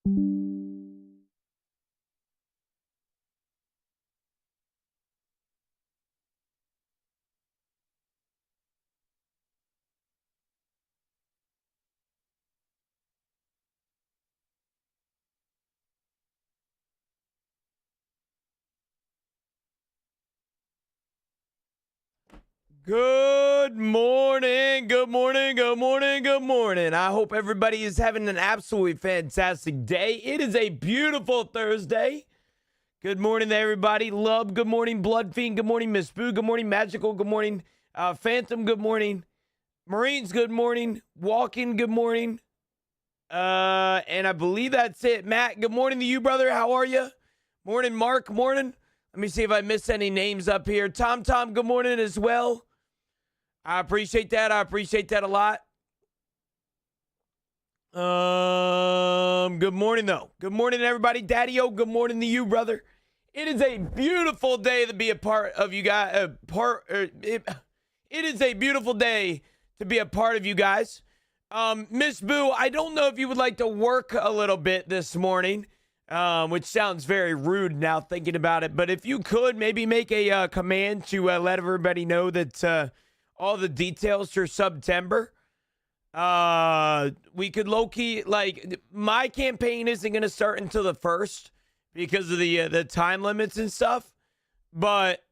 Good morning, good morning, good morning, good morning. I hope everybody is having an absolutely fantastic day. It is a beautiful Thursday. Good morning to everybody. Love, good morning. Blood Fiend, good morning. Miss Boo, good morning. Magical, good morning. Phantom, good morning. Marines, good morning. Walking, good morning. And I believe that's it. Matt, good morning to you, brother. How are you? Morning, Mark, morning. Let me see if I missed any names up here. Tom, good morning as well. I appreciate that. I appreciate that a lot. Good morning, though. Good morning, everybody. Daddy-o, good morning to you, brother. It is a beautiful day to be a part of you guys. It is a beautiful day to be a part of you guys. Miss Boo, I don't know if you would like to work a little bit this morning, which sounds very rude now thinking about it. But if you could, maybe make a command to let everybody know that all the details for September. We could low-key, like, my campaign isn't going to start until the 1st because of the time limits and stuff. But,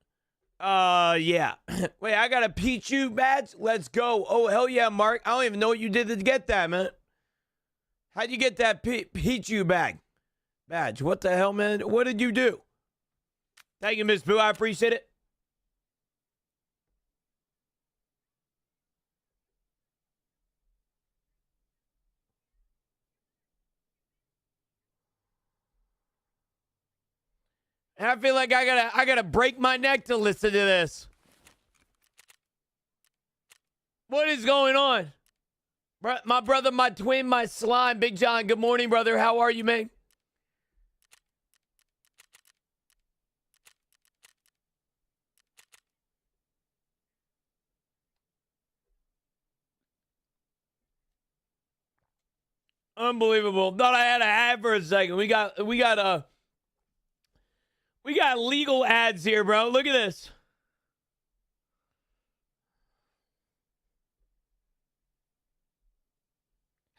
yeah. Wait, I got a Pichu badge? Let's go. Oh, hell yeah, Mark. I don't even know what you did to get that, man. How'd you get that Pichu badge? What the hell, man? What did you do? Thank you, Miss Boo. I appreciate it. And I feel like I gotta break my neck to listen to this. What is going on? My brother, my twin, my slime, Big John. Good morning, brother. How are you, man? Unbelievable. Thought I had an ad for a second. We got legal ads here, bro. Look at this.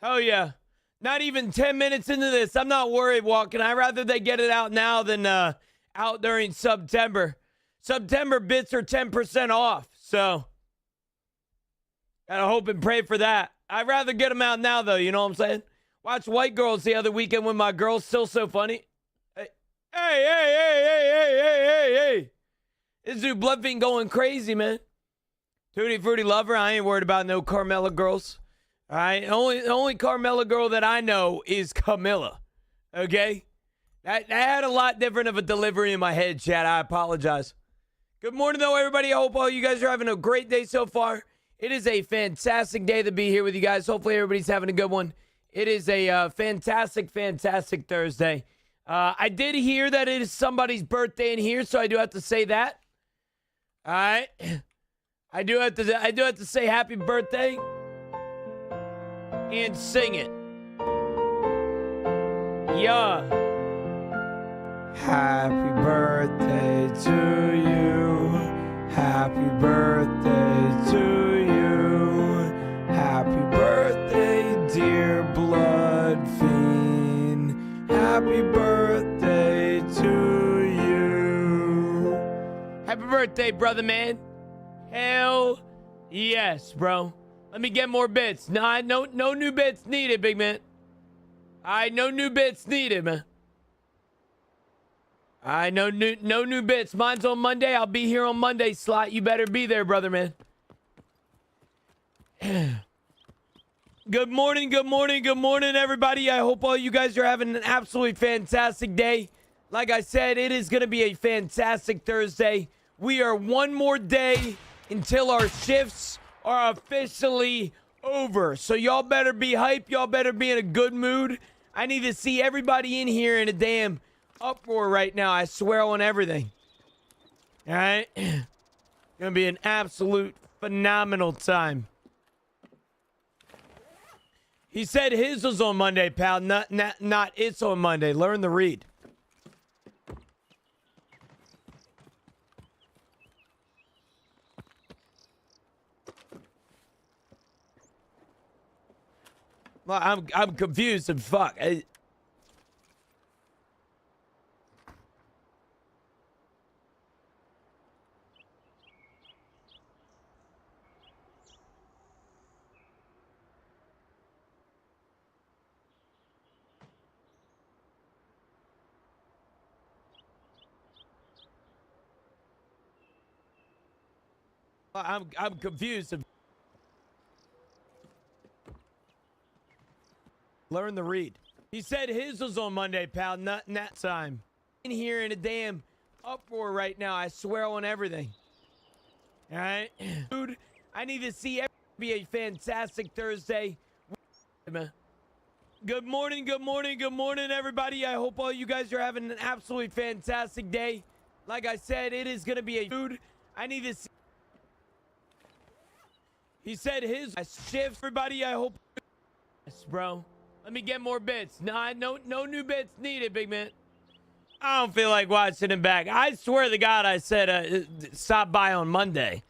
Oh yeah. Not even 10 minutes into this. I'm not worried, Walking. I'd rather they get it out now than out during September. September bits are 10% off. So gotta hope and pray for that. I'd rather get them out now, though. You know what I'm saying? Watched White Girls the other weekend with my girls. Still so funny. Hey. This dude Bloodfiend going crazy, man. Tutti Fruity Lover. I ain't worried about no Carmella girls. All right. Only Carmella girl that I know is Camilla. Okay? That had a lot different of a delivery in my head, chat. I apologize. Good morning, though, everybody. I hope all you guys are having a great day so far. It is a fantastic day to be here with you guys. Hopefully, everybody's having a good one. It is a fantastic Thursday. I did hear that it is somebody's birthday in here, so I do have to say that. All right, I do have to say happy birthday and sing it. Yeah. Happy birthday to you. Happy birthday to you. Happy birthday, dear Blood Fiend. Happy birthday to you. Happy birthday, brother, man. Hell yes, bro. Let me get more bits. No new bits needed, big man. No new bits needed, man. No new bits. Mine's on Monday. I'll be here on Monday, Slot. You better be there, brother, man. Good morning, everybody. I hope all you guys are having an absolutely fantastic day. Like I said, it is going to be a fantastic Thursday. We are one more day until our shifts are officially over. So y'all better be hype. Y'all better be in a good mood. I need to see everybody in here in a damn uproar right now. I swear on everything. All right? Gonna be an absolute phenomenal time. He said his was on Monday, pal. Not it's on Monday. Learn to read. Well, I'm confused and fuck. I'm confused. Learn to read. He said his was on Monday, pal. Not time. In here in a damn uproar right now. I swear on everything. All right, dude. I need to see everything be a fantastic Thursday. Good morning, everybody. I hope all you guys are having an absolutely fantastic day. Like I said, it is gonna be a dude. I need to see. He said his shift, everybody. I hope. Yes, bro. Let me get more bits. No new bits needed, big man. I don't feel like watching him back. I swear to God, I said stop by on Monday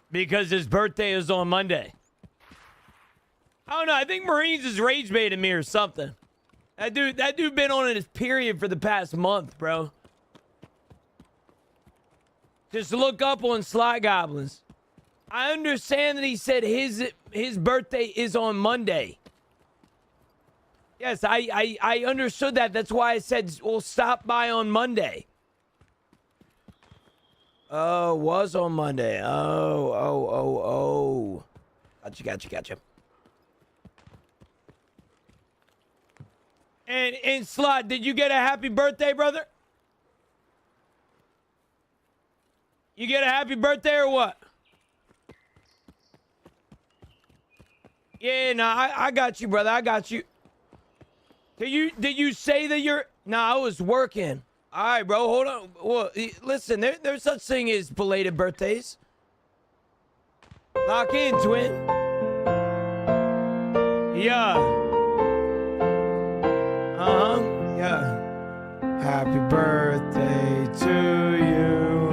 because his birthday is on Monday. I don't know. I think Marines is rage baiting me or something. That dude been on his period for the past month, bro. Just look up on Slot Goblins. I understand that he said his birthday is on Monday. Yes, I understood that. That's why I said we'll stop by on Monday. Oh, was on Monday. Oh. Gotcha. And Slot, did you get a happy birthday, brother? You get a happy birthday or what? Yeah, no, I got you, brother. I got you. Did you say that you're... No, I was working. All right, bro. Hold on. Well, listen, there's such thing as belated birthdays. Lock in, twin. Yeah. Yeah. Happy birthday to you.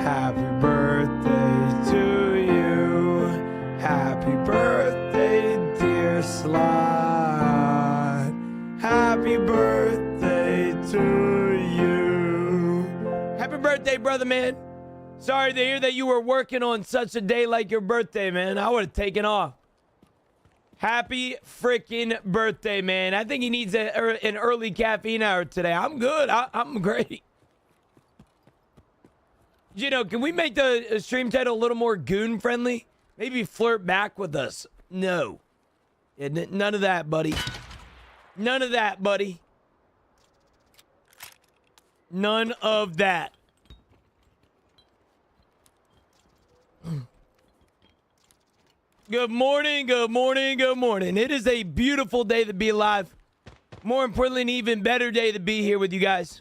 Happy birthday to you. Happy birthday, dear Slot. Happy birthday to you. Happy birthday, brother, man. Sorry to hear that you were working on such a day like your birthday, man. I would have taken off. Happy freaking birthday, man. I think he needs an early caffeine hour today. I'm good. I'm great. You know, can we make the stream title a little more goon friendly? Maybe flirt back with us. No. Yeah, none of that, buddy. None of that, buddy. None of that. Good morning. It is a beautiful day to be alive. More importantly, an even better day to be here with you guys.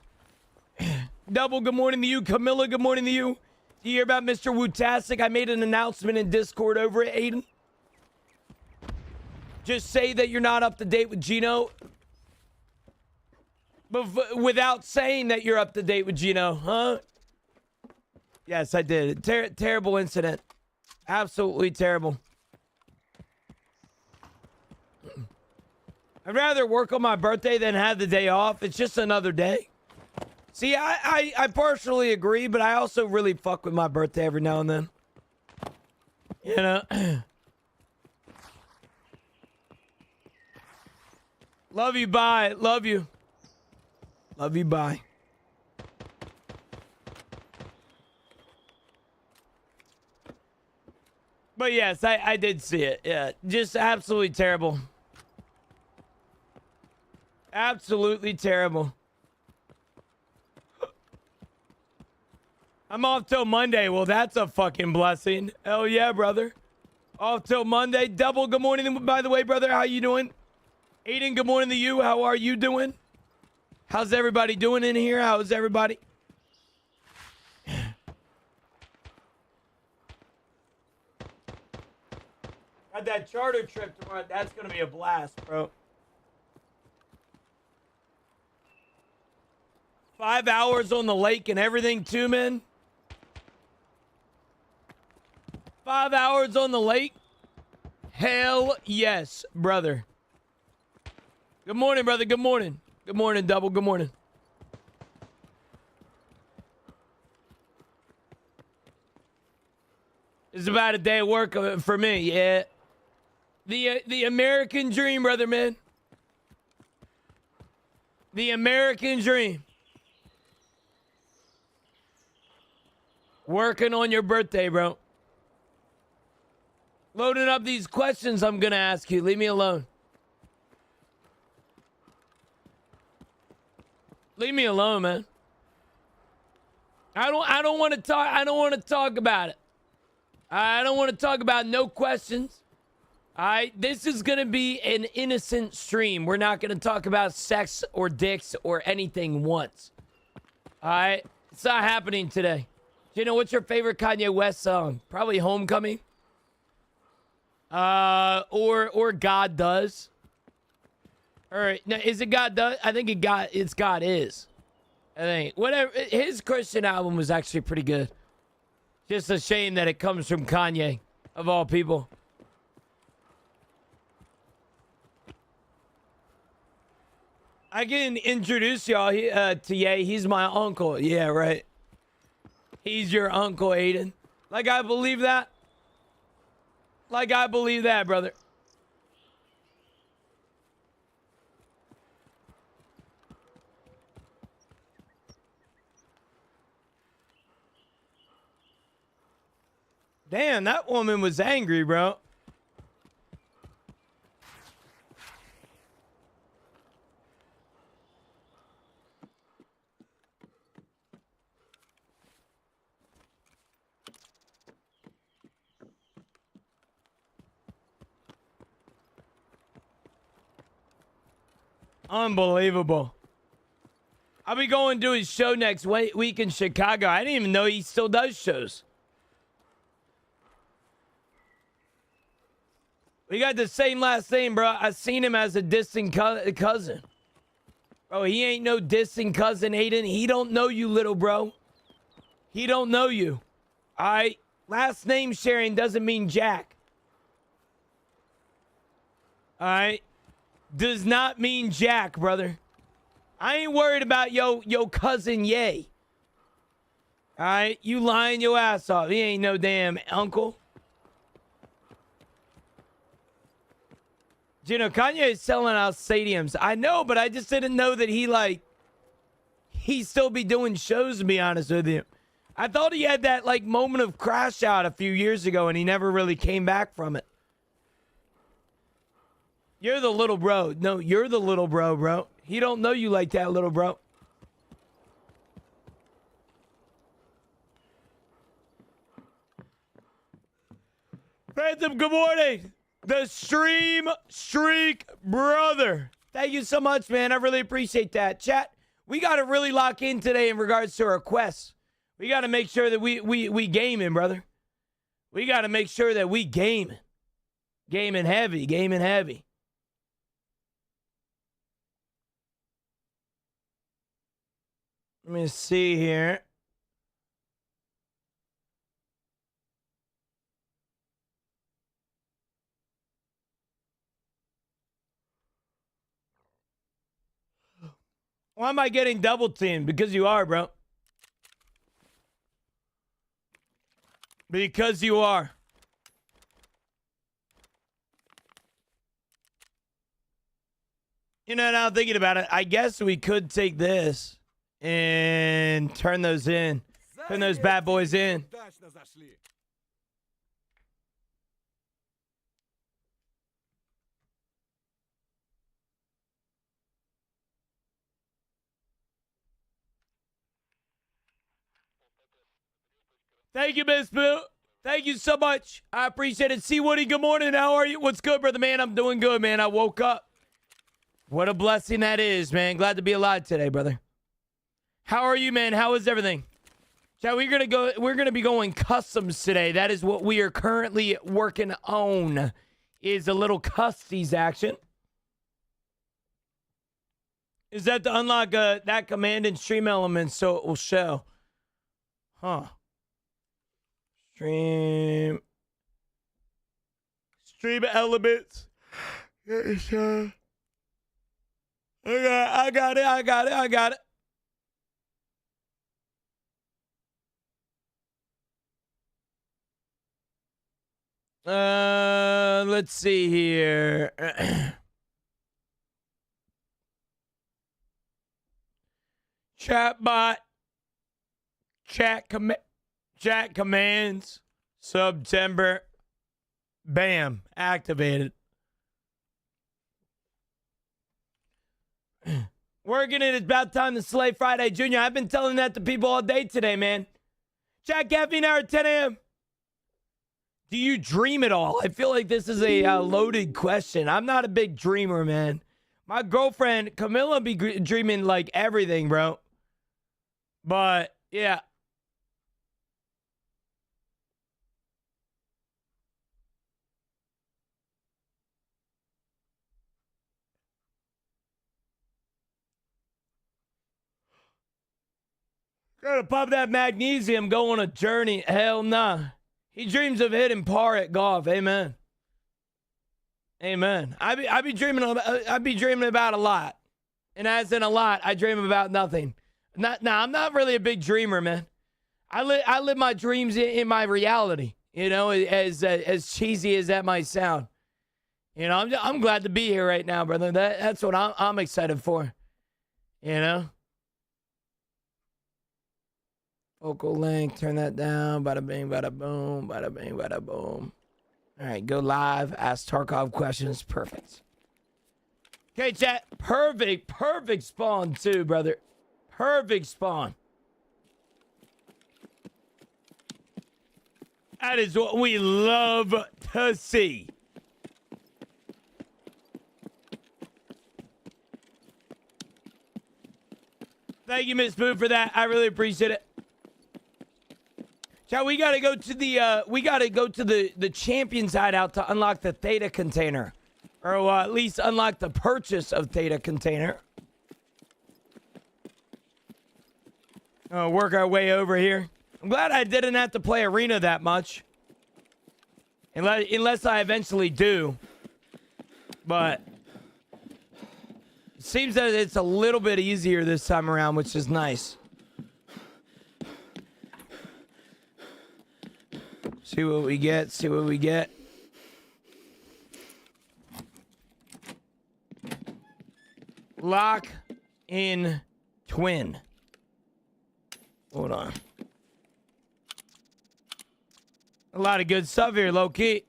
Double good morning to you. Camilla, good morning to you. Do you hear about Mr. Wootastic? I made an announcement in Discord over it, Aiden. Just say that you're not up to date with Gino. But without saying that you're up to date with Gino, huh? Yes, I did. Terrible incident. Absolutely terrible. I'd rather work on my birthday than have the day off. It's just another day. See, I partially agree, but I also really fuck with my birthday every now and then. You know? Love you, bye. Love you. Love you, bye. But yes, I did see it. Yeah, just absolutely terrible. Absolutely terrible. I'm off till Monday. Well, that's a fucking blessing. Hell yeah, brother. Off till Monday. Double good morning, by the way, brother. How you doing? Aiden, good morning to you. How are you doing? How's everybody doing in here? How's everybody? Got that charter trip tomorrow. That's going to be a blast, bro. 5 hours on the lake and everything, too, man. 5 hours on the lake? Hell yes, brother. Good morning, brother. Good morning. Good morning, Double. Good morning. It's about a day of work for me, yeah. The American dream, brother, man. The American dream. Working on your birthday, bro. Loading up these questions I'm gonna ask you. Leave me alone. Leave me alone, man. I don't want to talk. I don't want to talk about it. I don't want to talk about no questions. All right, this is gonna be an innocent stream. We're not gonna talk about sex or dicks or anything once. All right, it's not happening today. You know, what's your favorite Kanye West song? Probably Homecoming. Or God Does. All right, now is it God Does? I think it's God Is. I think whatever. His Christian album was actually pretty good. Just a shame that it comes from Kanye, of all people. I can introduce y'all to Ye. He's my uncle. Yeah, right. He's your uncle, Aiden. Like I believe that. Like I believe that, brother. Damn, that woman was angry, bro. Unbelievable. I'll be going to his show next week in Chicago. I didn't even know he still does shows. We got the same last name, bro. I seen him as a distant cousin. Bro, he ain't no distant cousin, Aiden. He don't know you, little bro. He don't know you. All right? Last name sharing doesn't mean jack. All right? Does not mean jack, brother. I ain't worried about yo cousin Ye. All right? You lying your ass off. He ain't no damn uncle. You know, Kanye is selling out stadiums. I know, but I just didn't know that he still be doing shows, to be honest with you. I thought he had that, like, moment of crash out a few years ago, and he never really came back from it. You're the little bro. No, you're the little bro. He don't know you like that, little bro. Phantom, good morning. The stream streak brother. Thank you so much, man. I really appreciate that. Chat, we got to really lock in today in regards to our quests. We got to make sure that we gaming, brother. We got to make sure that we gaming. Gaming heavy. Let me see here. Why am I getting double teamed? Because you are, bro. Because you are. You know, now thinking about it, I guess we could take this and turn those in. Turn those bad boys in. Thank you, Miss Boo. Thank you so much. I appreciate it. C. Woody, good morning. How are you? What's good, brother, man? I'm doing good, man. I woke up. What a blessing that is, man. Glad to be alive today, brother. How are you, man? How is everything? Yeah, we're gonna be going customs today. That is what we are currently working on is a little Cussies action. Is that to unlock that command in stream elements so it will show? Huh. Stream elements. I got it. Let's see here. Chatbot. Chat commands. September. Bam. Activated. Working it. It's about time to slay Friday, Junior. I've been telling that to people all day today, man. Chat caffeine hour at 10 a.m. Do you dream at all? I feel like this is a loaded question. I'm not a big dreamer, man. My girlfriend, Camilla, be dreaming like everything, bro. But, yeah. Gotta pop that magnesium, go on a journey. Hell nah. He dreams of hitting par at golf. Amen. Amen. I be dreaming about a lot. And as in a lot, I dream about nothing. I'm not really a big dreamer, man. I live my dreams in my reality. You know, as cheesy as that might sound. You know, I'm glad to be here right now, brother. That's what I'm excited for. You know? Focal length, turn that down. Bada bing, bada boom. Bada bing, bada boom. All right, go live. Ask Tarkov questions. Perfect. Okay, chat. Perfect spawn too, brother. Perfect spawn. That is what we love to see. Thank you, Miss Boo, for that. I really appreciate it. Chat, we gotta go to the champion's hideout to unlock the Theta container. Or at least unlock the purchase of Theta container. Work our way over here. I'm glad I didn't have to play arena that much. Unless I eventually do. But it seems that it's a little bit easier this time around, which is nice. See what we get. Lock in twin. Hold on. A lot of good stuff here, low key.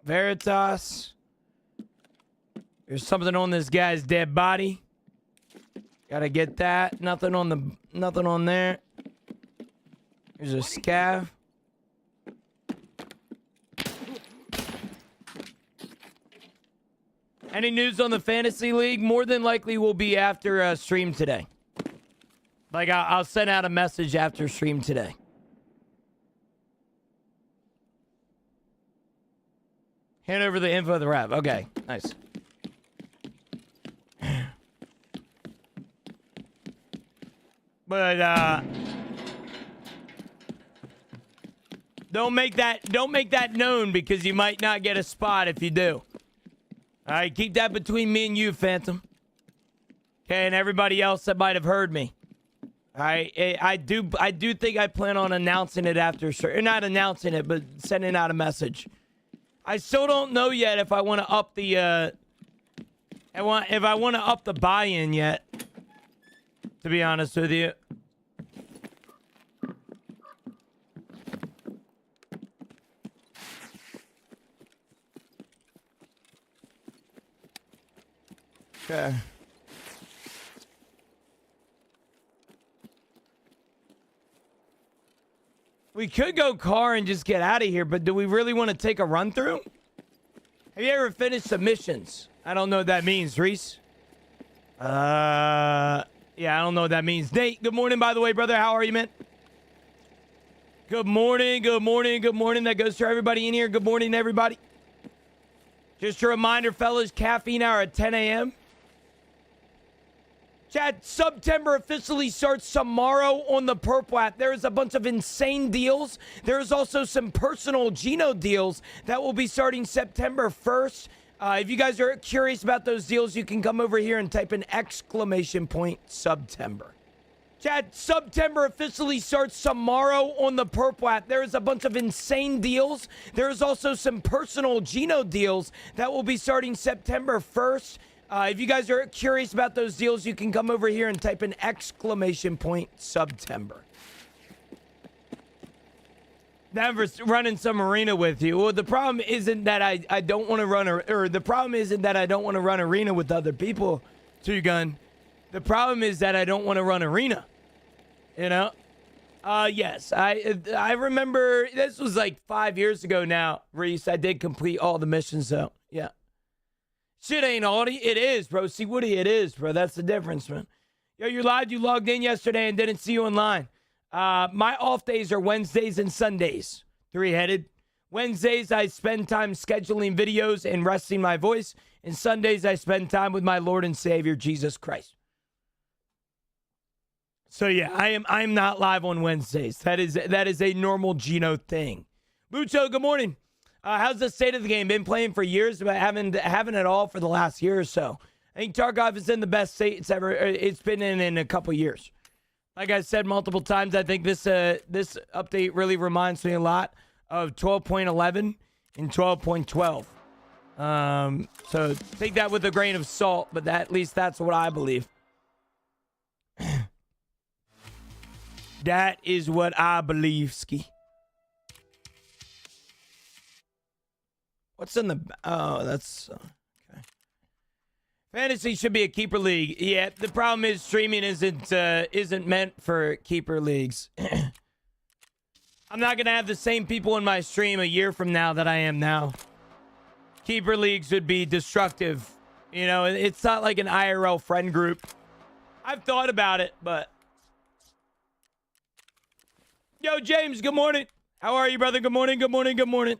Veritas. There's something on this guy's dead body. Gotta get that. Nothing on there. There's a scav. Any news on the fantasy league? More than likely will be after stream today. Like I'll send out a message after stream today. Hand over the info of the rep. Okay, nice. But don't make that known because you might not get a spot if you do. All right, keep that between me and you, Phantom. Okay, and everybody else that might have heard me. All right, I do think I plan on announcing it after, or not announcing it, but sending out a message. I still don't know yet if I want to up the if I want to up the buy-in yet. To be honest with you. Okay. We could go car and just get out of here, but do we really want to take a run through? Have you ever finished submissions? I don't know what that means, Reese. Yeah, I don't know what that means. Nate, good morning, by the way, brother. How are you, man? Good morning, good morning, good morning. That goes to everybody in here. Good morning, everybody. Just a reminder, fellas, caffeine hour at 10 a.m. Chat, September officially starts tomorrow on the Purple app. There is a bunch of insane deals. There is also some personal Geno deals that will be starting September 1st. If you guys are curious about those deals, you can come over here and type an exclamation point September. Chat, September officially starts tomorrow on the Purple app. There is a bunch of insane deals. There is also some personal Geno deals that will be starting September 1st. If you guys are curious about those deals, you can come over here and type an exclamation point September. Never running some arena with you. Well, the problem isn't that I don't want to run, or the problem isn't that I don't want to run arena with other people, Two Gun. The problem is that I don't want to run arena, you know? Yes, I remember this was like 5 years ago now, Reese. I did complete all the missions, though. Yeah. Shit ain't Audi. It is, bro. See, Woody, it is, bro. That's the difference, man. Yo, you lied. You logged in yesterday and didn't see you online. My off days are Wednesdays and Sundays. Three-headed. Wednesdays, I spend time scheduling videos and resting my voice. And Sundays, I spend time with my Lord and Savior, Jesus Christ. So yeah, I'm not live on Wednesdays. That is a normal Geno thing. Lucho, good morning. How's the state of the game? Been playing for years, but haven't it all for the last year or so. I think Tarkov is in the best state it's been in a couple years. Like I said multiple times, I think this update really reminds me a lot of 12.11 and 12.12. So take that with a grain of salt, but at least that's what I believe. That is what I believe, Ski. What's in the... Oh, that's... Okay. Fantasy should be a keeper league. Yeah, the problem is streaming isn't meant for keeper leagues. I'm not going to have the same people in my stream a year from now that I am now. Keeper leagues would be destructive. You know, it's not like an IRL friend group. I've thought about it, but... Yo, James, good morning. How are you, brother? Good morning, good morning, good morning.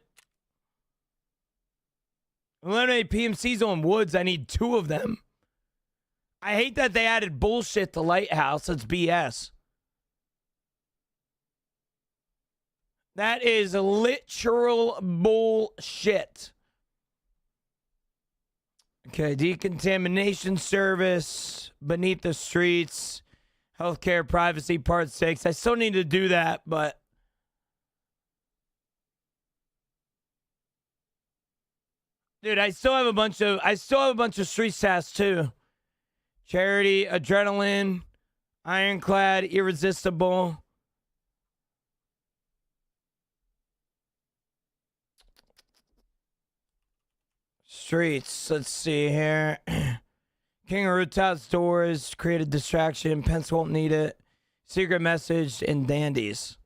Eliminate PMCs on Woods. I need 2 of them. I hate that they added bullshit to Lighthouse. That's BS. That is literal bullshit. Okay, decontamination service, beneath the streets, healthcare privacy part 6. I still need to do that, but dude, I still have a bunch of street tasks too. Charity, adrenaline, ironclad, irresistible. Streets, let's see here. Kangaroo touts doors, create a distraction, Pence won't need it. Secret message, and dandies.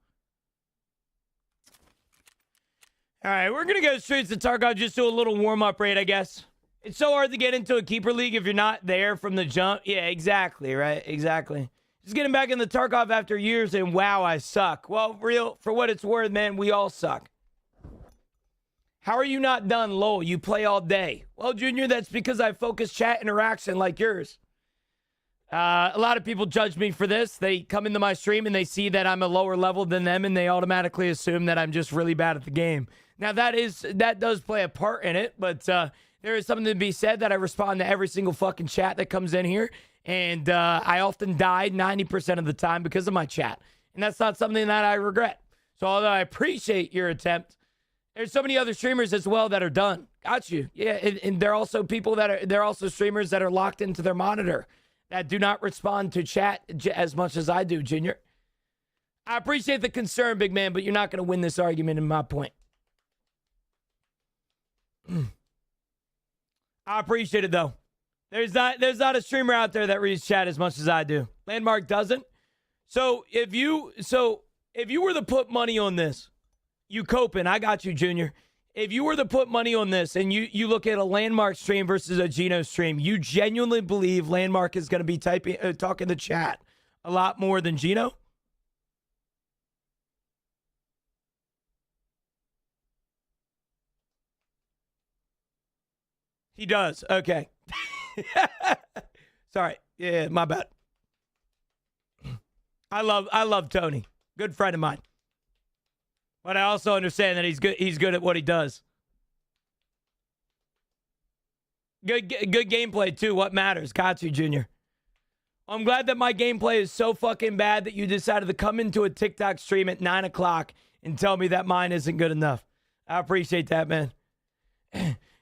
All right, we're going to go straight to Tarkov, just do a little warm-up raid, I guess. It's so hard to get into a keeper league if you're not there from the jump. Yeah, exactly, right? Exactly. Just getting back in the Tarkov after years, and wow, I suck. Well, for what it's worth, man, we all suck. How are you not done, lol? You play all day. Well, Junior, that's because I focus chat interaction like yours. A lot of people judge me for this. They come into my stream and they see that I'm a lower level than them, and they automatically assume that I'm just really bad at the game. Now, that does play a part in it, but there is something to be said that I respond to every single fucking chat that comes in here, and I often die 90% of the time because of my chat, and that's not something that I regret. So although I appreciate your attempt, there's so many other streamers as well that are done. Got you. Yeah, and they're also they're also streamers that are locked into their monitor that do not respond to chat as much as I do, Junior. I appreciate the concern, big man, but you're not going to win this argument in my point. I appreciate it, though. There's not a streamer out there that reads chat as much as I do. Landmark doesn't. So if you were to put money on this, you coping, I got you, Junior. If you were to put money on this and you look at a Landmark stream versus a Geno stream, you genuinely believe Landmark is going to be talking to chat a lot more than Geno? He does. Okay. Sorry. Yeah, my bad. I love Tony. Good friend of mine. But I also understand that he's good at what he does. Good gameplay too. What matters? Got you, Junior. I'm glad that my gameplay is so fucking bad that you decided to come into a TikTok stream at 9 o'clock and tell me that mine isn't good enough. I appreciate that, man.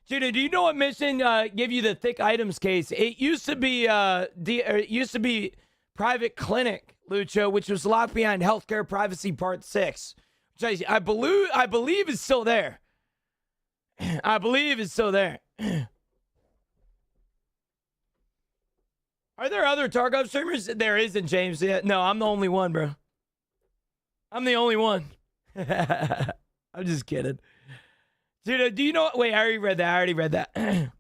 Junior, do you know what mission give you the thick items case? It used to be private clinic, Lucho, which was locked behind healthcare privacy part 6, which I believe is still there. I believe is still there. Are there other Tarkov streamers? There isn't, James. Yeah, no, I'm the only one, bro. I'm the only one. I'm just kidding. Dude, do you know? Wait, I already read that.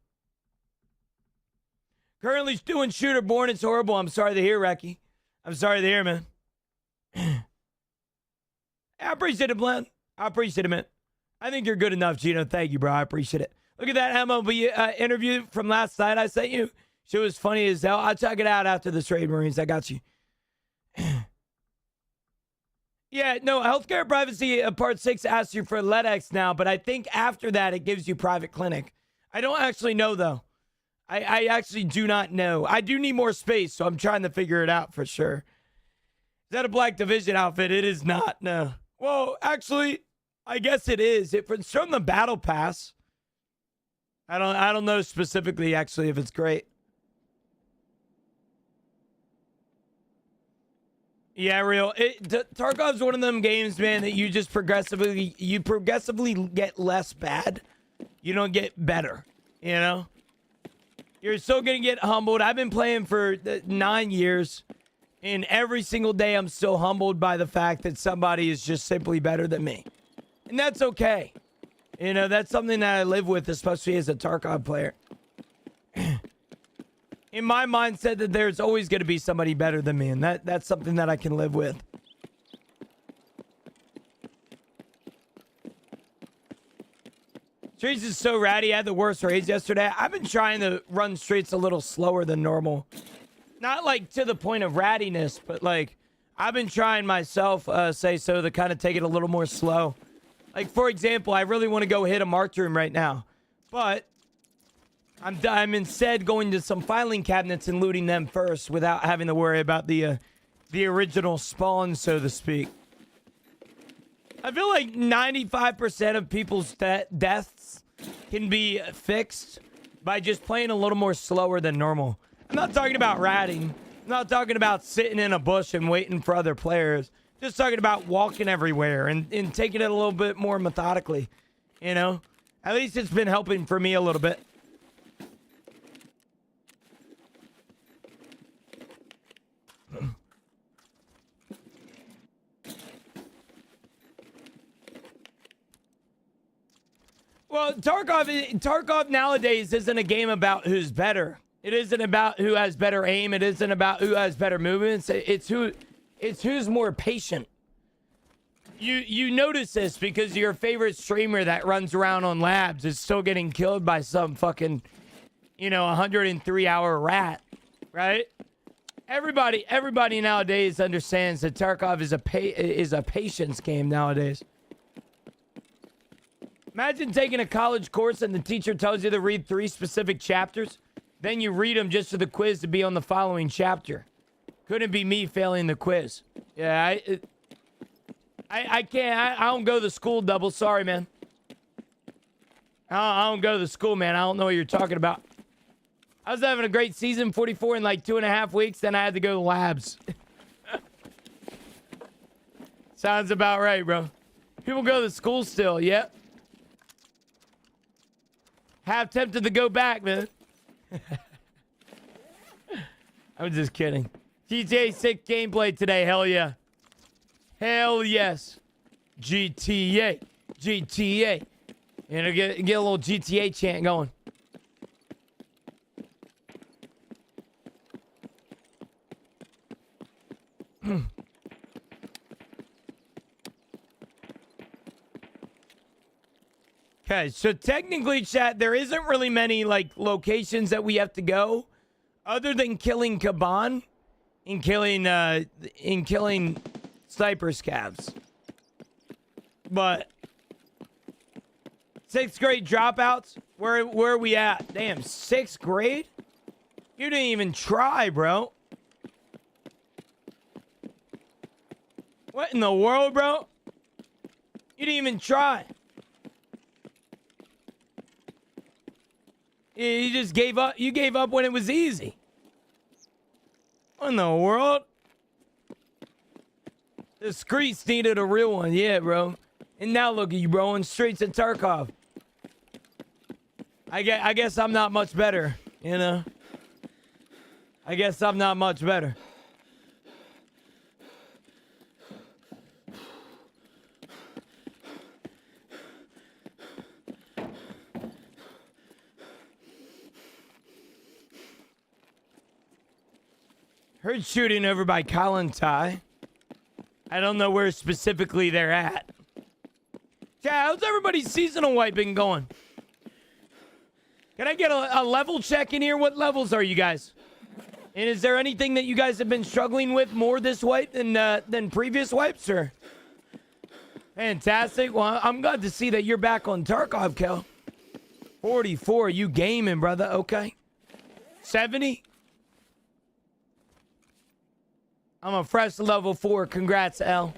Currently doing shooter born. It's horrible. I'm sorry to hear, Recky. I'm sorry to hear, man. I appreciate it, Blunt. I appreciate it, man. I think you're good enough, Gino. Thank you, bro. I appreciate it. Look at that MLB interview from last night I sent you. She was funny as hell. I'll check it out after the Trade Marines. I got you. Yeah, no, healthcare privacy part 6 asks you for LEDX now, but I think after that it gives you private clinic. I don't actually know, though. I actually do not know. I do need more space, so I'm trying to figure it out for sure. Is that a Black Division outfit? It is not, no. Well, actually, I guess it is. It's from the Battle Pass. I don't know specifically, actually, if it's great. Yeah, real. Tarkov's one of them games, man, that you just progressively get less bad. You don't get better, you know? You're still going to get humbled. I've been playing for 9 years, and every single day I'm still humbled by the fact that somebody is just simply better than me. And that's okay. You know, that's something that I live with, especially as a Tarkov player. In my mindset that there's always going to be somebody better than me, and that's something that I can live with. Streets is so ratty. I had the worst raids yesterday. I've been trying to run streets a little slower than normal. Not like to the point of rattiness, but like I've been trying myself, say so, to kind of take it a little more slow. Like, for example, I really want to go hit a marked room right now, but I'm instead going to some filing cabinets and looting them first without having to worry about the original spawn, so to speak. I feel like 95% of people's deaths can be fixed by just playing a little more slower than normal. I'm not talking about ratting. I'm not talking about sitting in a bush and waiting for other players. Just talking about walking everywhere and taking it a little bit more methodically, you know? At least it's been helping for me a little bit. Well, Tarkov nowadays isn't a game about who's better. It isn't about who has better aim. It isn't about who has better movements. It's who's more patient. You notice this because your favorite streamer that runs around on labs is still getting killed by some fucking, 103-hour rat, right? Everybody nowadays understands that Tarkov is a patience game nowadays. Imagine taking a college course and the teacher tells you to read 3 specific chapters. Then you read them just for the quiz to be on the following chapter. Couldn't be me failing the quiz. Yeah, I can't. I don't go to school double. Sorry, man. I don't go to school, man. I don't know what you're talking about. I was having a great season, 44 in like 2.5 weeks. Then I had to go to labs. Sounds about right, bro. People go to school still. Yep. Half tempted to go back, man. I'm just kidding. GTA 6 gameplay today. Hell yeah. Hell yes. GTA. GTA. Get a little GTA chant going. Okay, so technically, chat, there isn't really many like locations that we have to go, other than killing Kaban and killing sniper scabs. But 6th grade dropouts, where are we at? Damn, 6th grade? You didn't even try, bro. What in the world, bro? You didn't even try. You just gave up. You gave up when it was easy. What in the world? The streets needed a real one. Yeah, bro. And now look at you, bro, in streets of Tarkov. I guess I'm not much better, you know? I guess I'm not much better. Heard shooting over by Kallentai. I don't know where specifically they're at. Yeah, how's everybody's seasonal wiping going? Can I get a level check in here? What levels are you guys? And is there anything that you guys have been struggling with more this wipe than previous wipes? Or fantastic. Well, I'm glad to see that you're back on Tarkov, Kel. 44, you gaming, brother. Okay. 70. I'm a fresh level 4. Congrats, L.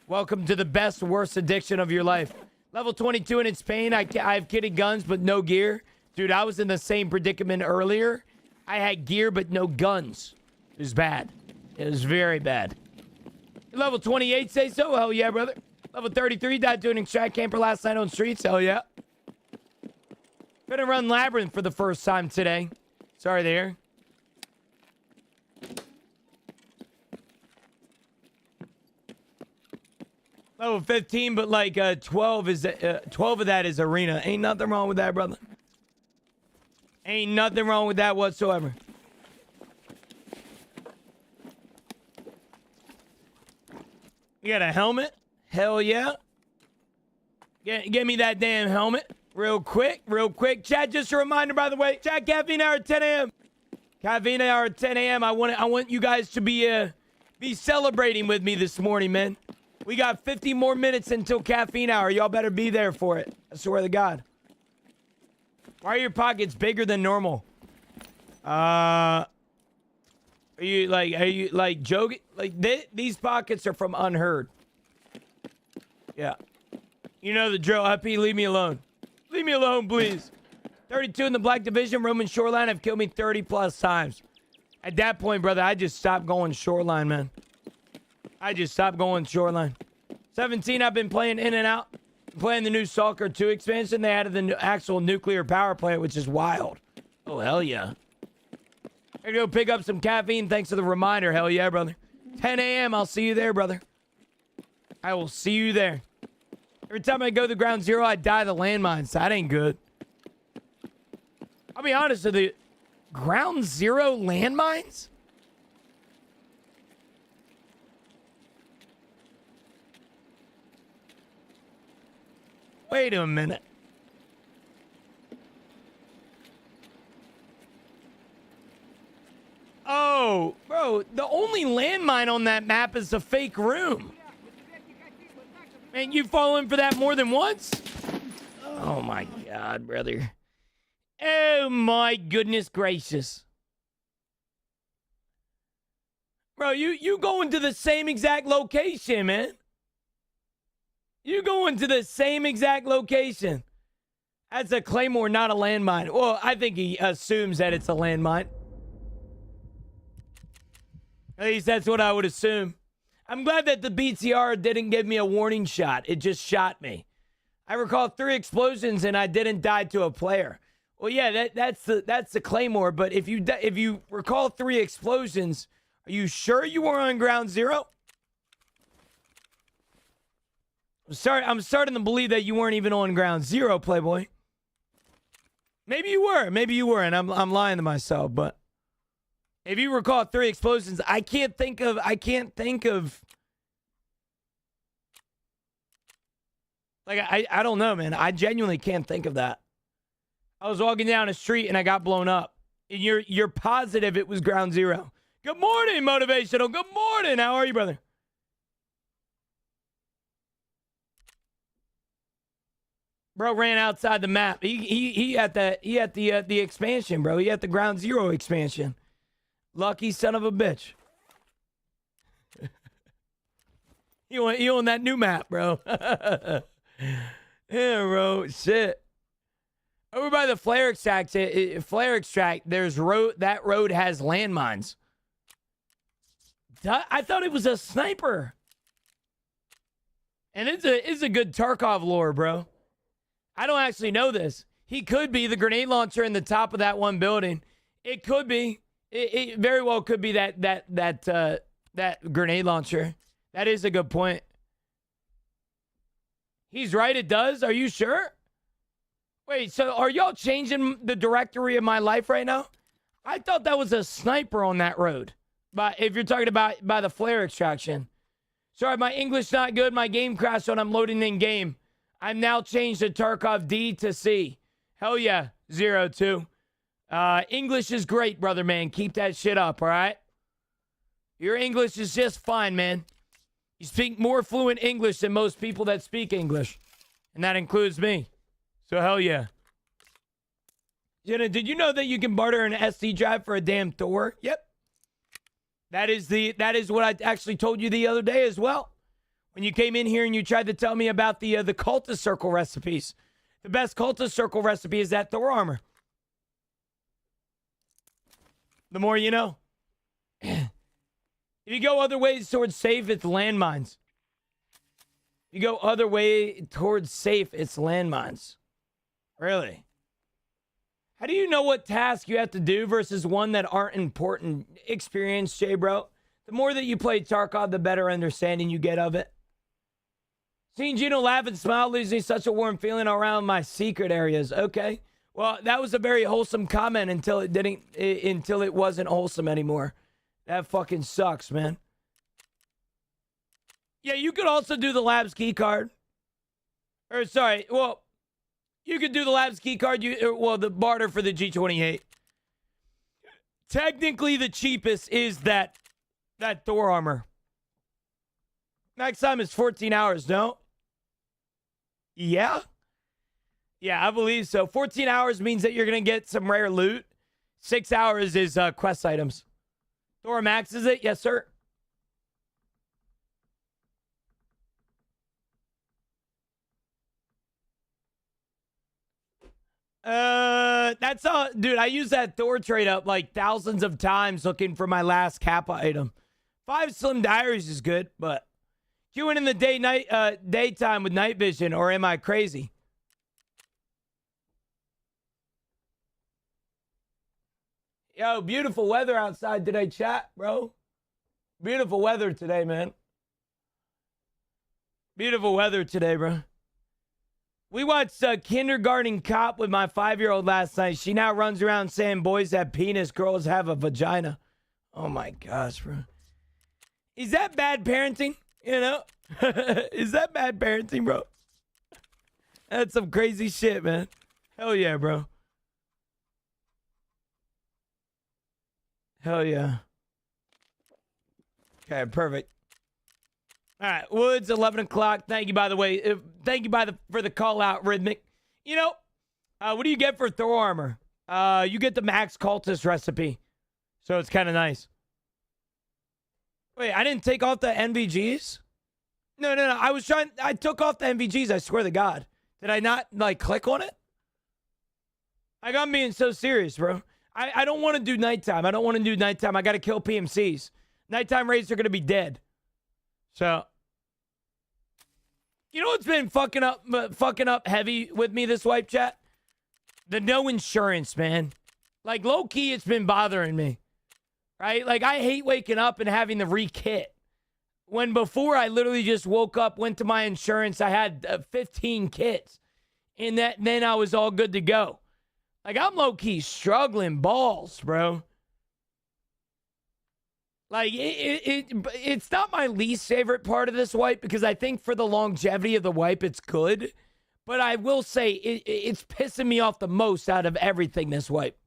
Welcome to the best, worst addiction of your life. Level 22 and it's pain. I have kitted guns, but no gear. Dude, I was in the same predicament earlier. I had gear, but no guns. It was bad. It was very bad. Level 28, say so? Hell yeah, brother. Level 33, died to an extract camper last night on streets. Hell yeah. Gonna run Labyrinth for the first time today. Sorry there. Level 15, but like 12 is 12 of that is arena. Ain't nothing wrong with that, brother. Ain't nothing wrong with that whatsoever. You got a helmet? Hell yeah. Get me that damn helmet. Real quick. Chat, just a reminder, by the way. Chat, caffeine hour at 10 a.m. Caffeine hour at 10 a.m. I want you guys to be celebrating with me this morning, man. We got 50 more minutes until caffeine hour. Y'all better be there for it. I swear to God. Why are your pockets bigger than normal? Are you like joking? Like these pockets are from Unheard. Yeah. You know the drill. Happy, leave me alone. Leave me alone, please. 32 in the Black Division, Roman Shoreline have killed me 30 plus times. At that point, brother, I just stopped going Shoreline, man. I just stopped going Shoreline. 17, I've been playing in and out. Playing the new Stalker 2 expansion. They added the actual nuclear power plant, which is wild. Oh, hell yeah. I gotta go pick up some caffeine. Thanks for the reminder. Hell yeah, brother. 10 a.m. I'll see you there, brother. I will see you there. Every time I go to ground zero, I die the landmines. That ain't good. I'll be honest with you. Ground zero landmines? Wait a minute. Oh, bro, the only landmine on that map is a fake room. Man, you fallen for that more than once? Oh my God, brother. Oh my goodness gracious. Bro, you going to the same exact location, man. You going to the same exact location. That's a claymore, not a landmine. Well, I think he assumes that it's a landmine. At least that's what I would assume. I'm glad that the BTR didn't give me a warning shot. It just shot me. I recall 3 explosions and I didn't die to a player. Well, yeah, that's the claymore. But if you recall 3 explosions, are you sure you were on ground zero? I'm starting to believe that you weren't even on ground zero, Playboy. Maybe you were, and I'm lying to myself. But if you recall 3 explosions, I can't think of Like, I don't know, man. I genuinely can't think of that. I was walking down a street and I got blown up. And you're positive it was ground zero. Good morning, Motivational. Good morning. How are you, brother? Bro ran outside the map. He had the expansion, bro. He had the ground zero expansion. Lucky son of a bitch. He on that new map, bro. Yeah, bro. Shit. Over by the flare extract, there's road. That road has landmines. I thought it was a sniper. And it's a good Tarkov lore, bro. I don't actually know this. He could be the grenade launcher in the top of that one building. It could be. It very well could be that grenade launcher. That is a good point. He's right, it does. Are you sure? Wait, so are y'all changing the directory of my life right now? I thought that was a sniper on that road. But if you're talking about by the flare extraction. Sorry, my English not good. My game crashed when I'm loading in game. I've now changed the Tarkov D to C. Hell yeah, 02. English is great, brother, man. Keep that shit up, all right? Your English is just fine, man. You speak more fluent English than most people that speak English. And that includes me. So hell yeah. Jenna, did you know that you can barter an SD drive for a damn Thor? Yep. That is what I actually told you the other day as well. When you came in here and you tried to tell me about the cultist circle recipes. The best cultist circle recipe is that Thor armor. The more you know. If you go other ways towards safe, it's landmines. If you go other way towards safe, it's landmines. Really? How do you know what task you have to do versus one that aren't important? Experience, Jay, bro. The more that you play Tarkov, the better understanding you get of it. Seeing Gino laugh and smile leaves me such a warm feeling around my secret areas. Okay. Well, that was a very wholesome comment until it wasn't wholesome anymore. That fucking sucks, man. Yeah, you could also do the Labs key card. Or sorry, well, you could do the Labs key card. The barter for the G28. Technically, the cheapest is that Thor armor. Max time is 14 hours, no? Yeah? Yeah, I believe so. 14 hours means that you're going to get some rare loot. 6 hours is quest items. Thor Max, is it? Yes, sir. That's all, dude. I use that Thor trade up like thousands of times looking for my last Kappa item. 5 Slim Diaries is good, but queuing in the daytime with night vision, or am I crazy? Yo, beautiful weather outside today, chat, bro. Beautiful weather today, man. Beautiful weather today, bro. We watched Kindergarten Cop with my 5-year-old last night. She now runs around saying boys have penis, girls have a vagina. Oh, my gosh, bro. Is that bad parenting? You know? Is that bad parenting, bro? That's some crazy shit, man. Hell yeah, bro. Hell yeah. Okay, perfect. All right, Woods, 11 o'clock. Thank you, by the way. Thank you for the call out, Rhythmic. You know, what do you get for Thor armor? You get the Max Cultist recipe. So it's kind of nice. Wait, I didn't take off the NVGs? No. I took off the NVGs, I swear to God. Did I not, click on it? I'm being so serious, bro. I don't want to do nighttime. I got to kill PMCs. Nighttime raids are going to be dead. So, you know what's been fucking up heavy with me this wipe chat? The no insurance, man. Like, low-key, it's been bothering me. Right? Like, I hate waking up and having to re-kit. When before I literally just woke up, went to my insurance, I had 15 kits. And then I was all good to go. Like, I'm low-key struggling balls, bro. Like, it's not my least favorite part of this wipe because I think for the longevity of the wipe, it's good. But I will say it's pissing me off the most out of everything this wipe.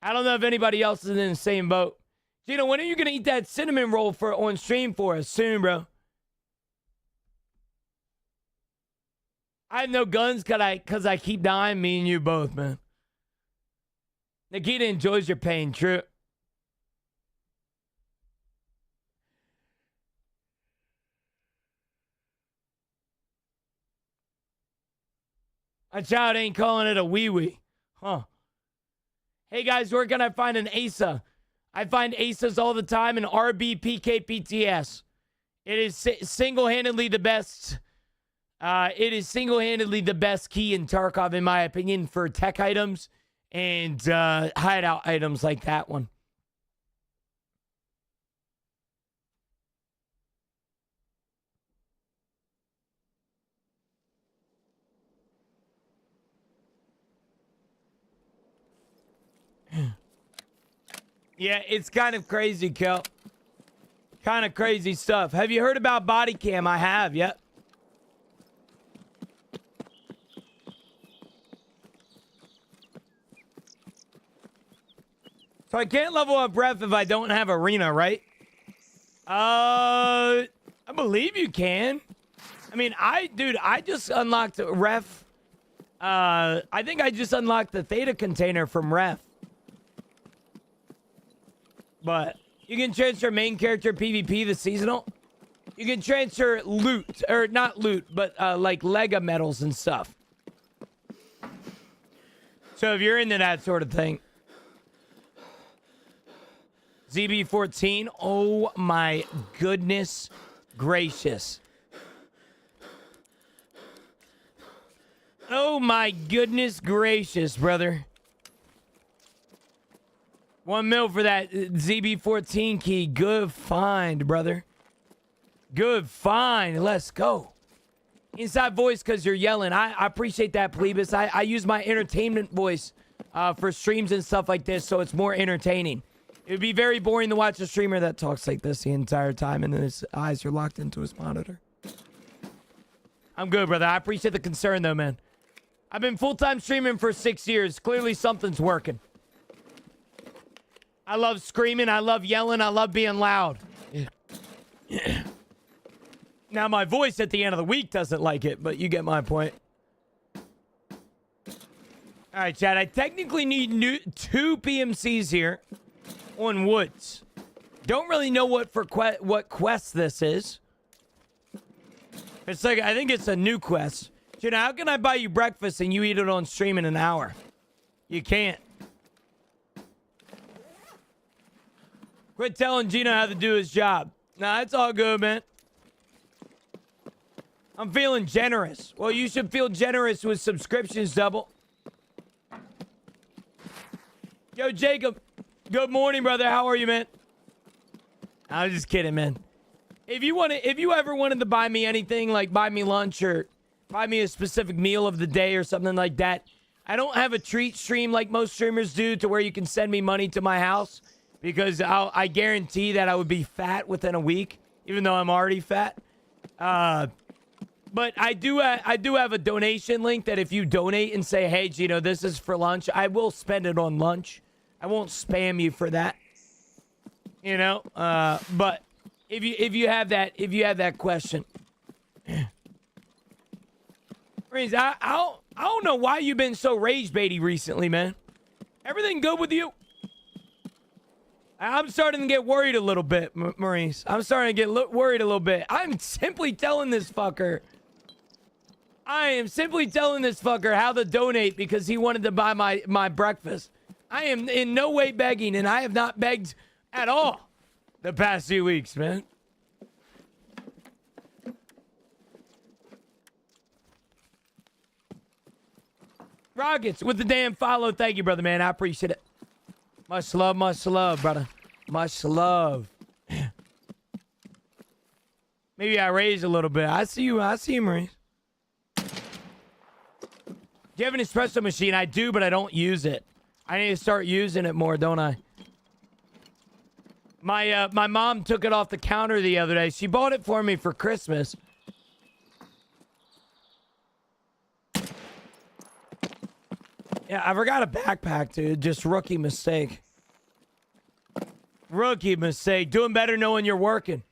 I don't know if anybody else is in the same boat. Gino, when are you going to eat that cinnamon roll on stream for us? Soon, bro. I have no guns because I keep dying. Me and you both, man. Nikita enjoys your pain. True. My child ain't calling it a wee-wee. Huh. Hey, guys, where can I find an ASA? I find ASAs all the time in RB, PK, PTS. It is single-handedly the best. It is single-handedly the best key in Tarkov, in my opinion, for tech items and hideout items like that one. Yeah, it's kind of crazy, Kel. Kind of crazy stuff. Have you heard about body cam? I have, yep. So I can't level up ref if I don't have arena, right? I believe you can. I mean, I just unlocked ref. I think I just unlocked the theta container from ref. But you can transfer main character PvP, the seasonal. You can transfer loot, or not loot, but like Lega medals and stuff. So if you're into that sort of thing. ZB14, oh my goodness gracious. Oh my goodness gracious, brother. 1 mil for that ZB14 key. Good find, brother. Good find. Let's go. Inside voice because you're yelling. I appreciate that, Plebis. I use my entertainment voice for streams and stuff like this, so it's more entertaining. It would be very boring to watch a streamer that talks like this the entire time and then his eyes are locked into his monitor. I'm good, brother. I appreciate the concern, though, man. I've been full-time streaming for 6 years. Clearly something's working. I love screaming. I love yelling. I love being loud. Now, my voice at the end of the week doesn't like it, but you get my point. All right, Chad. I technically need 2 PMCs here on Woods. Don't really know what quest this is. It's like, I think it's a new quest. Gina, how can I buy you breakfast and you eat it on stream in an hour? You can't. Quit telling Gino how to do his job. Nah, it's all good, man. I'm feeling generous. Well, you should feel generous with subscriptions double. Yo, Jacob. Good morning, brother. How are you, man? I was just kidding, man. If you ever wanted to buy me anything, like buy me lunch or buy me a specific meal of the day or something like that, I don't have a treat stream like most streamers do to where you can send me money to my house. Because I guarantee that I would be fat within a week, even though I'm already fat. But I do have a donation link that if you donate and say, hey, Gino, this is for lunch, I will spend it on lunch. I won't spam you for that. You know? But if you have that question. I don't know why you've been so rage baity recently, man. Everything good with you? I'm starting to get worried a little bit, Maurice. I'm starting to get worried a little bit. I'm simply telling this fucker. I am simply telling this fucker how to donate because he wanted to buy my breakfast. I am in no way begging, and I have not begged at all the past few weeks, man. Rockets with the damn follow. Thank you, brother, man. I appreciate it. Much love, brother. Much love. Maybe I raised a little bit. I see you, Maurice. Do you have an espresso machine? I do, but I don't use it. I need to start using it more, don't I? My mom took it off the counter the other day. She bought it for me for Christmas. Yeah, I forgot a backpack, dude. Just rookie mistake. Rookie mistake. Doing better knowing you're working.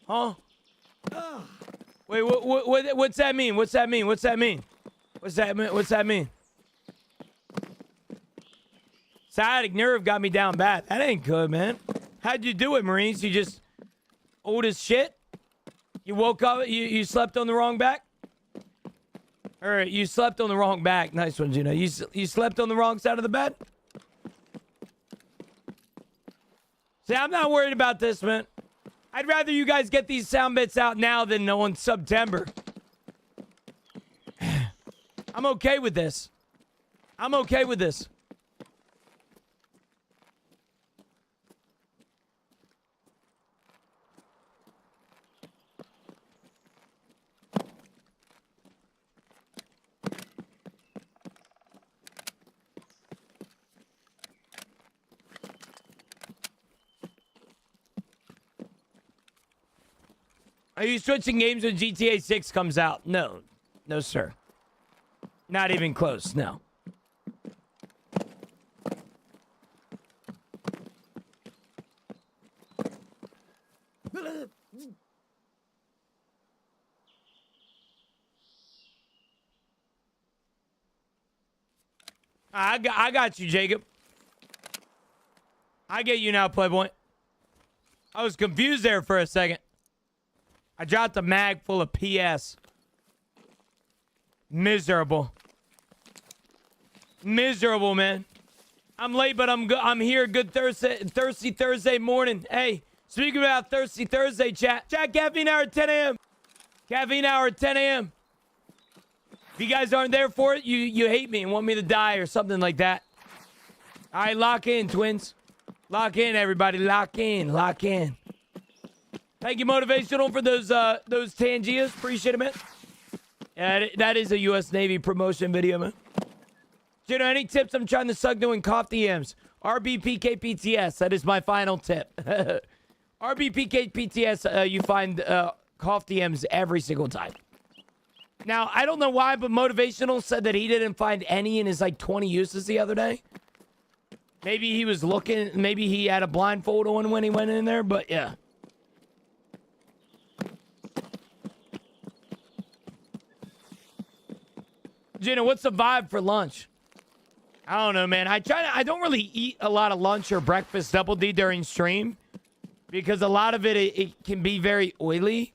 Huh? Wait, what's that mean? What's that mean? What's that mean? What's that mean? Sciatic nerve got me down bad. That ain't good, man. How'd you do it, Marines? You just old as shit? You woke up, you slept on the wrong back? Or you slept on the wrong back. Nice one, Gino. You slept on the wrong side of the bed? See, I'm not worried about this, man. I'd rather you guys get these sound bits out now than on September. I'm okay with this. I'm okay with this. Are you switching games when GTA 6 comes out? No. No, sir. Not even close, no. I got you, Jacob. I get you now, Playboy. I was confused there for a second. I dropped a mag full of PS. Miserable. Miserable, man. I'm late, but I'm here. Good thirsty Thursday morning. Hey, speaking about thirsty Thursday, chat. Chat, caffeine hour at 10 a.m. Caffeine hour at 10 a.m. If you guys aren't there for it, you hate me and want me to die or something like that. All right, lock in, twins. Lock in, everybody. Lock in. Lock in. Thank you, Motivational, for those Tangias. Appreciate it, man. Yeah, that is a U.S. Navy promotion video, man. You know, any tips? I'm trying to suck doing cough DMs. RBPKPTS. That is my final tip. RBPKPTS, you find cough DMs every single time. Now, I don't know why, but Motivational said that he didn't find any in his, 20 uses the other day. Maybe he was looking. Maybe he had a blindfold on when he went in there, but yeah. Gina, what's the vibe for lunch? I don't know, man. I don't really eat a lot of lunch or breakfast double D during stream because a lot of it can be very oily,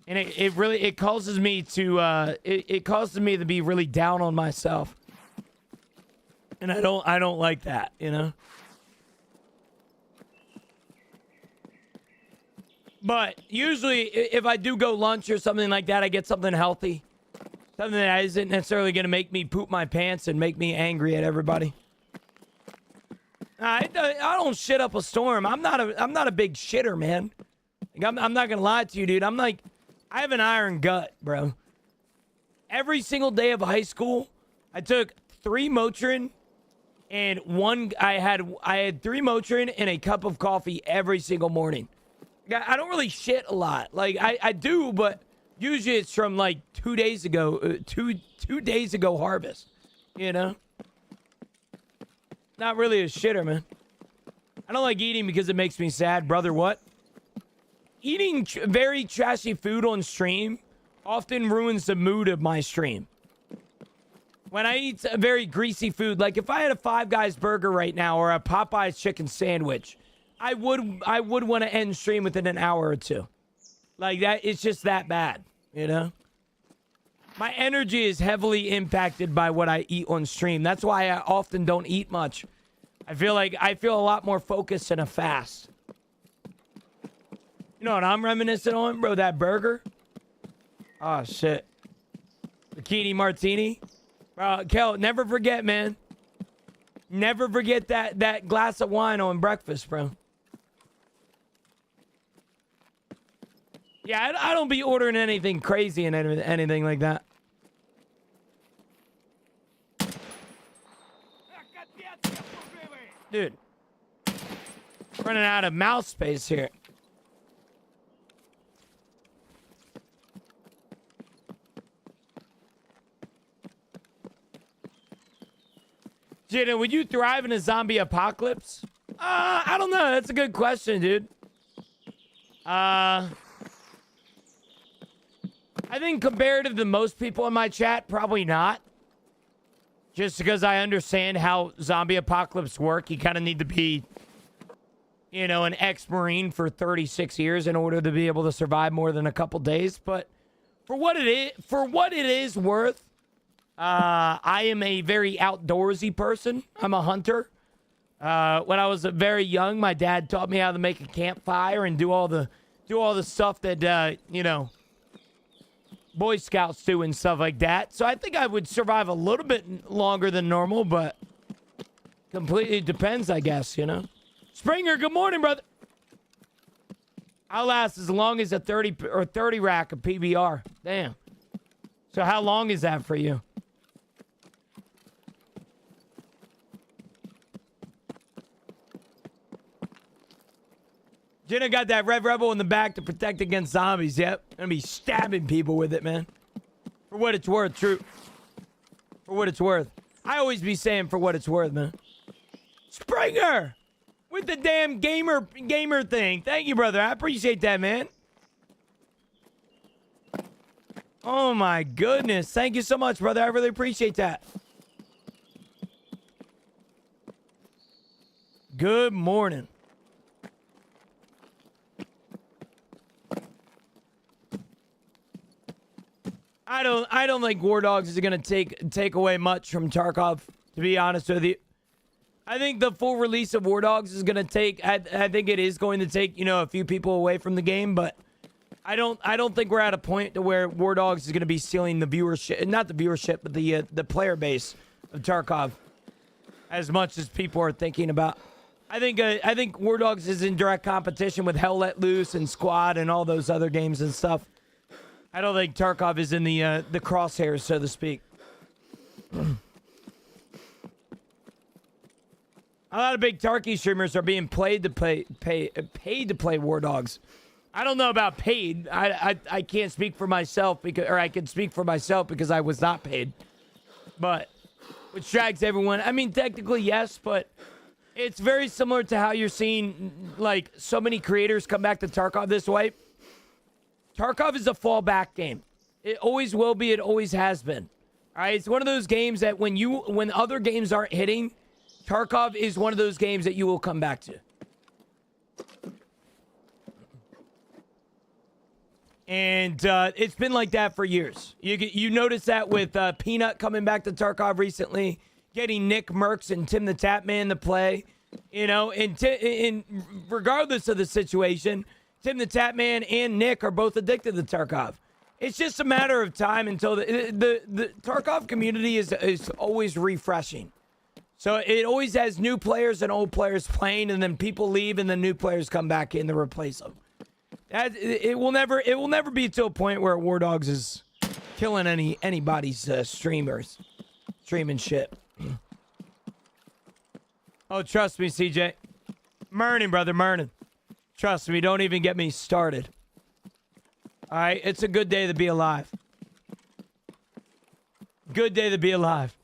and it causes me to it causes me to be really down on myself, and I don't like that, you know. But usually, if I do go lunch or something like that, I get something healthy. Something that isn't necessarily going to make me poop my pants and make me angry at everybody. I don't shit up a storm. I'm not a big shitter, man. I'm not going to lie to you, dude. I have an iron gut, bro. Every single day of high school, I took 3 Motrin and I had 3 Motrin and a cup of coffee every single morning. I don't really shit a lot. I do, but usually it's from 2 days ago, two days ago harvest, you know? Not really a shitter, man. I don't like eating because it makes me sad, brother. What? Eating very trashy food on stream often ruins the mood of my stream. When I eat very greasy food, like if I had a Five Guys burger right now or a Popeye's chicken sandwich, I would want to end stream within an hour or two. Like that, it's just that bad, you know? My energy is heavily impacted by what I eat on stream. That's why I often don't eat much. I feel a lot more focused in a fast. You know what I'm reminiscent on, bro? That burger. Oh, shit. Bikini martini. Bro, Kel, never forget, man. Never forget that glass of wine on breakfast, bro. Yeah, I don't be ordering anything crazy and anything like that. Dude. Running out of mouse space here. Jenna, would you thrive in a zombie apocalypse? I don't know. That's a good question, dude. I think comparative to most people in my chat, probably not. Just because I understand how zombie apocalypse work, you kind of need to be, you know, an ex-Marine for 36 years in order to be able to survive more than a couple days. But for what it is worth, I am a very outdoorsy person. I'm a hunter. When I was very young, my dad taught me how to make a campfire and do all the stuff that you know, Boy Scouts do and stuff like that. So I think I would survive a little bit longer than normal, but completely depends, I guess, you know. Springer, good morning, brother. I'll last as long as a 30 rack of PBR. Damn. So how long is that for you? Jenna got that Red Rebel in the back to protect against zombies. Yep. Gonna be stabbing people with it, man. For what it's worth, true. For what it's worth. I always be saying for what it's worth, man. Springer! With the damn gamer thing. Thank you, brother. I appreciate that, man. Oh, my goodness. Thank you so much, brother. I really appreciate that. Good morning. I don't think War Dogs is gonna take away much from Tarkov, to be honest with you. I think the full release of War Dogs is gonna take. I think it is going to take, you know, a few people away from the game, but I don't think we're at a point to where War Dogs is gonna be stealing the viewership, not the viewership, but the player base of Tarkov as much as people are thinking about. I think War Dogs is in direct competition with Hell Let Loose and Squad and all those other games and stuff. I don't think Tarkov is in the crosshairs, so to speak. A lot of big Tarky streamers are being paid to play War Dogs. I don't know about paid. I can't speak for myself I can speak for myself because I was not paid. But which drags everyone. I mean, technically yes, but it's very similar to how you're seeing like so many creators come back to Tarkov this way. Tarkov is a fallback game. It always will be. It always has been. All right, it's one of those games that when other games aren't hitting, Tarkov is one of those games that you will come back to. And it's been like that for years. You notice that with Peanut coming back to Tarkov recently, getting Nick Merckx and Tim the Tapman to play. You know, and regardless of the situation, Tim the Tapman and Nick are both addicted to Tarkov. It's just a matter of time until the Tarkov community is always refreshing. So it always has new players and old players playing, and then people leave, and then new players come back in to replace them. It will never be to a point where War Dogs is killing anybody's streamers, streaming shit. Oh, trust me, CJ. Morning, brother, morning. Trust me, don't even get me started. All right, it's a good day to be alive. Good day to be alive.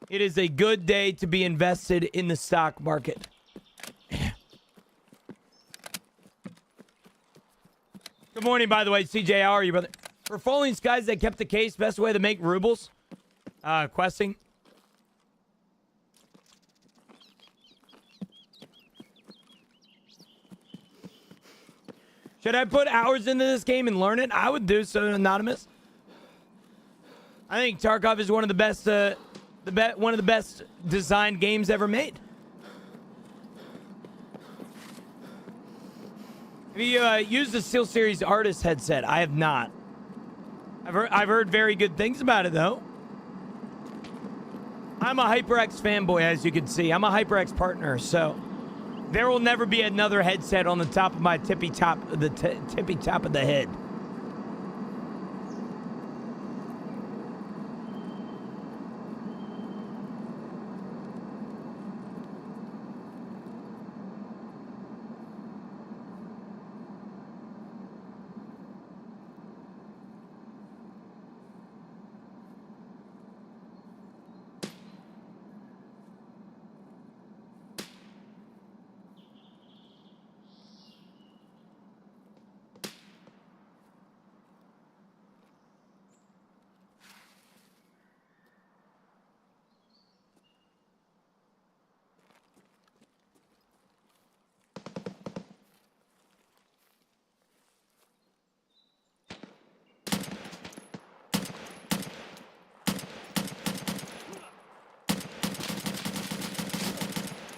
It is a good day to be invested in the stock market. Good morning, by the way, CJ. How are you, brother? For Falling Skies that kept the case, best way to make rubles? Questing. Should I put hours into this game and learn it? I would do so, Anonymous. I think Tarkov is one of the best, one of the best designed games ever made. Have you used the SteelSeries Artist headset? I have not. I've heard very good things about it, though. I'm a HyperX fanboy, as you can see. I'm a HyperX partner, so there will never be another headset on the top of my tippy top of the head.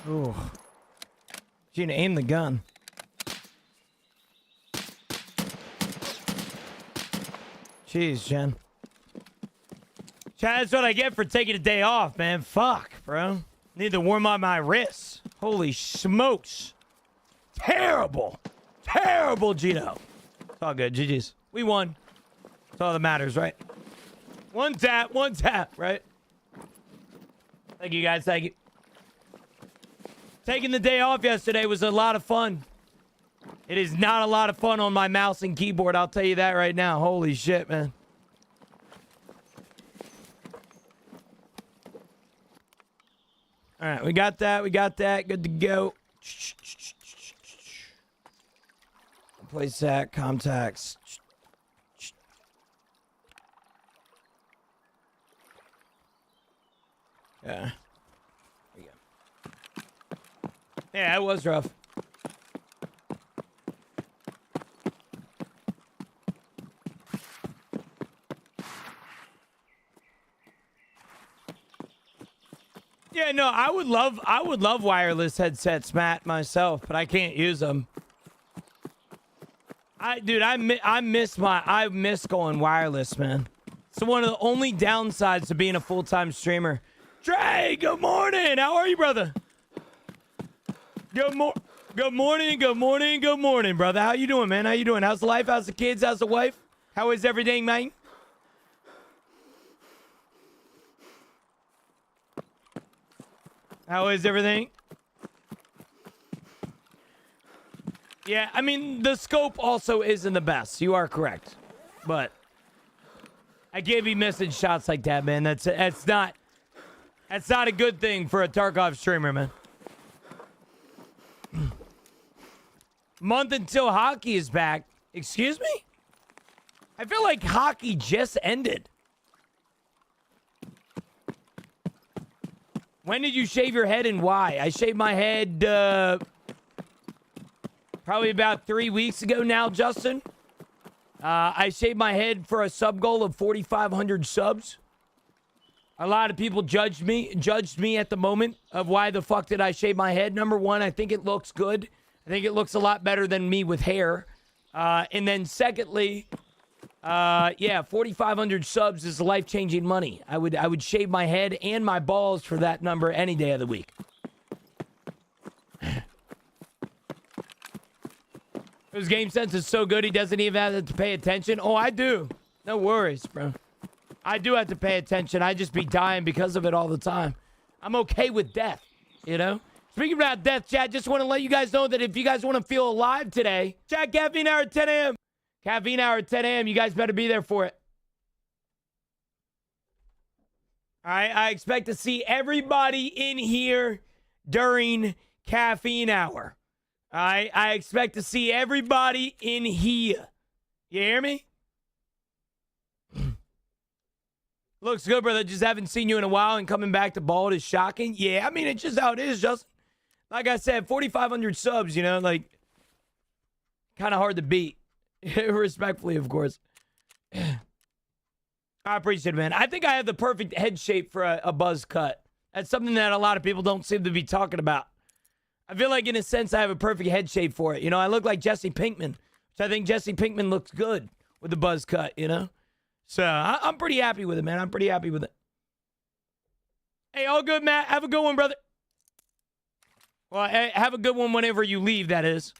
Ooh. She didn't aim the gun. Jeez, Jen. Chad, that's what I get for taking a day off, man. Fuck, bro. Need to warm up my wrists. Holy smokes. Terrible. Terrible, Gino. It's all good. GG's. We won. That's all that matters, right? One tap, right? Thank you, guys. Thank you. Taking the day off yesterday was a lot of fun. It is not a lot of fun on my mouse and keyboard. I'll tell you that right now. Holy shit, man. All right, we got that. We got that. Good to go. Place that. Contacts. Yeah. There we go. Yeah, it was rough. Yeah, no, I would love wireless headsets, Matt, myself, but I can't use them. I miss going wireless, man. It's one of the only downsides to being a full-time streamer. Trey, good morning. How are you, brother? Good morning, brother. How you doing, man? How you doing? How's the life? How's the kids? How's the wife? How is everything, man? How is everything? Yeah, I mean, the scope also isn't the best. You are correct. But I can't be missing shots like that, man. That's not a good thing for a Tarkov streamer, man. Month until hockey is back. Excuse me? I feel like hockey just ended. When did you shave your head and why? I shaved my head probably about 3 weeks ago now, Justin. I shaved my head for a sub goal of 4,500 subs. A lot of people judged me at the moment of why the fuck did I shave my head. Number one, I think it looks good. I think it looks a lot better than me with hair. And then secondly, yeah, 4,500 subs is life-changing money. I would shave my head and my balls for that number any day of the week. His game sense is so good he doesn't even have to pay attention. Oh, I do. No worries, bro. I do have to pay attention. I just be dying because of it all the time. I'm okay with death, you know? Speaking about death, chat, just want to let you guys know that if you guys want to feel alive today, chat, caffeine hour at 10 a.m. Caffeine hour at 10 a.m. You guys better be there for it. All right, I expect to see everybody in here during caffeine hour. All right, I expect to see everybody in here. You hear me? Looks good, brother. Just haven't seen you in a while, and coming back to bald is shocking. Yeah, I mean, it's just how it is, Justin. Like I said, 4,500 subs, you know, like, kind of hard to beat. Respectfully, of course. I appreciate it, man. I think I have the perfect head shape for a buzz cut. That's something that a lot of people don't seem to be talking about. I feel like, in a sense, I have a perfect head shape for it. You know, I look like Jesse Pinkman, which I think Jesse Pinkman looks good with the buzz cut, you know? So, I'm pretty happy with it, man. I'm pretty happy with it. Hey, all good, Matt. Have a good one, brother. Well, have a good one whenever you leave, that is.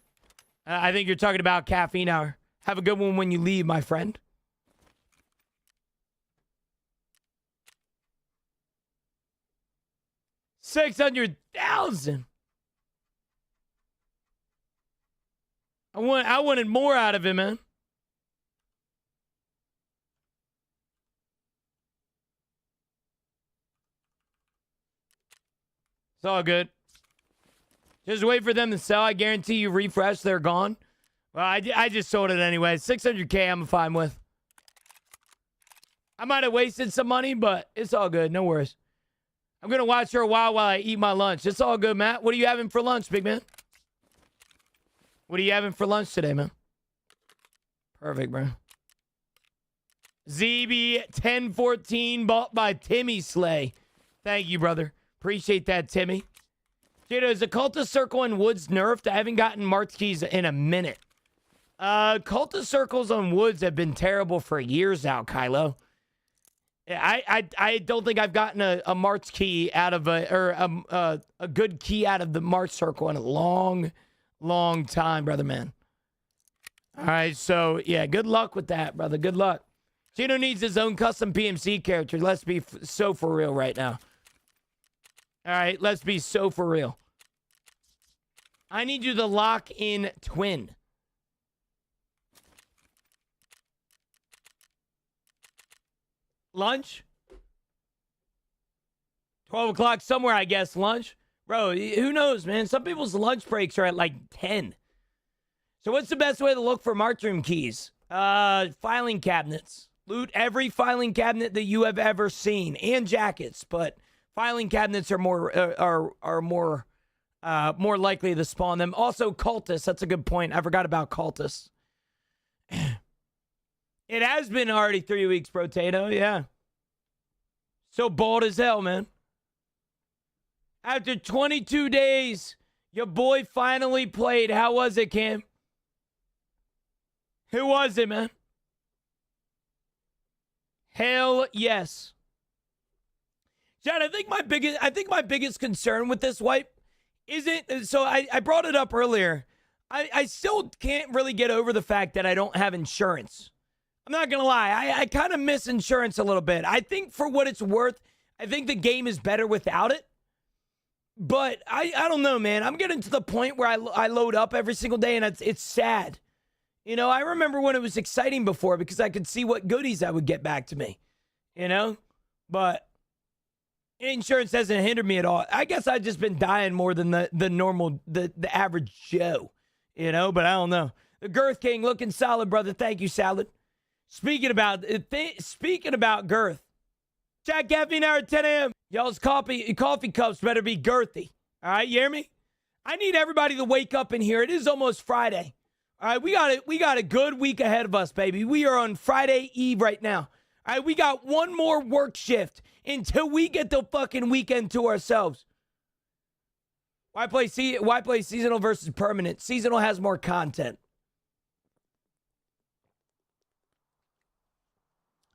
I think you're talking about caffeine hour. Have a good one when you leave, my friend. $600,000. I wanted more out of him, man. It's all good. Just wait for them to sell. I guarantee you refresh, they're gone. Well, I just sold it anyway. 600K I'm fine with. I might have wasted some money, but it's all good. No worries. I'm going to watch for a while I eat my lunch. It's all good, Matt. What are you having for lunch, big man? What are you having for lunch today, man? Perfect, bro. ZB1014 bought by Timmy Slay. Thank you, brother. Appreciate that, Timmy. Dude, is the Cultist Circle in Woods nerfed? I haven't gotten Marked keys in a minute. Cultist Circles on Woods have been terrible for years now, Kylo. I don't think I've gotten a Marked key out of a good key out of the Marked Circle in a long, long time, brother man. All right, so yeah, good luck with that, brother. Good luck. Gino needs his own custom PMC character. Let's be so for real right now. All right, let's be so for real. I need you to lock in Twin. Lunch? 12 o'clock somewhere, I guess. Lunch? Bro, who knows, man? Some people's lunch breaks are at like 10. So what's the best way to look for Marked room keys? Filing cabinets. Loot every filing cabinet that you have ever seen. And jackets, but filing cabinets are more likely to spawn them. Also, cultists. That's a good point. I forgot about cultists. It has been already 3 weeks, Brotato. Yeah. So bald as hell, man. After 22 days, your boy finally played. How was it, Cam? Who was it, man? Hell yes. Chad, I think my biggest concern with this wipe isn't, so I brought it up earlier. I still can't really get over the fact that I don't have insurance. I'm not gonna lie, I kind of miss insurance a little bit. I think for what it's worth, I think the game is better without it. But I don't know, man. I'm getting to the point where I load up every single day and it's sad. You know, I remember when it was exciting before because I could see what goodies I would get back to me. You know? But insurance hasn't hindered me at all. I guess I've just been dying more than the normal, the average Joe. You know? But I don't know. The Girth King looking solid, brother. Thank you, Salad. Speaking about girth. Jack Caffeine Hour at 10 a.m. Y'all's coffee cups better be girthy. All right, you hear me? I need everybody to wake up in here. It is almost Friday. All right, we got a good week ahead of us, baby. We are on Friday Eve right now. All right, we got one more work shift until we get the fucking weekend to ourselves. Why play seasonal versus permanent? Seasonal has more content.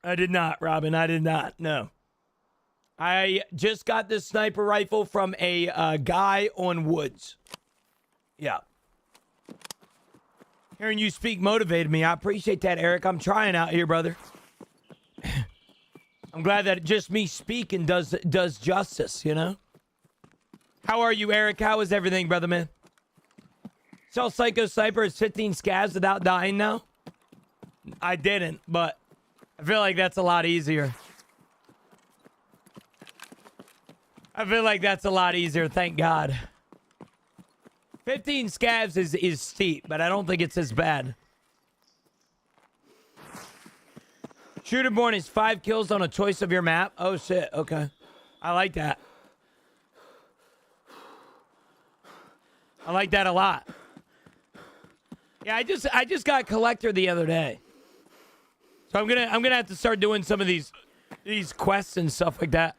I did not, Robin. I did not. No. I just got this sniper rifle from a guy on Woods. Yeah. Hearing you speak motivated me. I appreciate that, Eric. I'm trying out here, brother. I'm glad that just me speaking does justice, you know? How are you, Eric? How is everything, brother, man? Sell Psycho Sniper is 15 scavs without dying now? I didn't, but I feel like that's a lot easier. I feel like that's a lot easier, thank God. 15 scavs is steep, but I don't think it's as bad. Shooterborn is 5 kills on a choice of your map. Oh, shit. Okay. I like that. I like that a lot. Yeah, I just got Collector the other day. So I'm gonna have to start doing some of these quests and stuff like that.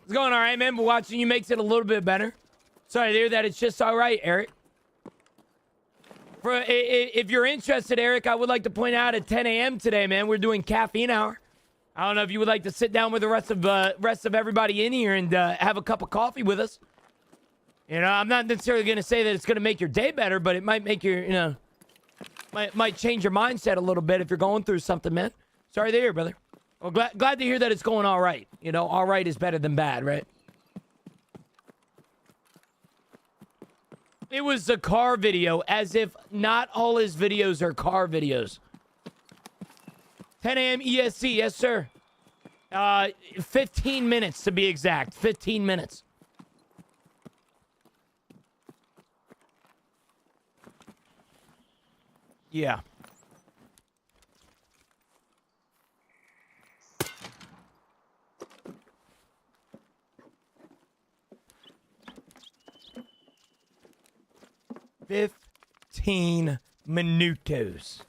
It's going all right, man, but watching you makes it a little bit better. Sorry to hear that. It's just all right, Eric. If you're interested, Eric, I would like to point out at 10 a.m. today, man, we're doing caffeine hour. I don't know if you would like to sit down with the rest of everybody in here and have a cup of coffee with us. You know, I'm not necessarily going to say that it's going to make your day better, but it might make your, you know, might change your mindset a little bit if you're going through something, man. Sorry to hear, brother. Well, glad to hear that it's going all right. You know, all right is better than bad, right? It was a car video, as if not all his videos are car videos. 10 a.m. EST, yes, sir. 15 minutes to be exact. 15 minutes. Yeah. 15 minutos.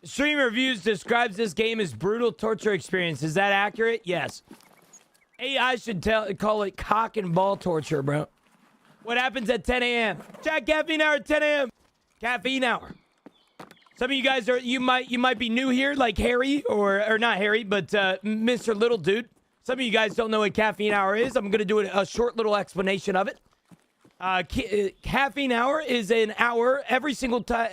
Stream Reviews describes this game as brutal torture experience. Is that accurate? Yes. AI should call it cock and ball torture, bro. What happens at 10 a.m.? Chat caffeine hour at 10 a.m. Caffeine hour. Some of you guys you might be new here, like Harry, or not Harry, but Mr. Little Dude. Some of you guys don't know what caffeine hour is. I'm gonna do a short little explanation of it. Caffeine hour is an hour every single 10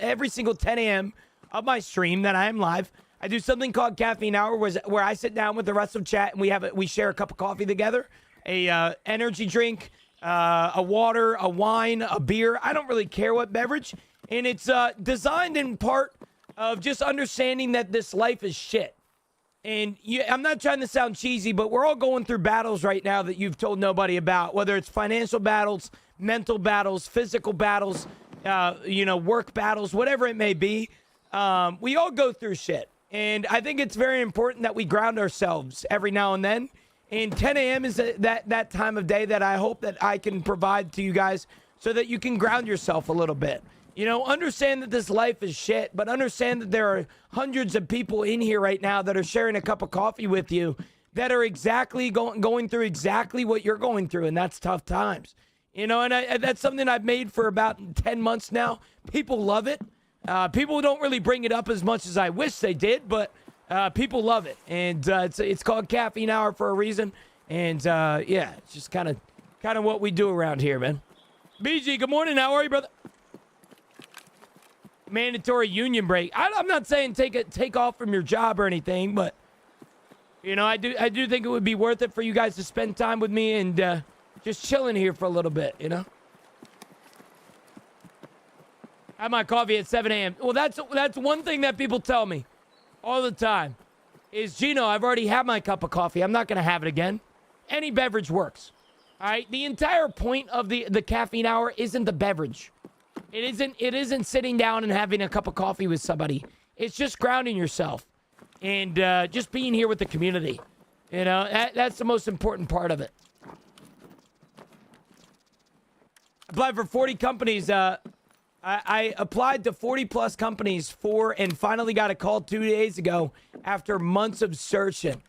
a.m. of my stream that I am live. I do something called caffeine hour, where I sit down with the rest of chat and we share a cup of coffee together, a energy drink, a water, a wine, a beer. I don't really care what beverage. And it's designed in part of just understanding that this life is shit. And I'm not trying to sound cheesy, but we're all going through battles right now that you've told nobody about, whether it's financial battles, mental battles, physical battles, work battles, whatever it may be. We all go through shit. And I think it's very important that we ground ourselves every now and then. And 10 a.m. is that time of day that I hope that I can provide to you guys so that you can ground yourself a little bit. Understand that this life is shit, but understand that there are hundreds of people in here right now that are sharing a cup of coffee with you that are exactly going through exactly what you're going through, and that's tough times. And that's something I've made for about 10 months now. People love it. People don't really bring it up as much as I wish they did, but people love it. And it's called Caffeine Hour for a reason. And it's just kind of what we do around here, man. BG, good morning. How are you, brother? Mandatory union break. I'm not saying take off from your job or anything, but I do think it would be worth it for you guys to spend time with me and just chilling here for a little bit, I have my coffee at 7 a.m. Well, that's one thing that people tell me all the time is, Gino, I've already had my cup of coffee. I'm not going to have it again. Any beverage works. All right? The entire point of the caffeine hour isn't the beverage. It isn't sitting down and having a cup of coffee with somebody. It's just grounding yourself and just being here with the community. That's the most important part of it. Applied for 40 companies. I applied to 40 plus companies and finally got a call 2 days ago after months of searching.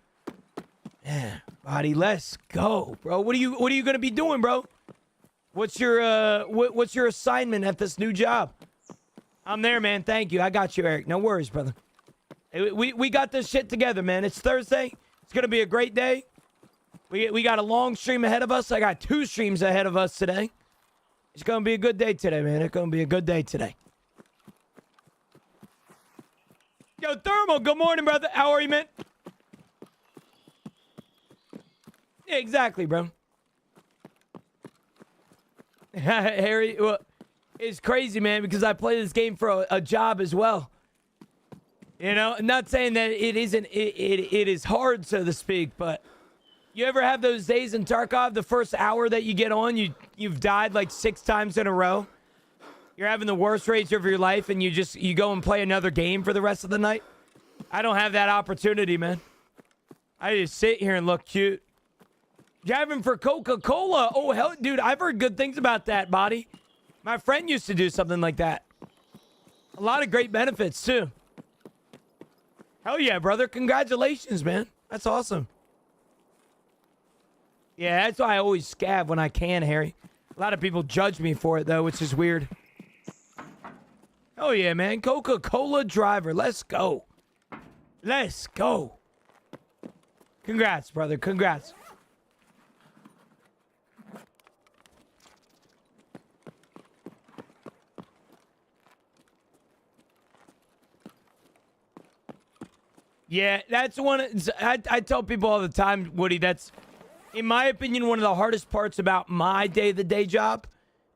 Yeah, buddy, let's go, bro. What are you gonna be doing, bro? What's your assignment at this new job? I'm there, man. Thank you. I got you, Eric. No worries, brother. We got this shit together, man. It's Thursday. It's gonna be a great day. We got a long stream ahead of us. I got 2 streams ahead of us today. It's gonna be a good day today, man. It's gonna be a good day today. Yo, Thermal, good morning, brother. How are you, man? Yeah, exactly, bro. Harry, well, it's crazy, man, because I play this game for a job as well. I'm not saying that it isn't. It is hard, so to speak, but you ever have those days in Tarkov, the first hour that you get on, you've died like 6 times in a row? You're having the worst rage of your life, and you go and play another game for the rest of the night? I don't have that opportunity, man. I just sit here and look cute. Driving for Coca-Cola. Oh, hell, dude, I've heard good things about that, body. My friend used to do something like that. A lot of great benefits, too. Hell yeah, brother. Congratulations, man. That's awesome. Yeah, that's why I always scav when I can, Harry. A lot of people judge me for it, though, which is weird. Oh, yeah, man. Coca-Cola driver. Let's go. Let's go. Congrats, brother. Congrats. Yeah, that's one. I tell people all the time, Woody, that's, in my opinion, one of the hardest parts about my day-to-day job.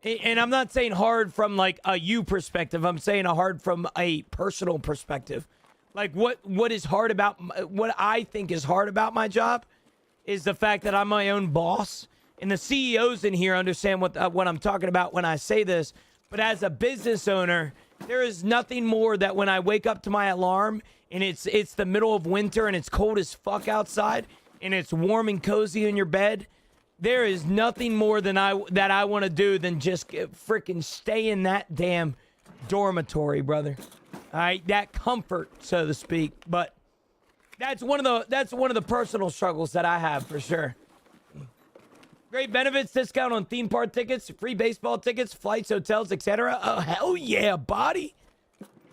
And I'm not saying hard from like a you perspective. I'm saying hard from a personal perspective. Like what is hard about, what I think is hard about my job is the fact that I'm my own boss. And the CEOs in here understand what I'm talking about when I say this. But as a business owner, there is nothing more that when I wake up to my alarm and it's the middle of winter and it's cold as fuck outside and it's warm and cozy in your bed, There is nothing more than I want to do than just freaking stay in that damn dormitory, brother. All right, that comfort, so to speak. But that's one of the personal struggles that I have for sure. Great benefits, discount on theme park tickets, free baseball tickets, flights, hotels, etc. Oh, hell yeah, buddy.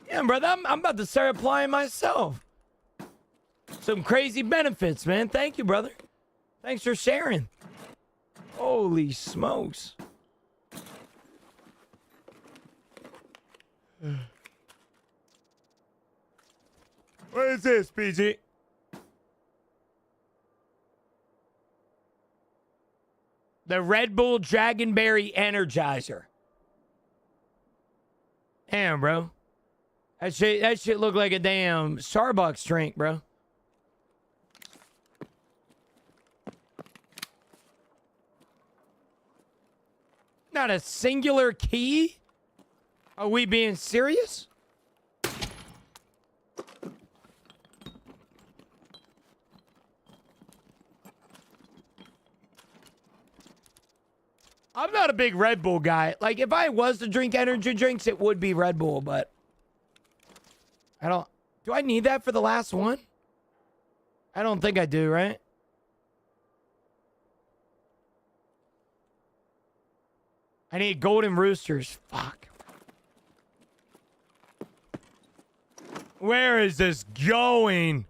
Yeah, brother, I'm about to start applying myself. Some crazy benefits, man. Thank you, brother. Thanks for sharing. Holy smokes. What is this, PG? The Red Bull Dragonberry Energizer. Damn, bro. That shit look like a damn Starbucks drink, bro. Not a singular key? Are we being serious? I'm not a big Red Bull guy. Like, if I was to drink energy drinks, it would be Red Bull, but I don't... Do I need that for the last one? I don't think I do, right? I need Golden Roosters. Fuck. Where is this going?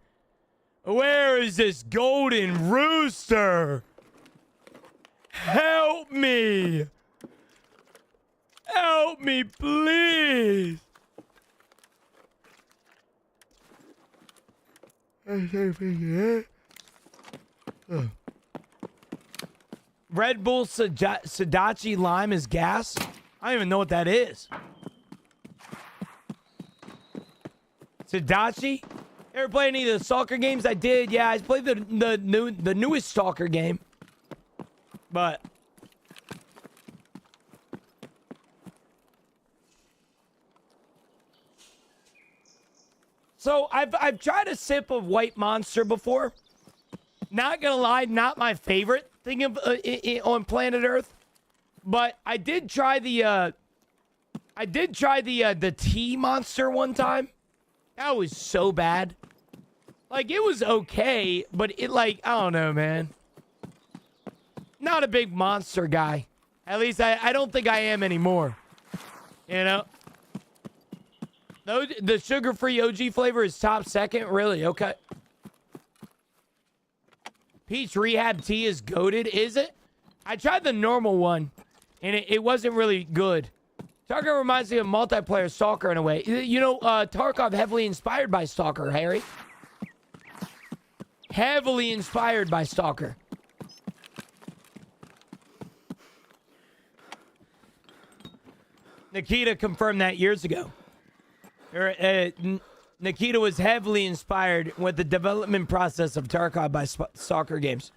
Where is this Golden Rooster? Help me! Help me, please! Red Bull Sadachi Lime is gas? I don't even know what that is. Sadachi? Ever play any of the soccer games? I did, yeah. I played the newest soccer game. But so I've tried a sip of White Monster before. Not gonna lie, not my favorite thing of on planet Earth. But I did try the tea monster one time. That was so bad. Like, it was okay, but it, like, I don't know, man. Not a big monster guy. At least I don't think I am anymore. You know? The sugar-free OG flavor is top second? Really? Okay. Peach Rehab tea is goated, is it? I tried the normal one, and it wasn't really good. Tarkov reminds me of multiplayer Stalker in a way. You know, Tarkov heavily inspired by Stalker, Harry. Heavily inspired by Stalker. Nikita confirmed that years ago. Nikita was heavily inspired with the development process of Tarkov by soccer games.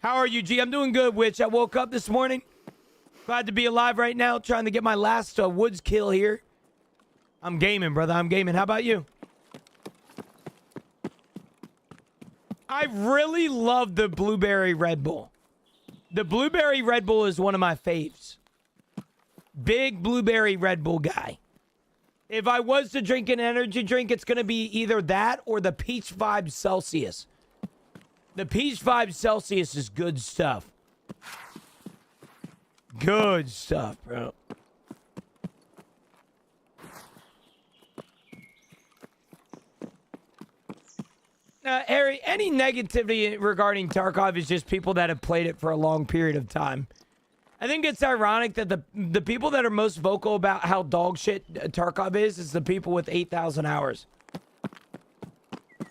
How are you, G? I'm doing good, Witch. I woke up this morning. Glad to be alive right now. Trying to get my last woods kill here. I'm gaming, brother. I'm gaming. How about you? I really love the Blueberry Red Bull. The Blueberry Red Bull is one of my faves. Big Blueberry Red Bull guy. If I was to drink an energy drink, it's going to be either that or the Peach Vibe Celsius. The Peach Vibe Celsius is good stuff. Good stuff, bro. Harry, any negativity regarding Tarkov is just people that have played it for a long period of time. I think it's ironic that the people that are most vocal about how dog shit Tarkov is the people with 8,000 hours.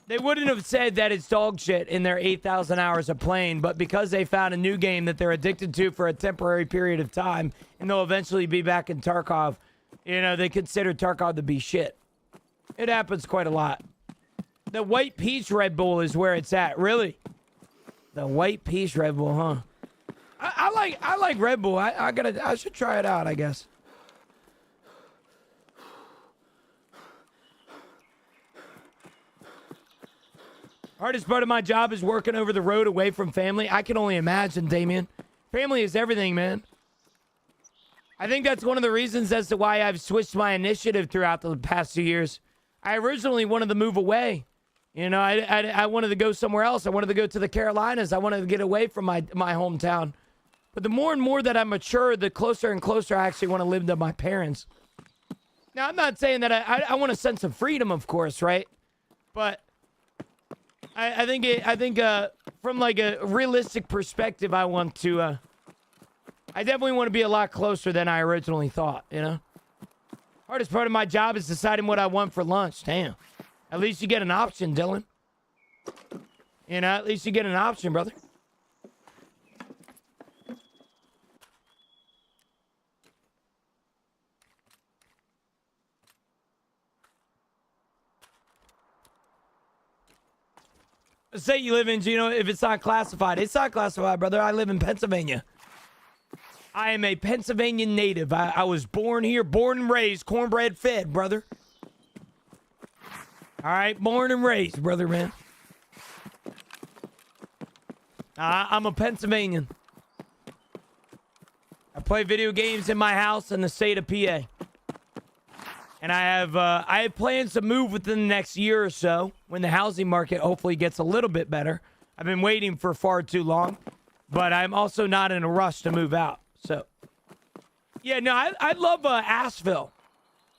They wouldn't have said that it's dog shit in their 8,000 hours of playing, but because they found a new game that they're addicted to for a temporary period of time, and they'll eventually be back in Tarkov, you know, they consider Tarkov to be shit. It happens quite a lot. The White Peach Red Bull is where it's at, really. The White Peach Red Bull, huh? I like Red Bull. I should try it out, I guess. Hardest part of my job is working over the road away from family. I can only imagine, Damien. Family is everything, man. I think that's one of the reasons as to why I've switched my initiative throughout the past 2 years. I originally wanted to move away. You know, I wanted to go somewhere else. I wanted to go to the Carolinas. I wanted to get away from my hometown. But the more and more that I mature, the closer and closer I actually want to live to my parents. Now, I'm not saying that I want a sense of freedom, of course, right? But I think from like a realistic perspective, I want to. I definitely want to be a lot closer than I originally thought. You know, hardest part of my job is deciding what I want for lunch. Damn. At least you get an option, Dylan. You know, at least you get an option, brother. Say you live in, you know, if it's not classified. It's not classified, brother. I live in Pennsylvania. I am a Pennsylvania native. I was born here, born and raised, cornbread fed, brother. All right, born and raised, brother, man. I'm a Pennsylvanian. I play video games in my house in the state of PA. And I have plans to move within the next year or so when the housing market hopefully gets a little bit better. I've been waiting for far too long, but I'm also not in a rush to move out. So, yeah, no, I love Asheville.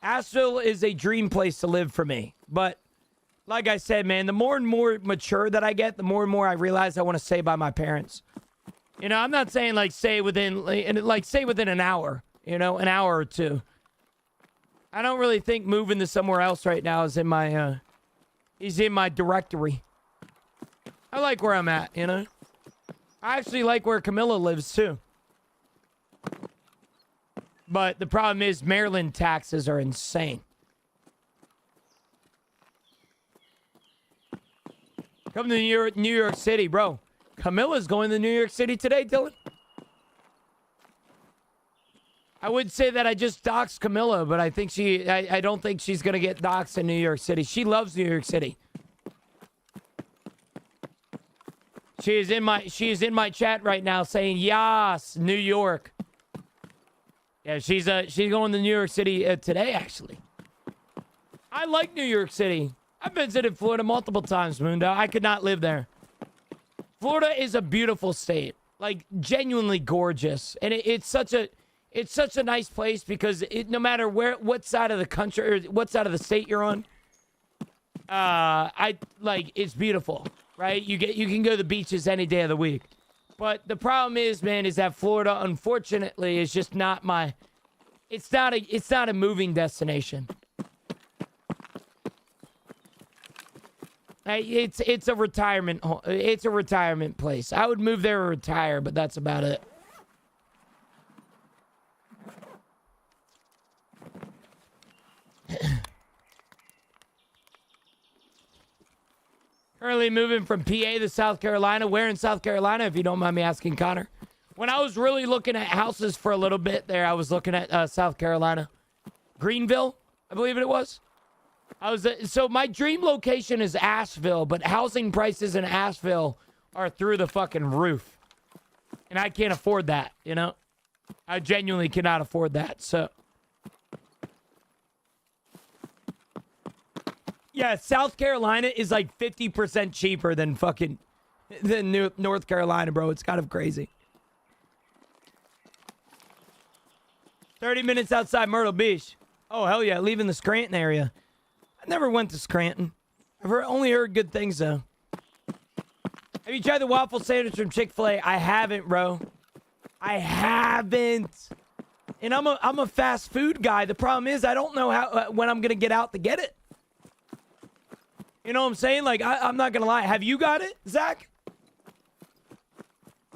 Asheville is a dream place to live for me. But like I said, man, the more and more mature that I get, the more and more I realize I want to stay by my parents. You know, I'm not saying like stay within an hour, you know, an hour or two. I don't really think moving to somewhere else right now is in my directory. I like where I'm at, you know. I actually like where Camilla lives too. But the problem is Maryland taxes are insane. Come to New York City, bro. Camilla's going to New York City today, Dylan. I would say that I just doxed Camilla, but I think I don't think she's going to get doxed in New York City. She loves New York City. She is in my chat right now saying, "Yas, New York." Yeah, she's going to New York City today, actually. I like New York City. I've visited Florida multiple times, Mundo. I could not live there. Florida is a beautiful state, like genuinely gorgeous, and it's such a nice place because no matter what side of the country or what side of the state you're on, it's beautiful, right? You can go to the beaches any day of the week. But the problem is, man, is that Florida, unfortunately, is just not it's not a moving destination. It's a retirement place. I would move there or retire, but that's about it. Currently moving from PA to South Carolina. Where in South Carolina, if you don't mind me asking, Connor? When I was really looking at houses for a little bit there, I was looking at South Carolina. Greenville, I believe it was. So my dream location is Asheville, but housing prices in Asheville are through the fucking roof. And I can't afford that, you know? I genuinely cannot afford that, so... Yeah, South Carolina is like 50% cheaper than North Carolina, bro. It's kind of crazy. 30 minutes outside Myrtle Beach. Oh, hell yeah, leaving the Scranton area. I never went to Scranton. I've only heard good things, though. Have you tried the waffle sandwich from Chick-fil-A? I haven't, bro. I haven't. And I'm a fast food guy. The problem is I don't know when I'm going to get out to get it. You know what I'm saying? Like, I'm not going to lie. Have you got it, Zach?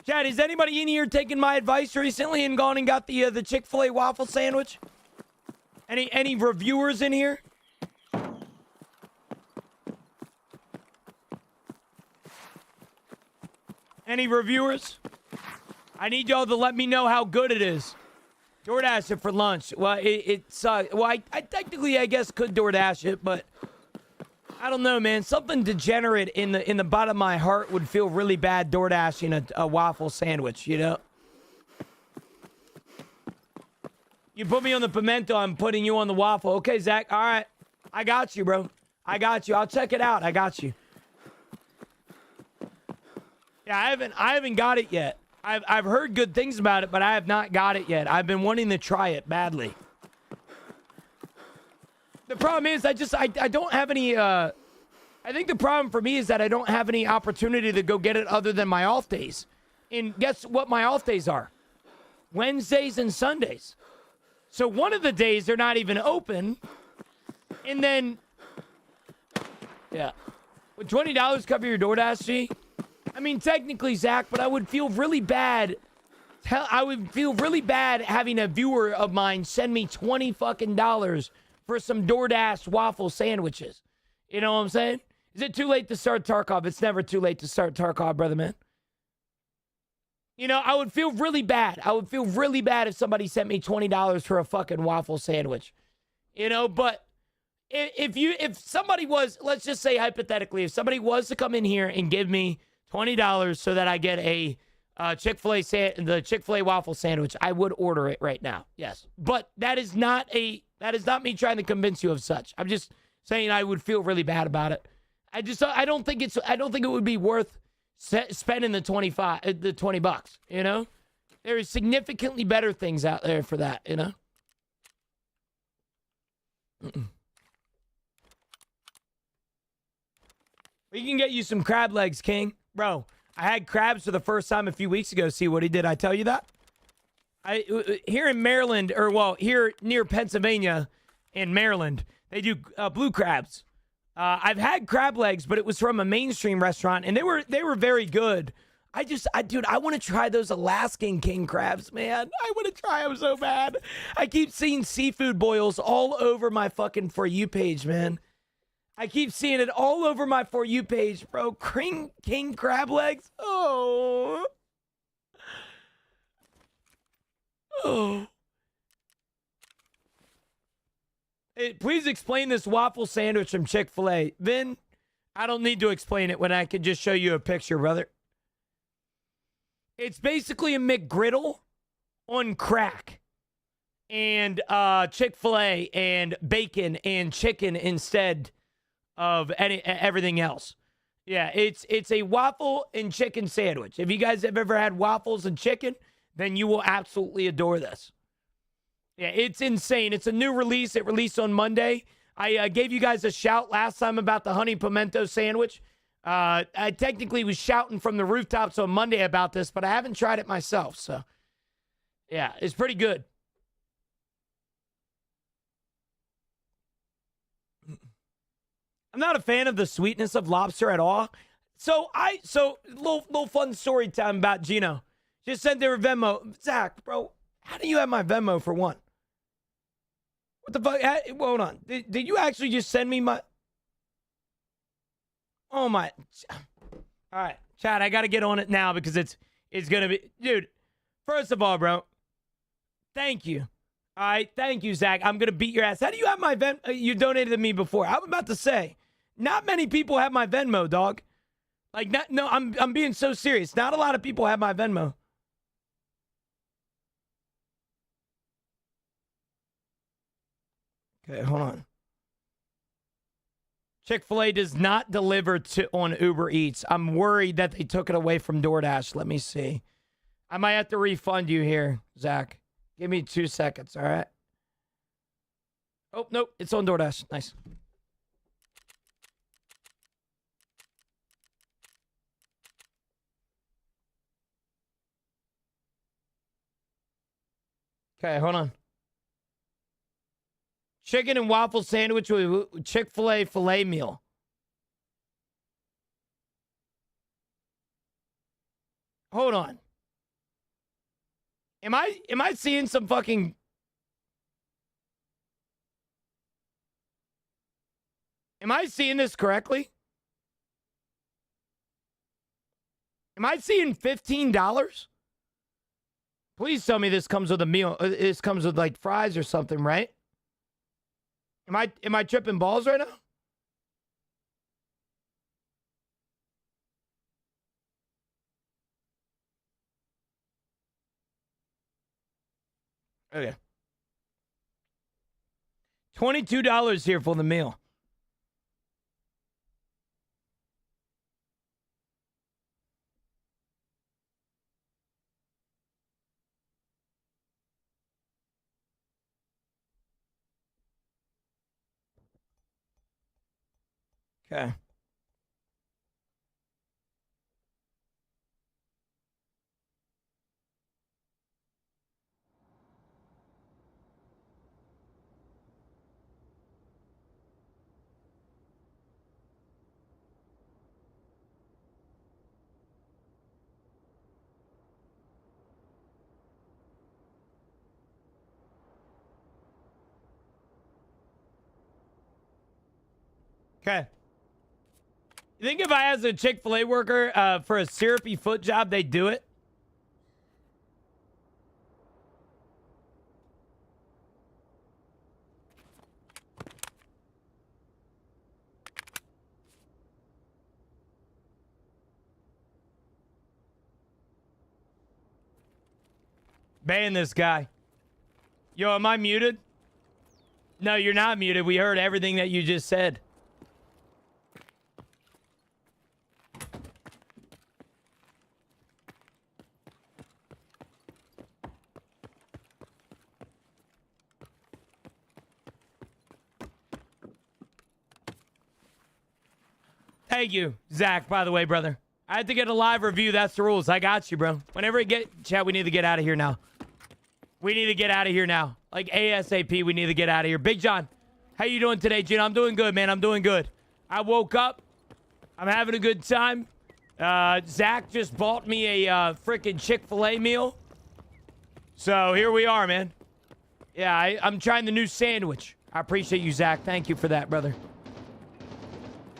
Chad, is anybody in here taking my advice recently and gone and got the Chick-fil-A waffle sandwich? Any reviewers in here? Any reviewers? I need y'all to let me know how good it is. DoorDash it for lunch. Well, it sucks. Well, I technically, I guess, could DoorDash it, but... I don't know, man. Something degenerate in the bottom of my heart would feel really bad DoorDashing a waffle sandwich, you know? You put me on the pimento, I'm putting you on the waffle. Okay, Zach, all right. I got you, bro. I got you. I'll check it out. I got you. Yeah, I haven't got it yet. I've heard good things about it, but I have not got it yet. I've been wanting to try it badly. The problem is I don't have any I think the problem for me is that I don't have any opportunity to go get it other than my off days. And guess what my off days are? Wednesdays and Sundays. So one of the days they're not even open. And then yeah. Would $20 cover your DoorDash fee? I mean, technically, Zach, but I would feel really bad. I would feel really bad having a viewer of mine send me $20 fucking for some DoorDash waffle sandwiches. You know what I'm saying? Is it too late to start Tarkov? It's never too late to start Tarkov, brother man. You know, I would feel really bad. I would feel really bad if somebody sent me $20 for a fucking waffle sandwich. You know, but if somebody was, let's just say hypothetically, if somebody was to come in here and give me $20 so that I get a the Chick-fil-A waffle sandwich, I would order it right now. Yes. But that is not me trying to convince you of such. I'm just saying I would feel really bad about it. I don't think it would be worth spending the $20, you know? There is significantly better things out there for that, you know? We can get you some crab legs, King. Bro, I had crabs for the first time a few weeks ago. See what he did? I tell you that? Here in Maryland, here near Pennsylvania in Maryland, they do blue crabs. I've had crab legs, but it was from a mainstream restaurant, and they were very good. Dude, I want to try those Alaskan king crabs, man. I want to try them so bad. I keep seeing seafood boils all over my fucking For You page, man. I keep seeing it all over my For You page, bro. King crab legs. Oh. Hey, please explain this waffle sandwich from Chick-fil-A. Vin, I don't need to explain it when I can just show you a picture, brother. It's basically a McGriddle on crack. And Chick-fil-A and bacon and chicken instead of everything else. Yeah, it's a waffle and chicken sandwich. If you guys have ever had waffles and chicken, then you will absolutely adore this. Yeah, it's insane. It's a new release. It released on Monday. I gave you guys a shout last time about the honey pimento sandwich. I technically was shouting from the rooftops on Monday about this, but I haven't tried it myself. So, yeah, it's pretty good. I'm not a fan of the sweetness of lobster at all. So little fun story time about Gino. Just sent their Venmo. Zach, bro, how do you have my Venmo for one? What the fuck? Hold on. Did you actually just send me my... Oh my... All right, Chad, I got to get on it now because it's going to be... Dude, first of all, bro, thank you. All right, thank you, Zach. I'm going to beat your ass. How do you have my Venmo? You donated to me before. I'm about to say, not many people have my Venmo, dog. Like, I'm being so serious. Not a lot of people have my Venmo. Okay, hold on. Chick-fil-A does not deliver on Uber Eats. I'm worried that they took it away from DoorDash. Let me see. I might have to refund you here, Zach. Give me 2 seconds, all right? Oh, nope. It's on DoorDash. Nice. Okay, hold on. Chicken and waffle sandwich with Chick-fil-A filet meal. Hold on. Am I seeing some fucking... Am I seeing this correctly? Am I seeing $15? Please tell me this comes with a meal. This comes with like fries or something, right? Am I tripping balls right now? Okay. $22 here for the meal. Okay. Okay. You think if I was a Chick-fil-A worker for a syrupy foot job, they'd do it? Ban this guy. Yo, am I muted? No, you're not muted. We heard everything that you just said. Thank you, Zach, by the way, brother. I had to get a live review. That's the rules. I got you, bro. Whenever it get... Chat, we need to get out of here now. We need to get out of here now. Like ASAP, we need to get out of here. Big John, how you doing today, Gino? I'm doing good, man. I'm doing good. I woke up. I'm having a good time. Zach just bought me a freaking Chick-fil-A meal. So here we are, man. Yeah, I'm trying the new sandwich. I appreciate you, Zach. Thank you for that, brother.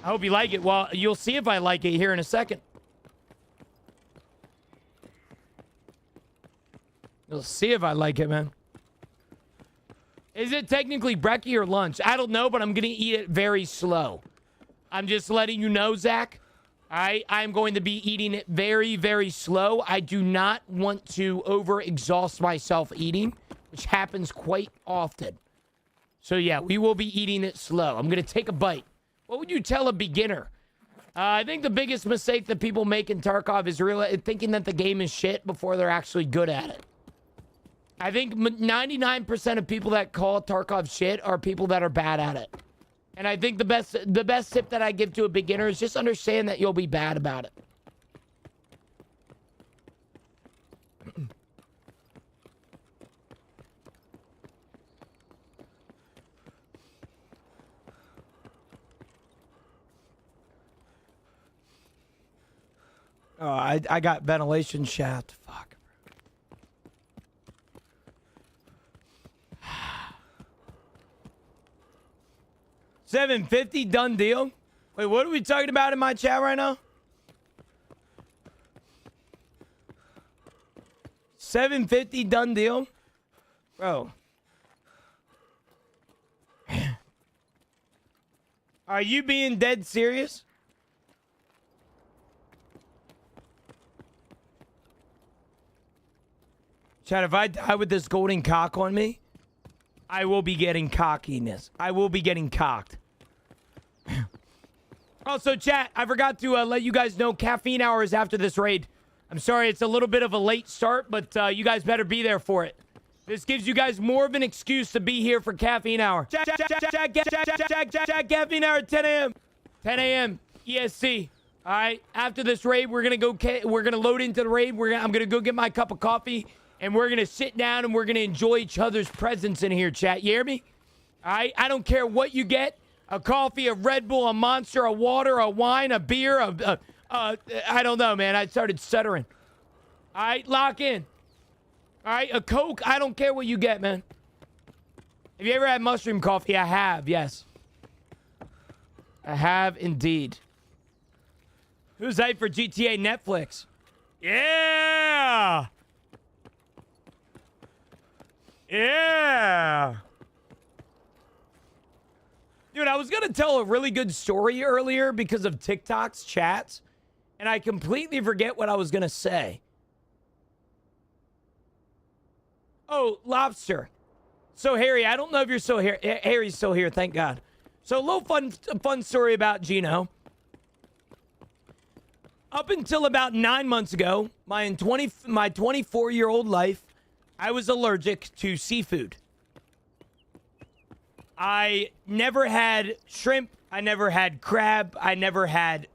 I hope you like it. Well, you'll see if I like it here in a second. You'll see if I like it, man. Is it technically brekkie or lunch? I don't know, but I'm going to eat it very slow. I'm just letting you know, Zach. I'm going to be eating it very, very slow. I do not want to overexhaust myself eating, which happens quite often. So, yeah, we will be eating it slow. I'm going to take a bite. What would you tell a beginner? I think the biggest mistake that people make in Tarkov is thinking that the game is shit before they're actually good at it. I think 99% of people that call Tarkov shit are people that are bad at it. And I think the best tip that I give to a beginner is just understand that you'll be bad about it. Oh, I got ventilation shaft. Fuck. $750 done deal. Wait, what are we talking about in my chat right now? $750 done deal, bro. Are you being dead serious? Chad, if I die with this golden cock on me, I will be getting cockiness. I will be getting cocked. Also, chat, I forgot to let you guys know caffeine hour is after this raid. I'm sorry, it's a little bit of a late start, but you guys better be there for it. This gives you guys more of an excuse to be here for caffeine hour. Caffeine hour at 10 a.m. 10 a.m. EST. All right, after this raid, we're gonna load into the raid. I'm gonna go get my cup of coffee. And we're going to sit down and we're going to enjoy each other's presence in here, chat. You hear me? All right? I don't care what you get. A coffee, a Red Bull, a Monster, a water, a wine, a beer, I don't know, man. I started stuttering. All right? Lock in. All right? A Coke. I don't care what you get, man. Have you ever had mushroom coffee? I have, yes. I have indeed. Who's hyped for GTA Netflix? Yeah! Yeah. Dude, I was going to tell a really good story earlier because of TikTok's chats, and I completely forget what I was going to say. Oh, lobster. So, Harry, I don't know if you're still here. Harry's still here, thank God. So, a little fun story about Gino. Up until about 9 months ago, my 24-year-old life, I was allergic to seafood. I never had shrimp. I never had crab. I never had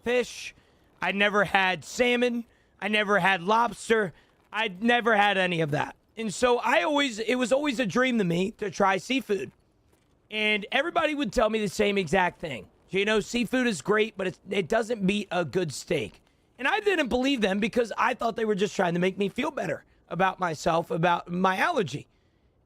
fish. I never had salmon. I never had lobster. I never had any of that. And so it was always a dream to me to try seafood. And everybody would tell me the same exact thing. You know, seafood is great, but it doesn't beat a good steak. And I didn't believe them because I thought they were just trying to make me feel better about myself, about my allergy.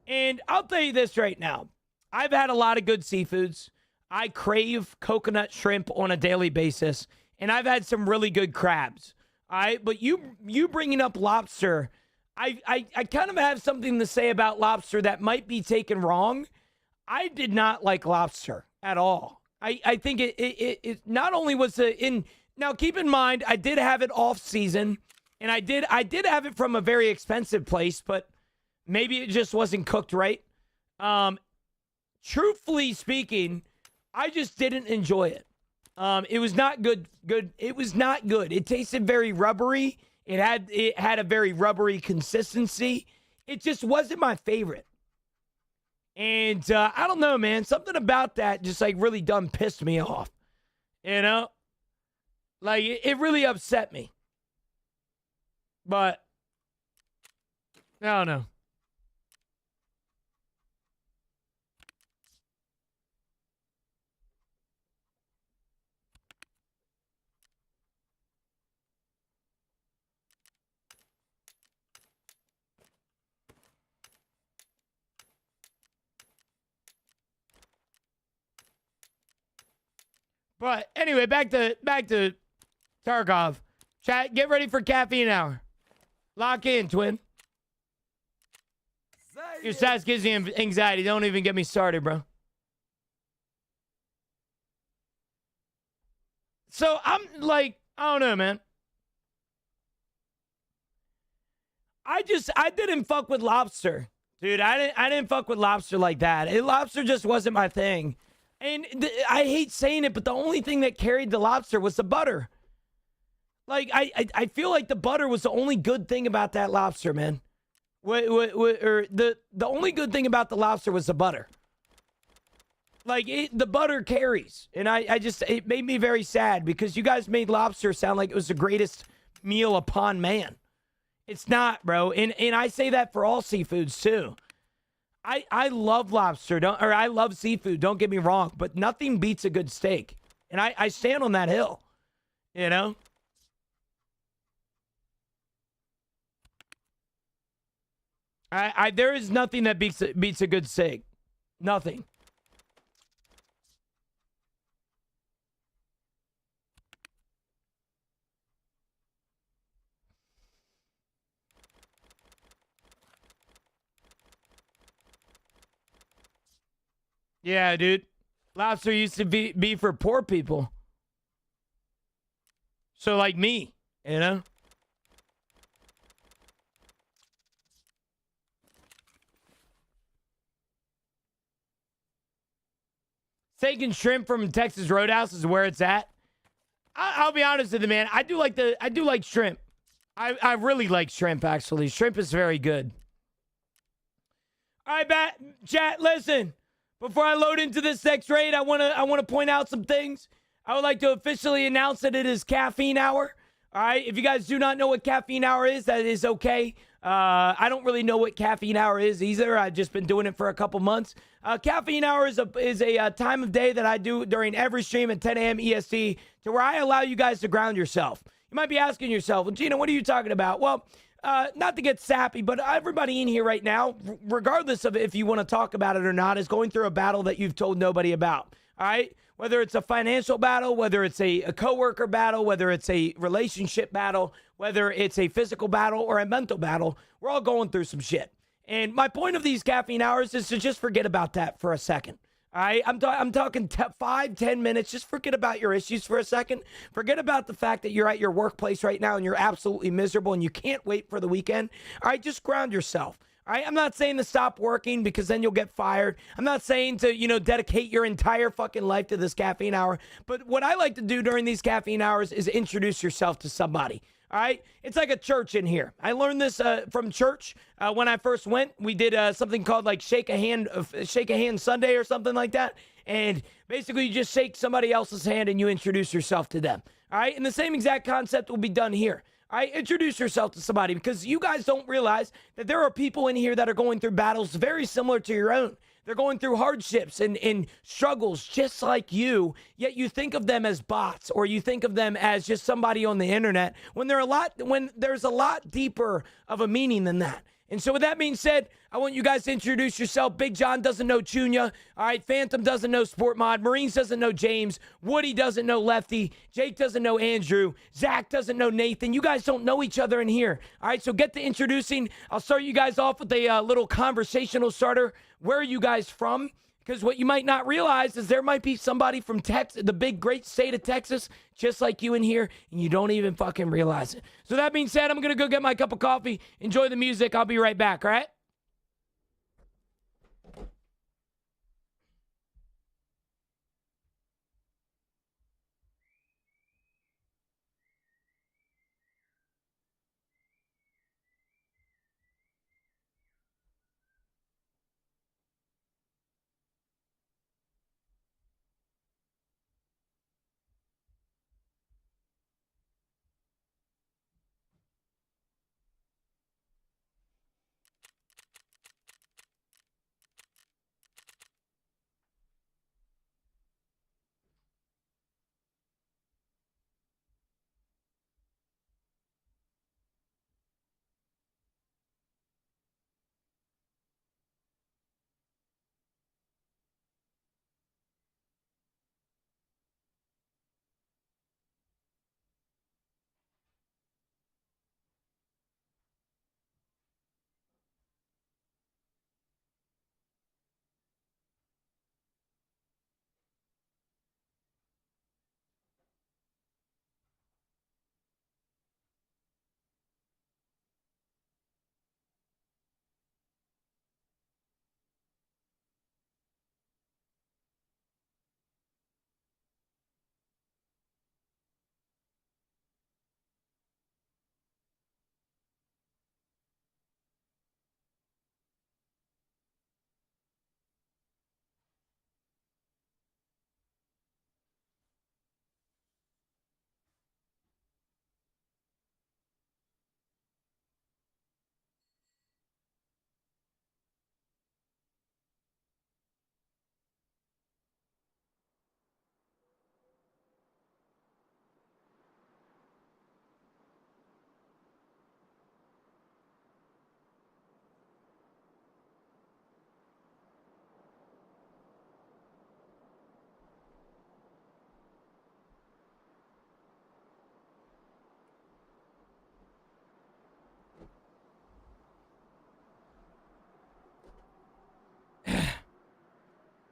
And I'll tell you this right now. I've had a lot of good seafoods. I crave coconut shrimp on a daily basis. And I've had some really good crabs. All right, but you bringing up lobster, I kind of have something to say about lobster that might be taken wrong. I did not like lobster at all. I think it not only was now keep in mind I did have it off season, and I did have it from a very expensive place, but maybe it just wasn't cooked right. Truthfully speaking, I just didn't enjoy it. It was not good. It was not good. It tasted very rubbery. It had a very rubbery consistency. It just wasn't my favorite. And I don't know, man. Something about that just like really done pissed me off. You know? Like it really upset me. But I don't know. But anyway, back to Tarkov. Chat, get ready for caffeine hour. Lock in, twin. Your stats gives me anxiety. Don't even get me started, bro. So I'm like, I don't know, man. I didn't fuck with lobster. Dude, I didn't fuck with lobster like that. Lobster just wasn't my thing. And I hate saying it, but the only thing that carried the lobster was the butter. Like, I feel like the butter was the only good thing about that lobster, man. Or the only good thing about the lobster was the butter. Like, the butter carries. And it made me very sad because you guys made lobster sound like it was the greatest meal upon man. It's not, bro. And I say that for all seafoods, too. I love lobster, I love seafood, don't get me wrong, but nothing beats a good steak. And I stand on that hill, you know? There is nothing that beats a good steak. Nothing. Yeah, dude. Lobster used to be for poor people. So like me, you know? Steak and shrimp from Texas Roadhouse is where it's at. I'll be honest with you, man. I do like shrimp. I really like shrimp, actually. Shrimp is very good. All right, chat, listen. Before I load into this next raid, I want to point out some things. I would like to officially announce that it is caffeine hour. All right, if you guys do not know what caffeine hour is, that is okay. I don't really know what caffeine hour is either. I've just been doing it for a couple months. Caffeine hour is a time of day that I do during every stream at 10 a.m. EST to where I allow you guys to ground yourself. You might be asking yourself, well, Gino, what are you talking about? Well, not to get sappy, but everybody in here right now, regardless of if you want to talk about it or not, is going through a battle that you've told nobody about. All right? Whether it's a financial battle, whether it's a coworker battle, whether it's a relationship battle, whether it's a physical battle or a mental battle, we're all going through some shit. And my point of these caffeine hours is to just forget about that for a second. All right, I'm talking 5-10 minutes. Just forget about your issues for a second. Forget about the fact that you're at your workplace right now and you're absolutely miserable and you can't wait for the weekend. All right, just ground yourself. All right, I'm not saying to stop working because then you'll get fired. I'm not saying to, dedicate your entire fucking life to this caffeine hour. But what I like to do during these caffeine hours is introduce yourself to somebody. All right, it's like a church in here. I learned this from church when I first went. We did something called like shake a hand Sunday or something like that. And basically, you just shake somebody else's hand and you introduce yourself to them. All right, and the same exact concept will be done here. All right, introduce yourself to somebody because you guys don't realize that there are people in here that are going through battles very similar to your own. They're going through hardships and struggles just like you, yet you think of them as bots or you think of them as just somebody on the internet when there's a lot deeper of a meaning than that. And so with that being said, I want you guys to introduce yourself. Big John doesn't know Chunya. All right, Phantom doesn't know Sport Mod. Marines doesn't know James. Woody doesn't know Lefty. Jake doesn't know Andrew. Zach doesn't know Nathan. You guys don't know each other in here. All right, so get to introducing. I'll start you guys off with a little conversational starter. Where are you guys from? Because what you might not realize is there might be somebody from Texas, the big, great state of Texas, just like you in here, and you don't even fucking realize it. So that being said, I'm going to go get my cup of coffee, enjoy the music. I'll be right back, all right?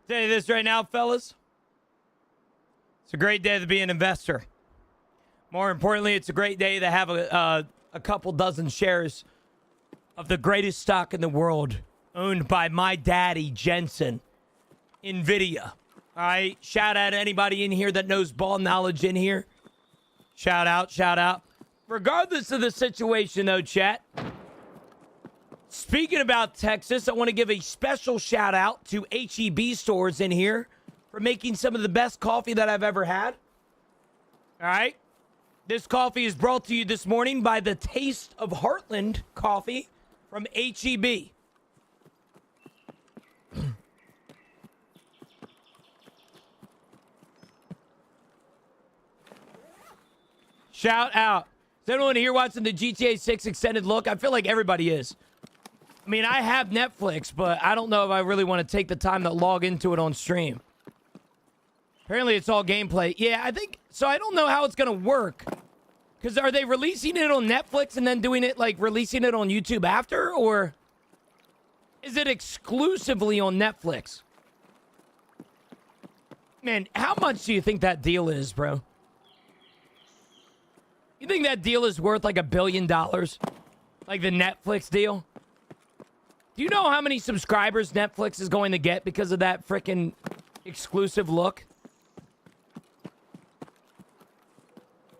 Tell you this right now, fellas. It's a great day to be an investor. More importantly, it's a great day to have a couple dozen shares of the greatest stock in the world owned by my daddy, Jensen, NVIDIA. All right, shout out to anybody in here that knows ball knowledge in here. Shout out, shout out. Regardless of the situation, though, chat, speaking about Texas, I want to give a special shout out to HEB stores in here for making some of the best coffee that I've ever had. All right. This coffee is brought to you this morning by the Taste of Heartland coffee from HEB. Shout out. Is anyone here watching the GTA 6 extended look? I feel like everybody is. I mean, I have Netflix, but I don't know if I really want to take the time to log into it on stream. Apparently, it's all gameplay. Yeah, I think... So I don't know how it's going to work. Because are they releasing it on Netflix and then doing it, like, releasing it on YouTube after? Or is it exclusively on Netflix? Man, how much do you think that deal is, bro? You think that deal is worth, like, $1 billion? Like the Netflix deal? Do you know how many subscribers Netflix is going to get because of that freaking exclusive look?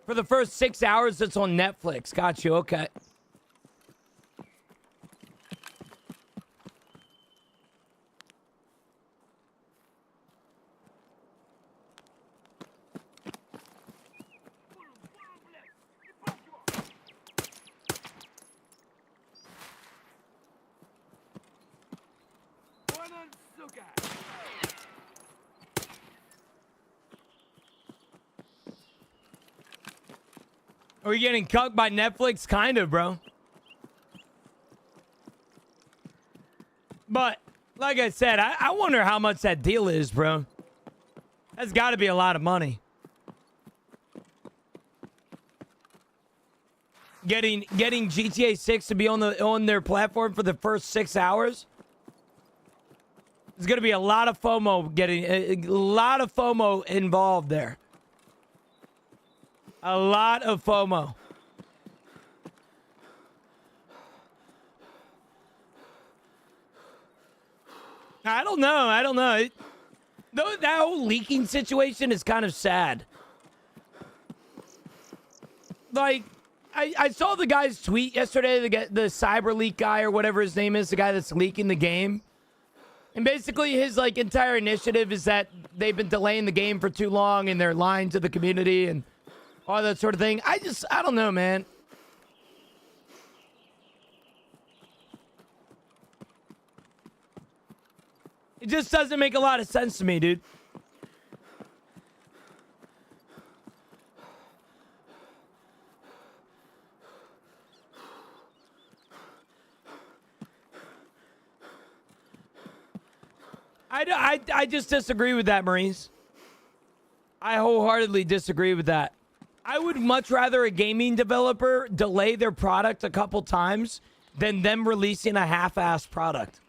For the first 6 hours, it's on Netflix. Got you. Okay. Are we getting cucked by Netflix? Kind of, bro. But, like I said, I wonder how much that deal is, bro. That's got to be a lot of money. Getting GTA 6 to be on their platform for the first 6 hours. There's going to be a lot of FOMO a lot of FOMO involved there. A lot of FOMO. I don't know. That whole leaking situation is kind of sad. Like, I saw the guy's tweet yesterday, the cyber leak guy or whatever his name is, the guy that's leaking the game. And basically his like entire initiative is that they've been delaying the game for too long and they're lying to the community and all that sort of thing. I don't know, man. It just doesn't make a lot of sense to me, dude. I just disagree with that, Maurice. I wholeheartedly disagree with that. I would much rather a gaming developer delay their product a couple times than them releasing a half-assed product.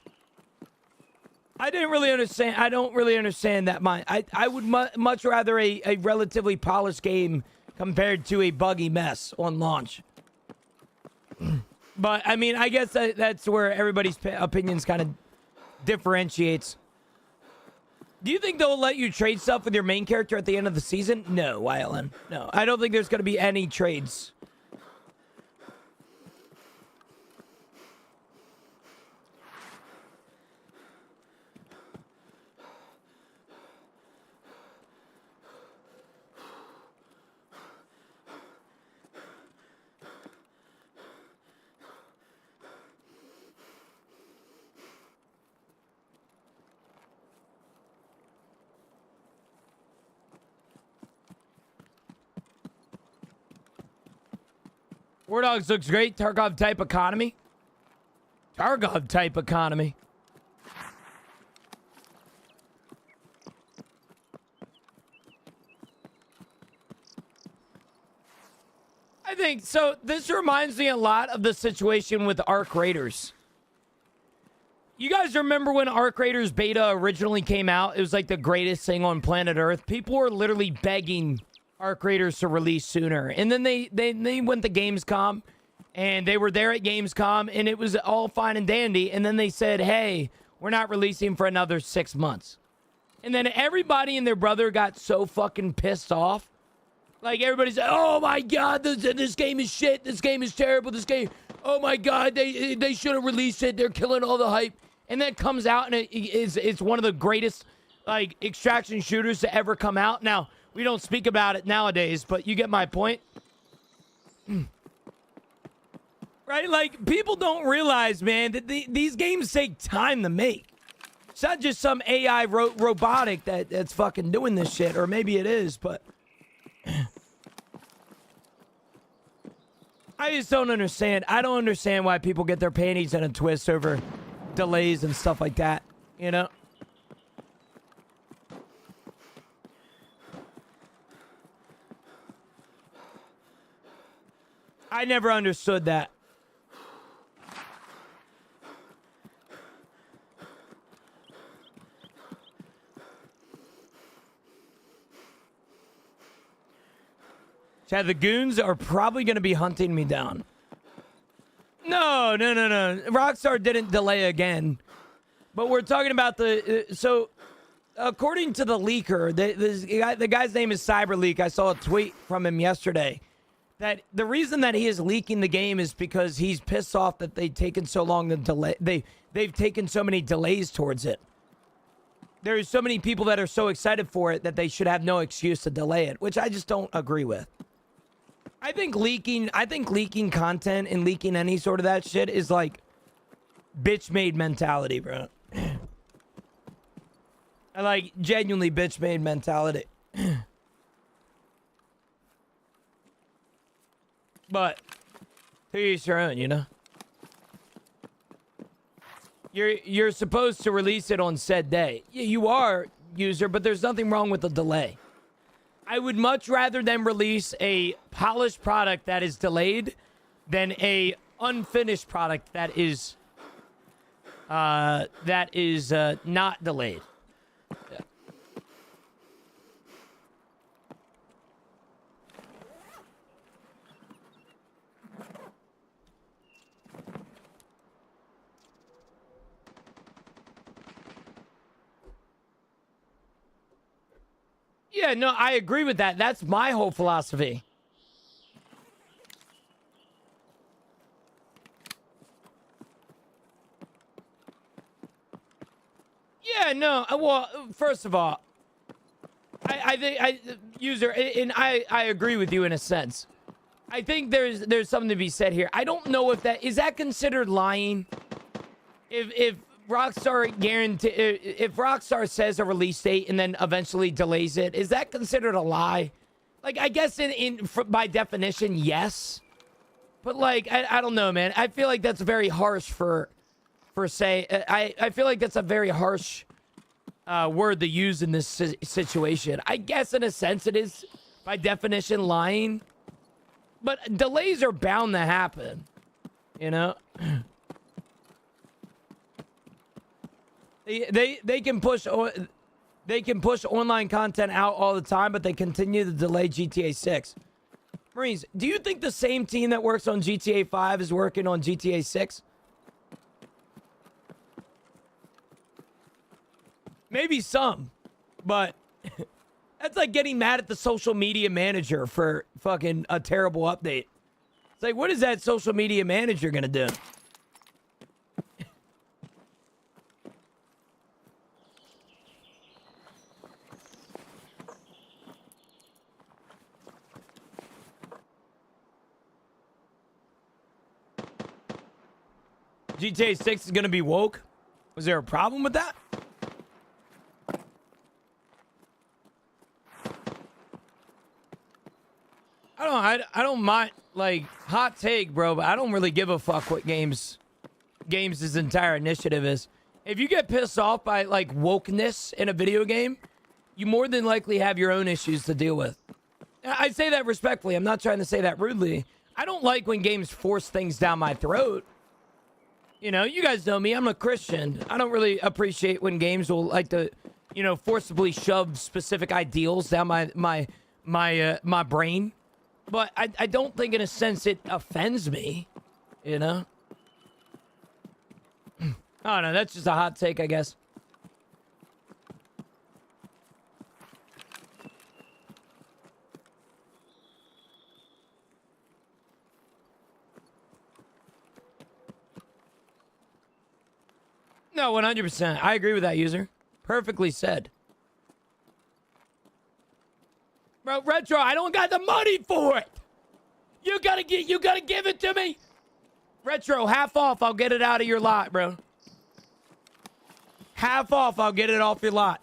I don't really understand that mind. I would much rather a relatively polished game compared to a buggy mess on launch. But, I mean, I guess that's where everybody's opinions kind of differentiates. Do you think they'll let you trade stuff with your main character at the end of the season? No, YLN. No, I don't think there's going to be any trades. War Dogs looks great. Tarkov type economy. Tarkov type economy. I think so. This reminds me a lot of the situation with Arc Raiders. You guys remember when Arc Raiders beta originally came out? It was like the greatest thing on planet Earth. People were literally begging Arc Raiders to release sooner. And then they went to Gamescom, and they were there at Gamescom, and it was all fine and dandy. And then they said, hey, we're not releasing for another 6 months. And then everybody and their brother got so fucking pissed off. Like, everybody said, oh my God, this game is shit. This game is terrible. This game, oh my God, they should have released it. They're killing all the hype. And then it comes out, and it's one of the greatest, like, extraction shooters to ever come out. Now, we don't speak about it nowadays, but you get my point. Right? Like, people don't realize, man, that these games take time to make. It's not just some AI robotic that's fucking doing this shit, or maybe it is, but I just don't understand. I don't understand why people get their panties in a twist over delays and stuff like that, you know? I never understood that. Chad, the goons are probably going to be hunting me down. No. Rockstar didn't delay again. But we're talking about so according to the leaker, the guy's name is CyberLeak. I saw a tweet from him yesterday that the reason that he is leaking the game is because he's pissed off that they've taken so long to delay. They've taken so many delays towards it. There's so many people that are so excited for it that they should have no excuse to delay it, which I just don't agree with. I think leaking content and leaking any sort of that shit is like bitch made mentality, bro. I like genuinely bitch made mentality. But to each your own, you know. You're supposed to release it on said day. You are, user, but there's nothing wrong with the delay. I would much rather them release a polished product that is delayed than a unfinished product that is not delayed. Yeah. Yeah, no, I agree with that. That's my whole philosophy. Yeah, no. Well, first of all, I think user, and I agree with you in a sense. I think there's something to be said here. I don't know if that is considered lying. If Rockstar if Rockstar says a release date and then eventually delays it, is that considered a lie? Like, I guess by definition, yes. But like, I don't know, man. I feel like that's very harsh for say. I feel like that's a very harsh word to use in this situation. I guess in a sense it is by definition lying, but delays are bound to happen, you know. They can push online content out all the time, but they continue to delay GTA 6. Marines, do you think the same team that works on GTA 5 is working on GTA 6? Maybe some, but that's like getting mad at the social media manager for fucking a terrible update. It's like, what is that social media manager gonna do? GTA 6 is gonna be woke? Was there a problem with that? I don't mind, like, hot take, bro, but I don't really give a fuck what games' entire initiative is. If you get pissed off by, like, wokeness in a video game, you more than likely have your own issues to deal with. I say that respectfully. I'm not trying to say that rudely. I don't like when games force things down my throat. You know, you guys know me. I'm a Christian. I don't really appreciate when games will like to, you know, forcibly shove specific ideals down my brain. But I don't think in a sense it offends me, you know? I don't know. That's just a hot take, I guess. No, 100%. I agree with that, user. Perfectly said. Bro, Retro, I don't got the money for it. You gotta give it to me. Retro, half off, I'll get it out of your lot, bro. Half off, I'll get it off your lot.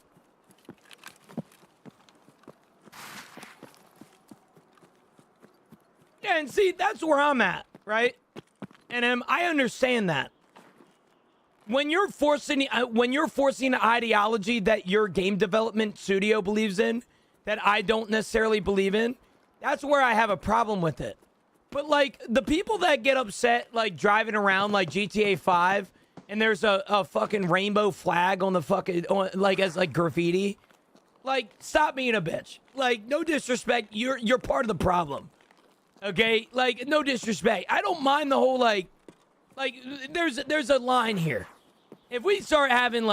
Yeah, and see, that's where I'm at, right? And I understand that. When you're forcing an ideology that your game development studio believes in, that I don't necessarily believe in, that's where I have a problem with it. But like the people that get upset, like driving around like GTA 5, and there's a fucking rainbow flag on the fucking like as like graffiti, like stop being a bitch. Like no disrespect, you're part of the problem. Okay, like no disrespect. I don't mind the whole like Like, there's a line here. If we start having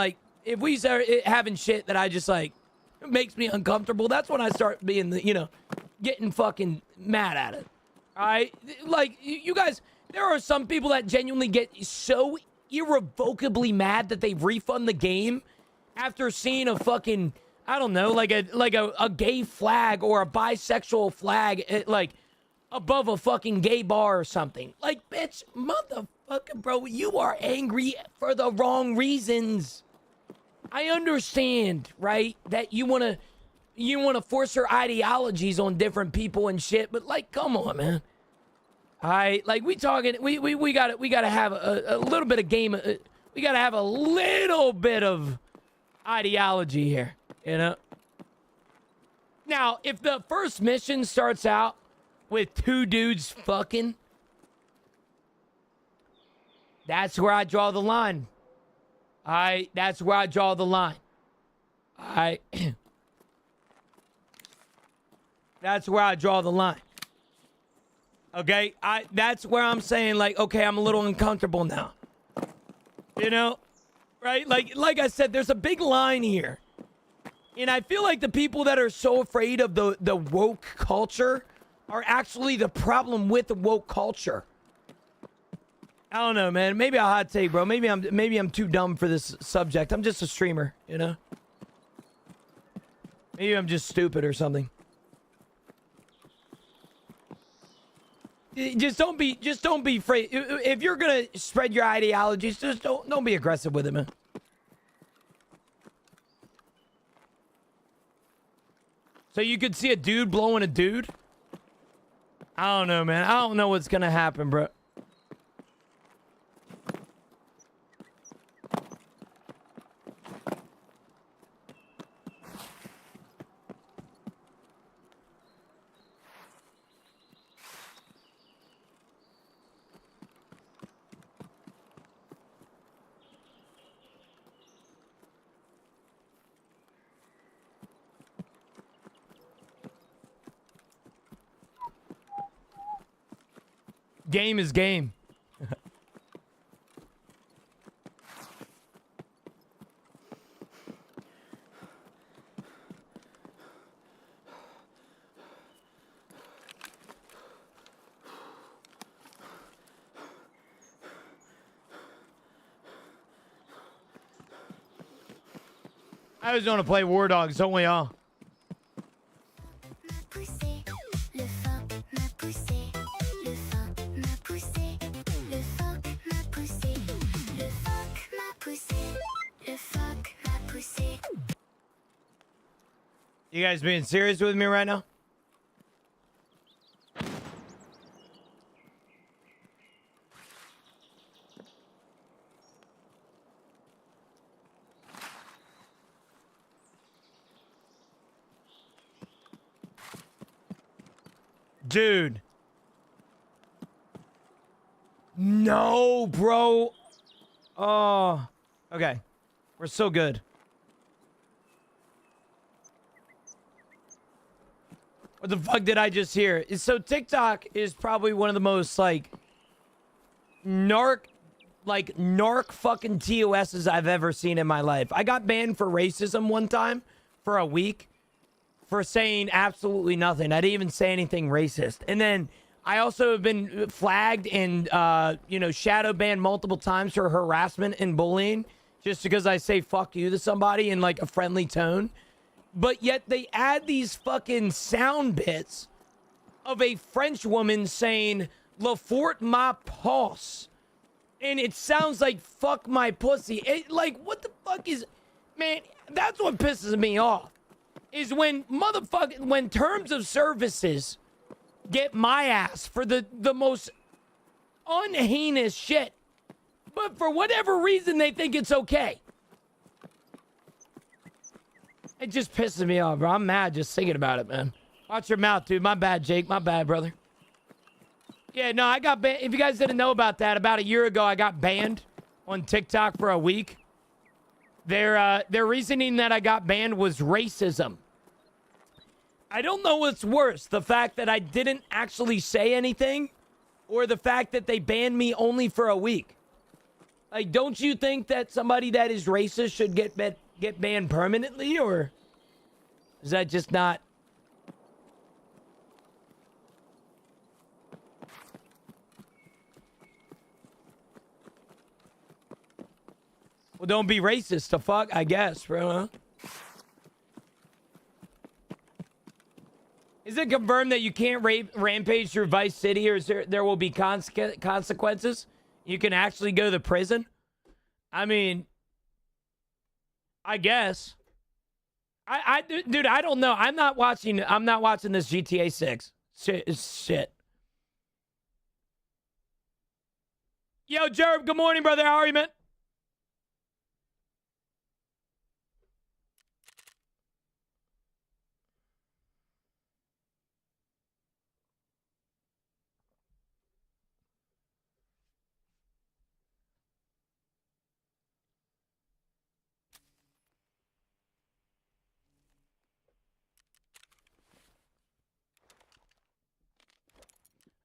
shit that I just like makes me uncomfortable, that's when I start being getting fucking mad at it. All right, like you guys, there are some people that genuinely get so irrevocably mad that they refund the game after seeing a fucking, I don't know, like a gay flag or a bisexual flag like above a fucking gay bar or something. Like, bitch, motherfucker, bro, you are angry for the wrong reasons. I understand, right, that you wanna force your ideologies on different people and shit, but like, come on, man. All right, like we gotta have a little bit of game. We gotta have a little bit of ideology here, you know. Now, if the first mission starts out with two dudes fucking, that's where I draw the line. All right, that's where I draw the line. All right. That's where I draw the line. Okay, that's where I'm saying, like, okay, I'm a little uncomfortable now. You know, right? Like I said, there's a big line here. And I feel like the people that are so afraid of the woke culture are actually the problem with the woke culture. I don't know, man. Maybe a hot take, bro. Maybe I'm too dumb for this subject. I'm just a streamer, you know? Maybe I'm just stupid or something. Just don't be afraid. If you're gonna spread your ideologies, just don't be aggressive with it, man. So you could see a dude blowing a dude? I don't know, man. I don't know what's gonna happen, bro. Game is game. I just want to play War Dogs, don't we all? You guys being serious with me right now? Dude. No, bro. Oh. Okay. We're so good. What the fuck did I just hear? So TikTok is probably one of the most like narc fucking TOSs I've ever seen in my life. I got banned for racism one time for a week for saying absolutely nothing. I didn't even say anything racist. And then I also have been flagged and shadow banned multiple times for harassment and bullying just because I say fuck you to somebody in like a friendly tone. But yet they add these fucking sound bits of a French woman saying, "Le fort ma posse." And it sounds like "fuck my pussy." Like, what the fuck is... Man, that's what pisses me off. Is when when terms of services get my ass for the most unheinous shit. But for whatever reason, they think it's okay. It just pisses me off, bro. I'm mad just thinking about it, man. Watch your mouth, dude. My bad, Jake. My bad, brother. Yeah, no, I got banned. If you guys didn't know about that, about a year ago, I got banned on TikTok for a week. Their reasoning that I got banned was racism. I don't know what's worse, the fact that I didn't actually say anything, or the fact that they banned me only for a week. Like, don't you think that somebody that is racist should get banned permanently, or is that just not? Well, don't be racist. The fuck, I guess, bro. Huh? Is it confirmed that you can't rampage through Vice City, or is there will be consequences? You can actually go to prison? I mean, I guess. Dude, I don't know. I'm not watching this GTA 6 shit. Yo, Jerb, good morning, brother. How are you, man?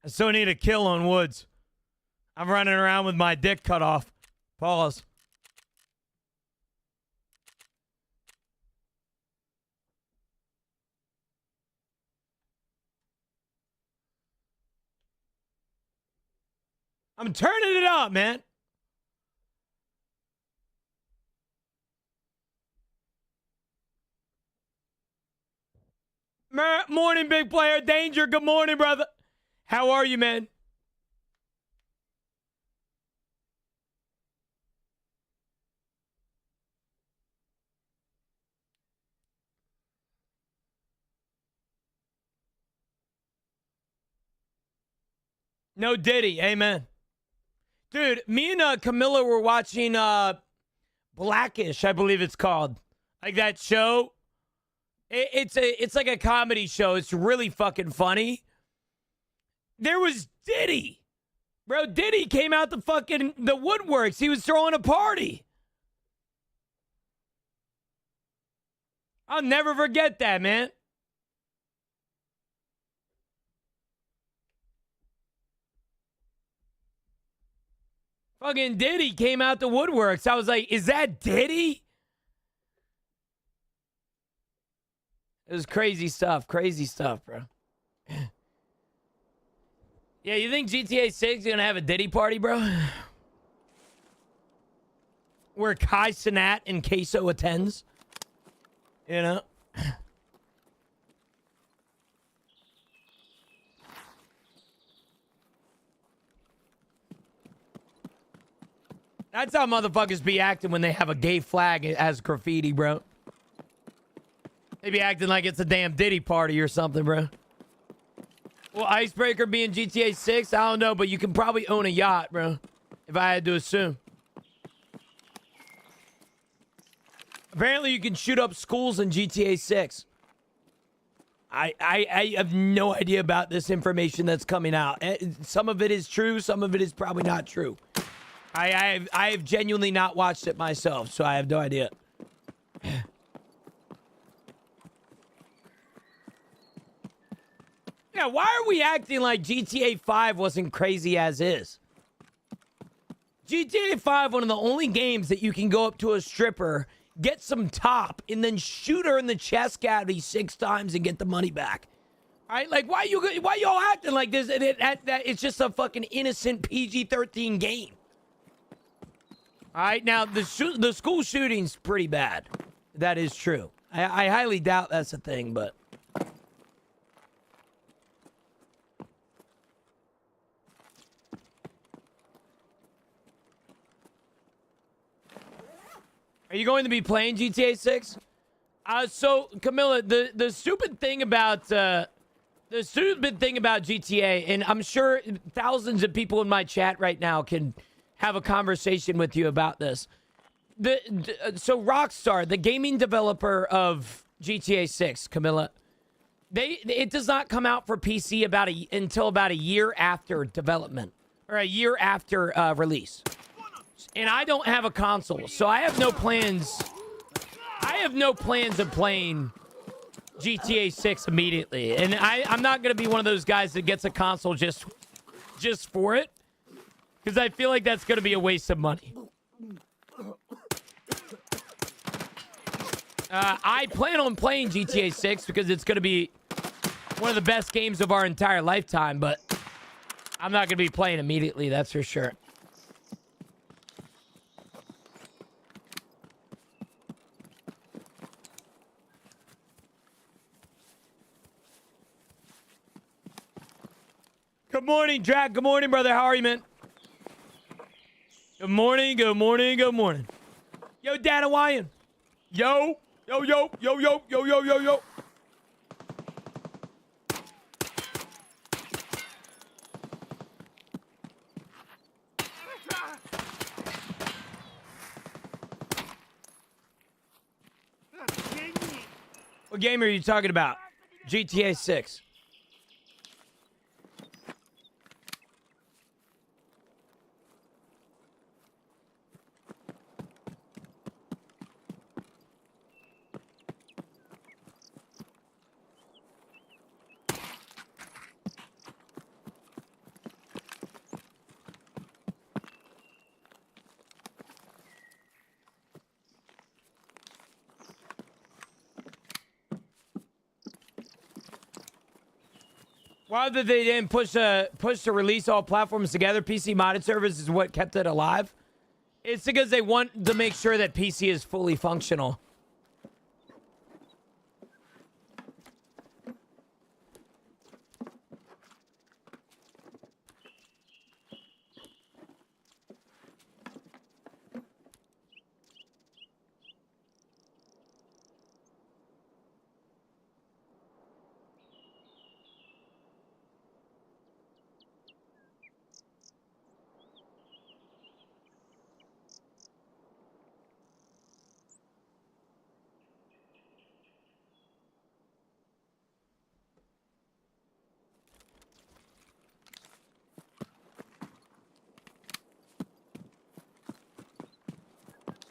I still need a kill on Woods. I'm running around with my dick cut off. Pause. I'm turning it up, man. Morning, big player. Danger. Good morning, brother. How are you, man? No Diddy. Amen. Dude, me and Camilla were watching Blackish, I believe it's called. Like that show. It's like a comedy show. It's really fucking funny. There was Diddy. Bro, Diddy came out the woodworks. He was throwing a party. I'll never forget that, man. Fucking Diddy came out the woodworks. I was like, is that Diddy? It was crazy stuff, bro. Yeah, you think GTA 6 is going to have a Diddy party, bro? Where Kai Cenat and Queso attends? You know? That's how motherfuckers be acting when they have a gay flag as graffiti, bro. They be acting like it's a damn Diddy party or something, bro. Well, Icebreaker being GTA 6, I don't know, but you can probably own a yacht, bro. If I had to assume. Apparently, you can shoot up schools in GTA 6. I have no idea about this information that's coming out. Some of it is true. Some of it is probably not true. I have genuinely not watched it myself, so I have no idea. Yeah, why are we acting like GTA 5 wasn't crazy as is? GTA 5, one of the only games that you can go up to a stripper, get some top, and then shoot her in the chest cavity 6 times and get the money back. All right, like why y'all acting like this? That it's just a fucking innocent PG-13 game. All right, now the school shooting's pretty bad. That is true. I highly doubt that's a thing, but. Are you going to be playing GTA 6? So Camilla, the stupid thing about GTA, and I'm sure thousands of people in my chat right now can have a conversation with you about this. So Rockstar, the gaming developer of GTA 6, Camilla, it does not come out for PC until about a year after development or a year after release. And I don't have a console, so I have no plans. I have no plans of playing GTA 6 immediately. And I'm not going to be one of those guys that gets a console just just for it. Because I feel like that's going to be a waste of money. I plan on playing GTA 6 because it's going to be one of the best games of our entire lifetime, but I'm not going to be playing immediately, that's for sure. Good morning, Drac. Good morning, brother. How are you, man? Good morning, good morning, good morning. Yo, Dad Hawaiian. Yo. Yo, yo, yo, yo, yo, yo, yo, yo. What game are you talking about? GTA 6. Why did they didn't push to release all platforms together? PC modded servers is what kept it alive. It's because they want to make sure that PC is fully functional.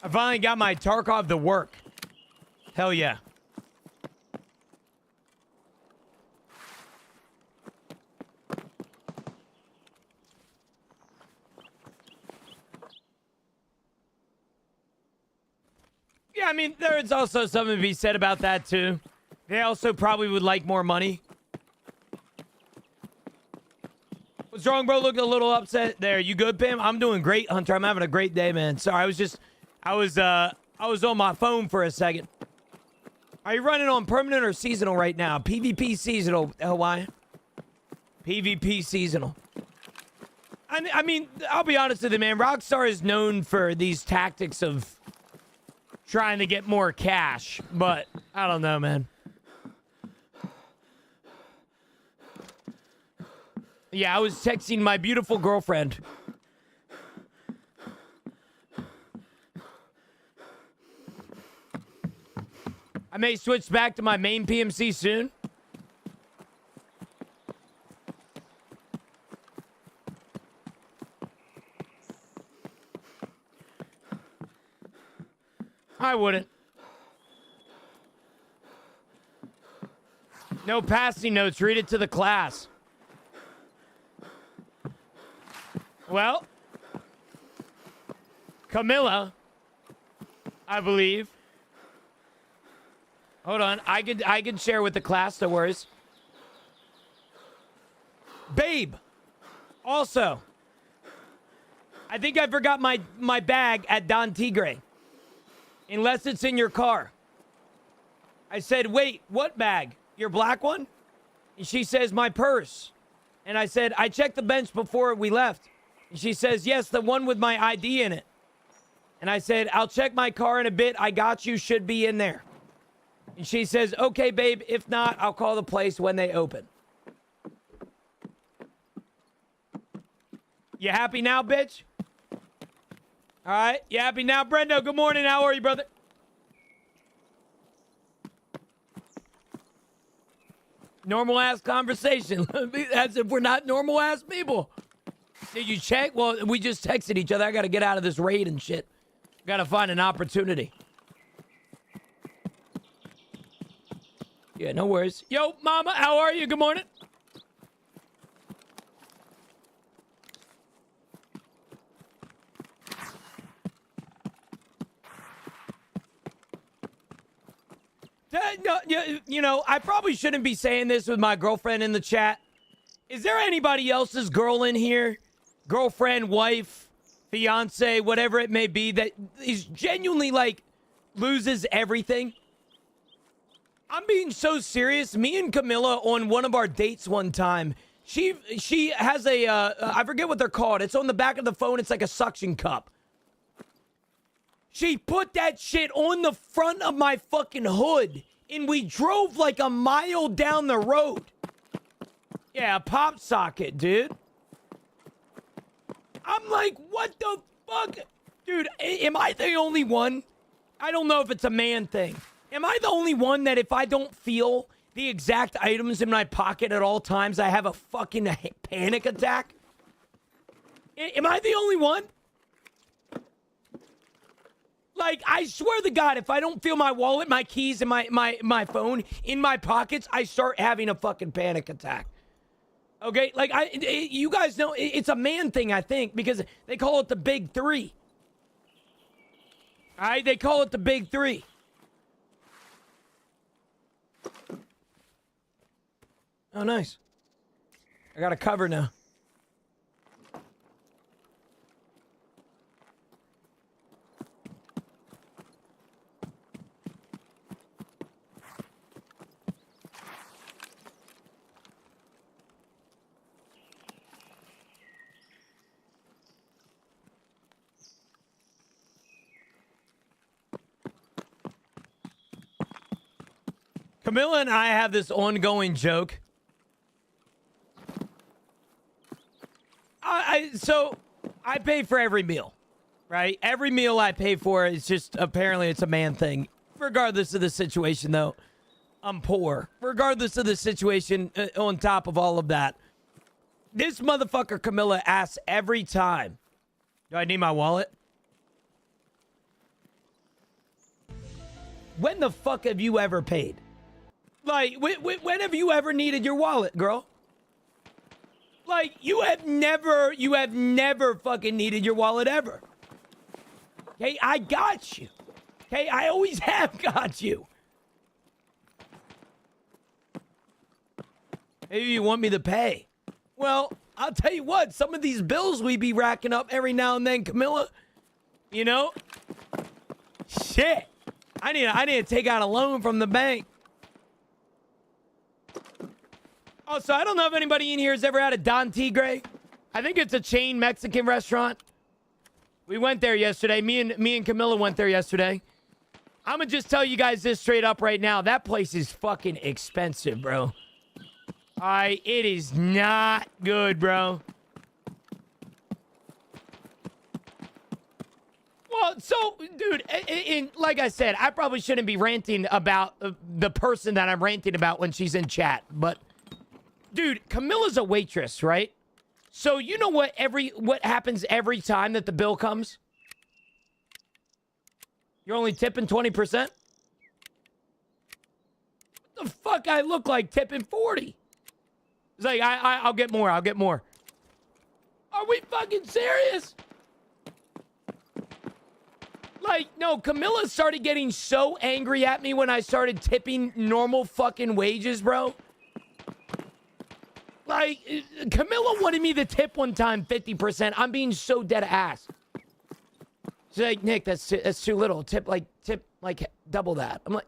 I finally got my Tarkov to work. Hell yeah. Yeah, I mean, there's also something to be said about that, too. They also probably would like more money. What's wrong, bro? Look a little upset there. You good, Pam? I'm doing great, Hunter. I'm having a great day, man. Sorry, I was on my phone for a second. Are you running on permanent or seasonal right now? PvP seasonal, Hawaii. PvP seasonal. I mean, I'll be honest with you, man. Rockstar is known for these tactics of trying to get more cash, but I don't know, man. Yeah, I was texting my beautiful girlfriend. I may switch back to my main PMC soon. I wouldn't. No passing notes. Read it to the class. Well, Camilla, I believe. Hold on. I could share with the class, no worries. Babe. Also, I think I forgot my bag at Don Tigre. Unless it's in your car. I said, wait, what bag? Your black one? And she says, my purse. And I said, I checked the bench before we left. And she says, yes, the one with my ID in it. And I said, I'll check my car in a bit. I got you. Should be in there. And she says, okay, babe. If not, I'll call the place when they open. You happy now, bitch? All right. You happy now? Brendo, good morning. How are you, brother? Normal ass conversation. As if we're not normal ass people. Did you check? Well, we just texted each other. I got to get out of this raid and shit. Got to find an opportunity. Yeah, no worries. Yo, mama, how are you? Good morning. No, you know, I probably shouldn't be saying this with my girlfriend in the chat. Is there anybody else's girl in here? Girlfriend, wife, fiance, whatever it may be, that is genuinely, like, loses everything? I'm being so serious. Me and Camilla on one of our dates one time, she has a, I forget what they're called. It's on the back of the phone. It's like a suction cup. She put that shit on the front of my fucking hood, and we drove like a mile down the road. Yeah, a pop socket, dude. I'm like, what the fuck? Dude, am I the only one? I don't know if it's a man thing. Am I the only one that if I don't feel the exact items in my pocket at all times, I have a fucking panic attack? Am I the only one? Like, I swear to God, if I don't feel my wallet, my keys, and my phone in my pockets, I start having a fucking panic attack. Okay? Like, you guys know, it's a man thing, I think, because they call it the big three. All right? They call it the big three. Oh, nice. I got a cover now. Camilla and I have this ongoing joke. So I pay for every meal, right? Every meal I pay for is just, apparently it's a man thing. Regardless of the situation, though, I'm poor. Regardless of the situation, on top of all of that, this motherfucker Camilla asks every time, do I need my wallet? When the fuck have you ever paid? Like, when have you ever needed your wallet, girl? Like, you have never fucking needed your wallet ever. Okay, I got you. Okay, I always have got you. Maybe you want me to pay. Well, I'll tell you what, some of these bills we be racking up every now and then, Camilla, you know? Shit. I need to take out a loan from the bank. Also, I don't know if anybody in here has ever had a Don Tigre. I think it's a chain Mexican restaurant. We went there yesterday. Me and Camilla went there yesterday. I'm going to just tell you guys this straight up right now. That place is fucking expensive, bro. It is not good, bro. Well, so, dude, and like I said, I probably shouldn't be ranting about the person that I'm ranting about when she's in chat, but... Dude, Camilla's a waitress, right? So you know what happens every time that the bill comes? You're only tipping 20%? What the fuck I look like tipping 40? It's like, I'll get more, I'll get more. Are we fucking serious? Like, no, Camilla started getting so angry at me when I started tipping normal fucking wages, bro. Like, Camilla wanted me to tip one time 50%. I'm being so dead ass. She's like, Nick, that's too little. Tip like double that. I'm like,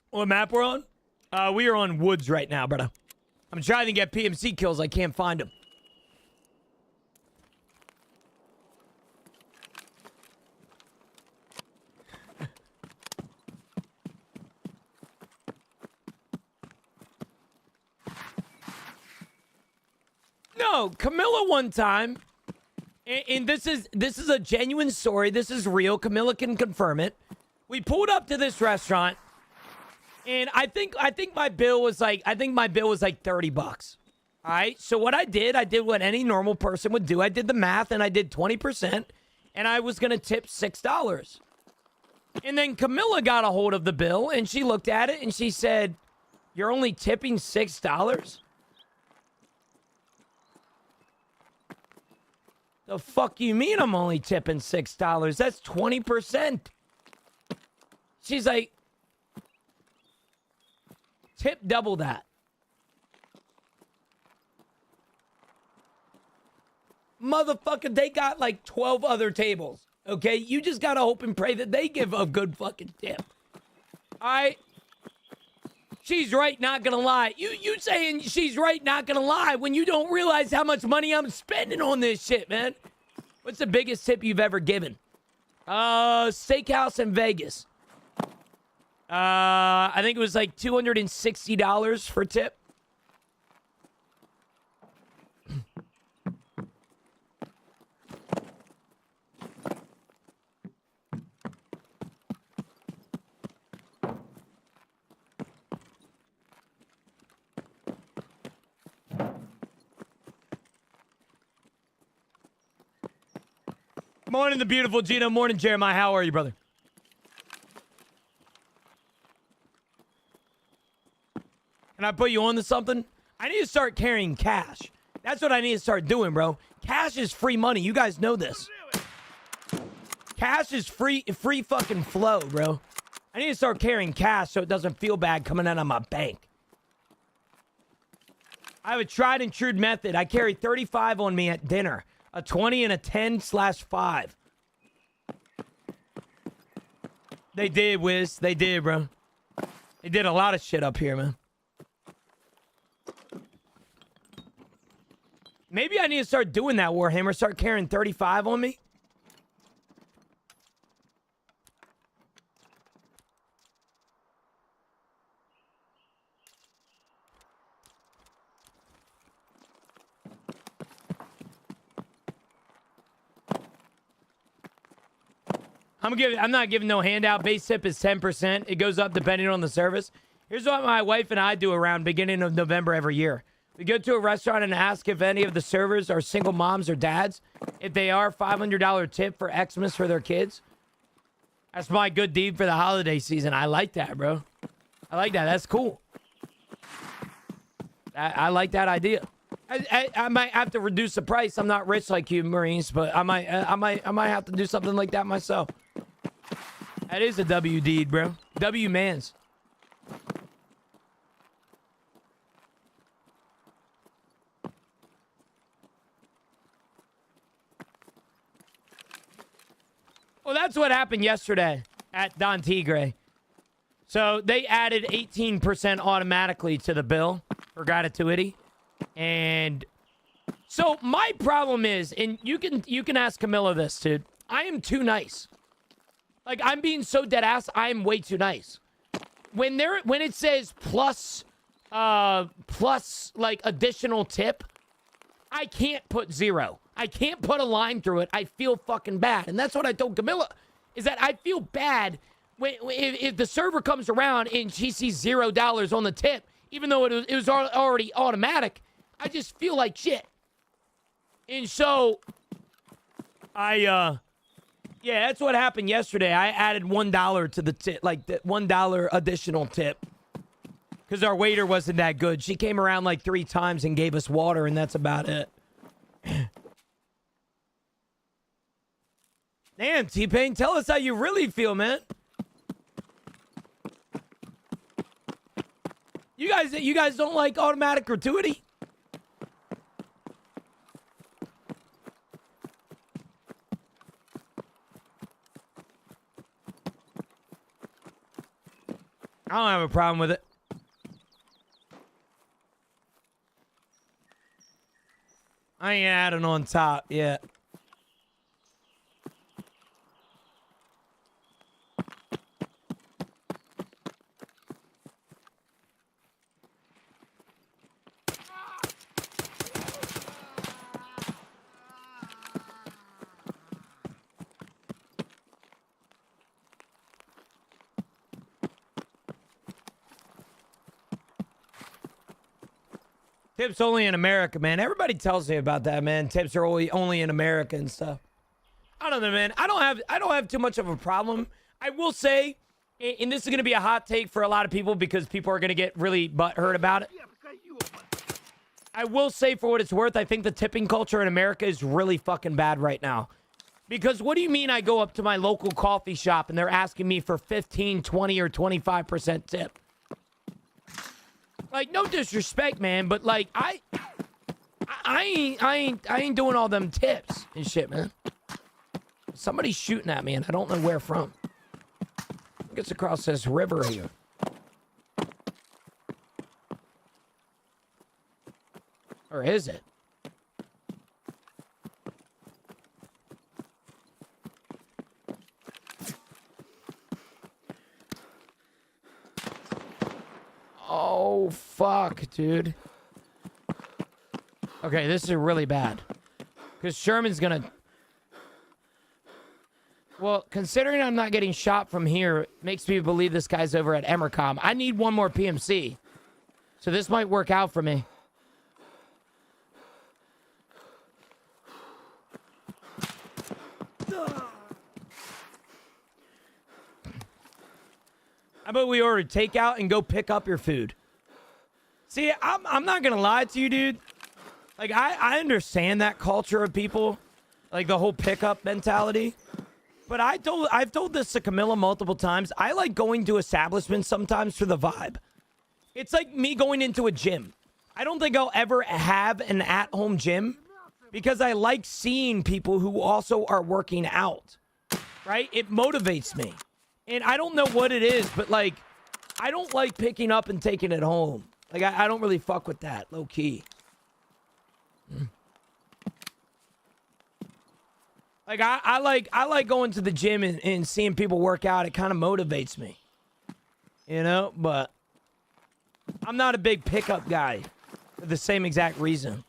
what map we're on? We are on Woods right now, brother. I'm trying to get PMC kills. I can't find them. No, Camilla one time, and this is a genuine story. This is real. Camilla can confirm it. We pulled up to this restaurant. And I think my bill was like $30. All right. So what I did what any normal person would do. I did the math and I did 20%, and I was gonna tip $6. And then Camilla got a hold of the bill, and she looked at it, and she said, "You're only tipping $6? The fuck you mean I'm only tipping $6? That's 20%. She's like, tip double that. Motherfucker, they got like 12 other tables. Okay? You just gotta hope and pray that they give a good fucking tip. Alright? She's right, not gonna lie. You saying she's right, not gonna lie when you don't realize how much money I'm spending on this shit, man. What's the biggest tip you've ever given? Steakhouse in Vegas. I think it was like $260 for tip. Morning, the beautiful Gino. Morning, Jeremiah. How are you, brother? Can I put you on to something? I need to start carrying cash. That's what I need to start doing, bro. Cash is free money. You guys know this. Cash is free fucking flow, bro. I need to start carrying cash so it doesn't feel bad coming out of my bank. I have a tried and true method. I carry 35 on me at dinner. A 20 and a 10/5. They did, Wiz. They did, bro. They did a lot of shit up here, man. Maybe I need to start doing that, Warhammer. Start carrying 35 on me. I'm not giving no handout. Base tip is 10%. It goes up depending on the service. Here's what my wife and I do around beginning of November every year. We go to a restaurant and ask if any of the servers are single moms or dads. If they are, $500 tip for Xmas for their kids. That's my good deed for the holiday season. I like that, bro. I like that. That's cool. I like that idea. I might have to reduce the price. I'm not rich like you, Marines, but I might have to do something like that myself. That is a W deed, bro. W mans. Well, that's what happened yesterday at Don Tigre. So they added 18% automatically to the bill for gratuity. And so my problem is, and you can ask Camilla this, dude. I am too nice. Like, I'm being so dead ass, I'm way too nice. When it says plus like additional tip, I can't put 0. I can't put a line through it. I feel fucking bad. And that's what I told Camilla, is that I feel bad if the server comes around and she sees $0 on the tip, even though it was already automatic. I just feel like shit. And so yeah, that's what happened yesterday. I added $1 to the tip, like the $1 additional tip, because our waiter wasn't that good. She came around like 3 times and gave us water, and that's about it. Damn, T-Pain, tell us how you really feel, man. You guys don't like automatic gratuity? I don't have a problem with it. I ain't adding on top yet. Tips only in America, man. Everybody tells me about that, man. Tips are only in America and stuff. I don't know, man. I don't have too much of a problem. I will say, and this is going to be a hot take for a lot of people because people are going to get really butthurt about it. I will say, for what it's worth, I think the tipping culture in America is really fucking bad right now. Because what do you mean I go up to my local coffee shop and they're asking me for 15, 20, or 25% tip? Like, no disrespect, man, but like, I ain't doing all them tips and shit, man. Somebody's shooting at me and I don't know where from. I think it's across this river here. Or is it? Oh, fuck, dude. Okay, this is really bad. Because Sherman's gonna... Well, considering I'm not getting shot from here, makes me believe this guy's over at Emercom. I need one more PMC. So this might work out for me. How about we order takeout and go pick up your food? See, I'm not gonna lie to you, dude. Like, I understand that culture of people, like the whole pickup mentality. But I've told this to Camilla multiple times. I like going to establishments sometimes for the vibe. It's like me going into a gym. I don't think I'll ever have an at-home gym because I like seeing people who also are working out, right? It motivates me. And I don't know what it is, but, like, I don't like picking up and taking it home. Like, I don't really fuck with that, low-key. Like, I like going to the gym and seeing people work out. It kind of motivates me. You know? But I'm not a big pickup guy for the same exact reason.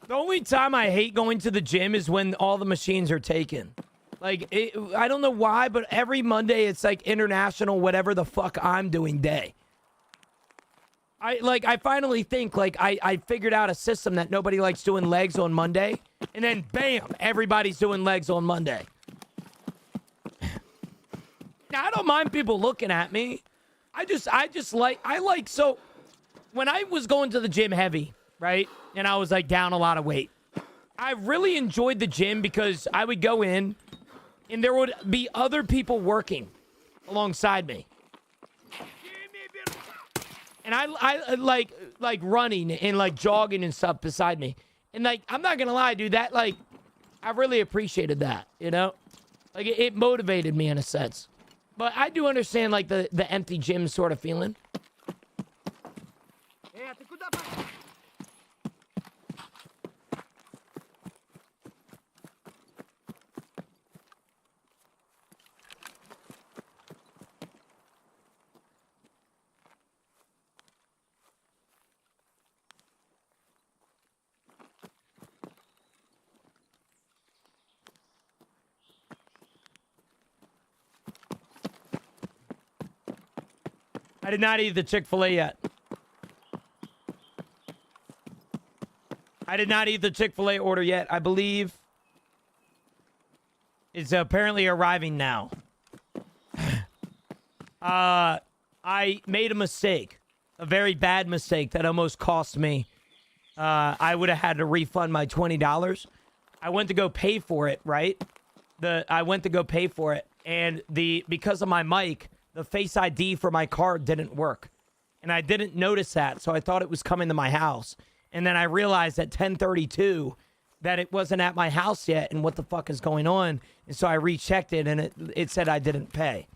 The only time I hate going to the gym is when all the machines are taken. Like, I don't know why, but every Monday it's like international whatever the fuck I'm doing day. I finally think, like, I figured out a system that nobody likes doing legs on Monday. And then, bam, everybody's doing legs on Monday. Now, I don't mind people looking at me. So, when I was going to the gym heavy, right? And I was, like, down a lot of weight. I really enjoyed the gym because I would go in and there would be other people working alongside me. And I like running and, like, jogging and stuff beside me. And, like, I'm not gonna lie, dude, that, like, I really appreciated that, you know? Like, it motivated me in a sense. But I do understand, like, the empty gym sort of feeling. I did not eat the Chick-fil-A yet. I did not eat the Chick-fil-A order yet. I believe it's apparently arriving now. I made a mistake. A very bad mistake that almost cost me. I would have had to refund my $20. I went to go pay for it, right? I went to go pay for it. And because of my mic, the Face ID for my card didn't work. And I didn't notice that, so I thought it was coming to my house. And then I realized at 10:32 that it wasn't at my house yet, and what the fuck is going on? And so I rechecked it, and it said I didn't pay.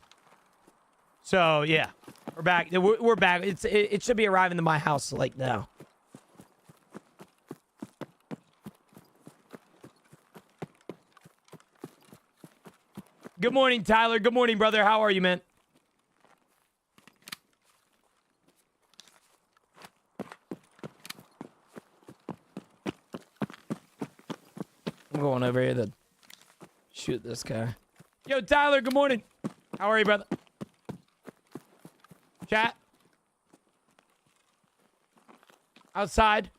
So, yeah. We're back. We're back. It should be arriving to my house, like, now. Good morning, Tyler. Good morning, brother. How are you, man? I'm going over here to shoot this guy. Yo, Tyler, good morning. How are you, brother? Chat. Outside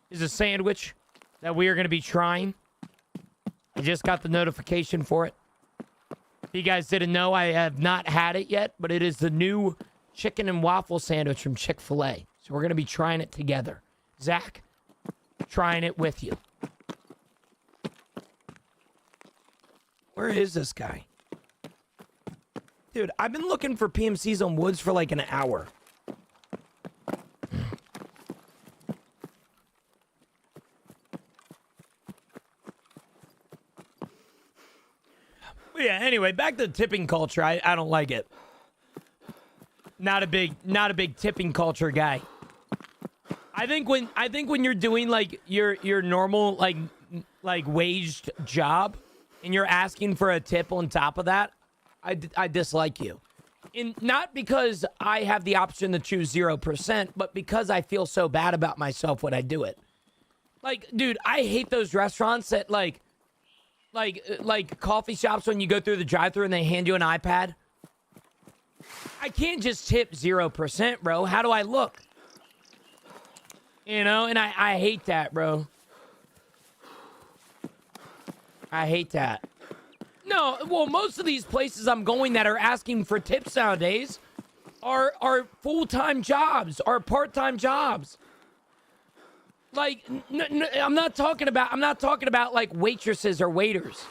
is a sandwich that we are going to be trying. I just got the notification for it. If you guys didn't know, I have not had it yet, but it is the new chicken and waffle sandwich from Chick-fil-A. So we're going to be trying it together. Zach, trying it with you. Where is this guy? Dude, I've been looking for PMCs on Woods for like an hour. But yeah, anyway, back to tipping culture. I don't like it. Not a big tipping culture guy. I think when you're doing like your normal like waged job and you're asking for a tip on top of that, I dislike you. And not because I have the option to choose 0%, but because I feel so bad about myself when I do it. Like, dude, I hate those restaurants that like coffee shops when you go through the drive-thru and they hand you an iPad. I can't just tip 0%, bro. How do I look? You know, and I hate that, bro. I hate that. No, well, most of these places I'm going that are asking for tips nowadays are full-time jobs, are part-time jobs. Like, I'm not talking about like waitresses or waiters.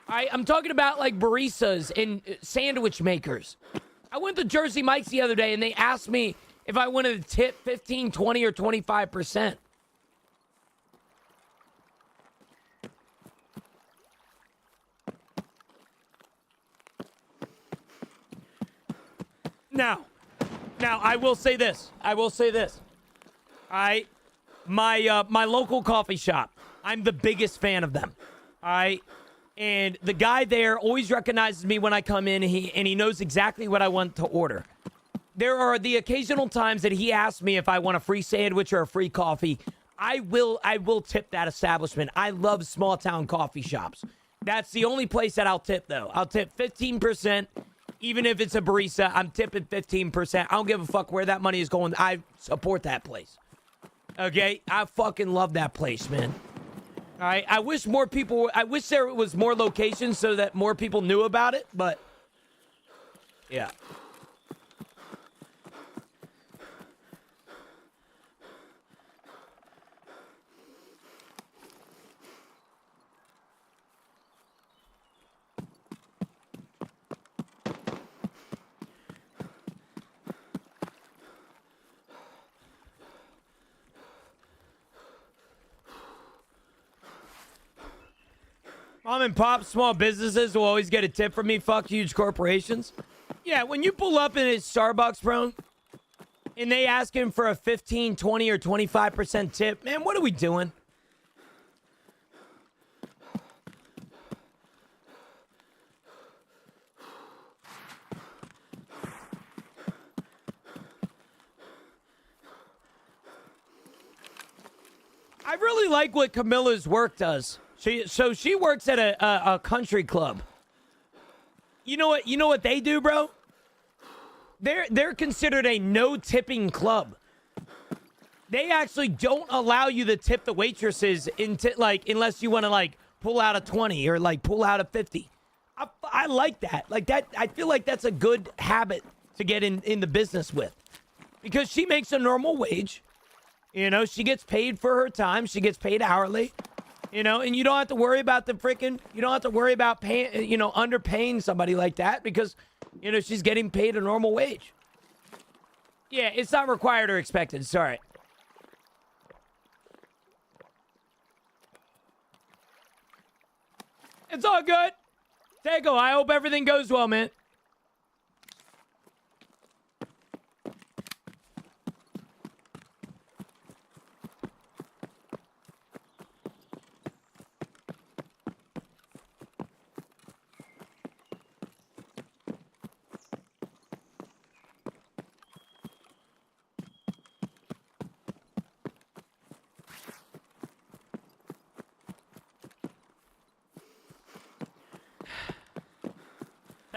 I'm talking about like baristas and sandwich makers. I went to Jersey Mike's the other day and they asked me if I wanted to tip 15, 20, or 25%. Now, I will say this. My local coffee shop, I'm the biggest fan of them. All right? And the guy there always recognizes me when I come in, and he knows exactly what I want to order. There are the occasional times that he asks me if I want a free sandwich or a free coffee. I will tip that establishment. I love small town coffee shops. That's the only place that I'll tip, though. I'll tip 15%. Even if it's a barista, I'm tipping 15%. I don't give a fuck where that money is going. I support that place. Okay? I fucking love that place, man. All right? I wish there was more locations so that more people knew about it, but yeah. Mom and pop small businesses will always get a tip from me. Fuck huge corporations. Yeah, when you pull up in a Starbucks, bro, and they ask him for a 15, 20, or 25% tip, man, what are we doing? I really like what Camilla's work does. She works at a country club. You know what they do, bro? They're considered a no tipping club. They actually don't allow you to tip the waitresses unless you want to pull out a 20 or pull out a 50. I like that. Like that, I feel like that's a good habit to get in the business with, because she makes a normal wage. You know, she gets paid for her time. She gets paid hourly. You know, and you don't have to worry about paying, underpaying somebody like that, because, she's getting paid a normal wage. Yeah, it's not required or expected. Sorry. It's all good. Tego, I hope everything goes well, man.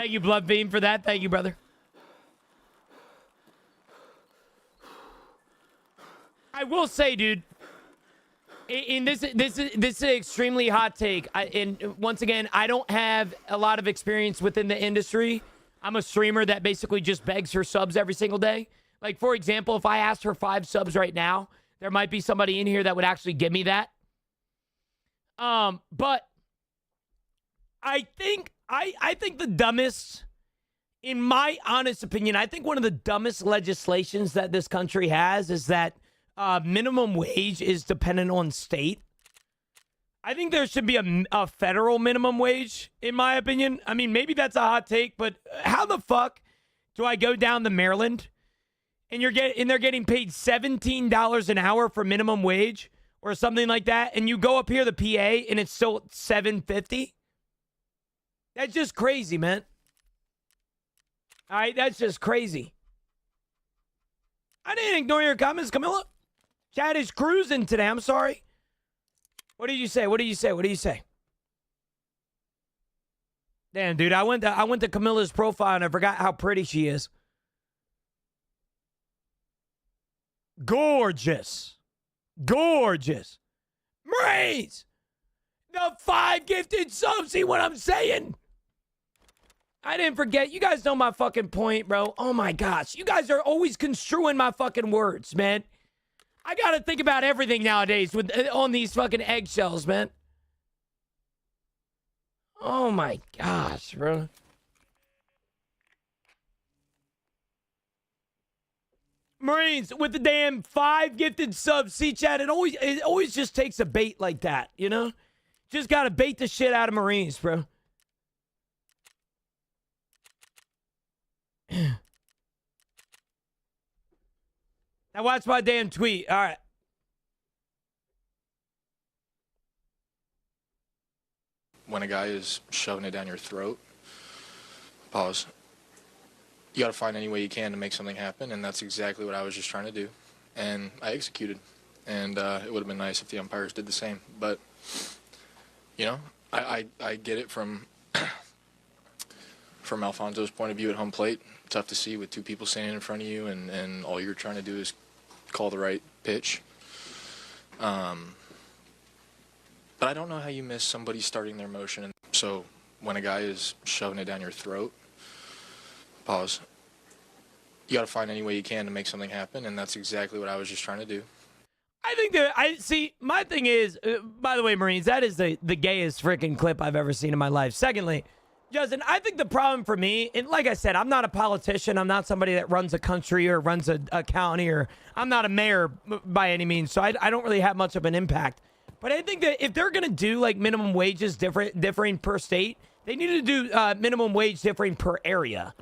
Thank you, Blood Beam, for that. Thank you, brother. I will say, dude, in this is an extremely hot take. And once again, I don't have a lot of experience within the industry. I'm a streamer that basically just begs her subs every single day. Like, for example, if I asked for 5 subs right now, there might be somebody in here that would actually give me that. But I think the dumbest, in my honest opinion, I think one of the dumbest legislations that this country has is that minimum wage is dependent on state. I think there should be a federal minimum wage, in my opinion. I mean, maybe that's a hot take, but how the fuck do I go down to Maryland and they're getting paid $17 an hour for minimum wage or something like that, and you go up here to PA and it's still $7.50? That's just crazy, man. All right, that's just crazy. I didn't ignore your comments, Camilla. Chat is cruising today. I'm sorry. What did you say? What did you say? What did you say? Damn, dude, I went to Camilla's profile and I forgot how pretty she is. Gorgeous. Gorgeous. Marines! The 5 gifted subs. See what I'm saying? I didn't forget. You guys know my fucking point, bro. Oh my gosh. You guys are always construing my fucking words, man. I gotta think about everything nowadays on these fucking eggshells, man. Oh my gosh, bro. Marines with the damn 5 gifted subs. See, chat, it always just takes a bait like that, you know? Just gotta bait the shit out of Marines, bro. Now watch my damn tweet. All right. When a guy is shoving it down your throat, pause. You got to find any way you can to make something happen, and that's exactly what I was just trying to do. And I executed. And it would have been nice if the umpires did the same. But, you know, I get it from Alfonso's point of view at home plate. Tough to see with 2 people standing in front of you, and all you're trying to do is call the right pitch. But I don't know how you miss somebody starting their motion. So when a guy is shoving it down your throat, pause. You got to find any way you can to make something happen, and that's exactly what I was just trying to do. I think that my thing is, by the way, Marines, that is the gayest freaking clip I've ever seen in my life. Secondly, Justin, I think the problem for me, and like I said, I'm not a politician. I'm not somebody that runs a country or runs a county, or I'm not a mayor by any means, so I don't really have much of an impact. But I think that if they're going to do like minimum wages differing per state, they need to do minimum wage differing per area.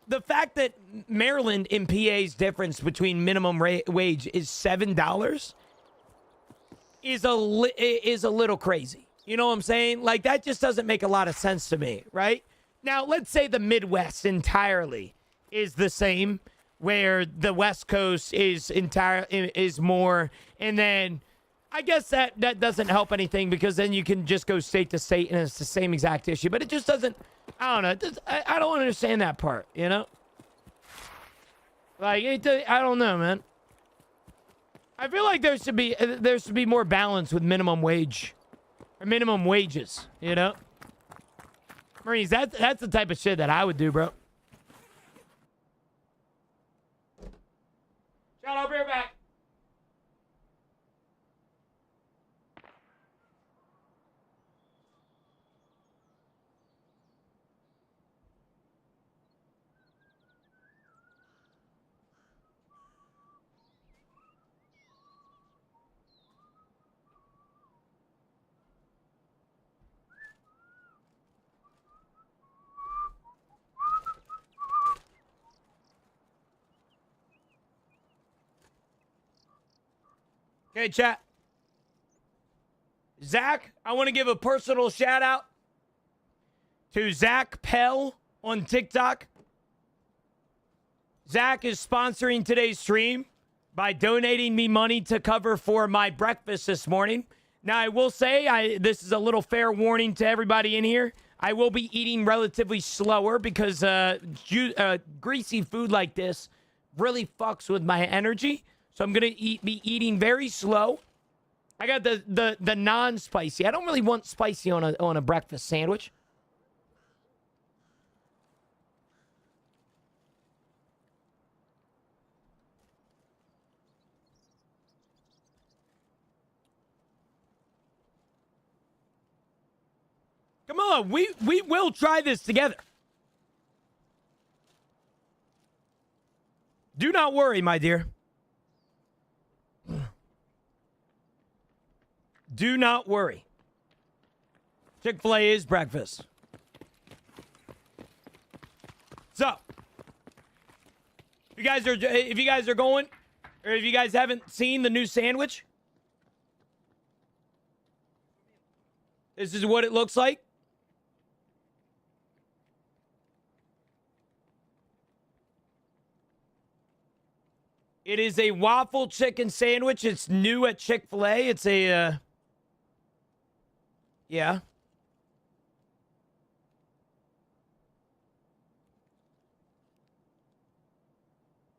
The fact that Maryland and PA's difference between minimum wage is $7 is a little crazy. You know what I'm saying? Like, that just doesn't make a lot of sense to me, right? Now, let's say the Midwest entirely is the same, where the West Coast is more, and then I guess that doesn't help anything, because then you can just go state to state and it's the same exact issue. But it just doesn't, I don't know. I don't understand that part, you know? Like, I don't know, man. I feel like there should be more balance with minimum wage. Or minimum wages, you know? Marines, that's the type of shit that I would do, bro. Shut up, here back. Okay, chat. Zach, I want to give a personal shout out to Zach Pell on TikTok. Zach is sponsoring today's stream by donating me money to cover for my breakfast this morning. Now, I will say, this is a little fair warning to everybody in here. I will be eating relatively slower because greasy food like this really fucks with my energy. So I'm gonna be eating very slow. I got the non-spicy. I don't really want spicy on a breakfast sandwich. Come on, we will try this together. Do not worry, my dear. Do not worry. Chick-fil-A is breakfast. So, if you guys are going, or if you guys haven't seen the new sandwich, this is what it looks like. It is a waffle chicken sandwich. It's new at Chick-fil-A. It's a, yeah.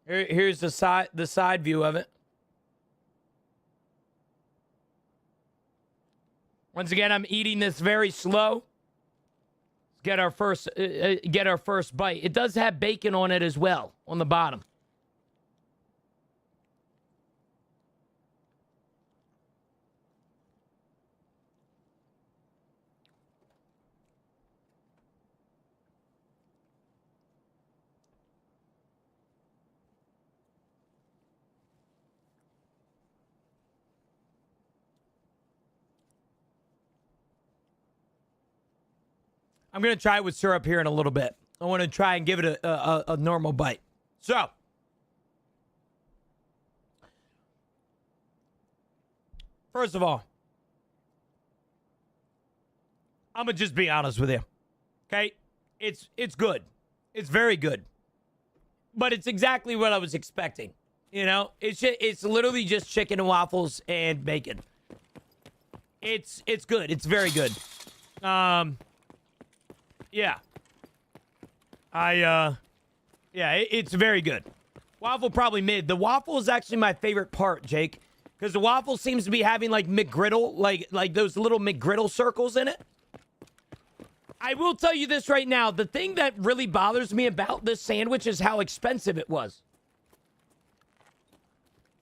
Here's the side view of it. Once again, I'm eating this very slow. Get our first bite. It does have bacon on it as well on the bottom. I'm going to try it with syrup here in a little bit. I want to try and give it a normal bite. So, first of all, I'm going to just be honest with you. Okay? It's good. It's very good. But it's exactly what I was expecting. You know? It's literally just chicken and waffles and bacon. It's good. It's very good. Yeah. It's very good. Waffle probably mid. The waffle is actually my favorite part, Jake. Because the waffle seems to be having like McGriddle, like those little McGriddle circles in it. I will tell you this right now. The thing that really bothers me about this sandwich is how expensive it was.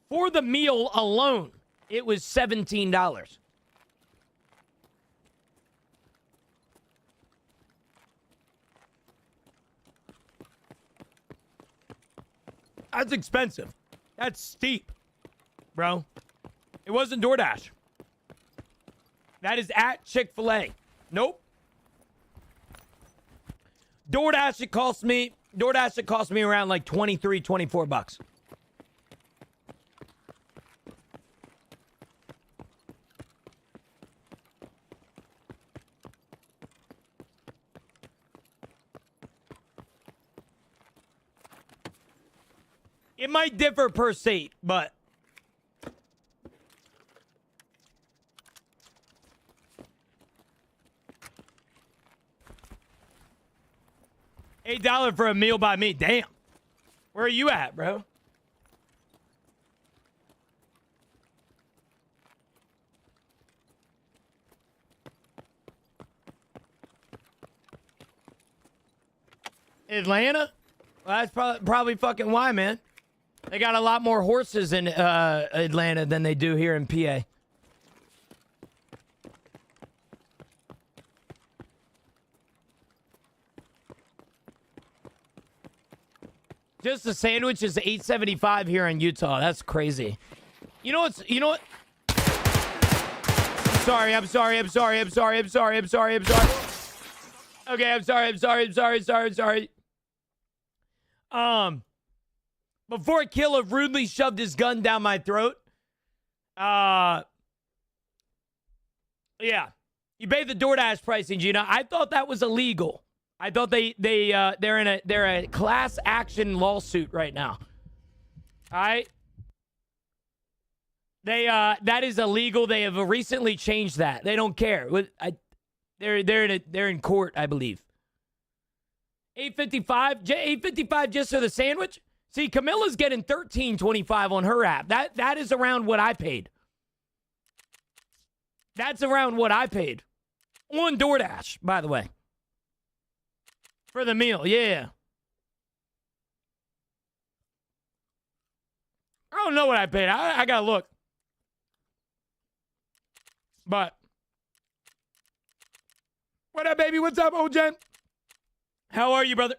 For the meal alone, it was $17. That's expensive. That's steep, bro. It wasn't DoorDash. That is at Chick-fil-A. Nope. DoorDash, it cost me around like $23, $24. It might differ per state, but $8 for a meal by me. Damn. Where are you at, bro? Atlanta? Well, that's probably fucking why, man. They got a lot more horses in Atlanta than they do here in PA. Just a sandwich is $8.75 here in Utah. That's crazy. You know what? I'm sorry. Okay, I'm sorry. Before Killer rudely shoved his gun down my throat. Yeah. You pay the DoorDash pricing, Gina. I thought that was illegal. I thought they're a class action lawsuit right now. All right? That is illegal. They have recently changed that. They don't care. They're in court, I believe. 855 just for the sandwich. See, Camilla's getting $13.25 on her app. That is around what I paid. That's around what I paid on DoorDash, by the way, for the meal. Yeah. I don't know what I paid. I gotta look. But what up, baby? What's up, Ojen? How are you, brother?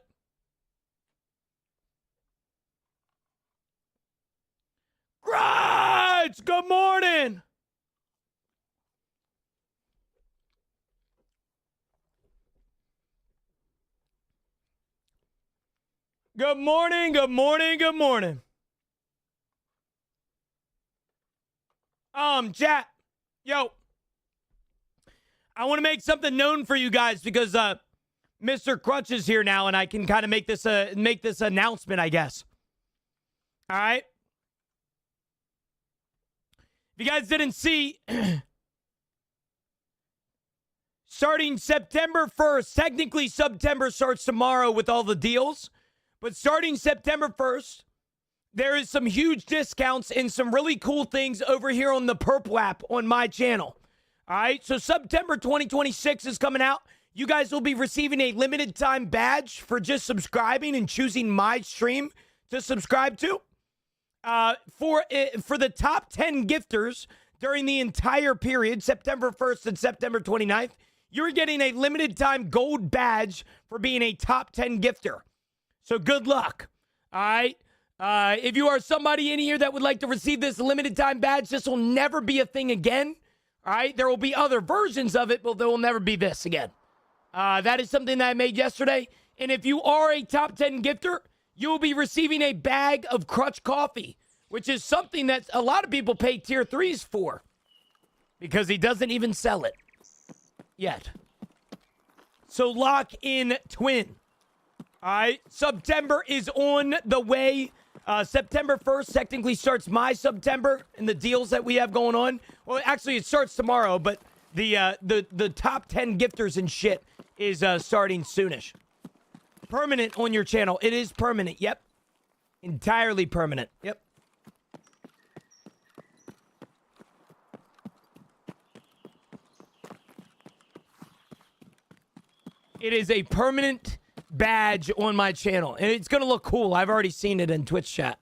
Right. Good morning. Good morning, good morning, good morning. Chat. Yo. I want to make something known for you guys because Mr. Crutch is here now and I can kind of make this announcement, I guess. All right? If you guys didn't see, starting September 1st, technically September starts tomorrow with all the deals, but starting September 1st, there is some huge discounts and some really cool things over here on the Purple app on my channel. All right, so September 2026 is coming out. You guys will be receiving a limited time badge for just subscribing and choosing my stream to subscribe to. For the top 10 gifters during the entire period, September 1st and September 29th, you're getting a limited time gold badge for being a top 10 gifter. So good luck. All right. If you are somebody in here that would like to receive this limited time badge, this will never be a thing again. All right. There will be other versions of it, but there will never be this again. That is something that I made yesterday. And if you are a top 10 gifter, you will be receiving a bag of Crutch coffee, which is something that a lot of people pay tier 3s for because he doesn't even sell it yet. So lock in, twin. All right, September is on the way. September 1st technically starts my September and the deals that we have going on. Well, actually, it starts tomorrow, but the top 10 gifters and shit is starting soonish. Permanent on your channel. It is permanent. Yep. Entirely permanent. Yep. It is a permanent badge on my channel, and it's gonna look cool. I've already seen it in Twitch chat.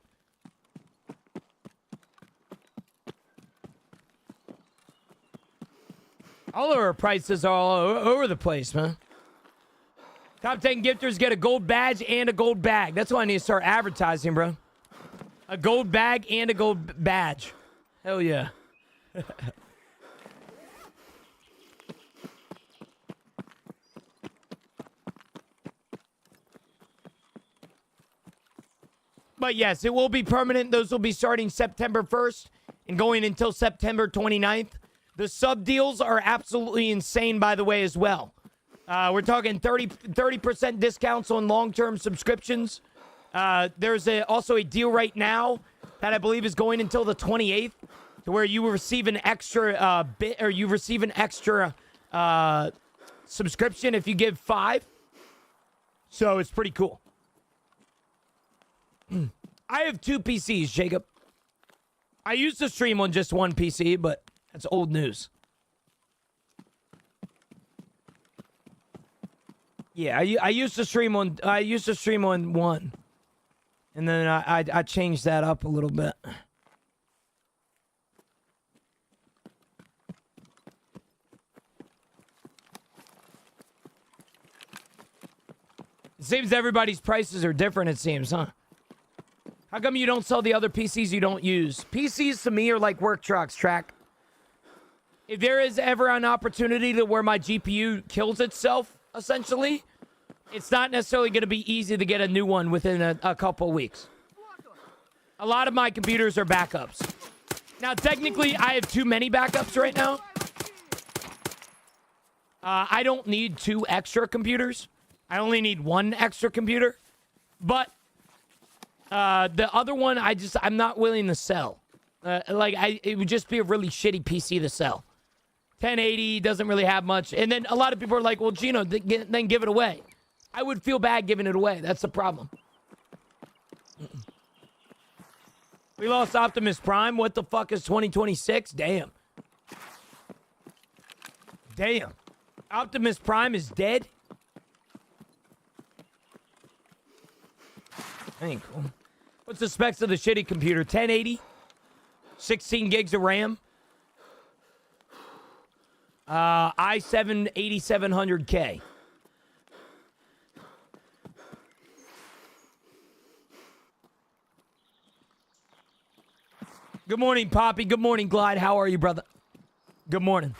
All of our prices are all over the place, man. Top 10 gifters get a gold badge and a gold bag. That's why I need to start advertising, bro. A gold bag and a gold badge. Hell yeah. But yes, it will be permanent. Those will be starting September 1st and going until September 29th. The sub deals are absolutely insane, by the way, as well. We're talking 30% discounts on long-term subscriptions. There's also a deal right now that I believe is going until the 28th, to where you will receive an extra subscription if you give 5. So it's pretty cool. I have 2 PCs, Jacob. I used to stream on just one PC, but that's old news. Yeah, I used to stream on one, and then I changed that up a little bit. It seems everybody's prices are different. It seems, huh? How come you don't sell the other PCs you don't use? PCs to me are like work trucks, Track. If there is ever an opportunity to where my GPU kills itself, essentially, it's not necessarily going to be easy to get a new one within a couple weeks. A lot of my computers are backups. Now, technically, I have too many backups right now. I don't need 2 extra computers. I only need 1 extra computer. But the other one, I'm not willing to sell. It would just be a really shitty PC to sell. 1080 doesn't really have much. And then a lot of people are like, well, Gino, then give it away. I would feel bad giving it away. That's the problem. We lost Optimus Prime. What the fuck is 2026? Damn. Damn. Optimus Prime is dead? Ain't cool. What's the specs of the shitty computer? 1080? 16 gigs of RAM? i7 8700K. Good morning, Poppy. Good morning, Glide. How are you, brother? Good morning.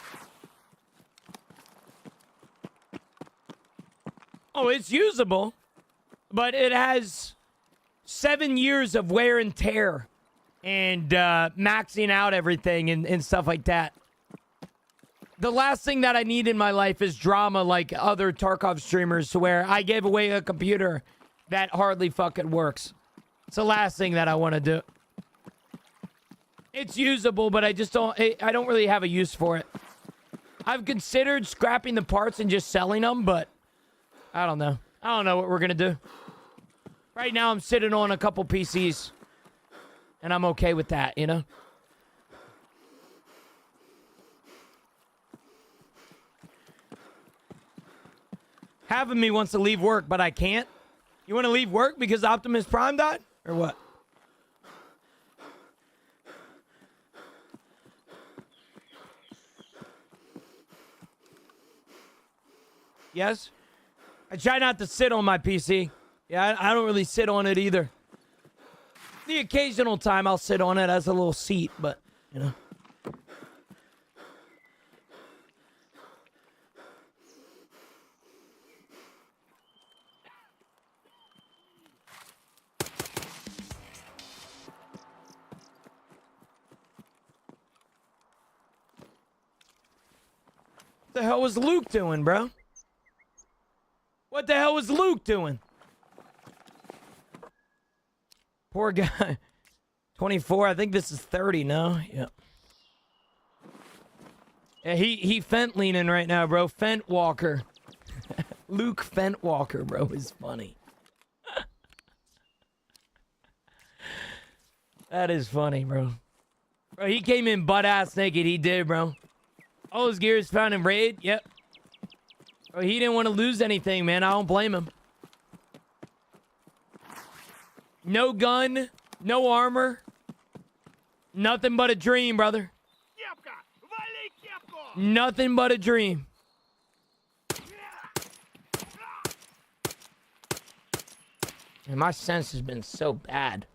Oh, it's usable, but it has 7 years of wear and tear and maxing out everything and stuff like that. The last thing that I need in my life is drama like other Tarkov streamers where I gave away a computer that hardly fucking works. It's the last thing that I want to do. It's usable, but I don't really have a use for it. I've considered scrapping the parts and just selling them, but I don't know. I don't know what we're going to do. Right now, I'm sitting on a couple PCs, and I'm okay with that, you know? Half of me wants to leave work, but I can't. You want to leave work because Optimus Prime died? Or what? Yes? I try not to sit on my PC. Yeah, I don't really sit on it either. The occasional time I'll sit on it as a little seat, but, you know. What the hell was Luke doing, bro? What the hell was Luke doing? Poor guy. 24. I think this is 30 now. Yeah. Yeah, he Fent leaning right now, bro. Fent Walker. Luke Fent Walker, bro, is funny. That is funny, bro. Bro, he came in butt-ass naked. He did, bro. All his gear is found in raid. Yep. Bro, he didn't want to lose anything, man. I don't blame him. No gun, no armor. Nothing but a dream, brother. Nothing but a dream. And my sense has been so bad.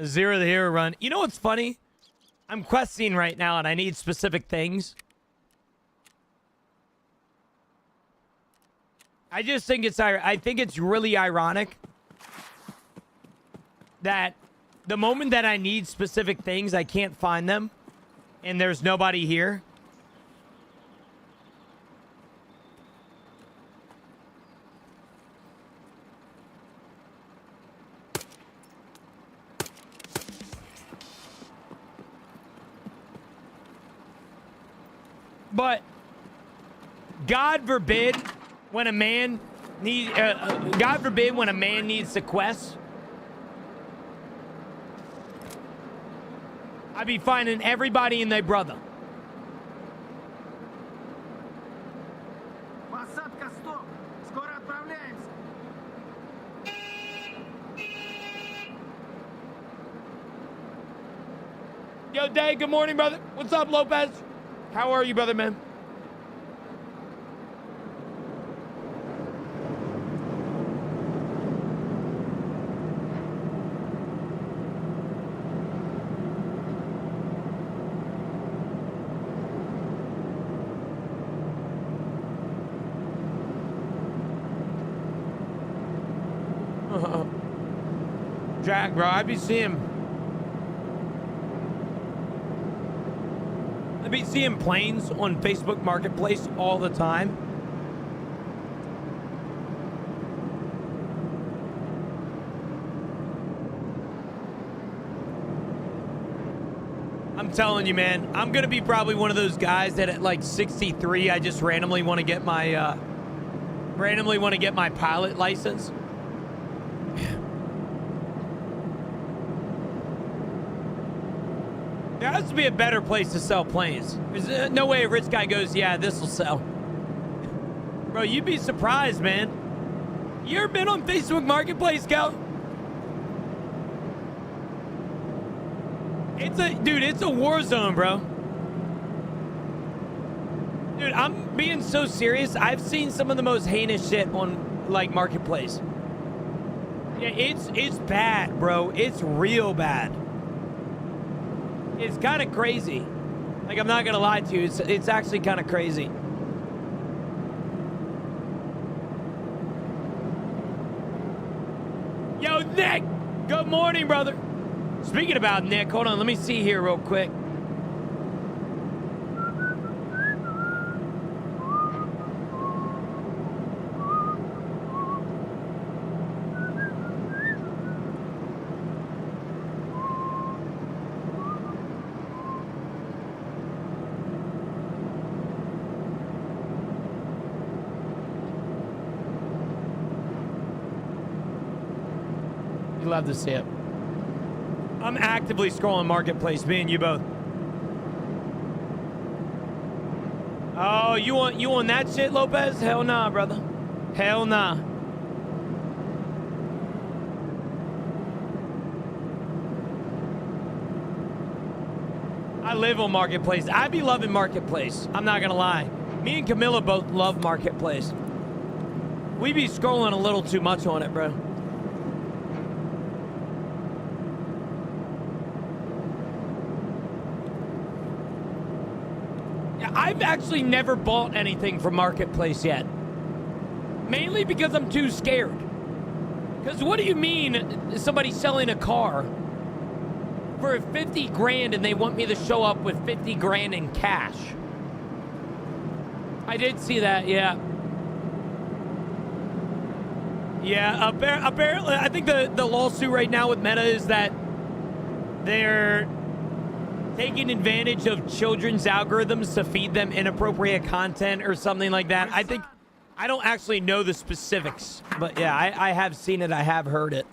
Zero the hero run. You know what's funny? I'm questing right now and I need specific things. I just think it's really ironic that the moment that I need specific things, I can't find them and there's nobody here. But God forbid when a man needs the quest, I'd be finding everybody and their brother. Yo, Day, good morning, brother. What's up, Lopez? How are you, brother, man? Jack, bro, I be seeing planes on Facebook Marketplace all the time. I'm telling you, man. I'm gonna be probably one of those guys that at like 63, I just randomly want to get my pilot license. There has to be a better place to sell planes. There's no way a rich guy goes, yeah, this will sell. Bro, you'd be surprised, man. You ever been on Facebook Marketplace, Cal? It's a war zone, bro. Dude, I'm being so serious. I've seen some of the most heinous shit on like Marketplace. Yeah, it's bad, bro. It's real bad. It's kind of crazy. Like, I'm not gonna lie to you. It's actually kind of crazy. Yo, Nick! Good morning, brother. Speaking about Nick, hold on. Let me see here real quick. You love to see it. I'm actively scrolling Marketplace, me and you both. Oh, you want that shit, Lopez? Hell nah, brother. Hell nah. I live on Marketplace. I be loving Marketplace. I'm not gonna lie. Me and Camilla both love Marketplace. We be scrolling a little too much on it, bro. I've actually never bought anything from Marketplace yet. Mainly because I'm too scared. Because what do you mean somebody's selling a car for 50 grand and they want me to show up with 50 grand in cash? I did see that, yeah. Yeah, apparently, I think the lawsuit right now with Meta is that they're taking advantage of children's algorithms to feed them inappropriate content or something like that. I don't actually know the specifics, but yeah, I have seen it. I have heard it.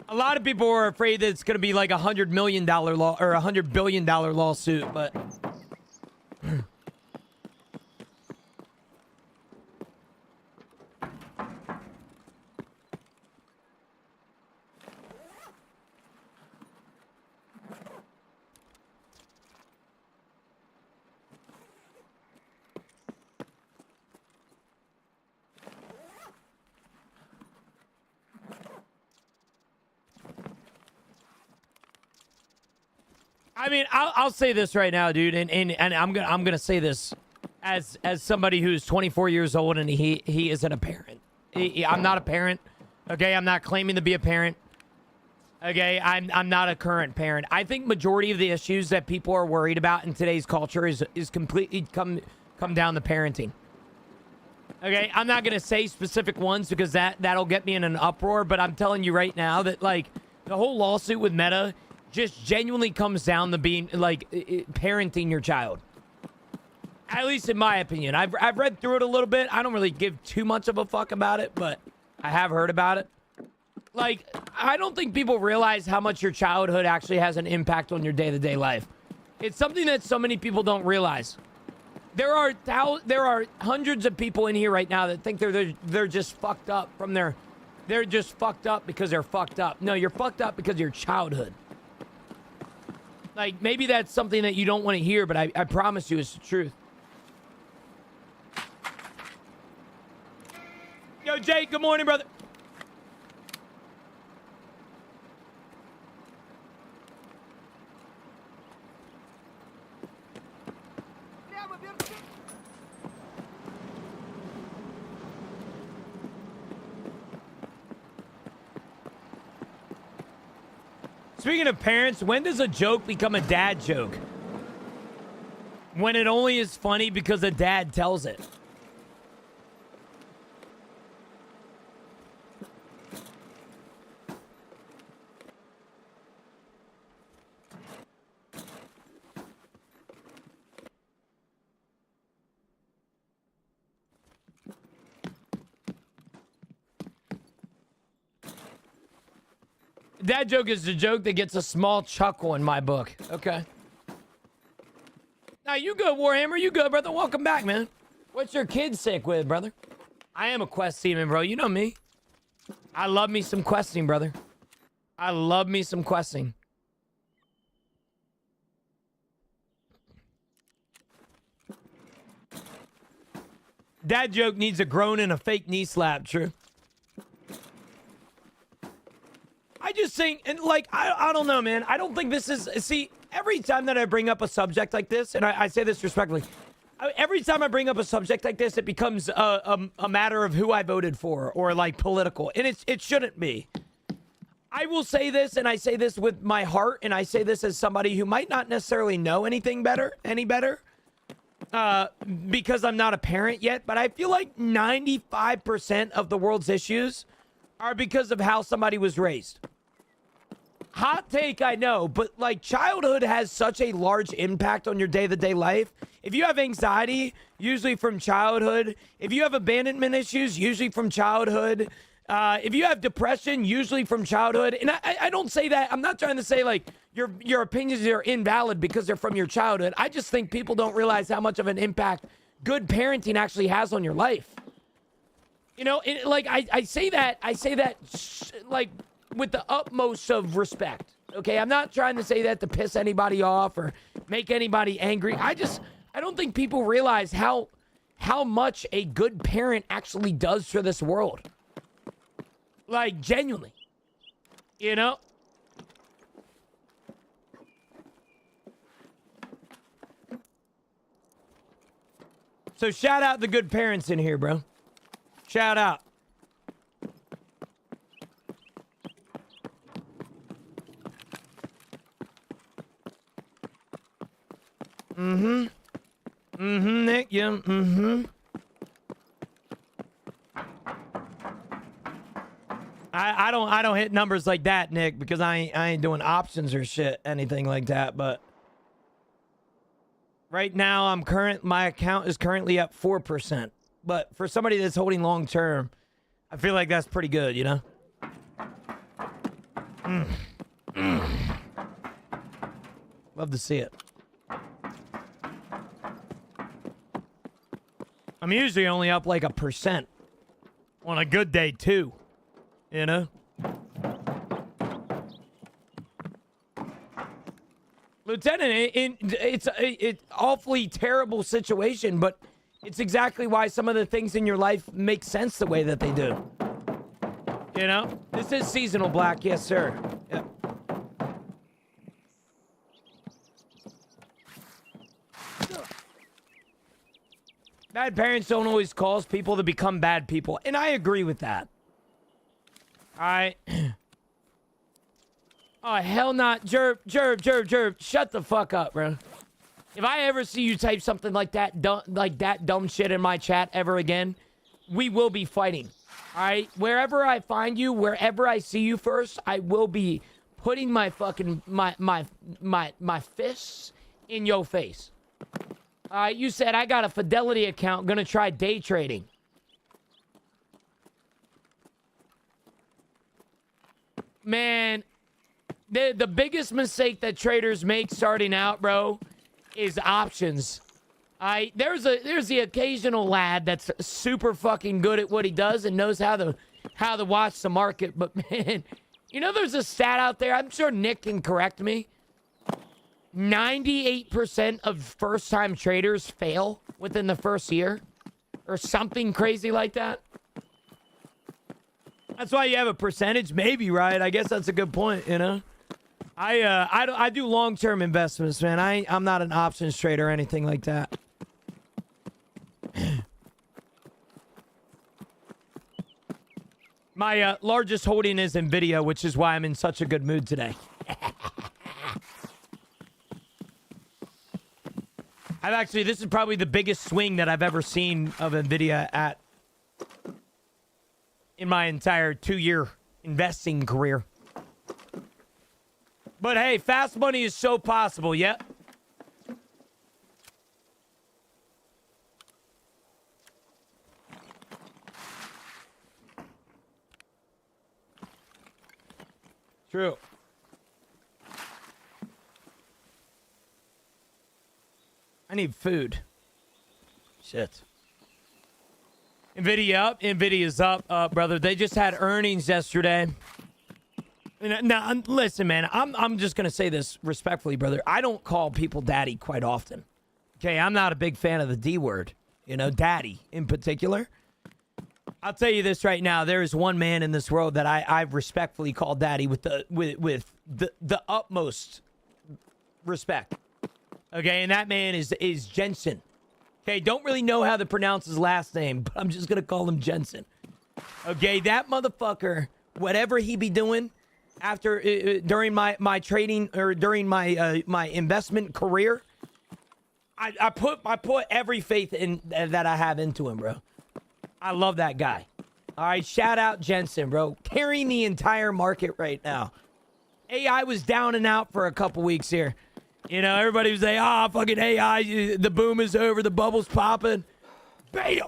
A lot of people are afraid that it's going to be like $100 million or $100 billion lawsuit, but I mean, I'll say this right now, dude, and I'm gonna say this as somebody who's 24 years old and he isn't a parent. I'm not a parent. Okay, I'm not claiming to be a parent. Okay, I'm not a current parent. I think majority of the issues that people are worried about in today's culture is completely come down to parenting. Okay, I'm not gonna say specific ones because that'll get me in an uproar. But I'm telling you right now that like the whole lawsuit with Meta just genuinely comes down to being like parenting your child. At least in my opinion. I've read through it a little bit. I don't really give too much of a fuck about it, but I have heard about it. Like, I don't think people realize how much your childhood actually has an impact on your day-to-day life. It's something that so many people don't realize. There are hundreds of people in here right now that think they're just fucked up from they're just fucked up because they're fucked up. No, you're fucked up because of your childhood. Like, maybe that's something that you don't want to hear, but I promise you it's the truth. Yo, Jake, good morning, brother. Speaking of parents, when does a joke become a dad joke? When it only is funny because a dad tells it. Dad joke is the joke that gets a small chuckle in my book. Okay. Now you good, Warhammer. You good, brother. Welcome back, man. What's your kid sick with, brother? I am a quest demon, bro. You know me. I love me some questing, brother. I love me some questing. Dad joke needs a groan and a fake knee slap. True. I just think, and like, I don't know, man. I don't think this is, see, every time that I bring up a subject like this, and I say this respectfully, every time I bring up a subject like this, it becomes a matter of who I voted for or like political. And it shouldn't be. I will say this, and I say this with my heart, and I say this as somebody who might not necessarily know any better, because I'm not a parent yet, but I feel like 95% of the world's issues are because of how somebody was raised. Hot take, I know, but like childhood has such a large impact on your day-to-day life. If you have anxiety, usually from childhood. If you have abandonment issues, usually from childhood. If you have depression, usually from childhood. And I don't say that. I'm not trying to say like your opinions are invalid because they're from your childhood. I just think people don't realize how much of an impact good parenting actually has on your life. You know, like I say that like with the utmost of respect. Okay, I'm not trying to say that to piss anybody off or make anybody angry. I don't think people realize how much a good parent actually does for this world. Like genuinely. You know? So shout out the good parents in here, bro. Shout out. Nick, yeah, I don't hit numbers like that, Nick, because I ain't doing options or shit, anything like that, but right now my account is currently up 4%. But for somebody that's holding long term, I feel like that's pretty good, you know? Love to see it. I'm usually only up like 1% on a good day too, you know? Lieutenant, it's an awfully terrible situation, but it's exactly why some of the things in your life make sense the way that they do. You know? This is seasonal black, yes, sir. Yep. Bad parents don't always cause people to become bad people, and I agree with that. Alright. Oh, hell not. Jerb. Shut the fuck up, bro. If I ever see you type something like that dumb shit in my chat ever again, we will be fighting. Alright? Wherever I find you, wherever I see you first, I will be putting my fucking my fists in your face. You said I got a Fidelity account, gonna try day trading. Man, the biggest mistake that traders make starting out, bro, is options. There's the occasional lad that's super fucking good at what he does and knows how to watch the market, but man, you know there's a stat out there, I'm sure Nick can correct me. 98% of first-time traders fail within the first year or something crazy like that. That's why you have a percentage, maybe, right? I guess that's a good point, you know? I do long-term investments, man. I'm not an options trader or anything like that. My largest holding is Nvidia, which is why I'm in such a good mood today. This is probably the biggest swing that I've ever seen of Nvidia in my entire 2-year investing career. But hey, fast money is so possible, yeah? True. I need food. Shit. Nvidia's up, brother. They just had earnings yesterday. Now, listen, man. I'm just gonna say this respectfully, brother. I don't call people daddy quite often. Okay, I'm not a big fan of the D word. You know, daddy in particular. I'll tell you this right now. There is one man in this world that I respectfully call daddy with the utmost respect. Okay, and that man is Jensen. Okay, don't really know how to pronounce his last name, but I'm just gonna call him Jensen. Okay, that motherfucker, whatever he be doing after during my trading or during my my investment career, I put every faith in that I have into him, bro. I love that guy. All right, shout out Jensen, bro, carrying the entire market right now. AI was down and out for a couple weeks here. You know, everybody was like, fucking AI, the boom is over, the bubble's popping. Bam!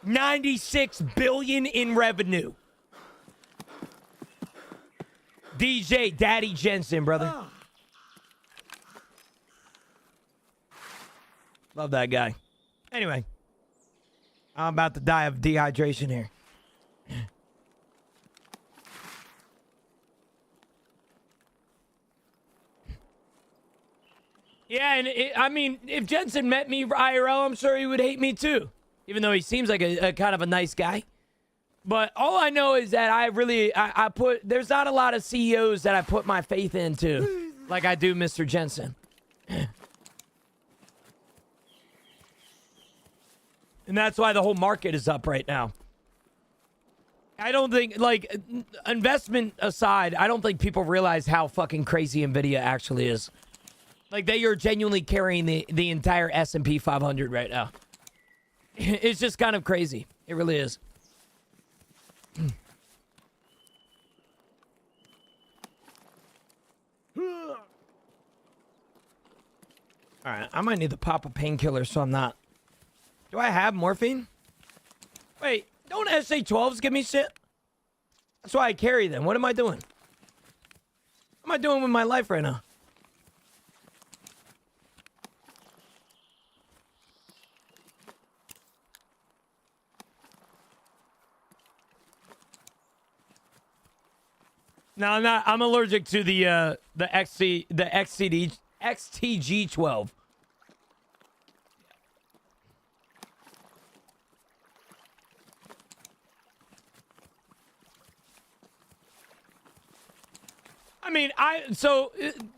96 billion in revenue. DJ Daddy Jensen, brother. Love that guy. Anyway, I'm about to die of dehydration here. Yeah, and I mean, if Jensen met me IRL, I'm sure he would hate me too. Even though he seems like a kind of a nice guy. But all I know is that I put, there's not a lot of CEOs that I put my faith into like I do Mr. Jensen. And that's why the whole market is up right now. I don't think, like, investment aside, I don't think people realize how fucking crazy Nvidia actually is. Like, they are genuinely carrying the entire S&P 500 right now. It's just kind of crazy. It really is. All right, I might need to pop a painkiller so I'm not... Do I have morphine? Wait, don't SA-12s give me shit? That's why I carry them. What am I doing? What am I doing with my life right now? No, I'm not. I'm allergic to the XTG-12. I mean,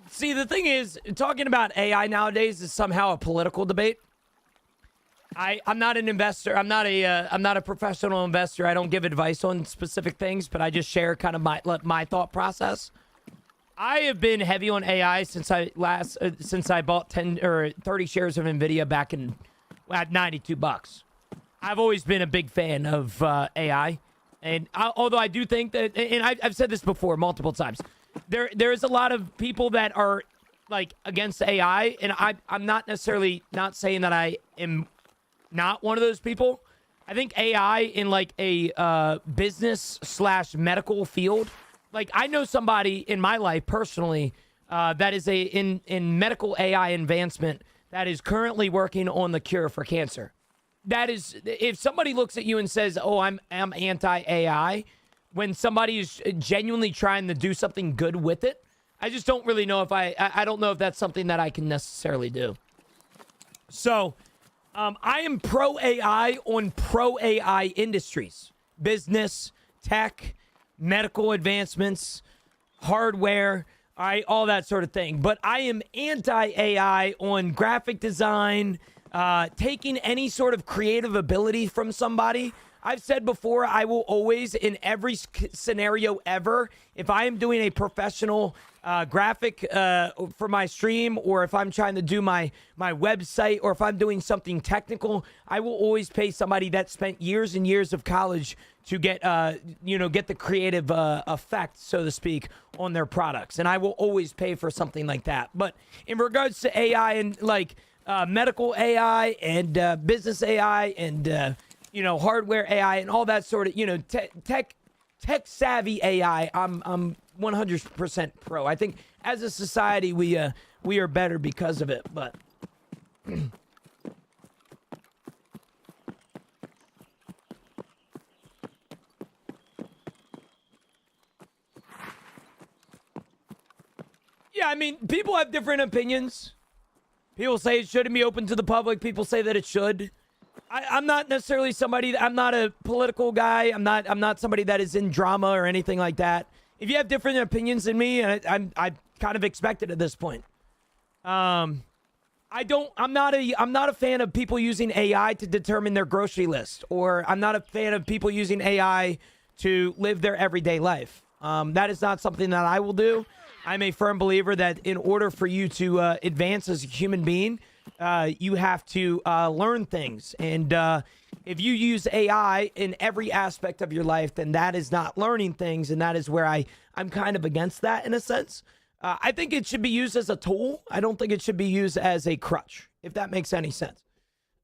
see, the thing is, talking about AI nowadays is somehow a political debate. I'm not an investor. I'm not a professional investor. I don't give advice on specific things, but I just share kind of my thought process. I have been heavy on AI since I bought 10 or 30 shares of Nvidia back at $92. I've always been a big fan of AI, and although I do think that, and I've said this before multiple times, there is a lot of people that are like against AI, and I'm not necessarily not saying that I am not one of those people. I think AI in like a business/medical field, like I know somebody in my life personally that is in medical AI advancement that is currently working on the cure for cancer. That is, if somebody looks at you and says, "Oh, I'm anti-AI," when somebody is genuinely trying to do something good with it, I just don't really know if I don't know if that's something that I can necessarily do. So, I am pro-AI on pro-AI industries. Business, tech, medical advancements, hardware, all right, all that sort of thing. But I am anti-AI on graphic design, taking any sort of creative ability from somebody. I've said before, I will always, in every scenario ever, if I am doing a professional graphic for my stream, or if I'm trying to do my website, or if I'm doing something technical, I will always pay somebody that spent years and years of college to get the creative effect, so to speak, on their products. And I will always pay for something like that. But in regards to AI and like medical AI and business AI and hardware AI and all that sort of, tech savvy AI, I'm 100% pro. I think as a society, we are better because of it. But yeah, I mean, people have different opinions. People say it shouldn't be open to the public. People say that it should. I'm not necessarily somebody. I'm not a political guy. I'm not somebody that is in drama or anything like that. If you have different opinions than me, and I kind of expect it at this point. I'm not a fan of people using AI to determine their grocery list, or I'm not a fan of people using AI to live their everyday life. That is not something that I will do. I'm a firm believer that in order for you to advance as a human being, you have to learn things. And if you use AI in every aspect of your life, then that is not learning things. And that is where I'm kind of against that in a sense. I think it should be used as a tool. I don't think it should be used as a crutch, if that makes any sense.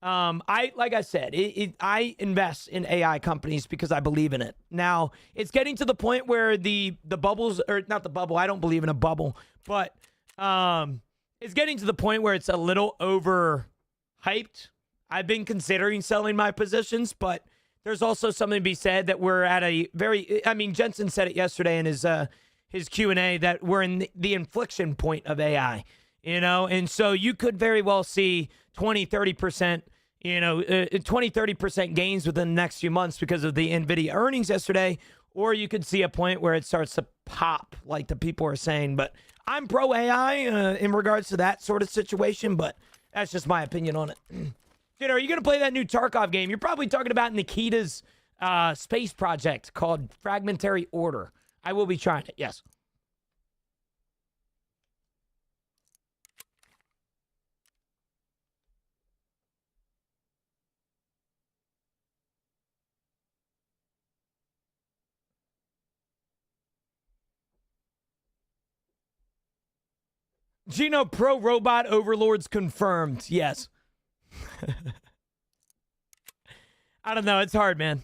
Like I said, I invest in AI companies because I believe in it. Now, it's getting to the point where the bubbles, or not the bubble, I don't believe in a bubble, but it's getting to the point where it's a little overhyped. I've been considering selling my positions, but there's also something to be said that we're at a very, I mean, Jensen said it yesterday in his Q&A that we're in the inflection point of AI, you know, and so you could very well see 20, 30%, 30% gains within the next few months because of the NVIDIA earnings yesterday, or you could see a point where it starts to pop like the people are saying. But I'm pro AI in regards to that sort of situation, but that's just my opinion on it. Kid, are you going to play that new Tarkov game? You're probably talking about Nikita's space project called Fragmentary Order. I will be trying it, yes. Gino Pro Robot Overlords confirmed. Yes. I don't know. It's hard, man.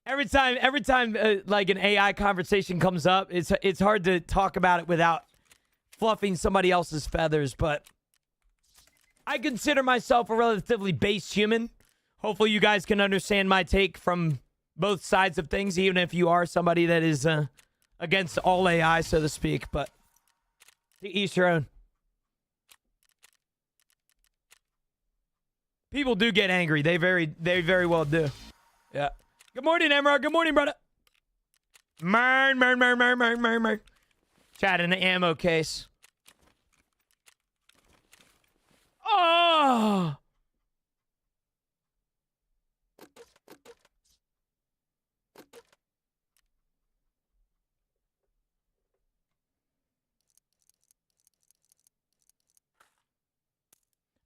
Every time, like an AI conversation comes up, it's hard to talk about it without fluffing somebody else's feathers. But I consider myself a relatively base human. Hopefully, you guys can understand my take from both sides of things, even if you are somebody that is against all AI, so to speak. But to each your own. People do get angry. They very well do. Yeah. Good morning, Emerald. Good morning, brother. Mern. Chat in the ammo case. Oh!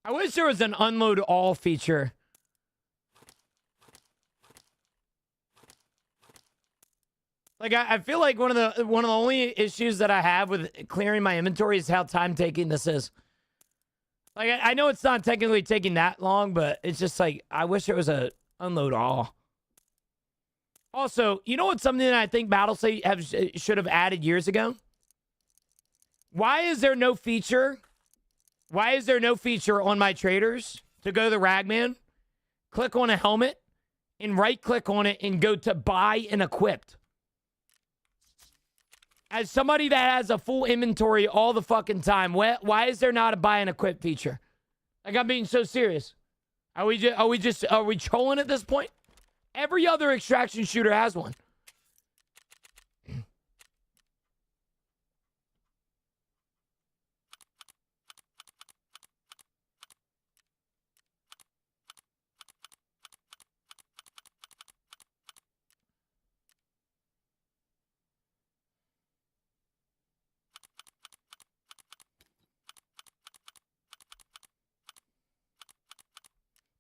I wish there was an unload all feature. Like I feel like one of the only issues that I have with clearing my inventory is how time taking this is. Like I know it's not technically taking that long, but it's just like I wish there was a unload all. Also, you know what's something that I think BattleState should have added years ago? Why is there no feature? Why is there no feature on my traders to go to the Ragman, click on a helmet, and right-click on it and go to buy and equipped? As somebody that has a full inventory all the fucking time, why is there not a buy and equip feature? Like, I'm being so serious. Are we trolling at this point? Every other extraction shooter has one.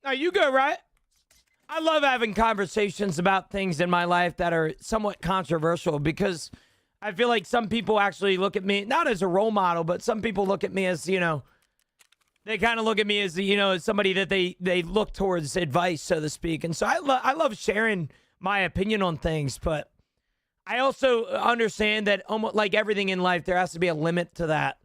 Now you go, right? I love having conversations about things in my life that are somewhat controversial because I feel like some people actually look at me, not as a role model, but some people look at me as, you know, they kind of look at me as, you know, as somebody that they look towards advice, so to speak. And so I love sharing my opinion on things, but I also understand that almost like everything in life, there has to be a limit to that.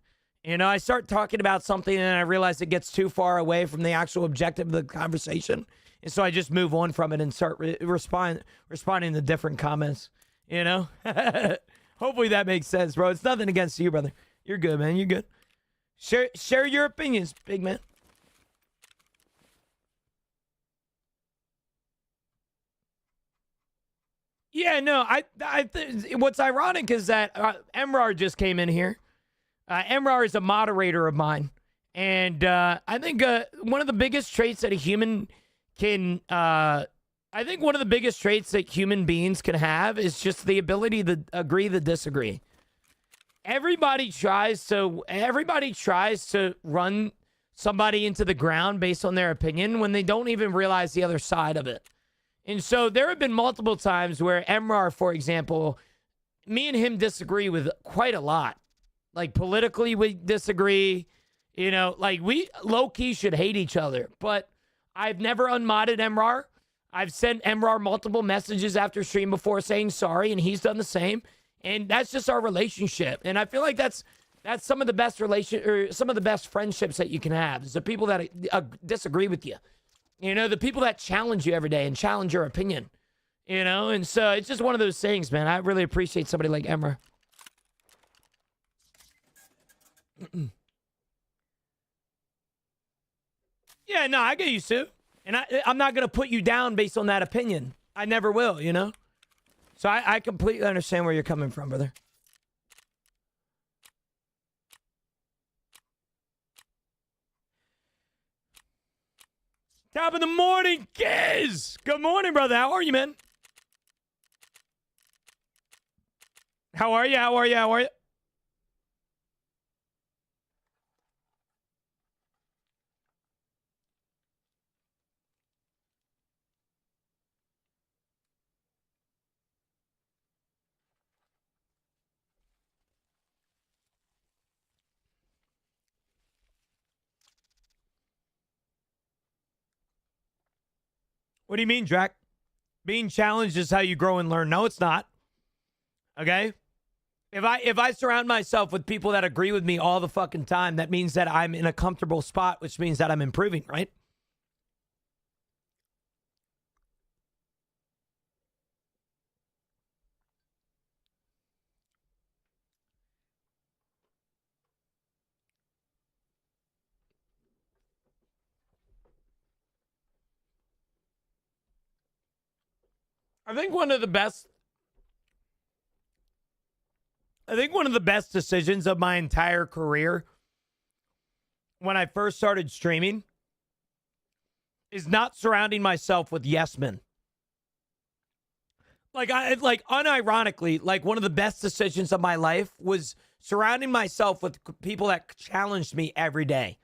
You know, I start talking about something and I realize it gets too far away from the actual objective of the conversation. And so I just move on from it and start responding to different comments, you know? Hopefully that makes sense, bro. It's nothing against you, brother. You're good, man. You're good. Share your opinions, big man. Yeah, no, what's ironic is that Emrar just came in here. Emrar is a moderator of mine. And I think one of the biggest traits that a human can, I think one of the biggest traits that human beings can have is just the ability to agree to disagree. Everybody tries to run somebody into the ground based on their opinion when they don't even realize the other side of it. And so there have been multiple times where Emrar, for example, me and him disagree with quite a lot. Like politically, we disagree. You know, like we low-key should hate each other. But I've never unmodded Emrar. I've sent Emrar multiple messages after stream before saying sorry, and he's done the same. And that's just our relationship. And I feel like that's some of the best some of the best friendships that you can have. Is the people that disagree with you. You know, the people that challenge you every day and challenge your opinion. You know, and so it's just one of those things, man. I really appreciate somebody like Emra. Yeah, no, I get you, Sue. And I'm not going to put you down based on that opinion. I never will, you know? So I completely understand where you're coming from, brother. Top of the morning, Giz! Good morning, brother. How are you, man? How are you? How are you? How are you? What do you mean, Drac? Being challenged is how you grow and learn. No, it's not. Okay? If I surround myself with people that agree with me all the fucking time, that means that I'm in a comfortable spot, which means that I'm improving, right? I think one of the best decisions of my entire career when I first started streaming is not surrounding myself with yes men. Like unironically, like one of the best decisions of my life was surrounding myself with people that challenged me every day.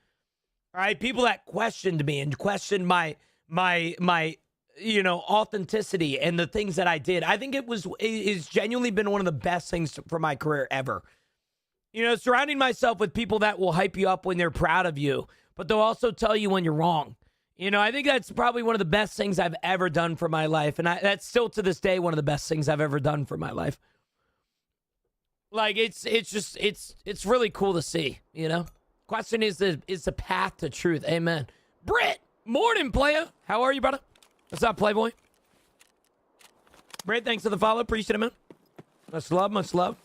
All right, people that questioned me and questioned my you know, authenticity and the things that I did. I think it's genuinely been one of the best things for my career ever. You know, surrounding myself with people that will hype you up when they're proud of you, but they'll also tell you when you're wrong. You know, I think that's probably one of the best things I've ever done for my life. And that's still to this day one of the best things I've ever done for my life. Like, it's really cool to see, you know? Question is the path to truth. Amen. Britt, morning, player. How are you, brother? What's up, Playboy? Britt, thanks for the follow. Appreciate it, man. Much love, much love.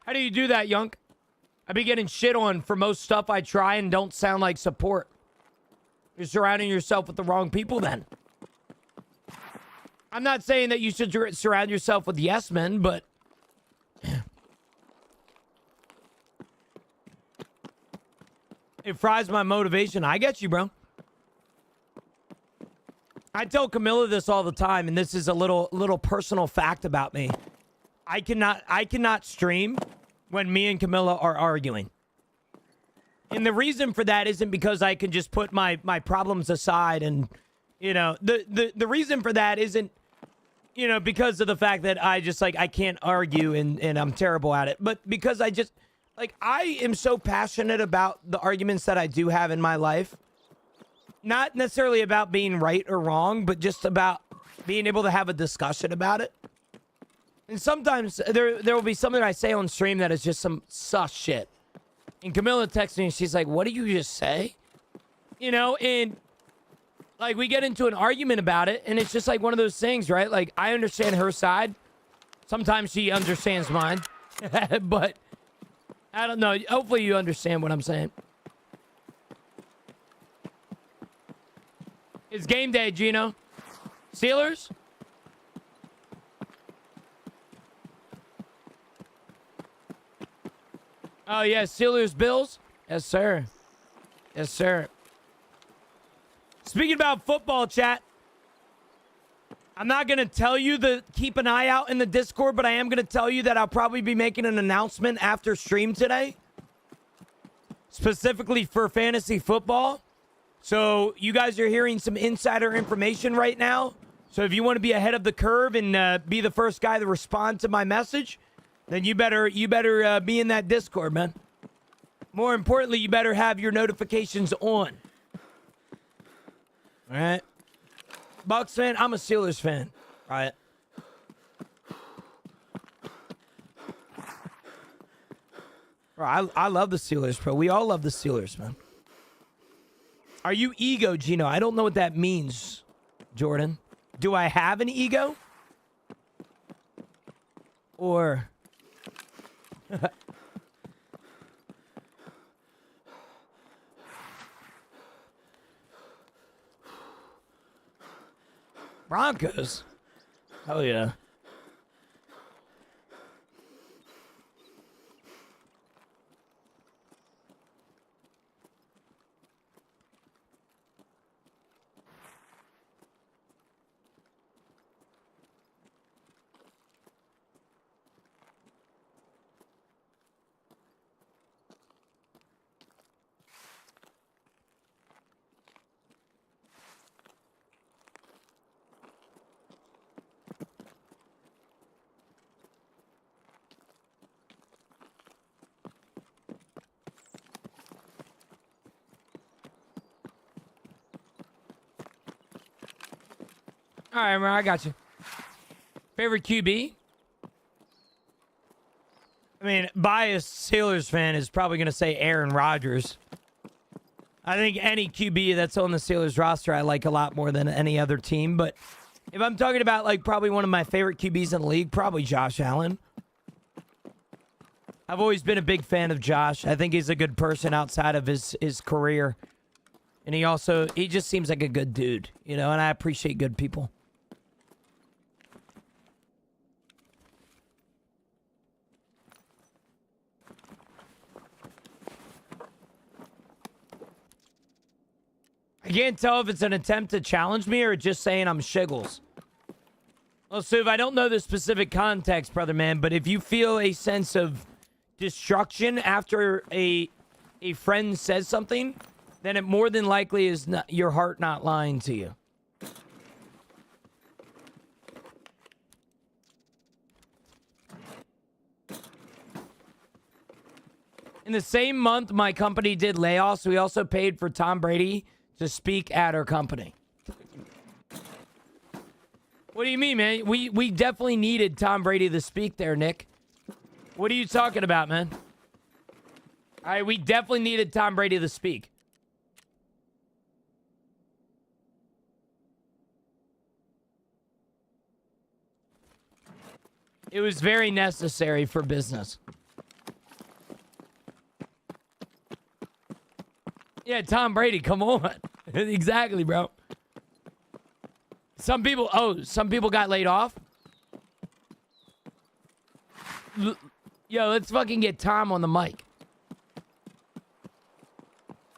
How do you do that, Yunk? I be getting shit on for most stuff I try and don't sound like support. You're surrounding yourself with the wrong people then. I'm not saying that you should surround yourself with yes men, but it fries my motivation. I get you, bro. I tell Camilla this all the time, and this is a little personal fact about me. I cannot stream when me and Camilla are arguing. And the reason for that isn't because I can just put my problems aside and, you know, the reason for that isn't you know, because of the fact that I just like I can't argue and I'm terrible at it, but because I just like I am so passionate about the arguments that I do have in my life. Not necessarily about being right or wrong, but just about being able to have a discussion about it. And sometimes there will be something I say on stream that is just some sus shit. And Camilla texts me and she's like, what did you just say? You know, and like we get into an argument about it and it's just like one of those things, right? Like I understand her side. Sometimes she understands mine. But I don't know. Hopefully you understand what I'm saying. It's game day, Gino. Steelers? Oh, yeah, Steelers, Bills? Yes, sir. Yes, sir. Speaking about football, chat, I'm not going to tell you to keep an eye out in the Discord, but I am going to tell you that I'll probably be making an announcement after stream today, specifically for fantasy football. So you guys are hearing some insider information right now. So if you want to be ahead of the curve and be the first guy to respond to my message, then you better be in that Discord, man. More importantly, you better have your notifications on. All right. Bucks fan, I'm a Steelers fan. All right. Bro, I love the Steelers, bro. We all love the Steelers, man. Are you ego, Gino? I don't know what that means, Jordan. Do I have an ego? Or... Broncos? Oh, yeah. All right, I got you. Favorite QB? I mean, biased Steelers fan is probably going to say Aaron Rodgers. I think any QB that's on the Steelers roster I like a lot more than any other team. But if I'm talking about, like, probably one of my favorite QBs in the league, probably Josh Allen. I've always been a big fan of Josh. I think he's a good person outside of his career. And he just seems like a good dude, you know, and I appreciate good people. I can't tell if it's an attempt to challenge me or just saying I'm shiggles. Well, Suv, I don't know the specific context, brother man, but if you feel a sense of destruction after a friend says something, then it more than likely is not, your heart not lying to you. In the same month my company did layoffs, we also paid for Tom Brady to speak at our company. What do you mean, man? We definitely needed Tom Brady to speak there, Nick. What are you talking about, man? All right, we definitely needed Tom Brady to speak. It was very necessary for business. Yeah, Tom Brady, come on. Exactly, bro. Some people got laid off. Yo, let's fucking get Tom on the mic.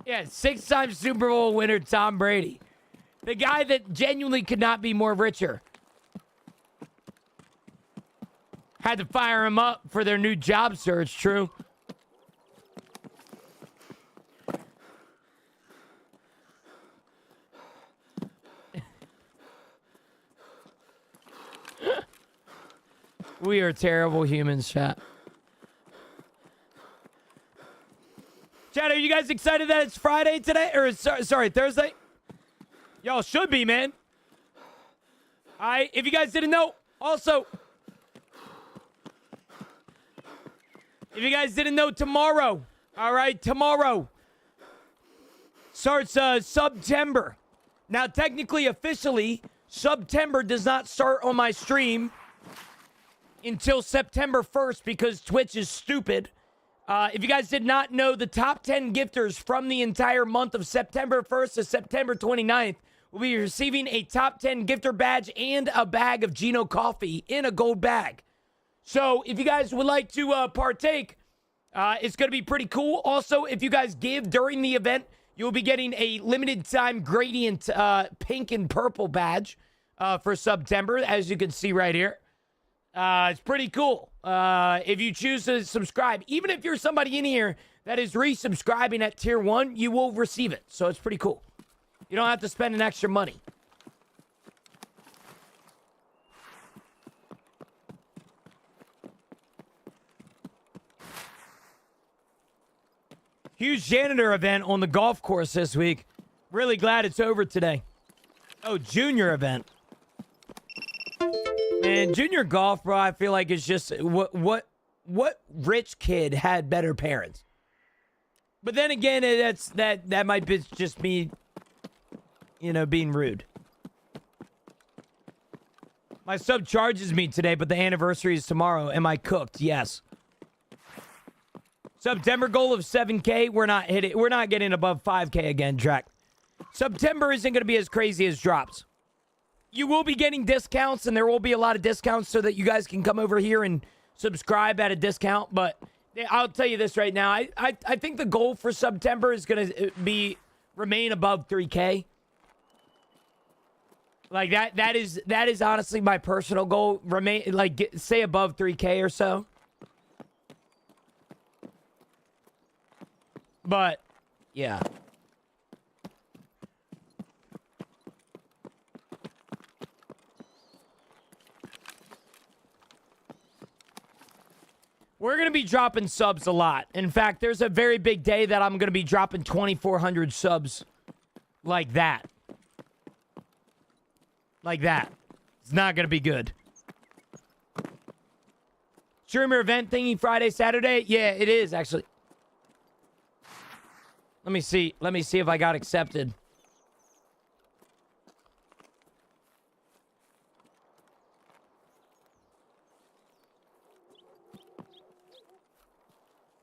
Yeah, 6-time Super Bowl winner Tom Brady. The guy that genuinely could not be more richer. Had to fire him up for their new job search, true. We are terrible humans, chat. Chat, are you guys excited that it's Friday today? Or, sorry, Thursday? Y'all should be, man. If you guys didn't know, also, if you guys didn't know, tomorrow, all right, tomorrow starts September. Now, technically, officially, September does not start on my stream until September 1st because Twitch is stupid. If you guys did not know, the top 10 gifters from the entire month of September 1st to September 29th will be receiving a top 10 gifter badge and a bag of Gino coffee in a gold bag. So if you guys would like to partake, it's going to be pretty cool. Also, if you guys give during the event, you'll be getting a limited time gradient pink and purple badge for September, as you can see right here. It's pretty cool. If you choose to subscribe, even if you're somebody in here that is resubscribing at tier 1, you will receive it. So it's pretty cool. You don't have to spend an extra money. Huge janitor event on the golf course this week. Really glad it's over today. Oh, junior event. Man, junior golf, bro, I feel like it's just what rich kid had better parents? But then again, that might be just me, you know, being rude. My sub charges me today, but the anniversary is tomorrow. Am I cooked? Yes. September goal of 7K. We're not getting above 5K again, Drac. September isn't going to be as crazy as drops. You will be getting discounts, and there will be a lot of discounts so that you guys can come over here and subscribe at a discount. But I'll tell you this right now. I think the goal for September is going to remain above 3K. Like that is honestly my personal goal. Stay above 3K or so. But yeah. We're going to be dropping subs a lot. In fact, there's a very big day that I'm going to be dropping 2,400 subs like that. Like that. It's not going to be good. Streamer event thingy Friday, Saturday? Yeah, it is actually. Let me see. Let me see if I got accepted.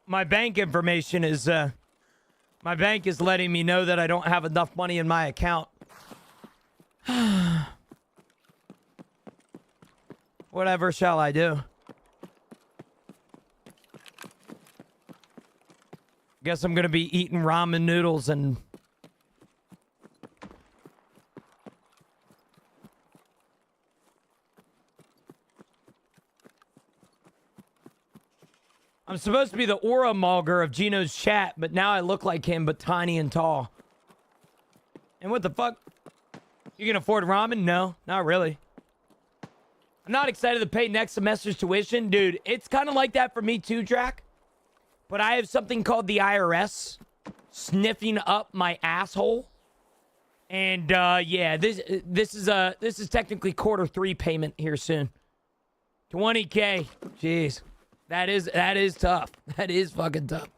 My bank information is, my bank is letting me know that I don't have enough money in my account. Whatever shall I do? Guess I'm gonna be eating ramen noodles and... I'm supposed to be the aura mogger of Gino's chat, but now I look like him, but tiny and tall. And what the fuck? You can afford ramen? No, not really. I'm not excited to pay next semester's tuition. Dude, it's kind of like that for me too, Drac. But I have something called the IRS sniffing up my asshole. And, yeah, this is technically quarter 3 payment here soon. 20K. Jeez. That is tough. That is fucking tough.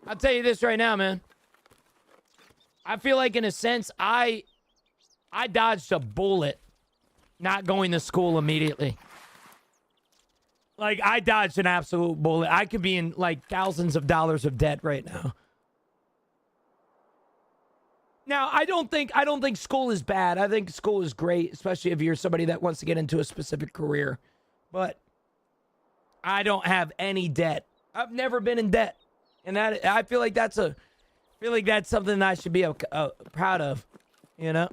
I'll tell you this right now, man. I feel like, in a sense, I dodged a bullet not going to school immediately. Like, I dodged an absolute bullet. I could be in, like, thousands of dollars of debt right now. Now, I don't think school is bad. I think school is great, especially if you're somebody that wants to get into a specific career. But I don't have any debt. I've never been in debt. And that, I feel like that's something I should be proud of, you know?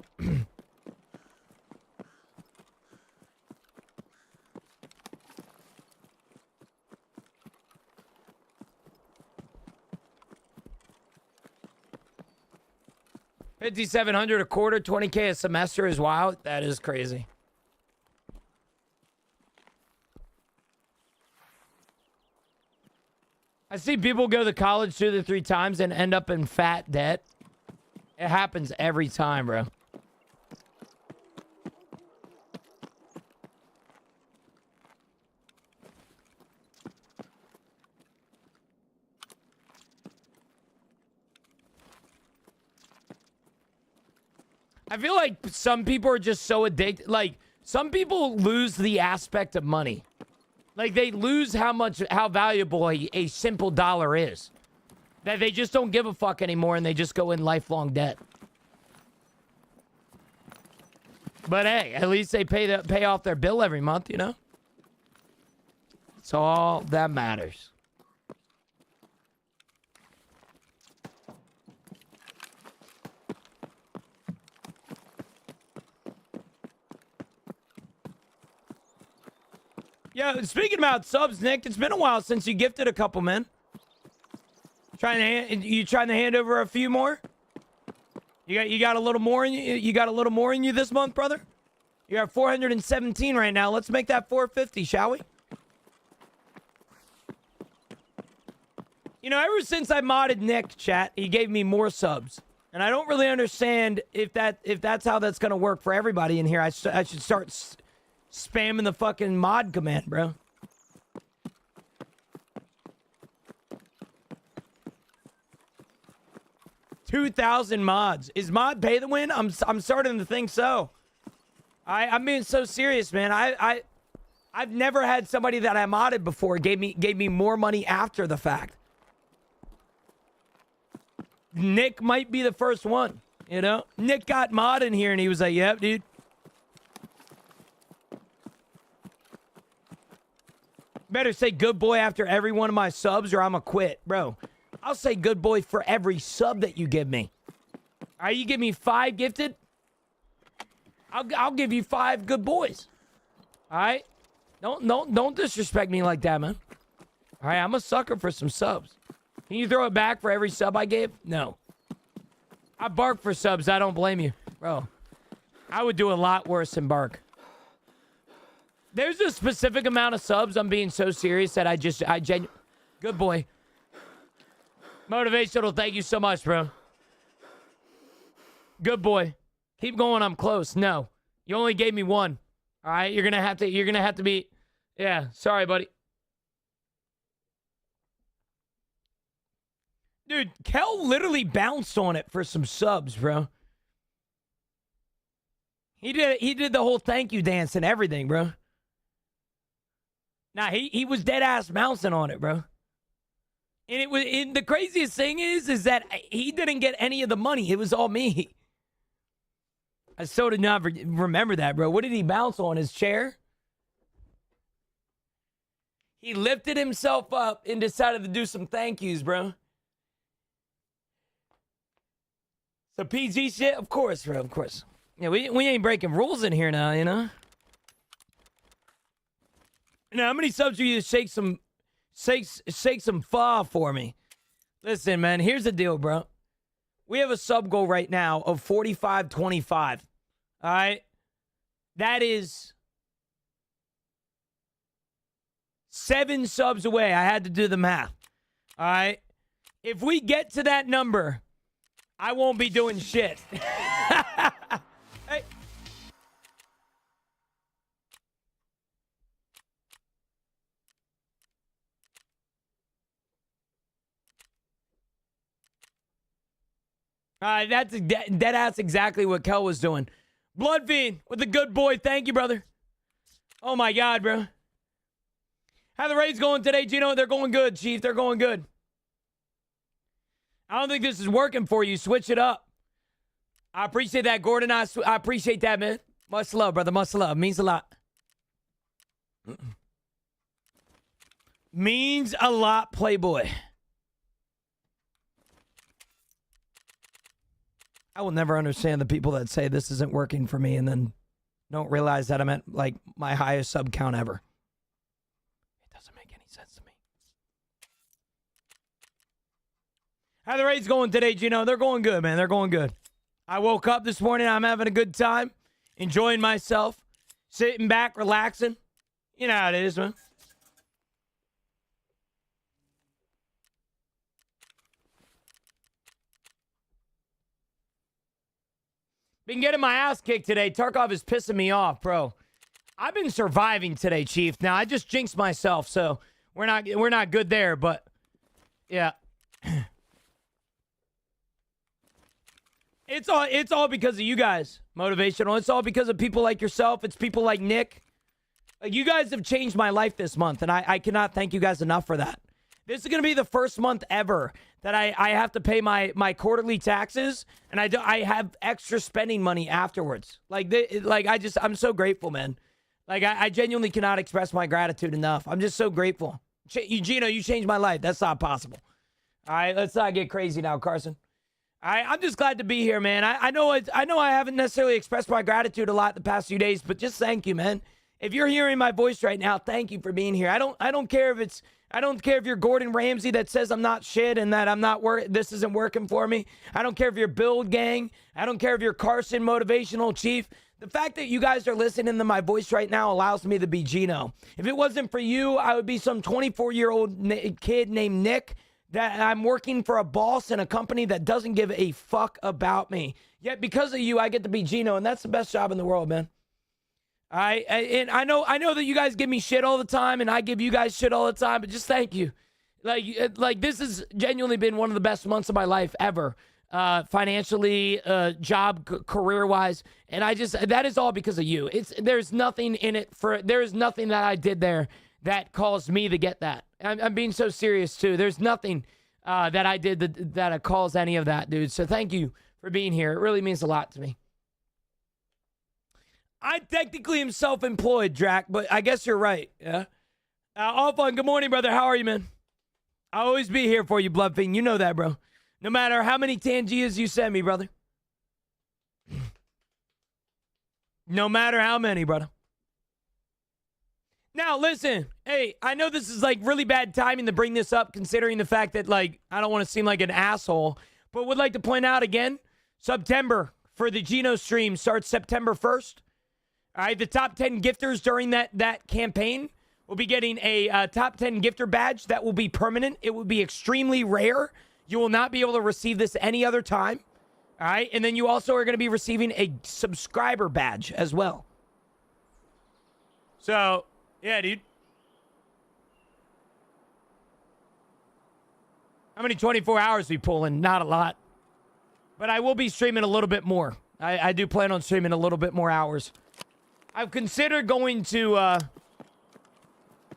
$5,700 a quarter, $20K a semester is wild. That is crazy. I see people go to college 2 to 3 times and end up in fat debt. It happens every time, bro. I feel like some people are just so addicted. Like, some people lose the aspect of money. Like, they lose how valuable a simple dollar is. That they just don't give a fuck anymore and they just go in lifelong debt. But hey, at least they pay off their bill every month, you know? It's all that matters. Yeah, speaking about subs, Nick, it's been a while since you gifted a couple, man. You trying to hand over a few more? You got a little more in you. You got a little more in you this month, brother. You got 417 right now. Let's make that 450, shall we? You know, ever since I modded Nick, chat, he gave me more subs, and I don't really understand if that's how that's gonna work for everybody in here. I should start spamming the fucking mod command, bro. $2,000 mods. Is mod pay to win? I'm starting to think so. I'm being so serious, man. I've never had somebody that I modded before gave me more money after the fact. Nick might be the first one, you know? Nick got mod in here and he was like, "Yep, dude." Better say good boy after every one of my subs or I'ma quit, bro. I'll say good boy for every sub that you give me. All right, you give me 5 gifted, I'll give you 5 good boys. All right, don't disrespect me like that, man. All right, I'm a sucker for some subs. Can you throw it back for every sub I gave? No. I bark for subs. I don't blame you, bro. I would do a lot worse than bark. There's a specific amount of subs. I'm being so serious that I genuinely... Good boy. Motivational, thank you so much, bro. Good boy. Keep going, I'm close. No. You only gave me 1. All right, you're gonna have to be... Yeah, sorry, buddy. Dude, Kel literally bounced on it for some subs, bro. He did the whole thank you dance and everything, bro. Nah, he was dead ass bouncing on it, bro. And the craziest thing is that he didn't get any of the money. It was all me. I so did not remember that, bro. What did he bounce on? His chair? He lifted himself up and decided to do some thank yous, bro. So PG shit? Of course, bro, of course. Yeah, we ain't breaking rules in here now, you know? Now, how many subs do you shake some fa for me? Listen, man, here's the deal, bro. We have a sub goal right now of 45.25. All right? That is 7 subs away. I had to do the math. All right? If we get to that number, I won't be doing shit. Hey. That's exactly what Kel was doing. Blood Fiend with the good boy. Thank you, brother. Oh my God, bro. How the raids going today, Gino? They're going good, Chief. They're going good. I don't think this is working for you. Switch it up. I appreciate that, Gordon. I appreciate that, man. Much love, brother. Much love. Means a lot. Means a lot, Playboy. I will never understand the people that say this isn't working for me and then don't realize that I'm at, like, my highest sub count ever. It doesn't make any sense to me. How the raids going today, Gino? They're going good, man. They're going good. I woke up this morning. I'm having a good time. Enjoying myself. Sitting back, relaxing. You know how it is, man. Been getting my ass kicked today. Tarkov is pissing me off, bro. I've been surviving today, Chief. Now I just jinxed myself, so we're not good there, but yeah. It's all because of you guys. Motivational. It's all because of people like yourself. It's people like Nick. Like, you guys have changed my life this month, and I cannot thank you guys enough for that. This is going to be the first month ever that I have to pay my quarterly taxes, and I have extra spending money afterwards. I'm so grateful, man. Like, I genuinely cannot express my gratitude enough. I'm just so grateful. Gino, you changed my life. That's not possible. All right, let's not get crazy now, Carson. All right, I'm just glad to be here, man. I know I haven't necessarily expressed my gratitude a lot the past few days, but just thank you, man. If you're hearing my voice right now, thank you for being here. I don't care if you're Gordon Ramsay that says I'm not shit and that this isn't working for me. I don't care if you're Build Gang. I don't care if you're Carson Motivational Chief. The fact that you guys are listening to my voice right now allows me to be Gino. If it wasn't for you, I would be some 24-year-old kid named Nick that I'm working for a boss in a company that doesn't give a fuck about me. Yet because of you, I get to be Gino, and that's the best job in the world, man. And I know that you guys give me shit all the time, and I give you guys shit all the time, but just thank you. Like this has genuinely been one of the best months of my life ever, financially, career-wise, and that is all because of you. There's nothing in it there is nothing that I did there that caused me to get that. I'm being so serious too. There's nothing that I did that caused any of that, dude. So thank you for being here. It really means a lot to me. I technically am self-employed, Drac, but I guess you're right. Yeah. All fun. Good morning, brother. How are you, man? I'll always be here for you, Bloodfiend. You know that, bro. No matter how many Tangias you send me, brother. No matter how many, brother. Now, listen. Hey, I know this is like really bad timing to bring this up, considering the fact that, like, I don't want to seem like an asshole, but would like to point out again, September for the Geno stream starts September 1st. All right, the top 10 gifters during that campaign will be getting a top 10 gifter badge that will be permanent. It will be extremely rare. You will not be able to receive this any other time. All right, and then you also are going to be receiving a subscriber badge as well. So, yeah, dude. How many 24 hours we pulling? Not a lot. But I will be streaming a little bit more. I do plan on streaming a little bit more hours. I've considered going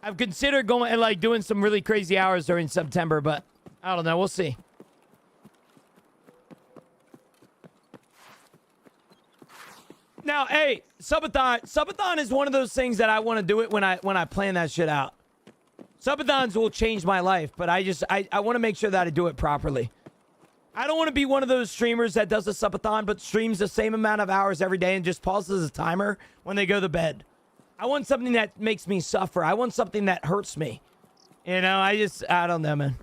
and like doing some really crazy hours during September, but I don't know. We'll see. Now, hey, subathon. Subathon is one of those things that I want to do it when I plan that shit out. Subathons will change my life, but I want to make sure that I do it properly. I don't want to be one of those streamers that does a subathon but streams the same amount of hours every day and just pauses a timer when they go to bed. I want something that makes me suffer. I want something that hurts me. You know, I don't know, man.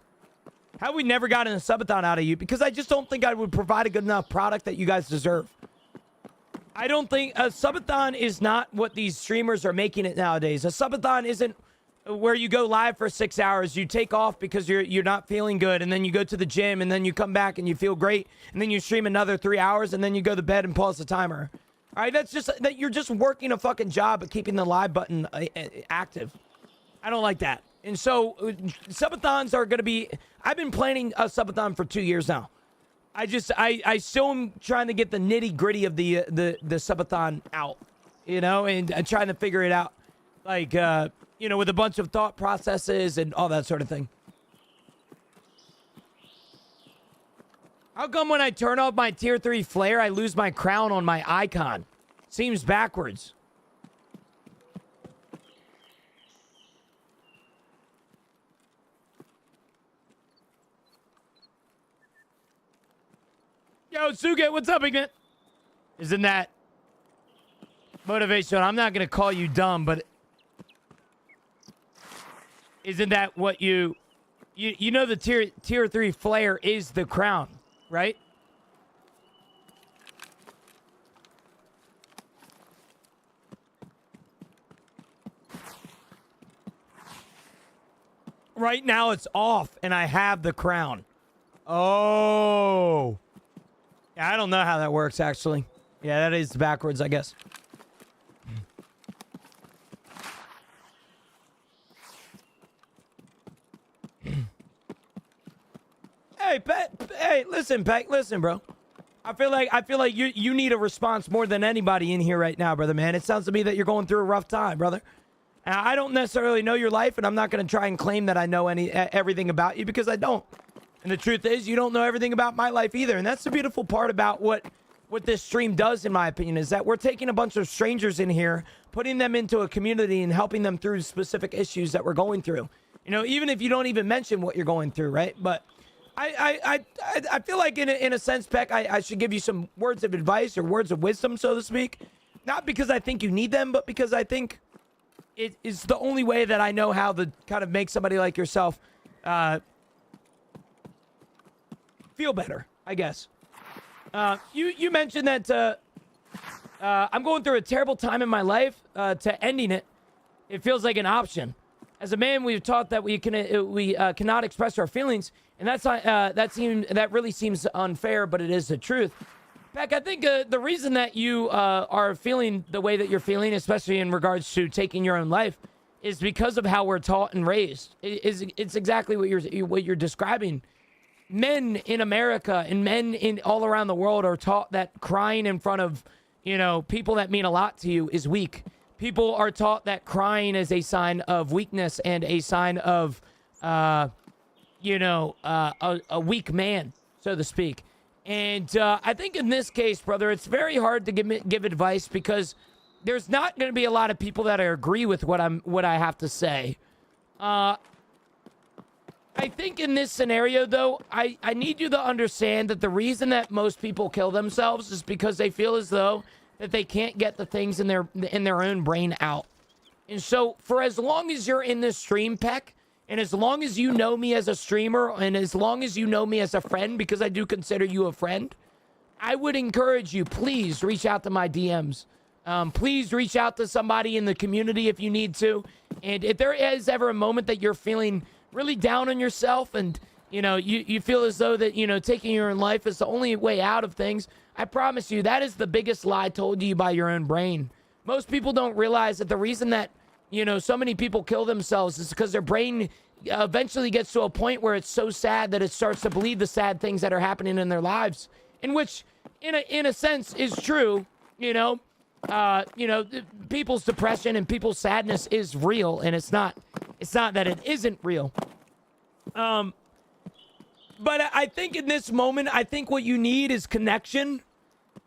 How we never gotten a subathon out of you? Because I just don't think I would provide a good enough product that you guys deserve. I don't think a subathon is not what these streamers are making it nowadays. A subathon isn't where you go live for 6 hours, you take off because you're not feeling good, and then you go to the gym, and then you come back and you feel great, and then you stream another 3 hours, and then you go to bed and pause the timer. All right, that's just that you're just working a fucking job at keeping the live button active. I don't like that. And so subathons are going to be, I've been planning a subathon for 2 years now. I still am trying to get the nitty gritty of the subathon out, you know, and trying to figure it out. Like, you know, with a bunch of thought processes and all that sort of thing. How come when I turn off my tier 3 flare, I lose my crown on my icon? Seems backwards. Yo, Suge, what's up, man? Isn't that motivation? I'm not going to call you dumb, but isn't that what you know the tier 3 flare is the crown, right? Right now it's off and I have the crown. Oh. Yeah, I don't know how that works actually. Yeah, that is backwards, I guess. Hey, listen, Peck, listen, bro. I feel like you need a response more than anybody in here right now, brother, man. It sounds to me that you're going through a rough time, brother. I don't necessarily know your life, and I'm not going to try and claim that I know everything about you, because I don't. And the truth is, you don't know everything about my life either. And that's the beautiful part about what this stream does, in my opinion, is that we're taking a bunch of strangers in here, putting them into a community and helping them through specific issues that we're going through. You know, even if you don't even mention what you're going through, right? But I feel like in a sense, Peck, I should give you some words of advice or words of wisdom, so to speak. Not because I think you need them, but because I think it is the only way that I know how to kind of make somebody like yourself feel better, I guess. You mentioned that I'm going through a terrible time in my life. To ending it, it feels like an option. As a man, we've taught that we cannot express our feelings, and that really seems unfair, but it is the truth. Beck, I think the reason that you are feeling the way that you're feeling, especially in regards to taking your own life, is because of how we're taught and raised. It's exactly what you're describing. Men in America and men in all around the world are taught that crying in front of, people that mean a lot to you is weak. People are taught that crying is a sign of weakness and a sign of, a weak man, so to speak. And I think in this case, brother, it's very hard to give advice, because there's not going to be a lot of people that agree with what I have to say. I think in this scenario, though, I need you to understand that the reason that most people kill themselves is because they feel as though that they can't get the things in their own brain out. And so for as long as you're in this stream, Peck, and as long as you know me as a streamer, and as long as you know me as a friend, because I do consider you a friend, I would encourage you, please reach out to my DMs. Please reach out to somebody in the community if you need to. And if there is ever a moment that you're feeling really down on yourself, and you feel as though that taking your own life is the only way out of things, I promise you that is the biggest lie told to you by your own brain. Most people don't realize that the reason that so many people kill themselves is because their brain eventually gets to a point where it's so sad that it starts to believe the sad things that are happening in their lives, in which in a sense is true. People's depression and people's sadness is real, and it's not that it isn't real. But I think in this moment, I think what you need is connection.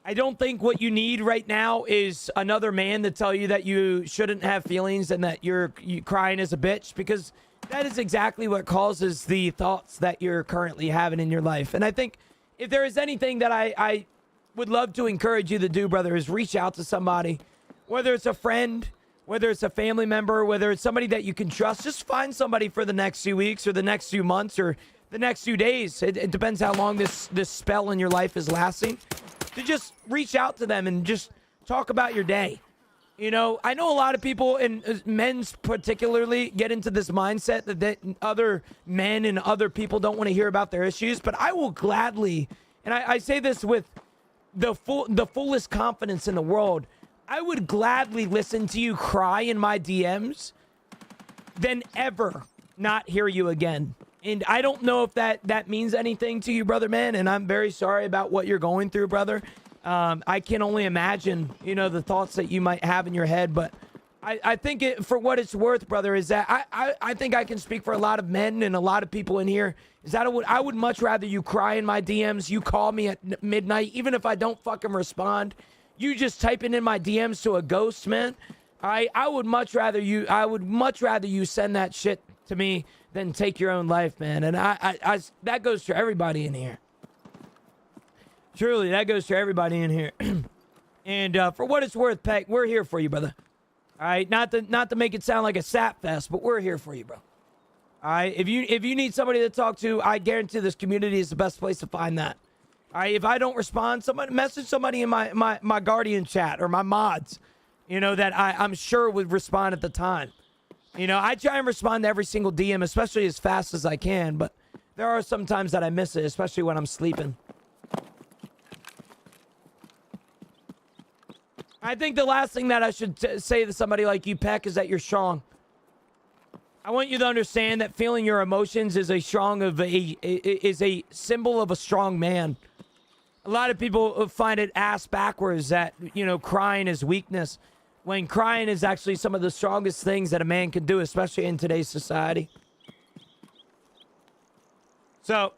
I don't think what you need right now is another man to tell you that you shouldn't have feelings and that you're crying as a bitch, because that is exactly what causes the thoughts that you're currently having in your life. And I think if there is anything that I would love to encourage you to do, brother, is reach out to somebody, whether it's a friend, whether it's a family member, whether it's somebody that you can trust. Just find somebody for the next few weeks or the next few months or the next few days. It depends how long this spell in your life is lasting, to just reach out to them and just talk about your day. I know a lot of people, and men's particularly, get into this mindset that other men and other people don't want to hear about their issues, but I will gladly, and I say this with the fullest confidence in the world, I would gladly listen to you cry in my DMs than ever not hear you again. And I don't know if that means anything to you, brother, man. And I'm very sorry about what you're going through, brother. I can only imagine, the thoughts that you might have in your head. But I think for what it's worth, brother, is that I think I can speak for a lot of men and a lot of people in here, is that I would much rather you cry in my DMs. You call me at midnight, even if I don't fucking respond. You just typing in my DMs to a ghost, man. I would much rather you send that shit to me than take your own life, man. And I that goes to everybody in here. Truly, that goes to everybody in here. And for what it's worth, Peck, we're here for you, brother. All right, not to make it sound like a sap fest, but we're here for you, bro. All right, if you need somebody to talk to, I guarantee this community is the best place to find that. All right, if I don't respond, message somebody in my Guardian chat or my mods, that I'm sure would respond at the time. I try and respond to every single DM, especially as fast as I can, but there are some times that I miss it, especially when I'm sleeping. I think the last thing that I should say to somebody like you, Peck, is that you're strong. I want you to understand that feeling your emotions is a symbol of a strong man. A lot of people find it ass backwards that, you know, crying is weakness, when crying is actually some of the strongest things that a man can do, especially in today's society. So,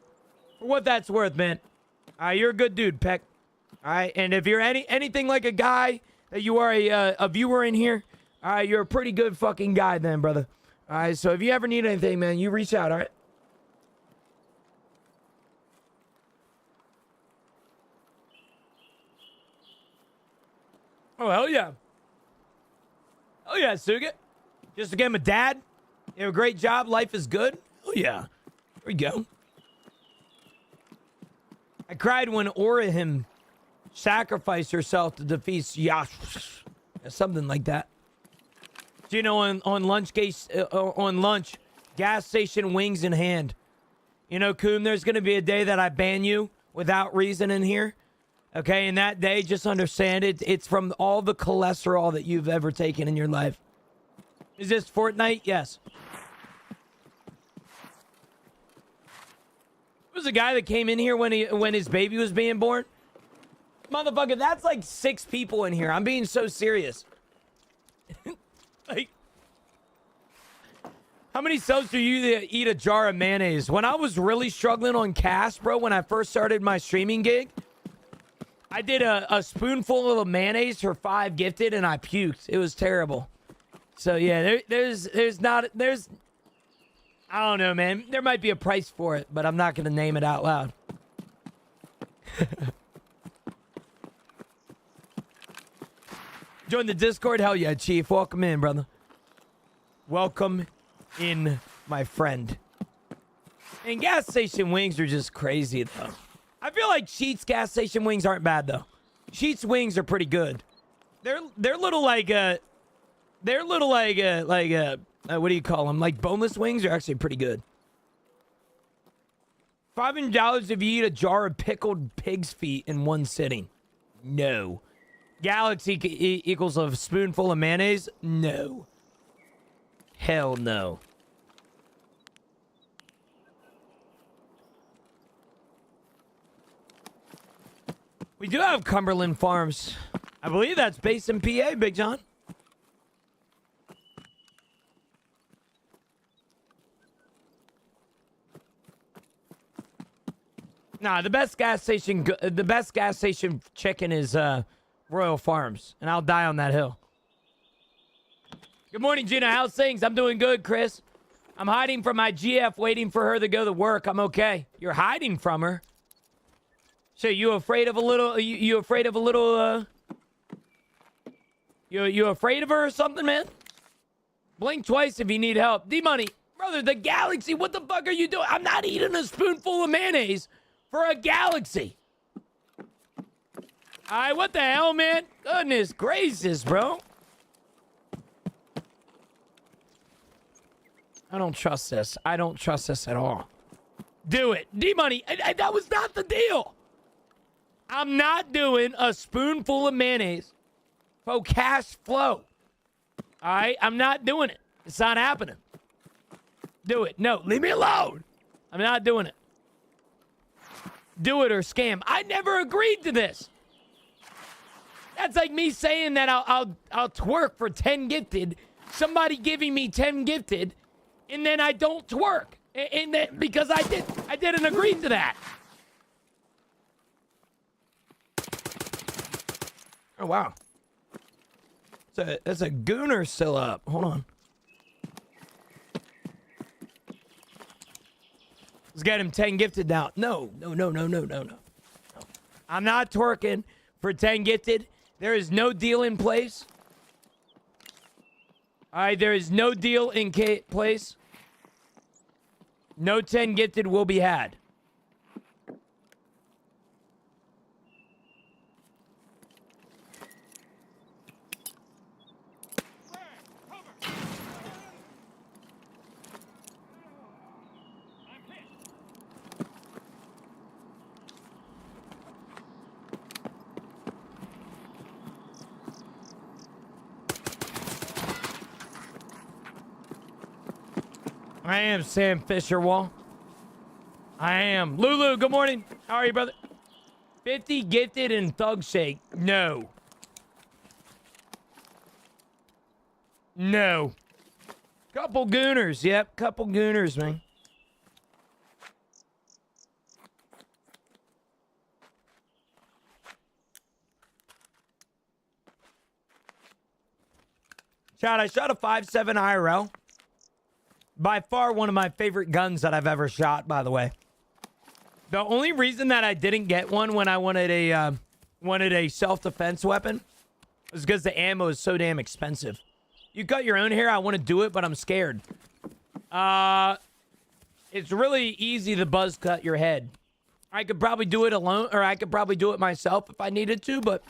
for what that's worth, man, you're a good dude, Peck. All right, and if you're anything like a guy that you are a viewer in here, you're a pretty good fucking guy then, brother. All right, so if you ever need anything, man, you reach out, all right? Oh, hell yeah. Oh, yeah, Suga. Just became a dad. You have a great job. Life is good. Oh, yeah. There we go. I cried when Orihim sacrificed herself to defeat Yash. Something like that. Do you know on lunch, gas station wings in hand. You know, Coom, there's going to be a day that I ban you without reason in here. Okay, and that day, just understand it's from all the cholesterol that you've ever taken in your life. Is this Fortnite? Yes. There was a guy that came in here when his baby was being born. Motherfucker, that's like 6 people in here. I'm being so serious. Like, how many subs do you eat a jar of mayonnaise? When I was really struggling on cash, bro, when I first started my streaming gig, I did a spoonful of mayonnaise for 5 gifted, and I puked. It was terrible. So yeah, there's I don't know, man. There might be a price for it, but I'm not gonna name it out loud. Join the Discord? Hell yeah, Chief. Welcome in, brother. Welcome in, my friend. And gas station wings are just crazy, though. I feel like Sheet's gas station wings aren't bad, though. Sheet's wings are pretty good. They're little like what do you call them? Like boneless wings are actually pretty good. $500 if you eat a jar of pickled pig's feet in one sitting. No. Galaxy equals a spoonful of mayonnaise? No. Hell no. We do have Cumberland Farms. I believe that's based in PA, Big John. Nah, the best gas station chicken is Royal Farms, and I'll die on that hill. Good morning, Gina. How's things? I'm doing good, Chris. I'm hiding from my GF, waiting for her to go to work. I'm okay. You're hiding from her? So you afraid of a little? You afraid of a little? You afraid of her or something, man? Blink twice if you need help. D-Money, brother, the Galaxy. What the fuck are you doing? I'm not eating a spoonful of mayonnaise for a Galaxy. All right, what the hell, man? Goodness gracious, bro. I don't trust this. I don't trust this at all. Do it. D-Money, that was not the deal. I'm not doing a spoonful of mayonnaise for cash flow. All right? I'm not doing it. It's not happening. Do it. No, leave me alone. I'm not doing it. Do it or scam. I never agreed to this. That's like me saying that I'll twerk for 10 gifted, somebody giving me 10 gifted, and then I don't twerk. And then because I didn't agree to that. Oh wow. That's a gooner still up. Hold on. Let's get him 10 gifted now. No. I'm not twerking for 10 gifted. There is no deal in place. All right, there is no deal in place. No 10 gifted will be had. I am Sam Fisherwall. I am. Lulu, good morning. How are you, brother? 50 gifted and thug shake. No. No. Couple gooners. Yep, couple gooners, man. Chad, I shot a 5.7 IRL. By far one of my favorite guns that I've ever shot, by the way. The only reason that I didn't get one when I wanted a self-defense weapon was because the ammo is so damn expensive. You cut your own hair, I want to do it, but I'm scared. It's really easy to buzz cut your head. I could probably do it alone, or I could probably do it myself if I needed to, but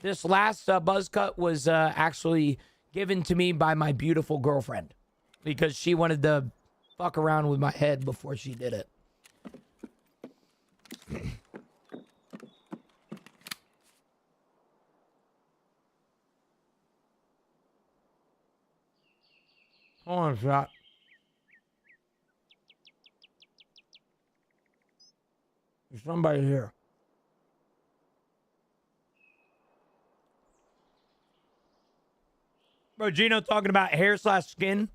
this last buzz cut was actually given to me by my beautiful girlfriend because she wanted to fuck around with my head before she did it. Hold on a shot. There's somebody here. Bro, Gino talking about hair/skin.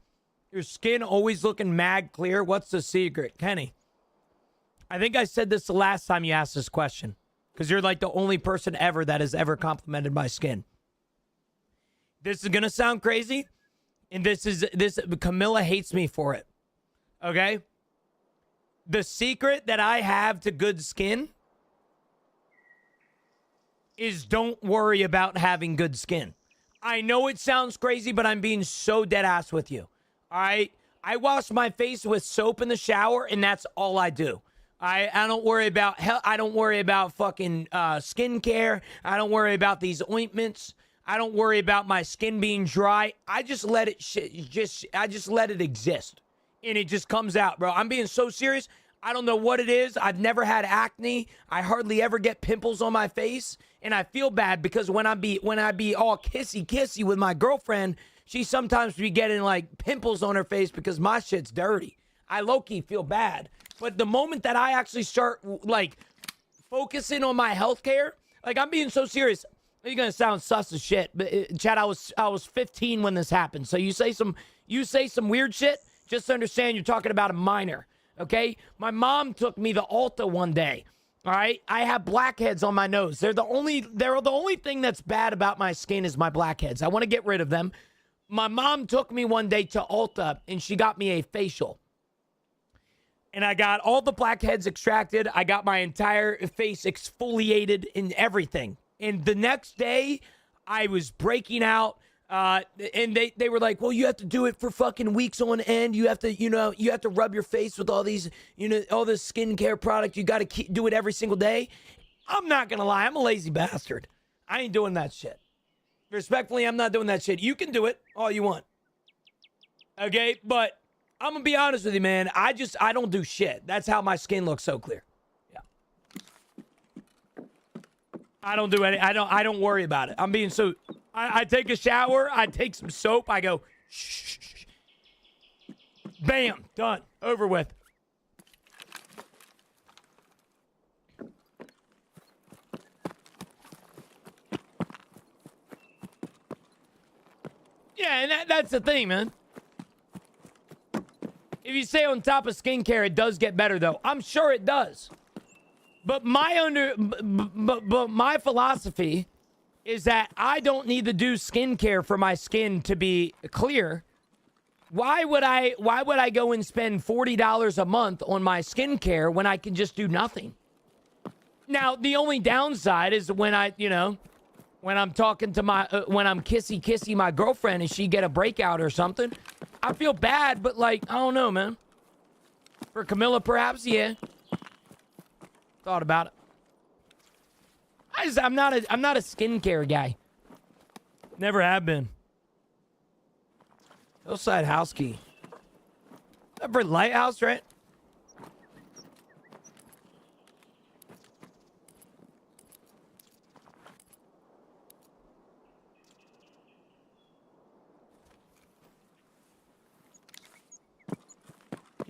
Your skin always looking mad clear. What's the secret? Kenny, I think I said this the last time you asked this question. Because you're like the only person ever that has ever complimented my skin. This is going to sound crazy. And Camilla hates me for it. Okay? The secret that I have to good skin is don't worry about having good skin. I know it sounds crazy, but I'm being so dead ass with you. All right? I wash my face with soap in the shower, and that's all I do. I don't worry about I don't worry about fucking skincare. I don't worry about these ointments. I don't worry about my skin being dry. I just let it I just let it exist. And it just comes out, bro. I'm being so serious. I don't know what it is. I've never had acne. I hardly ever get pimples on my face. And I feel bad because when I be all kissy with my girlfriend, she sometimes be getting like pimples on her face because my shit's dirty. I low-key feel bad. But the moment that I actually start like focusing on my healthcare, like I'm being so serious. You're gonna sound sus as shit, but Chad, I was 15 when this happened. So you say some weird shit. Just understand you're talking about a minor, okay? My mom took me to Ulta one day. All right, I have blackheads on my nose. They're the only thing that's bad about my skin is my blackheads. I want to get rid of them. My mom took me one day to Ulta and she got me a facial. And I got all the blackheads extracted. I got my entire face exfoliated and everything. And the next day, I was breaking out. And they were like, well, you have to do it for fucking weeks on end. You have to rub your face with all these, all this skincare product. You got to do it every single day. I'm not going to lie. I'm a lazy bastard. I ain't doing that shit. Respectfully, I'm not doing that shit. You can do it all you want. Okay? But I'm going to be honest with you, man. I don't do shit. That's how my skin looks so clear. Yeah. I don't do any. I don't worry about it. I'm being so... I take a shower, I take some soap, I go, shh. Bam, done, over with. Yeah, and that's the thing, man. If you stay on top of skincare, it does get better, though. I'm sure it does. But my philosophy is that I don't need to do skincare for my skin to be clear. Why would I go and spend $40 a month on my skincare when I can just do nothing? Now, the only downside is when when I'm talking to when I'm kissy my girlfriend and she get a breakout or something, I feel bad, but like, I don't know, man. For Camilla, perhaps, yeah. Thought about it. I'm not a skincare guy. Never have been. Hillside house key. That for lighthouse, right?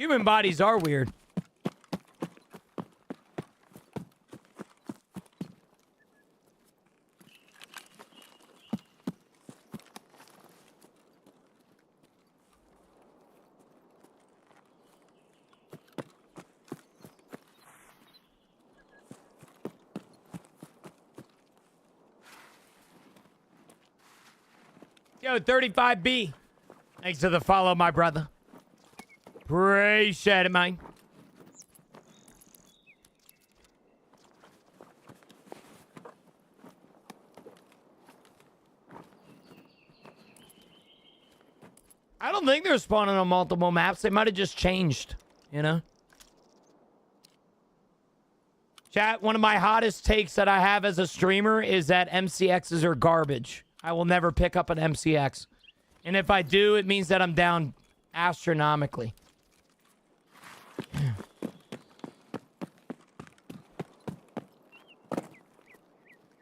Human bodies are weird. Yo, 35B. Thanks for the follow, my brother. Appreciate it, man. I don't think they're spawning on multiple maps. They might have just changed, you know? Chat, one of my hottest takes that I have as a streamer is that MCXs are garbage. I will never pick up an MCX. And if I do, it means that I'm down astronomically.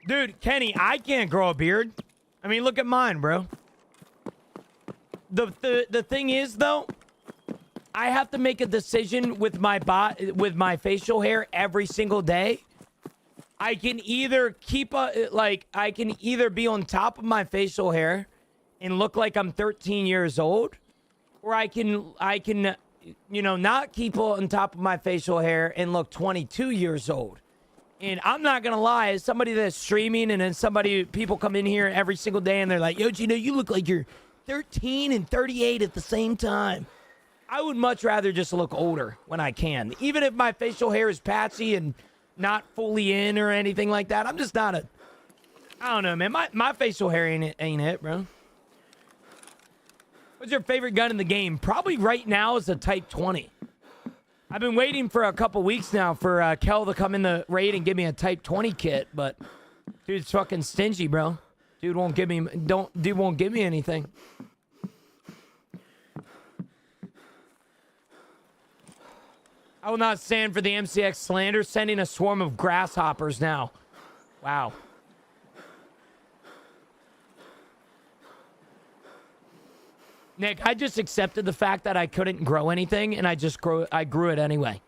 Dude, Kenny, I can't grow a beard. I mean, look at mine, bro. The thing is, though, I have to make a decision with my facial hair every single day. I can either I can either be on top of my facial hair and look like I'm 13 years old, or I can, you know, not keep on top of my facial hair and look 22 years old. And I'm not gonna lie, as somebody that's streaming and then people come in here every single day and they're like, yo, Gino, you look like you're 13 and 38 at the same time. I would much rather just look older when I can. Even if my facial hair is patchy and not fully in or anything like that. I'm just not I don't know, man. My facial hair ain't it, bro. What's your favorite gun in the game? Probably right now is a Type 20. I've been waiting for a couple weeks now for Kel to come in the raid and give me a Type 20 kit, but dude's fucking stingy, bro. Dude won't give me anything. I will not stand for the MCX slander. Sending a swarm of grasshoppers now. Wow. Nick, I just accepted the fact that I couldn't grow anything, and I grew it anyway.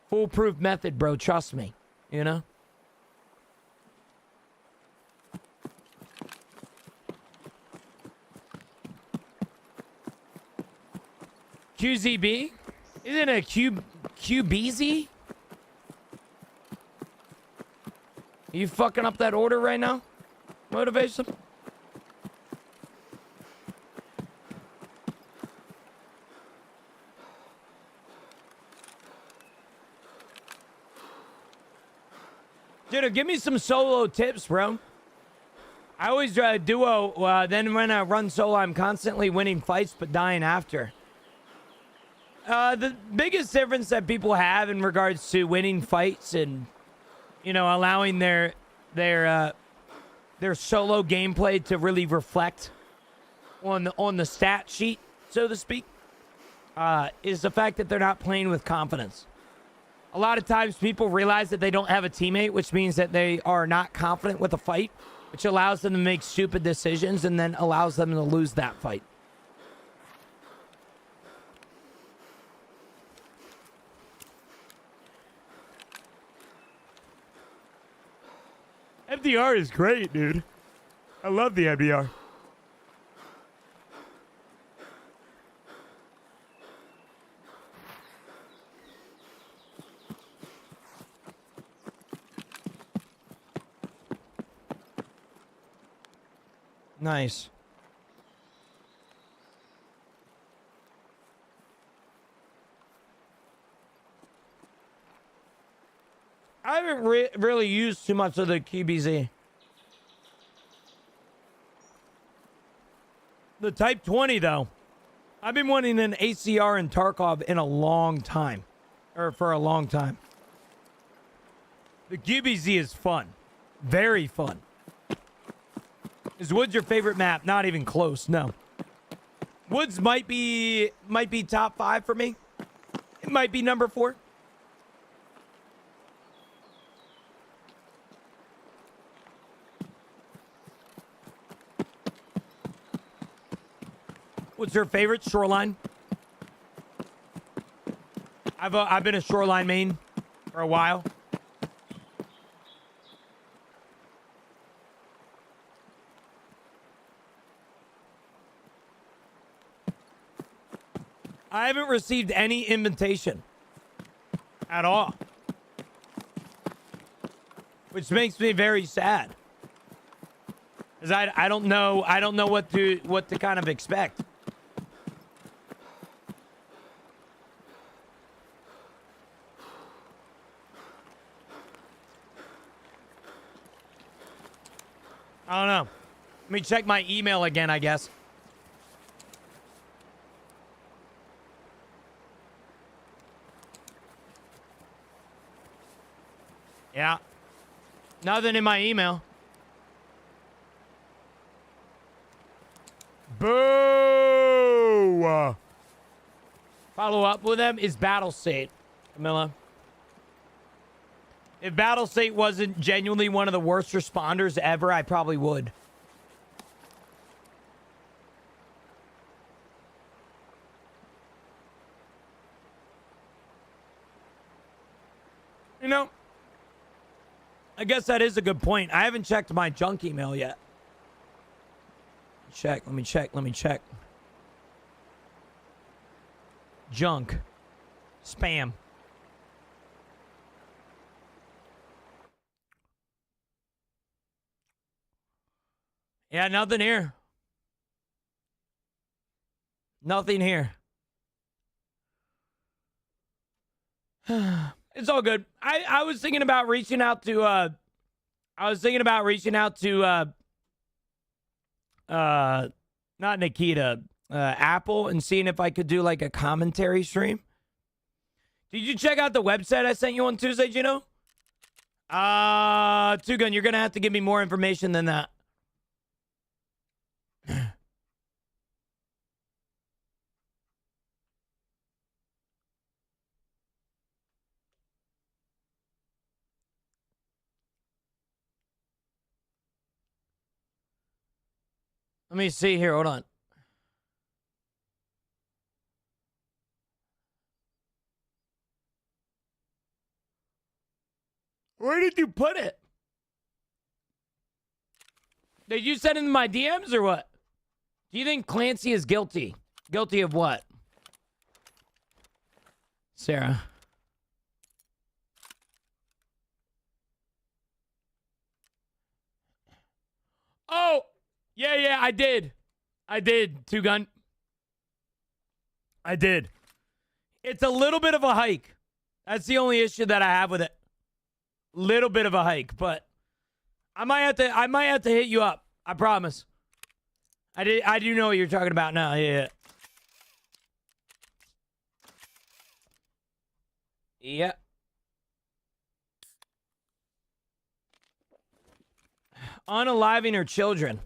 Foolproof method, bro. Trust me. You know? QZB? Isn't it QBZ? Are you fucking up that order right now? Motivation? Dude, give me some solo tips, bro. I always duo, then when I run solo, I'm constantly winning fights but dying after. The biggest difference that people have in regards to winning fights and, you know, allowing their solo gameplay to really reflect on the stat sheet, so to speak, is the fact that they're not playing with confidence. A lot of times people realize that they don't have a teammate, which means that they are not confident with a fight, which allows them to make stupid decisions and then allows them to lose that fight. MDR is great, dude. I love the MDR. Nice. I haven't really used too much of the QBZ. The Type 20, though. I've been wanting an ACR and Tarkov in a long time. Or for a long time. The QBZ is fun. Very fun. Is Woods your favorite map? Not even close, no. Woods might be top 5 for me. It might be number 4. What's your favorite? Shoreline? I've been a shoreline main for a while. I haven't received any invitation at all, which makes me very sad, because I don't know what to kind of expect. I don't know. Let me check my email again, I guess. Yeah. Nothing in my email. Boo! Follow up with them is Battle State, Camilla. If Battle State wasn't genuinely one of the worst responders ever, I probably would. You know, I guess that is a good point. I haven't checked my junk email yet. Let me check. Junk. Spam. Yeah, nothing here. Nothing here. It's all good. I was thinking about reaching out to not Nikita, Apple, and seeing if I could do like a commentary stream. Did you check out the website I sent you on Tuesday, Gino? Tugun, you're gonna have to give me more information than that. Let me see here. Hold on. Where did you put it? Did you send it in my DMs or what? Do you think Clancy is guilty? Guilty of what? Sarah. Oh! Yeah, I did. Two Gun. I did. It's a little bit of a hike. That's the only issue that I have with it. Little bit of a hike, but I might have to hit you up. I promise. I do know what you're talking about now. Yeah. Yeah. Unaliving her children.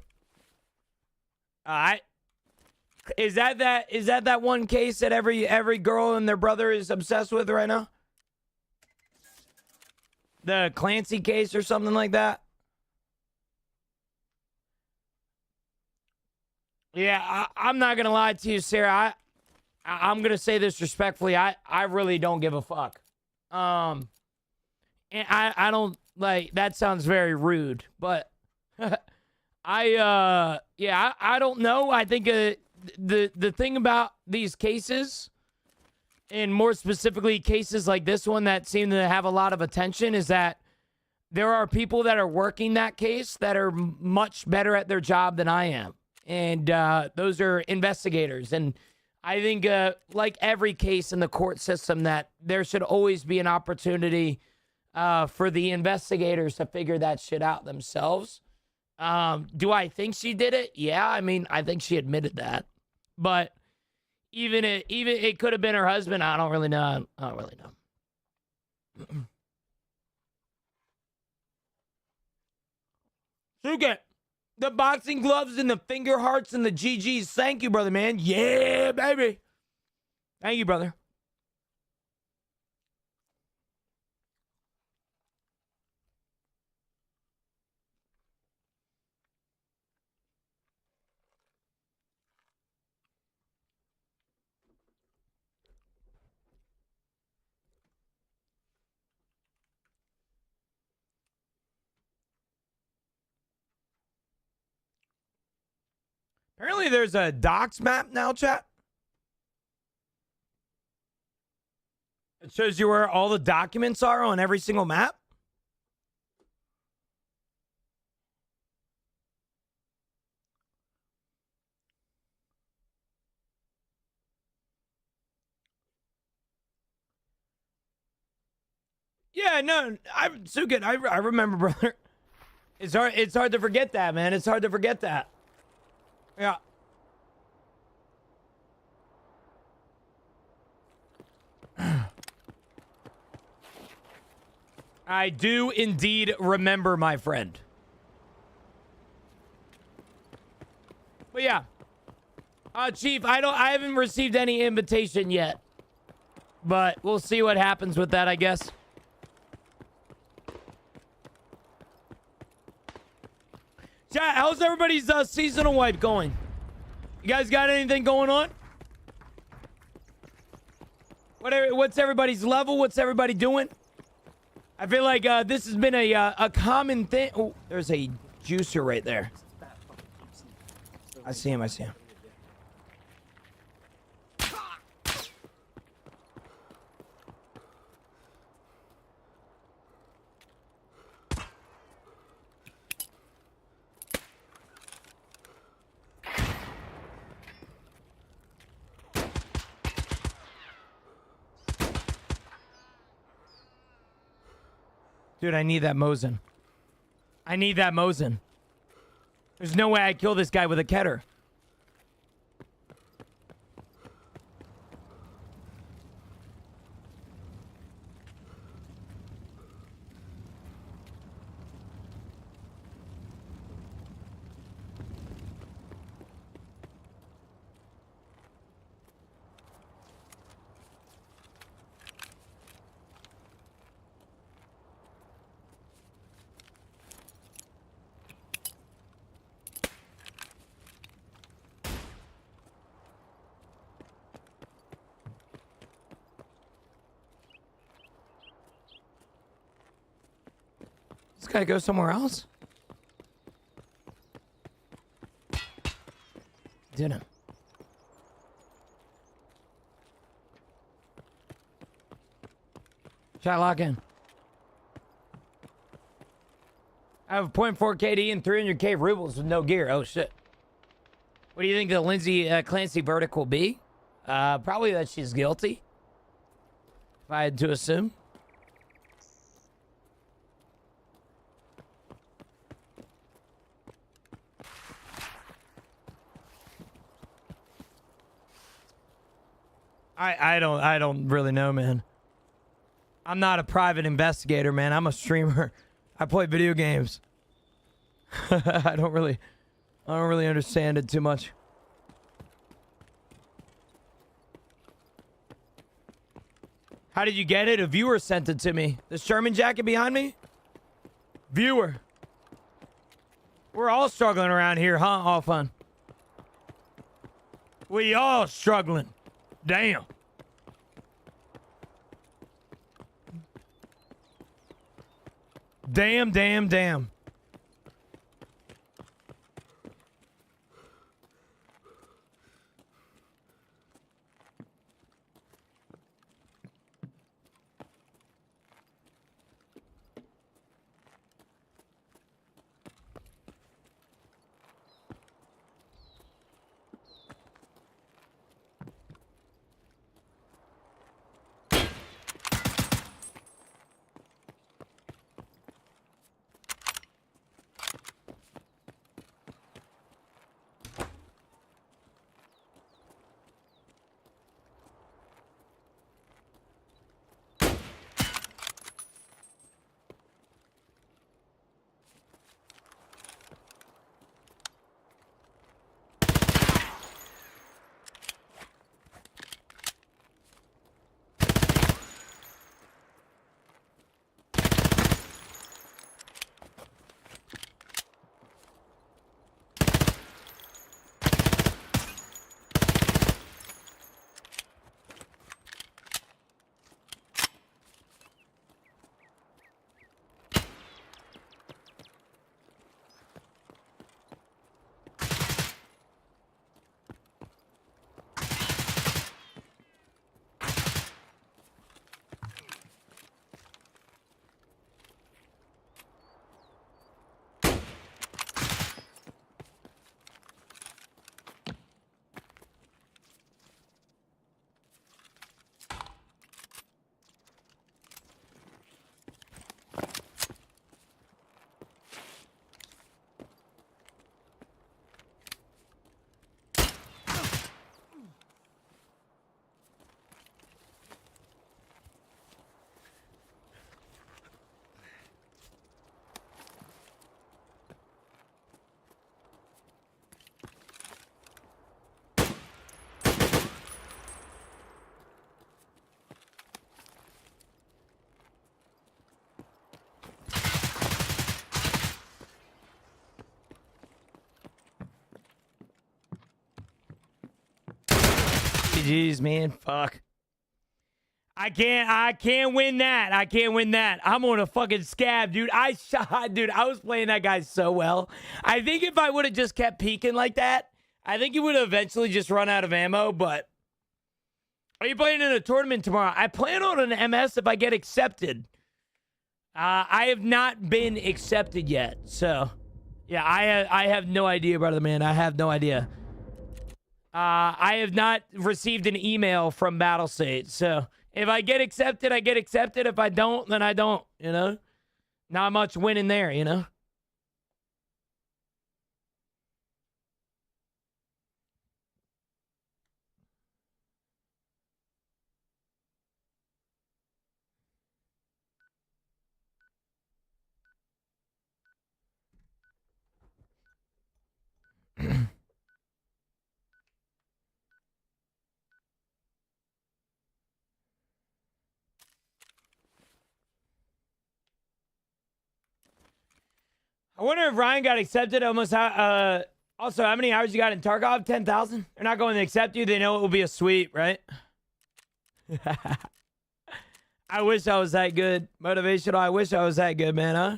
Is that one case that every girl and their brother is obsessed with right now? The Clancy case or something like that? Yeah, I'm not gonna lie to you, Sarah. I'm gonna say this respectfully. I really don't give a fuck. And I don't like that. Sounds very rude, but I don't know. I think the thing about these cases, and more specifically cases like this one that seem to have a lot of attention, is that there are people that are working that case that are much better at their job than I am. And those are investigators. And I think, like every case in the court system, that there should always be an opportunity for the investigators to figure that shit out themselves. Do I think she did it? Yeah, I mean, I think she admitted that. But even it could have been her husband. I don't really know. Suge, the boxing gloves and the finger hearts and the GGs. Thank you, brother, man. Yeah, baby. Thank you, brother. Apparently there's a docs map now, chat. It shows you where all the documents are on every single map. Yeah, no, I'm so good. I remember, brother. It's hard to forget that, man. It's hard to forget that. Yeah. I do indeed remember, my friend. But yeah. Chief, I haven't received any invitation yet. But we'll see what happens with that, I guess. Chat, how's everybody's seasonal wipe going? You guys got anything going on? What's everybody's level? What's everybody doing? I feel like this has been a common thing. Oh, there's a juicer right there. I see him. I see him. Dude, I need that Mosin. I need that Mosin. There's no way I kill this guy with a Keter. This guy go somewhere else? Didn't. Shot lock in. I have 0.4 KD and 300k rubles with no gear. Oh shit. What do you think the Lindsay Clancy verdict will be? Probably that she's guilty. If I had to assume. I don't really know, man. I'm not a private investigator, man. I'm a streamer. I play video games. I don't really understand it too much. How did you get it? A viewer sent it to me. The Sherman jacket behind me? Viewer. We're all struggling around here, huh? All fun. We all struggling. Damn. Damn. GG's, man. Fuck. I can't win that. I can't win that. I'm on a fucking scab, dude. I was playing that guy so well. I think if I would have just kept peeking like that, I think he would have eventually just run out of ammo, but are you playing in a tournament tomorrow? I plan on an MS if I get accepted. I have not been accepted yet, so yeah, I have no idea, brother man. I have no idea. I have not received an email from Battlestate, so if I get accepted, I get accepted. If I don't, then I don't, you know? Not much winning there, you know? I wonder if Ryan got accepted almost. Also, how many hours you got in Tarkov? 10,000? They're not going to accept you. They know it will be a sweep, right? I wish I was that good. Motivational. I wish I was that good, man, huh?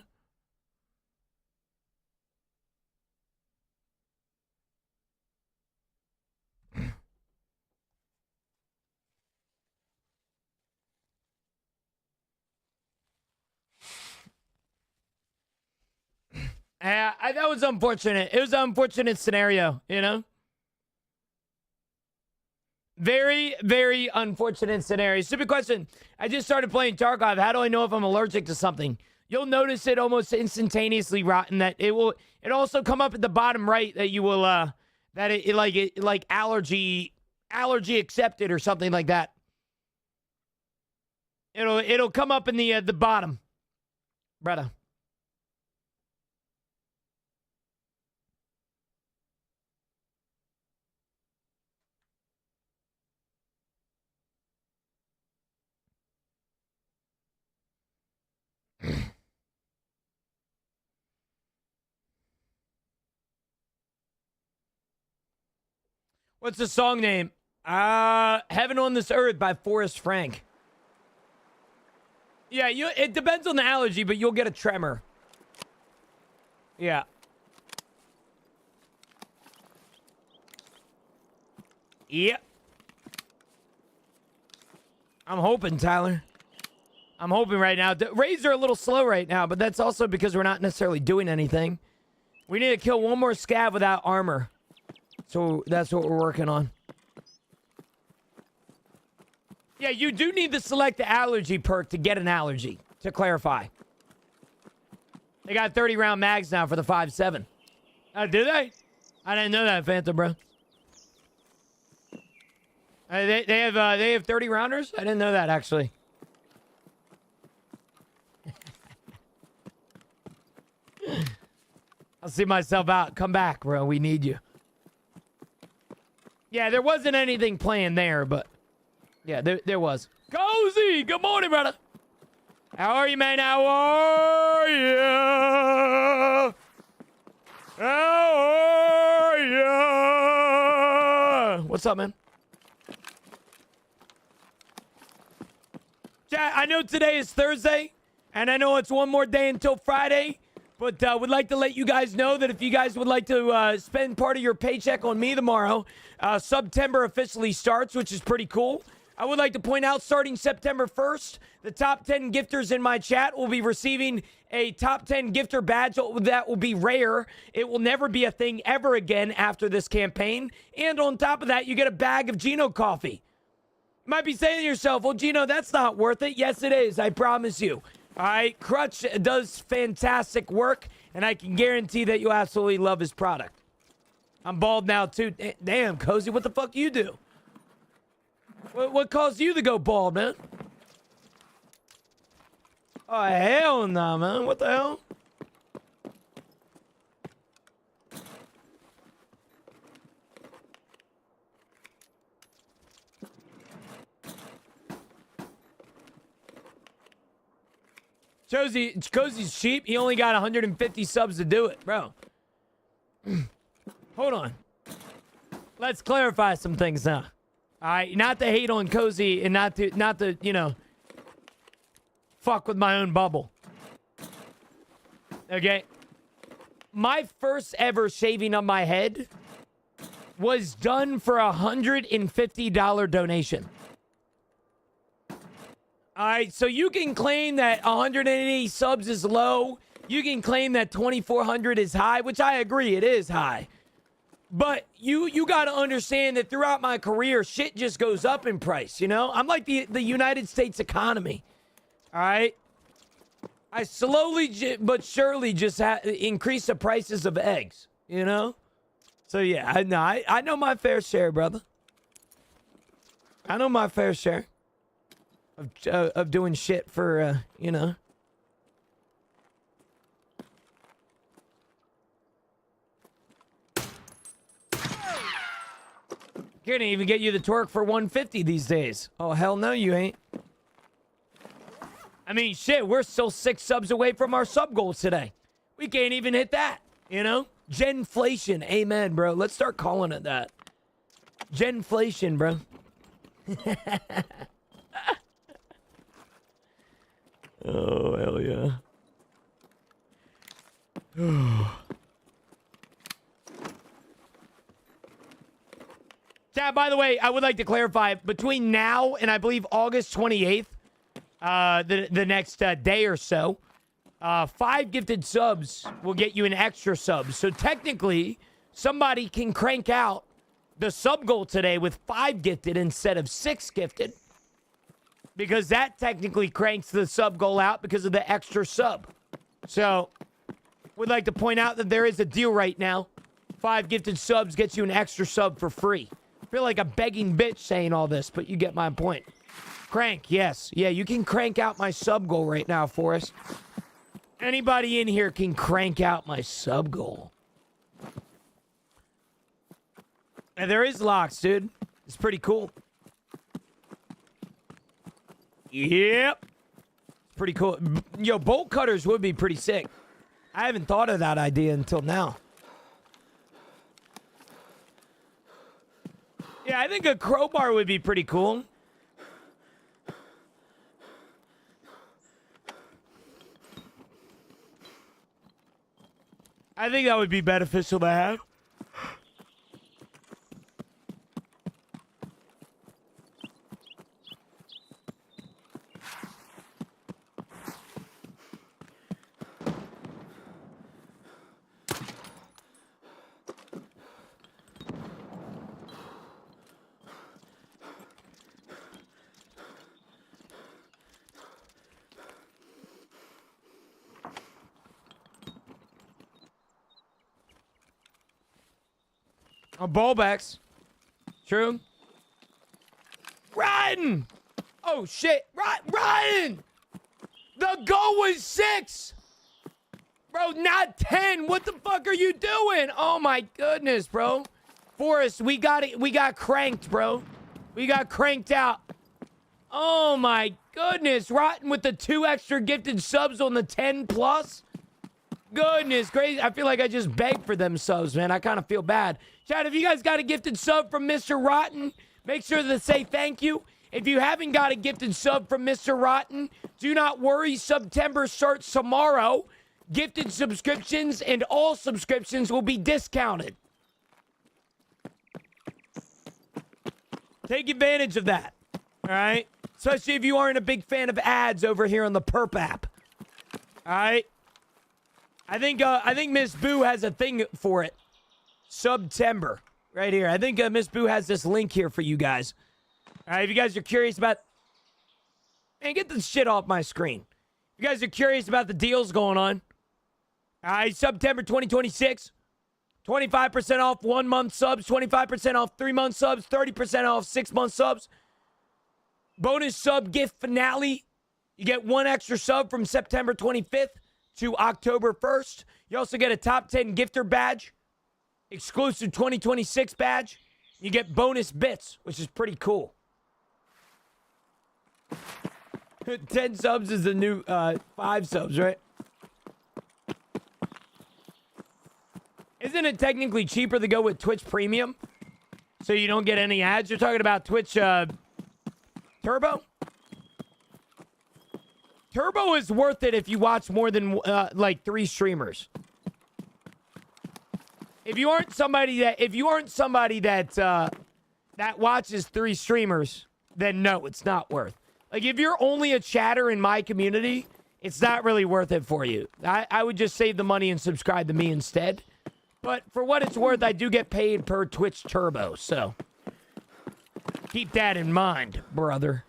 That was unfortunate. It was an unfortunate scenario, you know? Very, very unfortunate scenario. Stupid question. I just started playing Tarkov. How do I know if I'm allergic to something? You'll notice it almost instantaneously, Rotten, that it also come up at the bottom right that you will, that it like allergy accepted or something like that. It'll come up in the bottom, brother. What's the song name? Heaven on This Earth by Forrest Frank. Yeah, it depends on the allergy, but you'll get a tremor. Yeah. Yep. I'm hoping, Tyler. I'm hoping right now. The raids are a little slow right now, but that's also because we're not necessarily doing anything. We need to kill one more scav without armor. So that's what we're working on. Yeah, you do need to select the allergy perk to get an allergy, to clarify. They got 30-round mags now for the 5.7. Do they? I didn't know that, Phantom, bro. They have 30 rounders? I didn't know that, actually. I'll see myself out. Come back, bro. We need you. Yeah, there wasn't anything planned there, but yeah, there was. Cozy, good morning, brother. How are you, man? How are you? How are you? What's up, man? Chat, I know today is Thursday, and I know it's one more day until Friday, but would like to let you guys know that if you guys would like to spend part of your paycheck on me tomorrow, September officially starts, which is pretty cool. I would like to point out, starting September 1st, the top 10 gifters in my chat will be receiving a top 10 gifter badge that will be rare. It will never be a thing ever again after this campaign. And on top of that, you get a bag of Gino coffee. You might be saying to yourself, well, Gino, that's not worth it. Yes, it is. I promise you. All right, Crutch does fantastic work, and I can guarantee that you'll absolutely love his product. I'm bald now, too. Damn, Cozy, what the fuck you do? What caused you to go bald, man? Oh, hell no, man. What the hell? Cozy's cheap. He only got 150 subs to do it, bro. Hold on. Let's clarify some things now. All right, not to hate on Cozy and not to, you know, fuck with my own bubble. Okay? My first ever shaving of my head was done for a $150 donation. All right, so you can claim that 180 subs is low. You can claim that 2,400 is high, which I agree, it is high. But you got to understand that throughout my career, shit just goes up in price, you know? I'm like the United States economy, all right? I slowly but surely just increase the prices of eggs, you know? So, yeah, I know my fair share, brother. I know my fair share of doing shit for, you know. Can't even get you the torque for 150 these days. Oh, hell no, you ain't. I mean, shit, we're still 6 subs away from our sub goals today. We can't even hit that, you know? Genflation. Amen, bro. Let's start calling it that. Genflation, bro. Oh, hell yeah. Chat, by the way, I would like to clarify, between now and I believe August 28th, the next day or so, 5 gifted subs will get you an extra sub. So technically, somebody can crank out the sub goal today with 5 gifted instead of 6 gifted. Because that technically cranks the sub goal out because of the extra sub. So, would like to point out that there is a deal right now. 5 gifted subs gets you an extra sub for free. I feel like a begging bitch saying all this, but you get my point. Crank, yes. Yeah, you can crank out my sub goal right now, Forrest. Anybody in here can crank out my sub goal. And there is locks, dude. It's pretty cool. Yep. It's pretty cool. Yo, bolt cutters would be pretty sick. I haven't thought of that idea until now. Yeah, I think a crowbar would be pretty cool. I think that would be beneficial to have. Ballbacks. True. Ryan! Oh, shit. Ryan! The goal was 6! Bro, not 10. What the fuck are you doing? Oh, my goodness, bro. Forrest, we got it. We got cranked, bro. We got cranked out. Oh, my goodness. Rotten with the 2 extra gifted subs on the 10 plus. Goodness gracious. I feel like I just begged for them subs, man. I kind of feel bad. Chat, if you guys got a gifted sub from Mr. Rotten, make sure to say thank you. If you haven't got a gifted sub from Mr. Rotten, do not worry. September starts tomorrow. Gifted subscriptions and all subscriptions will be discounted. Take advantage of that. All right? Especially if you aren't a big fan of ads over here on the Perp app. All right? I think Miss Boo has a thing for it. September. Right here. I think Miss Boo has this link here for you guys. All right, if you guys are curious about... Man, get this shit off my screen. If you guys are curious about the deals going on. All right, September 2026. 25% off 1-month subs. 25% off 3-month subs. 30% off 6-month subs. Bonus sub gift finale. You get 1 extra sub from September 25th to October 1st. You also get a top 10 gifter badge. Exclusive 2026 badge. You get bonus bits, which is pretty cool. 10 subs is the new 5 subs, right? Isn't it technically cheaper to go with Twitch Premium? So you don't get any ads? You're talking about Twitch Turbo? Turbo is worth it if you watch more than like 3 streamers. If you aren't somebody that that watches 3 streamers, then no, it's not worth. Like if you're only a chatter in my community, it's not really worth it for you. I would just save the money and subscribe to me instead. But for what it's worth, I do get paid per Twitch Turbo, so keep that in mind, brother.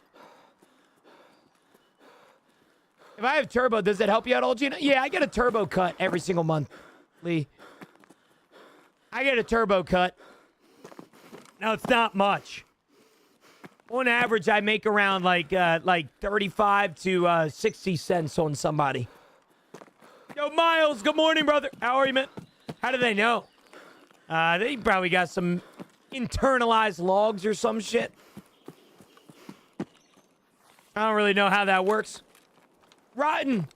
If I have Turbo, does it help you out, all Gina? Yeah, I get a Turbo cut every single month, Lee. I get a Turbo cut. Now, it's not much. On average, I make around like 35 to 60 cents on somebody. Yo, Miles, good morning, brother. How are you, man? How do they know? They probably got some internalized logs or some shit. I don't really know how that works. Rotten.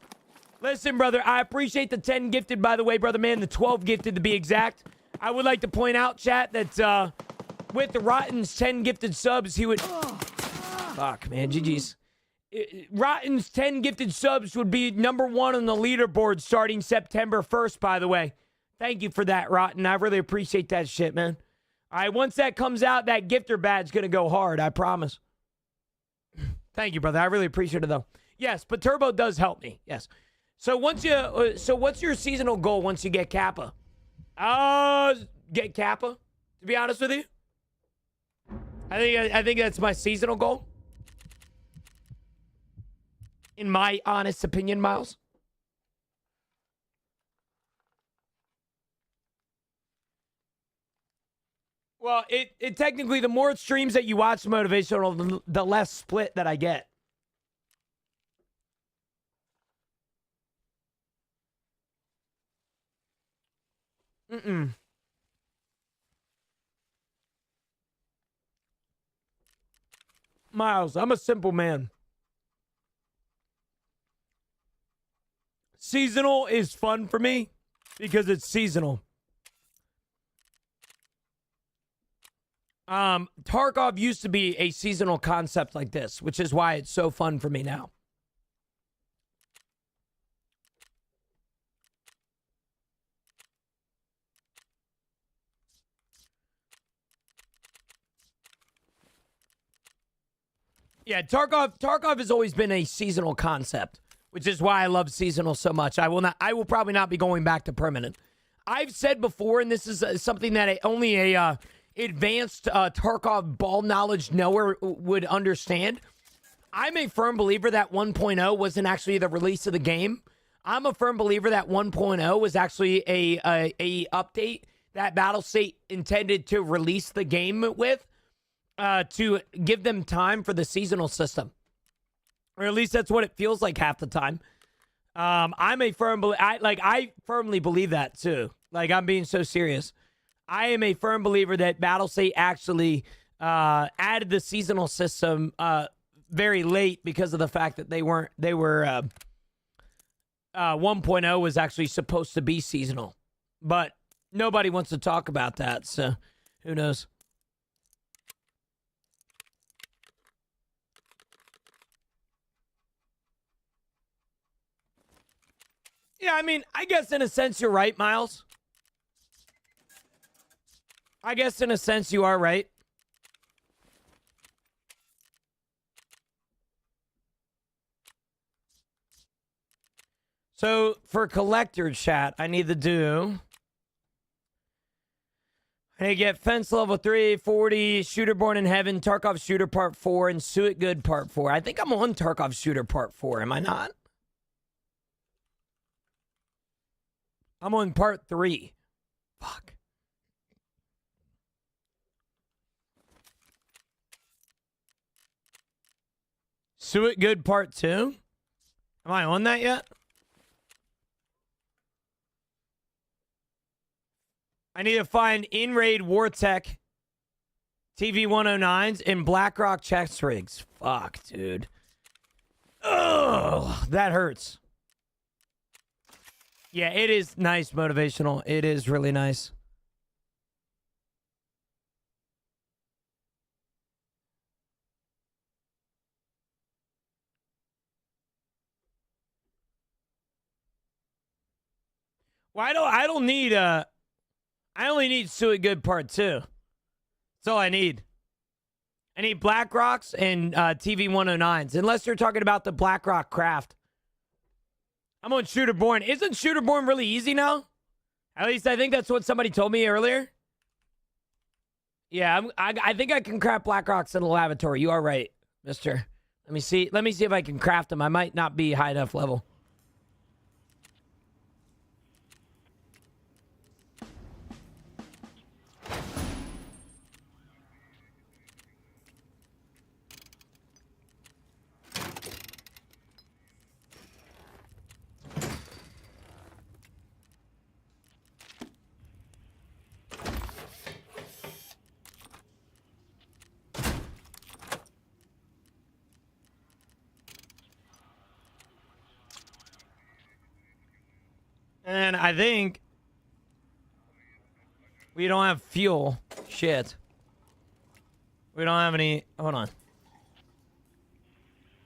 Listen, brother, I appreciate the 10 gifted, by the way, brother man. The 12 gifted, to be exact. I would like to point out, chat, that with the Rotten's 10 gifted subs, he would... Fuck, man. GG's. Rotten's 10 gifted subs would be #1 on the leaderboard starting September 1st, by the way. Thank you for that, Rotten. I really appreciate that shit, man. All right, once that comes out, that gifter badge going to go hard, I promise. Thank you, brother. I really appreciate it, though. Yes, but Turbo does help me. Yes. So once you, so what's your seasonal goal once you get Kappa? Get Kappa. To be honest with you, I think that's my seasonal goal. In my honest opinion, Miles. Well, it technically, the more streams that you watch motivational, the less split that I get. Miles, I'm a simple man. Seasonal is fun for me because it's seasonal. Tarkov used to be a seasonal concept like this, which is why it's so fun for me now. Yeah, Tarkov has always been a seasonal concept, which is why I love seasonal so much. I will probably not be going back to permanent. I've said before, and this is something that only a advanced Tarkov ball knowledge knower would understand. I'm a firm believer that 1.0 wasn't actually the release of the game. I'm a firm believer that 1.0 was actually a update that Battlestate intended to release the game with, to give them time for the seasonal system. Or at least that's what it feels like half the time. I'm a firm I firmly believe that too. Like, I'm being so serious. I am a firm believer that Battlestate actually added the seasonal system very late because of the fact that they were 1.0 was actually supposed to be seasonal. But nobody wants to talk about that, so who knows? Yeah, I mean, I guess in a sense you're right, Miles. I guess in a sense you are right. So for collector chat, I need to get Fence Level 3, 40, Shooter Born in Heaven, Tarkov Shooter Part 4, and Suit Good Part 4. I think I'm on Tarkov Shooter Part 4, am I not? I'm on Part 3. Fuck. Suit Good Part 2? Am I on that yet? I need to find In-Raid Wartech TV-109s and BlackRock chest rigs. Fuck, dude. Ugh, that hurts. Yeah, it is nice motivational. It is really nice. Well, I don't need I only need Suet Good Part 2. That's all I need. I need Black Rocks and TV 109s, unless you're talking about the Black Rock craft. I'm on Shooterborn. Isn't Shooterborn really easy now? At least I think that's what somebody told me earlier. Yeah, I think I can craft Black Rocks in the lavatory. You are right, mister. Let me see if I can craft them. I might not be high enough level. And I think we don't have fuel. Shit. We don't have any. Hold on.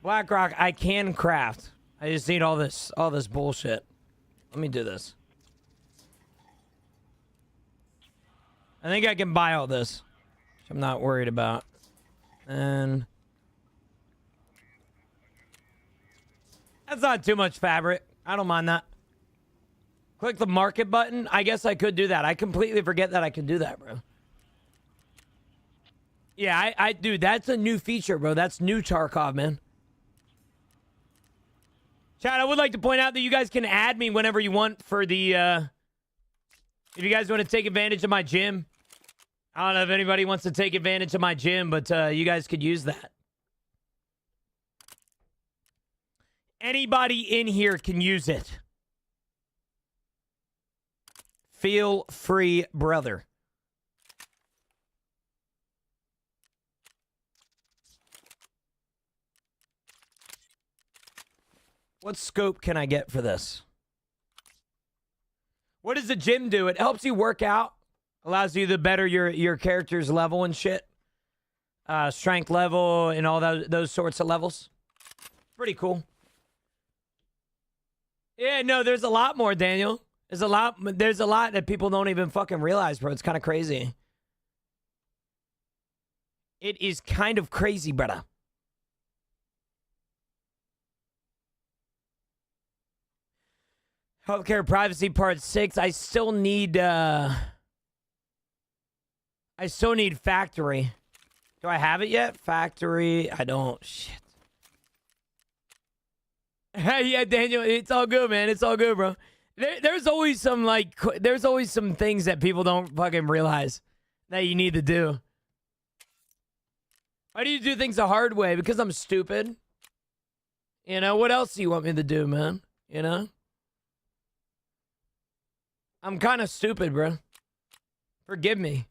BlackRock, I can craft. I just need all this bullshit. Let me do this. I think I can buy all this, which I'm not worried about. And that's not too much fabric. I don't mind that. Click the market button. I guess I could do that. I completely forget that I could do that, bro. Yeah, dude, that's a new feature, bro. That's new Tarkov, man. Chat, I would like to point out that you guys can add me whenever you want for the, if you guys want to take advantage of my gym. I don't know if anybody wants to take advantage of my gym, but you guys could use that. Anybody in here can use it. Feel free, brother. What scope can I get for this? What does the gym do? It helps you work out. Allows you to better your character's level and shit. Strength level and all those sorts of levels. Pretty cool. Yeah, no, there's a lot more, Daniel. There's a lot that people don't even fucking realize, bro. It's kind of crazy. It is kind of crazy, brother. Healthcare privacy part 6. I still need factory. Do I have it yet? Factory. I don't. Shit. Yeah, Daniel, it's all good, man. It's all good, bro. There's always some things that people don't fucking realize that you need to do. Why do you do things the hard way? Because I'm stupid. You know, what else do you want me to do, man? You know? I'm kind of stupid, bro. Forgive me.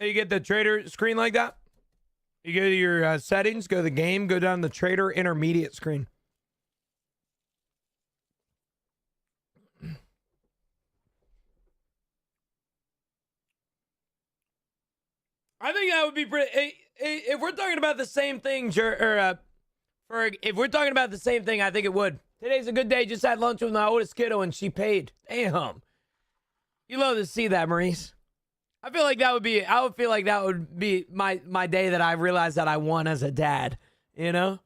You get the trader screen like that. You go to your settings, go to the game, go down the trader intermediate screen. I think that would be pretty. If we're talking about the same thing, if we're talking about the same thing, I think it would. Today's a good day. Just had lunch with my oldest kiddo and she paid. Damn. You love to see that, Maurice. I would feel like that would be my day that I realized that I won as a dad, you know?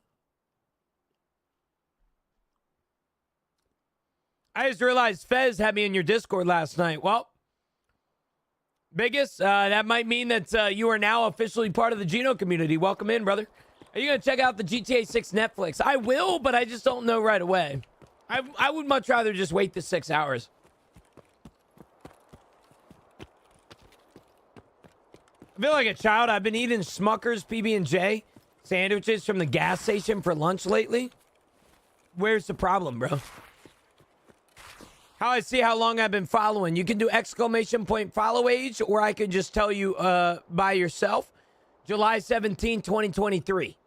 I just realized Fez had me in your Discord last night. Well, Biggest, that might mean that you are now officially part of the Geno community. Welcome in, brother. Are you going to check out the GTA 6 Netflix? I will, but I just don't know right away. I would much rather just wait the 6 hours. I feel like a child. I've been eating Smucker's PB&J sandwiches from the gas station for lunch lately. Where's the problem, bro? How I see how long I've been following. You can do exclamation point follow age, or I could just tell you by yourself. July 17, 2023.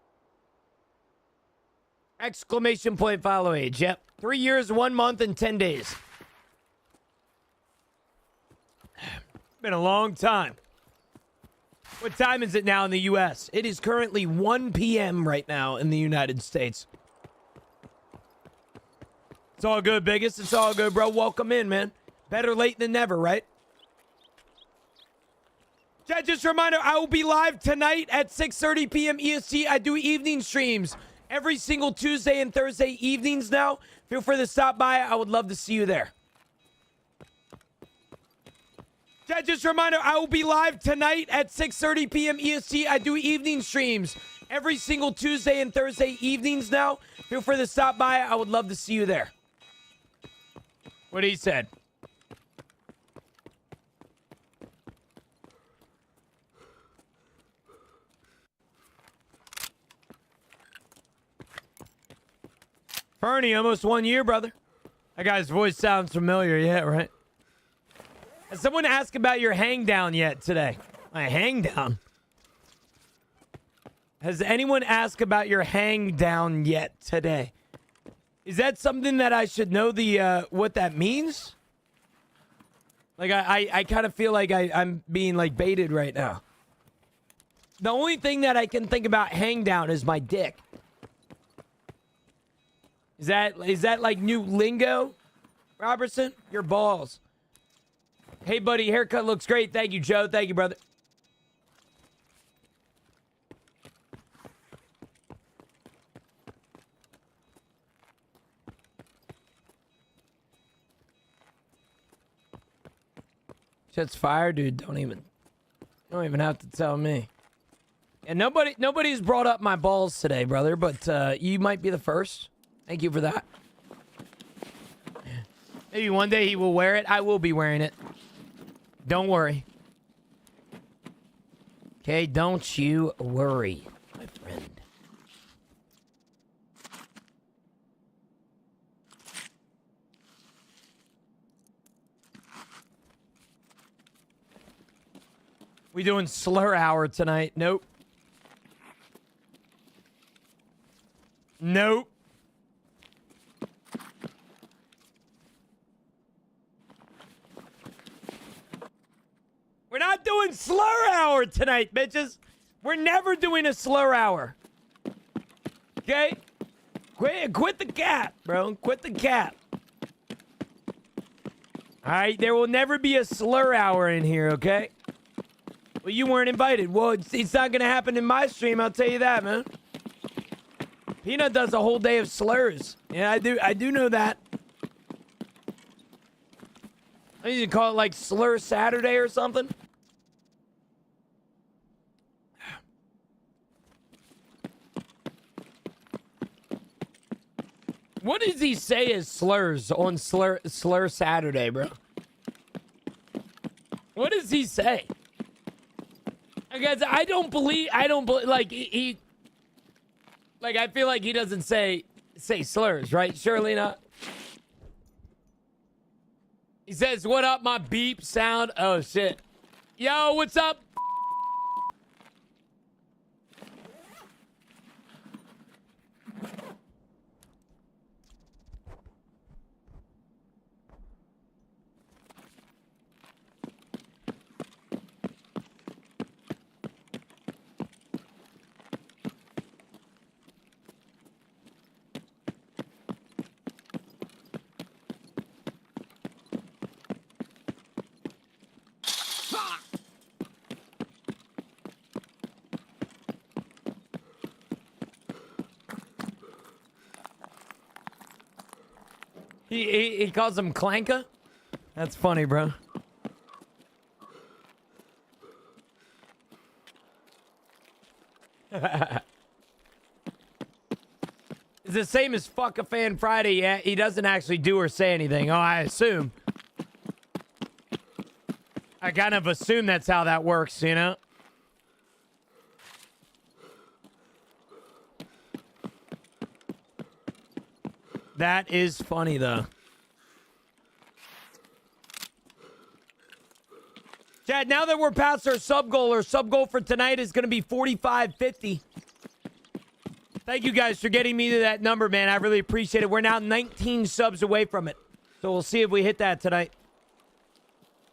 Exclamation point follow age. Yep. 3 years, 1 month, and 10 days. Been a long time. What time is it now in the U.S.? It is currently 1 p.m. right now in the United States. It's all good, biggest. It's all good, bro. Welcome in, man. Better late than never, right? Chat, just a reminder, I will be live tonight at 6:30 p.m. EST. I do evening streams every single Tuesday and Thursday evenings now. Feel free to stop by. I would love to see you there. Chat, just a reminder, I will be live tonight at 6:30 p.m. EST. I do evening streams every single Tuesday and Thursday evenings now. Feel free to stop by. I would love to see you there. What he said. Fernie, almost 1 year, brother. That guy's voice sounds familiar, yeah, right? Has someone asked about your hang down yet today? My hang down? Has anyone asked about your hang down yet today? Is that something that I should know the what that means? Like I kind of feel like I'm being like baited right now. The only thing that I can think about hang down is my dick. Is that like new lingo, Robertson? Your balls. Hey, buddy, haircut looks great. Thank you, Joe. Thank you, brother. Shit's fire, dude. Don't even have to tell me. And nobody's brought up my balls today, brother, but you might be the first. Thank you for that. Maybe one day he will wear it. I will be wearing it. Don't worry. Okay, don't you worry, my friend. We doing slur hour tonight? Nope. Nope. We're not doing slur hour tonight, bitches. We're never doing a slur hour. Okay? Quit the cap, bro. Quit the cap. All right? There will never be a slur hour in here, okay? Well, you weren't invited. Well, it's not going to happen in my stream, I'll tell you that, man. Peanut does a whole day of slurs. Yeah, I do know that. I need to call it like Slur Saturday or something. What does he say as slurs on Slur Saturday, bro? What does he say? Guys, I don't believe, like, he like, I feel like he doesn't say slurs, right? Surely not. He says, what up, my beep sound? Oh, shit. Yo, what's up? He calls him Clanka? That's funny, bro. It's the same as Fuck a Fan Friday. Yeah, he doesn't actually do or say anything. Oh, I assume. I kind of assume that's how that works, you know? That is funny, though. Chad, now that we're past our sub goal for tonight is going to be 45.50. Thank you guys for getting me to that number, man. I really appreciate it. We're now 19 subs away from it. So we'll see if we hit that tonight.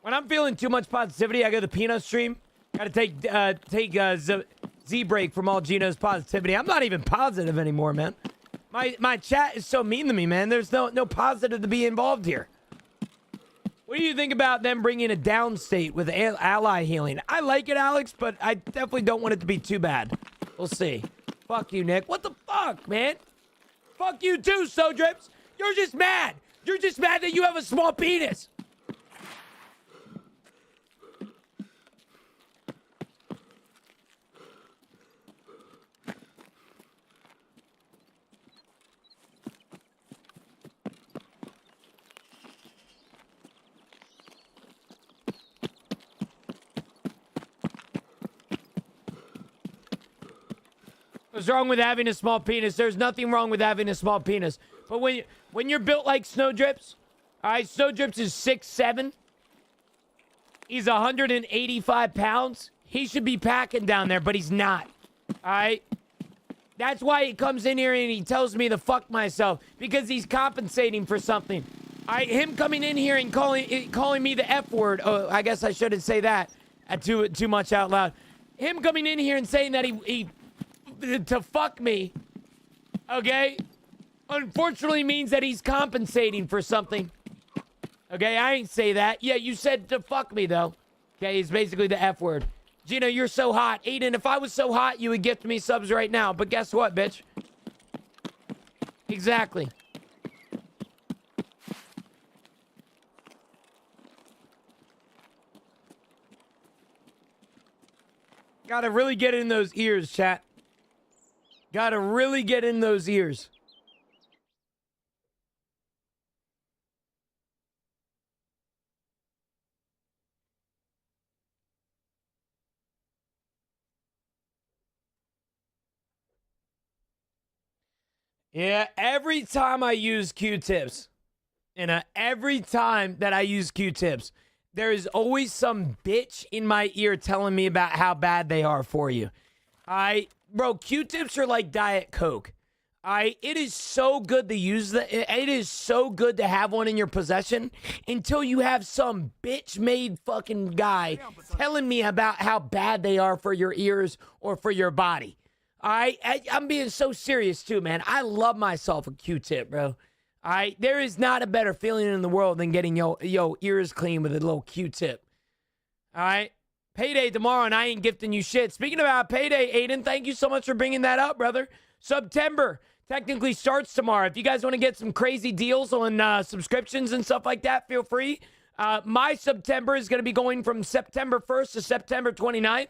When I'm feeling too much positivity, I go to the Peanut stream. Got to take Z-break from all Gino's positivity. I'm not even positive anymore, man. My chat is so mean to me, man. There's no positive to be involved here. What do you think about them bringing a down state with ally healing? I like it, Alex, but I definitely don't want it to be too bad. We'll see. Fuck you, Nick. What the fuck, man? Fuck you too, Sodrips. You're just mad. You're just mad that you have a small penis. What's wrong with having a small penis? There's nothing wrong with having a small penis. But when you're built like Snowdrips, all right, Snowdrips is 6'7". He's 185 pounds. He should be packing down there, but he's not. All right? That's why he comes in here and he tells me to fuck myself, because he's compensating for something. All right, him coming in here and calling me the F word. Oh, I guess I shouldn't say that too much out loud. Him coming in here and saying that he to fuck me, okay, unfortunately means that he's compensating for something. Okay, I ain't say that. Yeah, you said to fuck me, though. Okay, it's basically the F word. Gino, you're so hot. Aiden, if I was so hot, you would gift me subs right now. But guess what, bitch? Exactly. Gotta really get in those ears, chat. Gotta really get in those ears. Yeah, every time I use Q-tips, and every time that I use Q-tips, there is always some bitch in my ear telling me about how bad they are for you. Bro, Q-tips are like Diet Coke. It is so good to use it is so good to have one in your possession until you have some bitch-made fucking guy telling me about how bad they are for your ears or for your body. I'm being so serious too, man. I love myself a Q-tip, bro. There is not a better feeling in the world than getting your ears clean with a little Q-tip. Payday tomorrow, and I ain't gifting you shit. Speaking about payday, Aiden, thank you so much for bringing that up, brother. September technically starts tomorrow. If you guys want to get some crazy deals on subscriptions and stuff like that, feel free. My September is going to be going from September 1st to September 29th.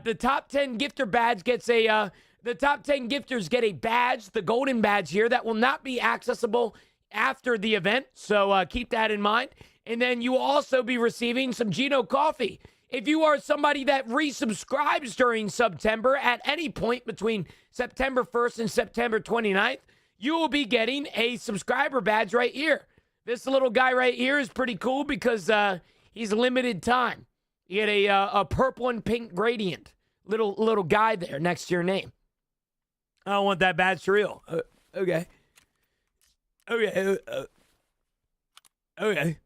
The top 10 gifter badge gets the top 10 gifters get a badge, the golden badge here, that will not be accessible after the event. So keep that in mind. And then you will also be receiving some Gino coffee. If you are somebody that resubscribes during September at any point between September 1st and September 29th, you will be getting a subscriber badge right here. This little guy right here is pretty cool because he's limited time. You get a purple and pink gradient. Little guy there next to your name. I don't want that badge for real. Okay. Okay. Okay.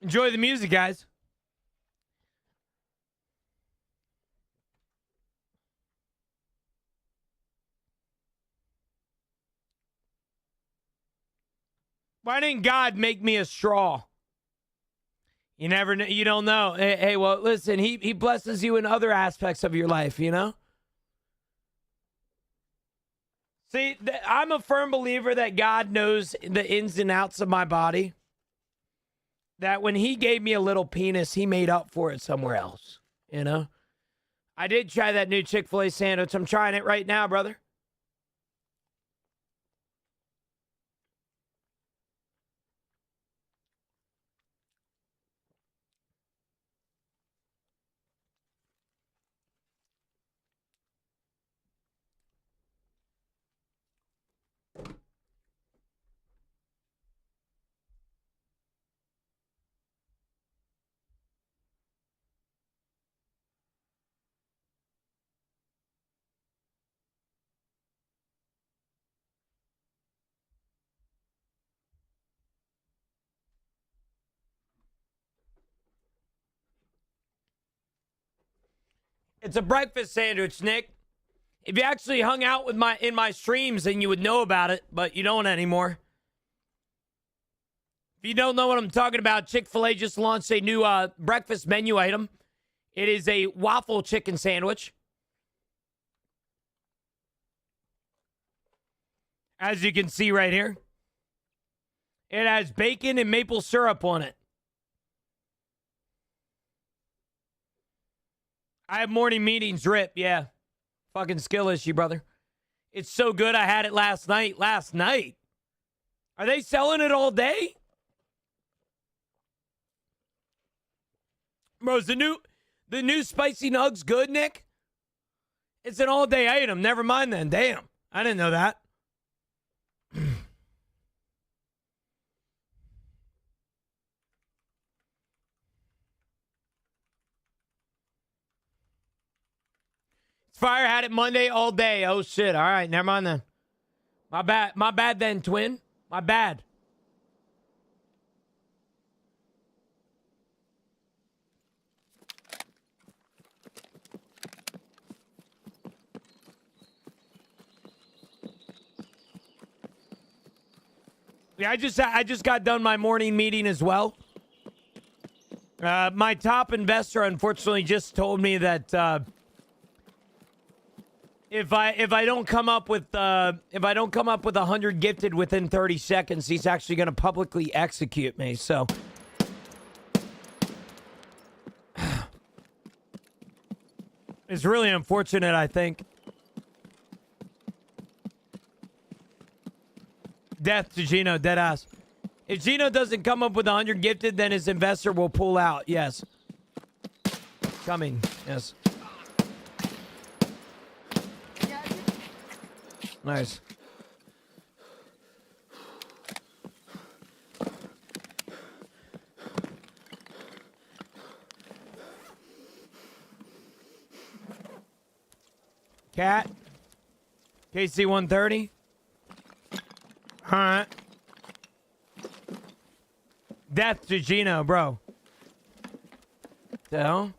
Enjoy the music, guys. Why didn't God make me a straw? You never know. You don't know. Hey, well, listen, he blesses you in other aspects of your life, you know? See, I'm a firm believer that God knows the ins and outs of my body. That when he gave me a little penis, he made up for it somewhere else, you know? I did try that new Chick-fil-A sandwich. I'm trying it right now, brother. It's a breakfast sandwich, Nick. If you actually hung out with in my streams, then you would know about it, but you don't anymore. If you don't know what I'm talking about, Chick-fil-A just launched a new breakfast menu item. It is a waffle chicken sandwich. As you can see right here. It has bacon and maple syrup on it. I have morning meetings, Rip. Yeah. Fucking skill issue, brother. It's so good I had it last night. Last night? Are they selling it all day? Bro, is the new spicy nugs good, Nick? It's an all-day item. Never mind then. Damn. I didn't know that. Fire had it Monday all day. Oh, shit. All right. Never mind then. My bad. My bad then, twin. My bad. Yeah, I just got done my morning meeting as well. My top investor unfortunately just told me that if I don't come up with 100 gifted within 30 seconds, he's actually going to publicly execute me. So it's really unfortunate, I think. Death to Gino, deadass. If Gino doesn't come up with 100 gifted, then his investor will pull out. Yes. Coming. Yes. Nice. Cat. KC 130. All right. Death to Gino, bro. So,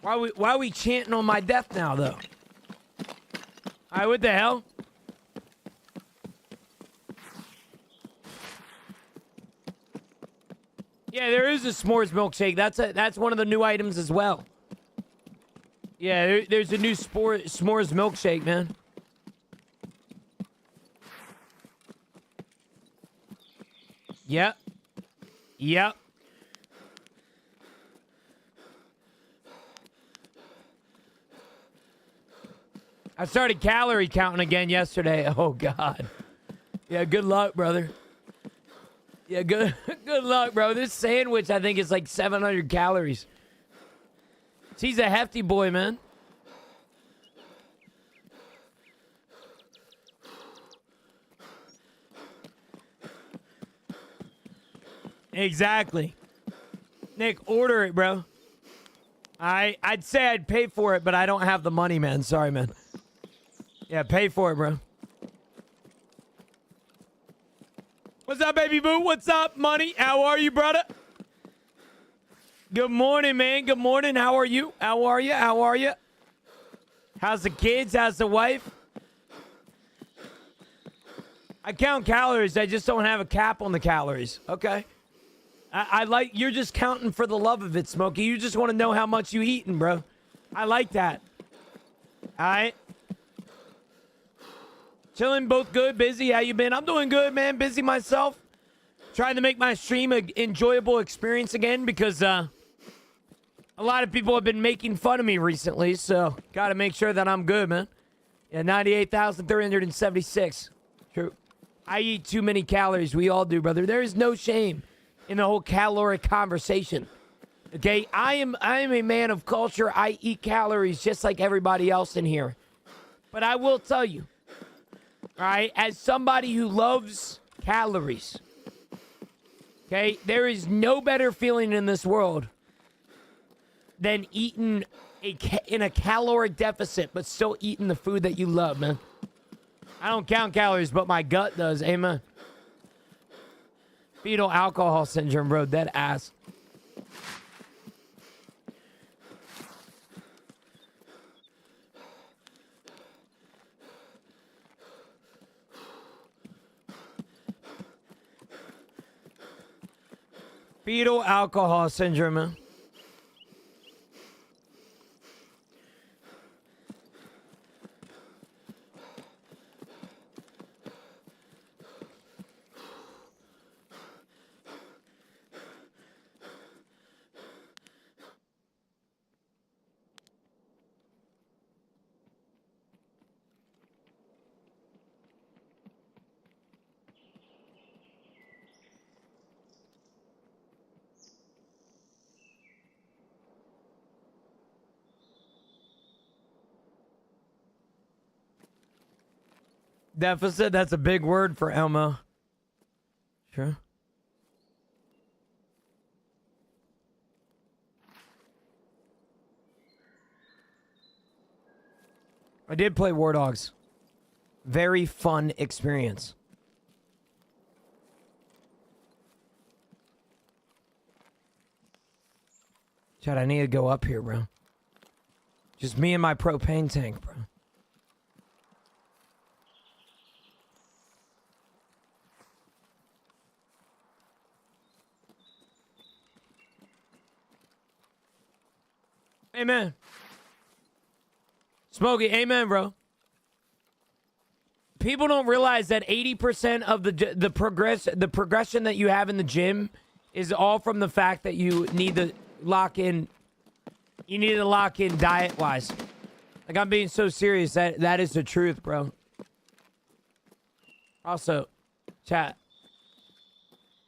why are we chanting on my death now, though? All right, what the hell? Yeah, there is a s'mores milkshake. That's one of the new items as well. Yeah, there's a new s'mores milkshake, man. Yep. Yep. I started calorie counting again yesterday. Oh, God. Yeah, good luck, brother. Yeah, good luck, bro. This sandwich, I think, is like 700 calories. He's a hefty boy, man. Exactly. Nick, order it, bro. I'd say I'd pay for it, but I don't have the money, man. Sorry, man. Yeah, pay for it, bro. What's up, baby boo? What's up, money? How are you, brother? Good morning, man. Good morning. How are you? How are you? How are you? How's the kids? How's the wife? I count calories. I just don't have a cap on the calories. Okay. I like, you're just counting for the love of it, Smokey. You just want to know how much you eating, bro. I like that. All right. Chilling, both good, busy. How you been? I'm doing good, man. Busy myself. Trying to make my stream an enjoyable experience again because a lot of people have been making fun of me recently, so got to make sure that I'm good, man. Yeah, 98,376. True. I eat too many calories. We all do, brother. There is no shame in the whole caloric conversation. Okay, I am a man of culture. I eat calories just like everybody else in here. But I will tell you, all right, as somebody who loves calories, okay, there is no better feeling in this world than eating in a caloric deficit, but still eating the food that you love, man. I don't count calories, but my gut does. Amen. Fetal alcohol syndrome, bro. Dead ass. Fetal alcohol syndrome, man. Deficit, that's a big word for Elmo. Sure. I did play War Dogs. Very fun experience. Chad, I need to go up here, bro. Just me and my propane tank, bro. Amen. Smokey, amen, bro. People don't realize that 80% of the progression that you have in the gym is all from the fact that you need to lock in. You need to lock in diet-wise. Like, I'm being so serious. That is the truth, bro. Also, chat.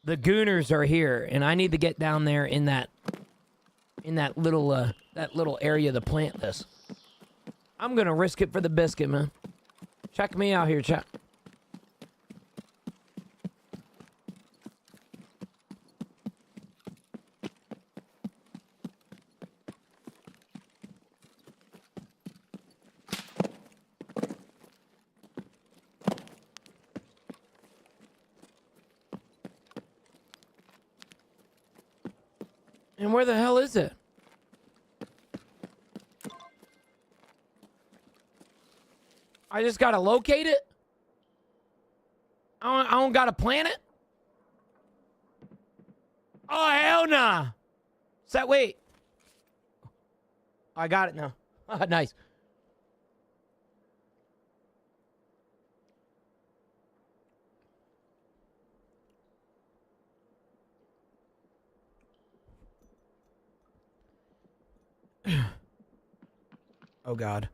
The Gooners are here, and I need to get down there in that little area to plant this. I'm gonna risk it for the biscuit, man. Check me out here, chat. And where the hell is it? I just gotta locate it? I don't gotta plant it? Oh, hell nah. Wait. I got it now. Nice. Oh, God.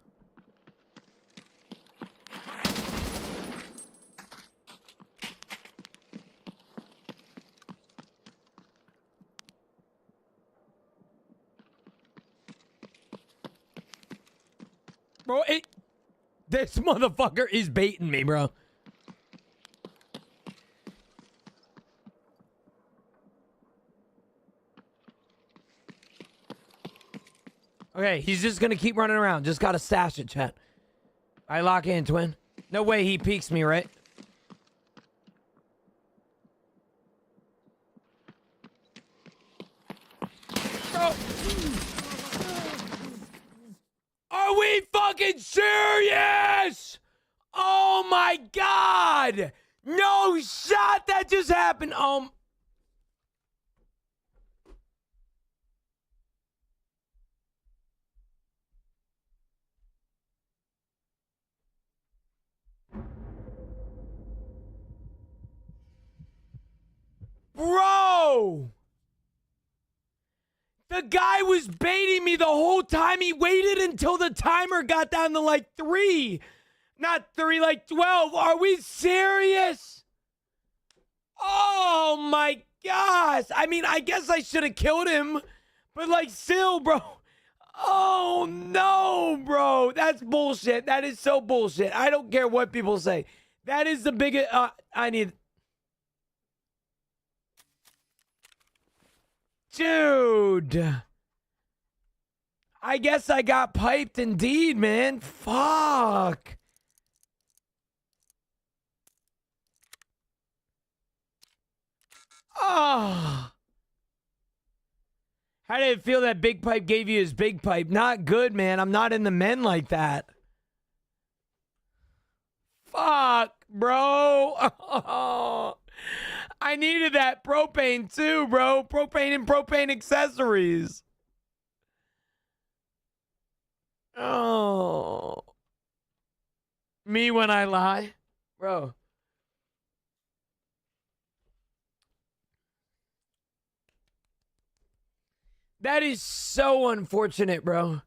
Bro, this motherfucker is baiting me, bro. Okay, he's just gonna keep running around. Just gotta stash it, chat. I lock in, twin. No way he peeks me, right? Bro. Are we fucking serious? Oh my God. No shot that just happened. Bro! The guy was baiting me the whole time. He waited until the timer got down to like 3. Not 3, like 12. Are we serious? Oh my gosh. I mean, I guess I should have killed him. But like still, bro. Oh no, bro. That's bullshit. That is so bullshit. I don't care what people say. That is the biggest... I need... Dude. I guess I got piped indeed, man. Fuck. Oh. How did it feel that Big Pipe gave you his big pipe? Not good, man. I'm not in the men like that. Fuck, bro. Oh. I needed that propane too, bro. Propane and propane accessories. Oh. Me when I lie? Bro. That is so unfortunate, bro.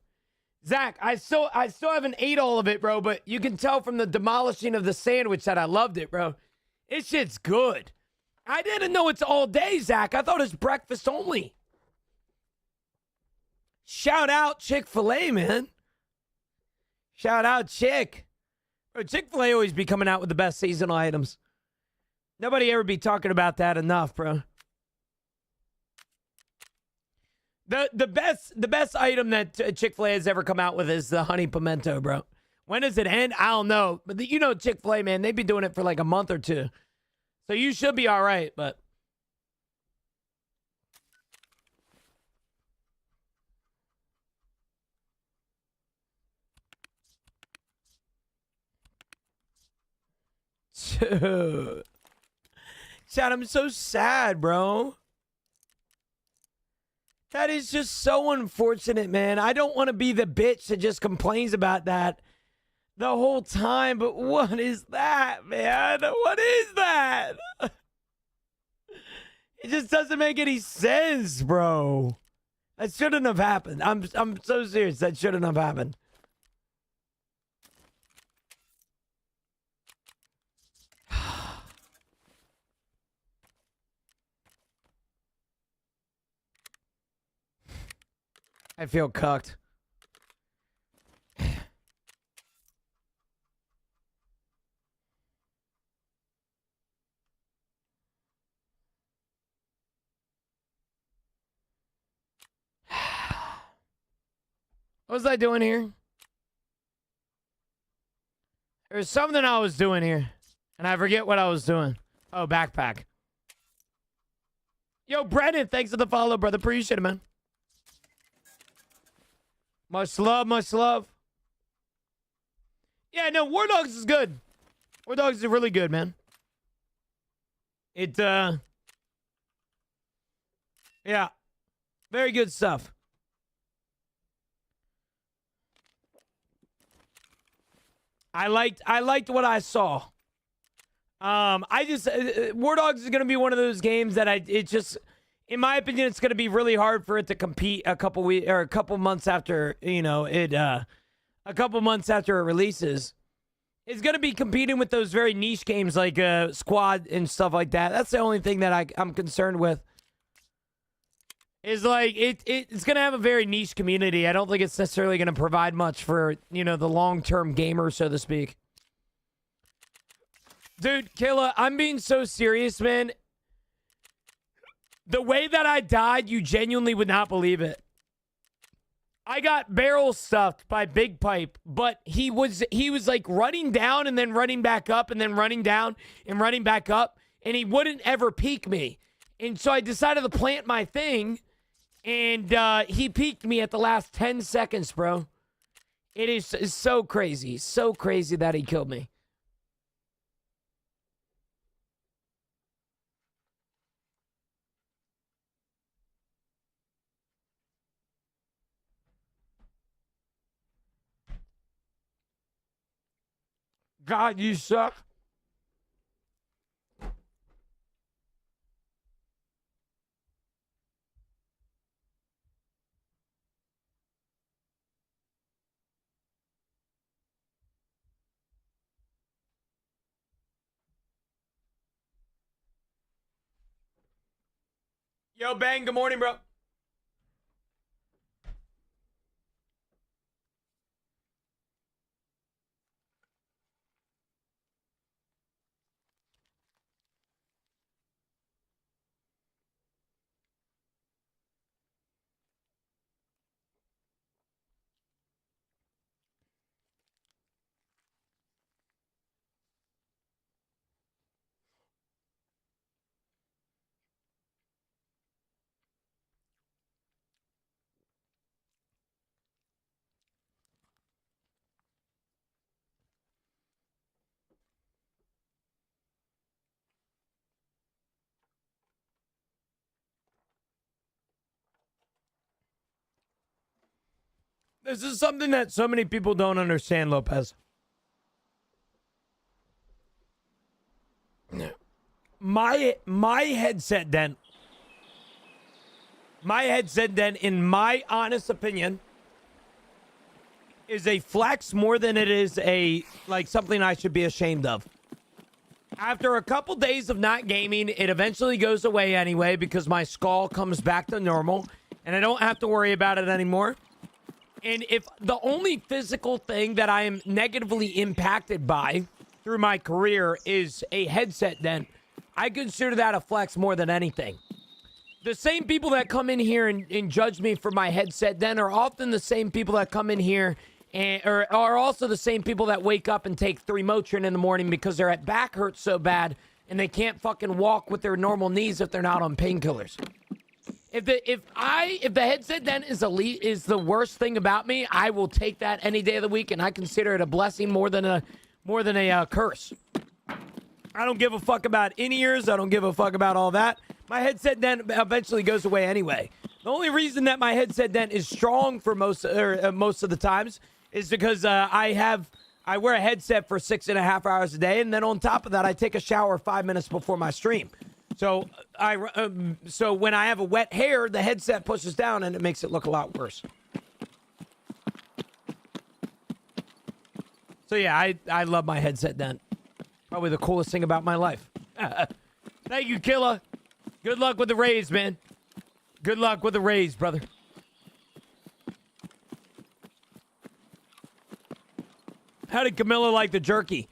Zach, I still haven't ate all of it, bro, but you can tell from the demolishing of the sandwich that I loved it, bro. This shit's good. I didn't know it's all day, Zach. I thought it's breakfast only. Shout out Chick-fil-A, man. Shout out Chick. Bro, Chick-fil-A always be coming out with the best seasonal items. Nobody ever be talking about that enough, bro. The best item that Chick-fil-A has ever come out with is the honey pimento, bro. When does it end? I don't know. But you know Chick-fil-A, man, they've been doing it for like a month or two. So you should be all right, but... Dude. Chad, I'm so sad, bro. That is just so unfortunate, man. I don't want to be the bitch that just complains about that the whole time, but what is that, man? What is that? It just doesn't make any sense, bro. That shouldn't have happened. I'm so serious. That shouldn't have happened. I feel cucked. What was I doing here? There was something I was doing here, and I forget what I was doing. Oh, backpack. Yo, Brennan, thanks for the follow, brother. Appreciate it, man. Much love, much love. Yeah, no, War Dogs is good. War Dogs is really good, man. Yeah. Very good stuff. I liked what I saw. War Dogs is gonna be one of those games that in my opinion, it's gonna be really hard for it to compete a couple months after a couple months after it releases. It's gonna be competing with those very niche games like Squad and stuff like that. That's the only thing that I'm concerned with. Is like it's gonna have a very niche community. I don't think it's necessarily gonna provide much for the long-term gamer, so to speak. Dude, Killa, I'm being so serious, man. The way that I died, you genuinely would not believe it. I got barrel stuffed by Big Pipe, but he was like running down and then running back up and then running down and running back up, and he wouldn't ever peek me. And so I decided to plant my thing. And he peeked me at the last 10 seconds, bro. It's so crazy. So crazy that he killed me. God, you suck. Yo, Bang, good morning, bro. This is something that so many people don't understand, Lopez. My headset dent, in my honest opinion, is a flex more than it is something I should be ashamed of. After a couple days of not gaming, it eventually goes away anyway because my skull comes back to normal and I don't have to worry about it anymore. And if the only physical thing that I am negatively impacted by through my career is a headset dent, I consider that a flex more than anything. The same people that come in here and judge me for my headset dent are often the same people that come in here or are also the same people that wake up and take 3 Motrin in the morning because their back hurts so bad and they can't fucking walk with their normal knees if they're not on painkillers. If the headset dent is the worst thing about me, I will take that any day of the week, and I consider it a blessing more than a curse. I don't give a fuck about in-ears. I don't give a fuck about all that. My headset dent eventually goes away anyway. The only reason that my headset dent is strong for most of the times is because I wear a headset for 6.5 hours a day, and then on top of that, I take a shower 5 minutes before my stream. So so when I have a wet hair, the headset pushes down and it makes it look a lot worse. So yeah, I love my headset dent. Probably the coolest thing about my life. Thank you, Killa. Good luck with the Rays, man. Good luck with the Rays, brother. How did Camilla like the jerky?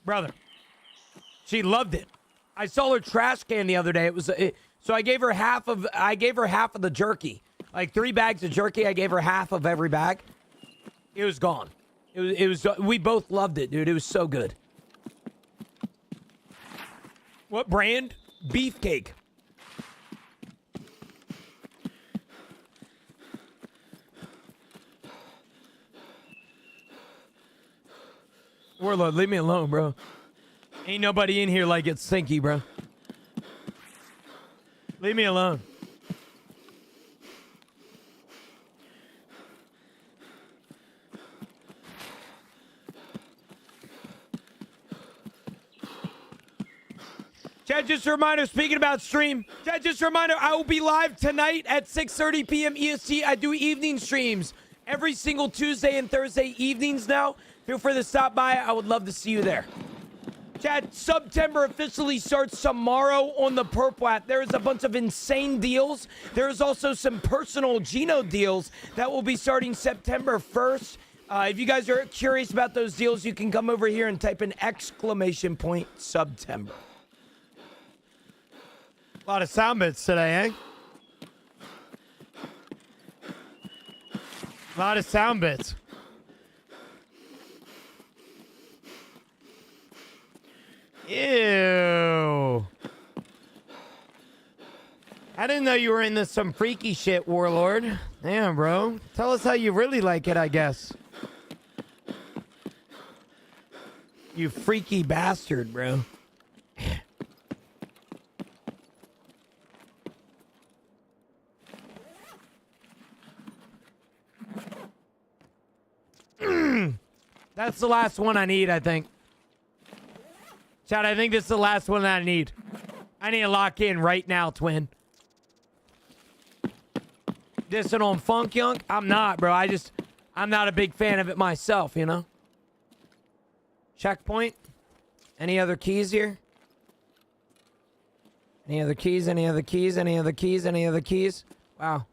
Brother, she loved it. I saw her trash can the other day. So I gave her half of the jerky. Like 3 bags of jerky, I gave her half of every bag. It was gone. It was we both loved it, dude. It was so good. What brand? Beefcake. Warlord, leave me alone, bro. Ain't nobody in here like it's stinky, bro. Leave me alone. Chad, just a reminder, speaking about stream, Chad, just a reminder, I will be live tonight at 6:30 p.m. EST. I do evening streams every single Tuesday and Thursday evenings now. Feel free to stop by. I would love to see you there. Chad, September officially starts tomorrow on the Purple app. There is a bunch of insane deals. There is also some personal Geno deals that will be starting September 1st. If you guys are curious about those deals, you can come over here and type in !September. A lot of sound bits today, eh? A lot of sound bits. Ew. I didn't know you were into some freaky shit, Warlord. Damn, bro. Tell us how you really like it, I guess. You freaky bastard, bro. That's the last one I need, I think. Chad, I think this is the last one that I need. I need to lock in right now, twin. This one on Funk Yunk? I'm not, bro. I'm not a big fan of it myself, you know? Checkpoint. Any other keys here? Any other keys? Any other keys? Any other keys? Any other keys? Wow.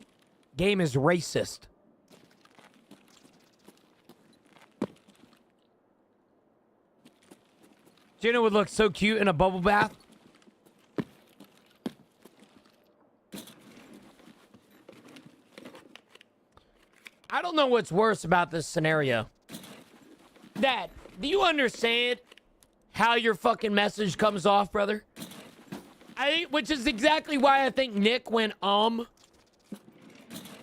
Game is racist. Gina would look so cute in a bubble bath. I don't know what's worse about this scenario. Dad, do you understand how your fucking message comes off, brother? Which is exactly why I think Nick went,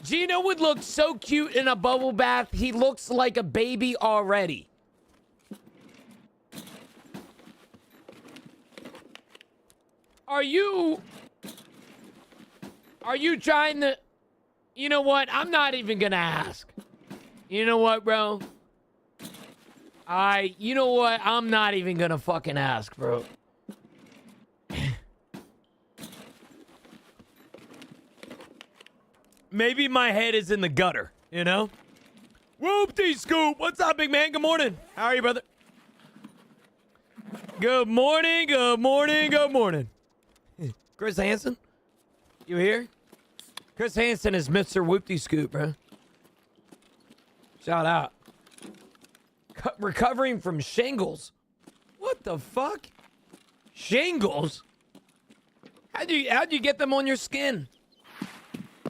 Gino would look so cute in a bubble bath. He looks like a baby already. Are you trying to... You know what? I'm not even gonna ask. You know what, bro? You know what? I'm not even gonna fucking ask, bro. Maybe my head is in the gutter, you know? Whoop-dee-scoop! What's up, big man? Good morning. How are you, brother? Good morning, good morning, good morning. Chris Hansen? You here? Chris Hansen is Mr. Whoop-dee-scoop, bro. Shout out. Recovering from shingles. What the fuck? Shingles? How'd you get them on your skin?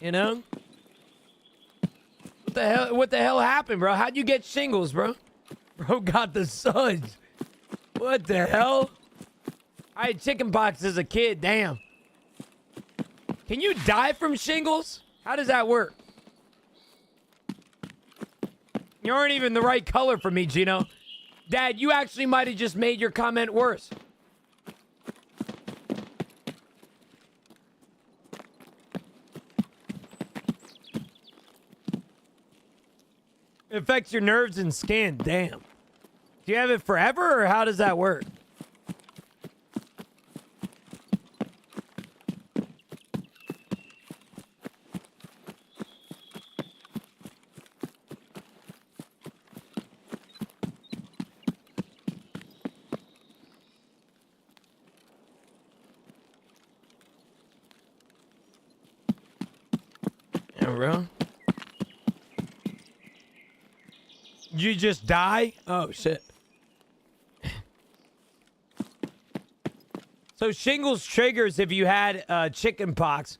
You know? What the hell happened, bro? How'd you get shingles, bro? Bro got the suds. What the hell? I had chickenpox as a kid, damn. Can you die from shingles? How does that work? You aren't even the right color for me, Gino. Dad, you actually might have just made your comment worse. It affects your nerves and skin, damn. Do you have it forever, or how does that work? Bro. You just die? Oh, shit. So shingles triggers if you had chicken pox.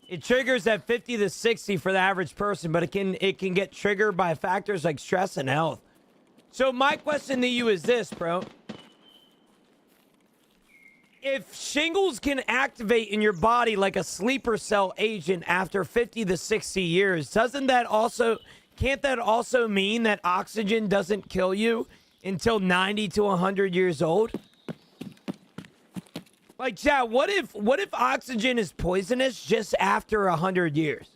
It triggers at 50 to 60 for the average person, but it can get triggered by factors like stress and health. So my question to you is this, bro. If shingles can activate in your body like a sleeper cell agent after 50 to 60 years, can't that also mean that oxygen doesn't kill you until 90 to 100 years old? Like, Chad, what if oxygen is poisonous just after 100 years?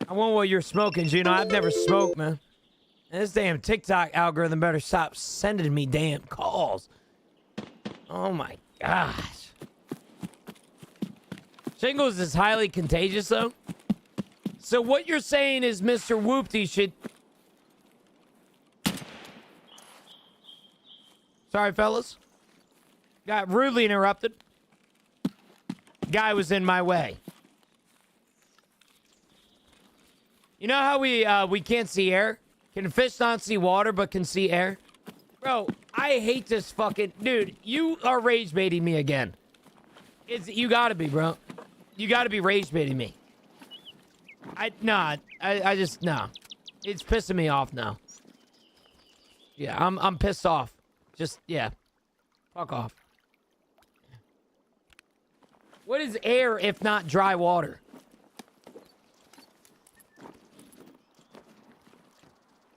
I want what you're smoking, Gino. I've never smoked, man. And this damn TikTok algorithm better stop sending me damn calls. Oh my gosh. Shingles is highly contagious, though. So what you're saying is Mr. Whoopty should... Sorry, fellas. Got rudely interrupted. Guy was in my way. You know how we can't see air? Can fish not see water but can see air? Bro, I hate this fucking... Dude, you are rage baiting me again. You gotta be, bro. You gotta be rage baiting me. I just, nah. It's pissing me off now. Yeah, I'm pissed off. Just, yeah. Fuck off. What is air if not dry water?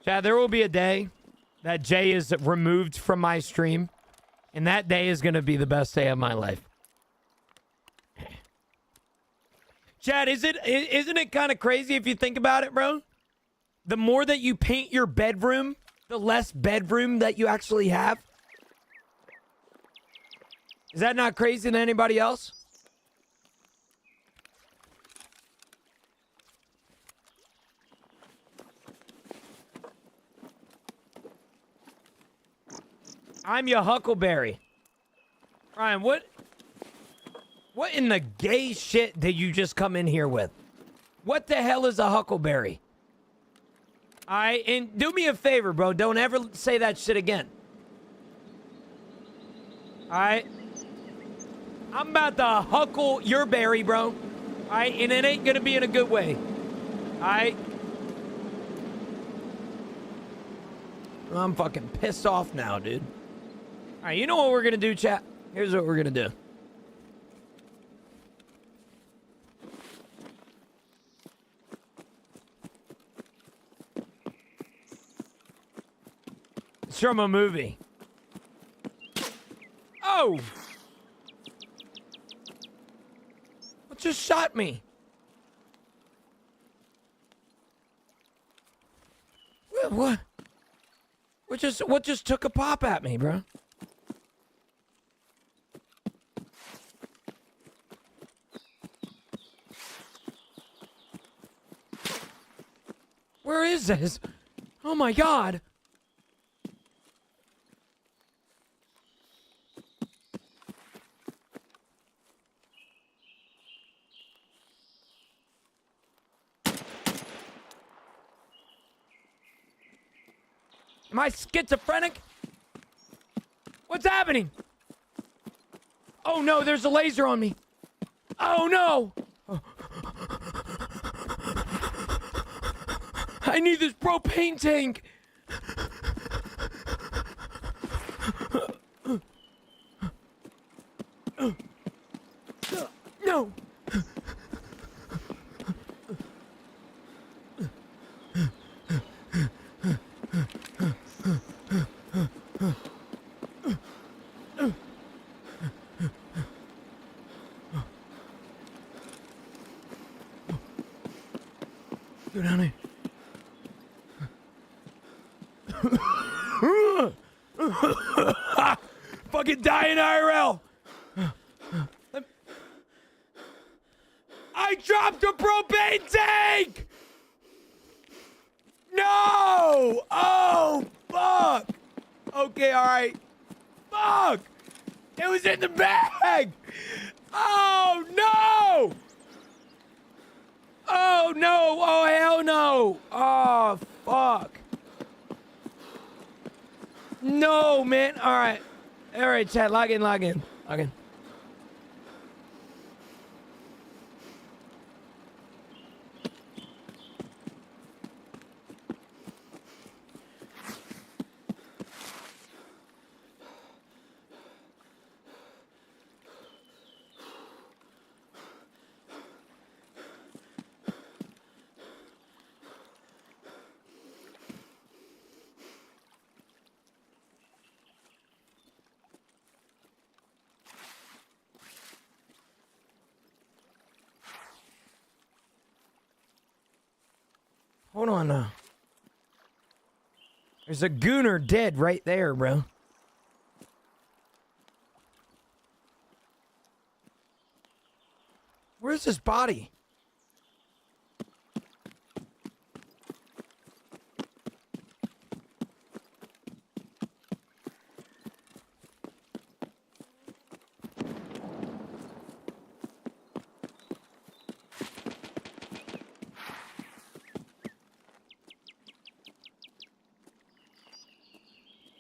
Chad, there will be a day that Jay is removed from my stream, and that day is going to be the best day of my life. Chad, isn't it kind of crazy if you think about it, bro? The more that you paint your bedroom, the less bedroom that you actually have. Is that not crazy to anybody else? I'm your Huckleberry. Ryan, what in the gay shit did you just come in here with? What the hell is a Huckleberry? Alright, and do me a favor, bro. Don't ever say that shit again. Alright? I'm about to huckle your berry, bro. Alright? And it ain't gonna be in a good way. Alright? I'm fucking pissed off now, dude. Alright, you know what we're gonna do, chat? Here's what we're gonna do. It's from a movie. Oh! What just shot me? What? What just took a pop at me, bro? Where is this? Oh my god. Am I schizophrenic? What's happening? Oh no, there's a laser on me. Oh no! I need this propane tank. No. Go down here. Fucking die in IRL. I dropped a propane tank. No. Oh, fuck. Okay, all right. Fuck. It was in the bag. Oh, no. Oh, no. Oh, hell no. Oh, fuck. No, man. All right. All right, chat. Log in. Log in. Hold on now. There's a gooner dead right there, bro. Where's his body?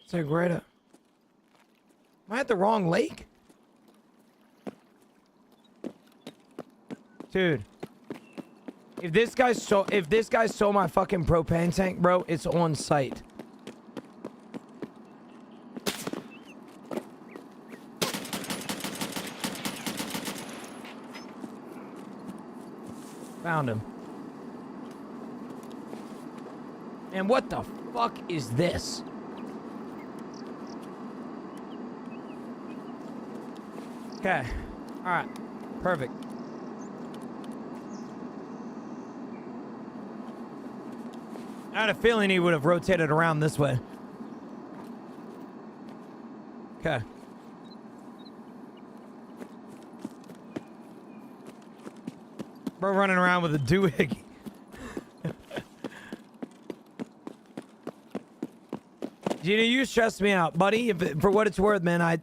It's like right up. Am I at the wrong lake? Dude. If this guy stole my fucking propane tank, bro, it's on site. Found him. And what the fuck is this? Okay. Alright. Perfect. I had a feeling he would have rotated around this way. Okay. Bro running around with a doohickey. Gina, you stress me out, buddy. For what it's worth, man, I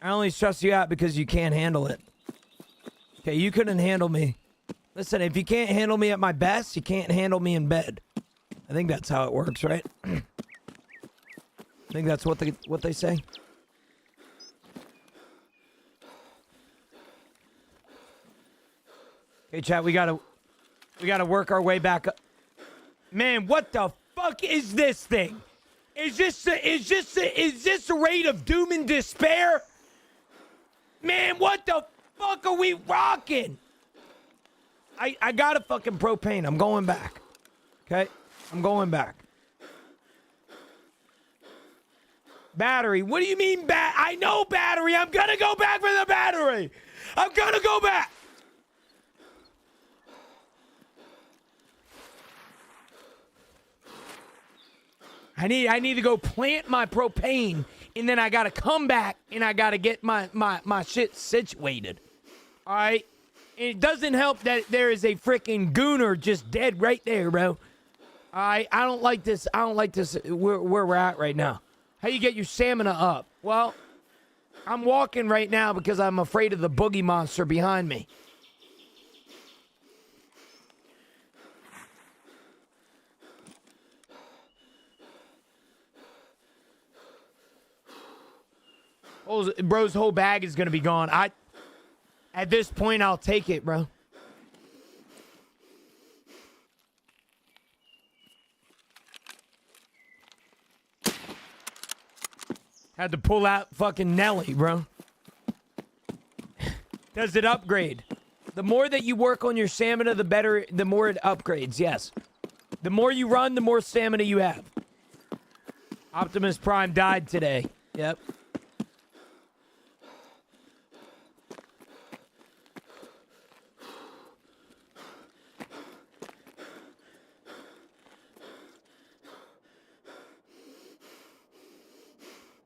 only stress you out because you can't handle it. Okay, you couldn't handle me. Listen, if you can't handle me at my best, you can't handle me in bed. I think that's how it works, right? I think that's what they say. Okay, chat, we gotta work our way back up. Man, what the fuck is this thing? Is this the rate of doom and despair? Man, what the fuck are we rocking? I got a fucking propane. I'm going back. Okay? I'm going back. Battery. What do you mean I know battery. I'm gonna go back for the battery. I'm gonna go back. I need to go plant my propane, and then I gotta come back and I gotta get my shit situated. All right? It doesn't help that there is a freaking gooner just dead right there, bro. All right? I don't like this. I don't like this where we're at right now. How you get your stamina up? Well, I'm walking right now because I'm afraid of the boogie monster behind me. Bro's whole bag is gonna be gone. At this point, I'll take it, bro. Had to pull out fucking Nelly, bro. Does it upgrade? The more that you work on your stamina, the better, the more it upgrades, yes. The more you run, the more stamina you have. Optimus Prime died today. Yep.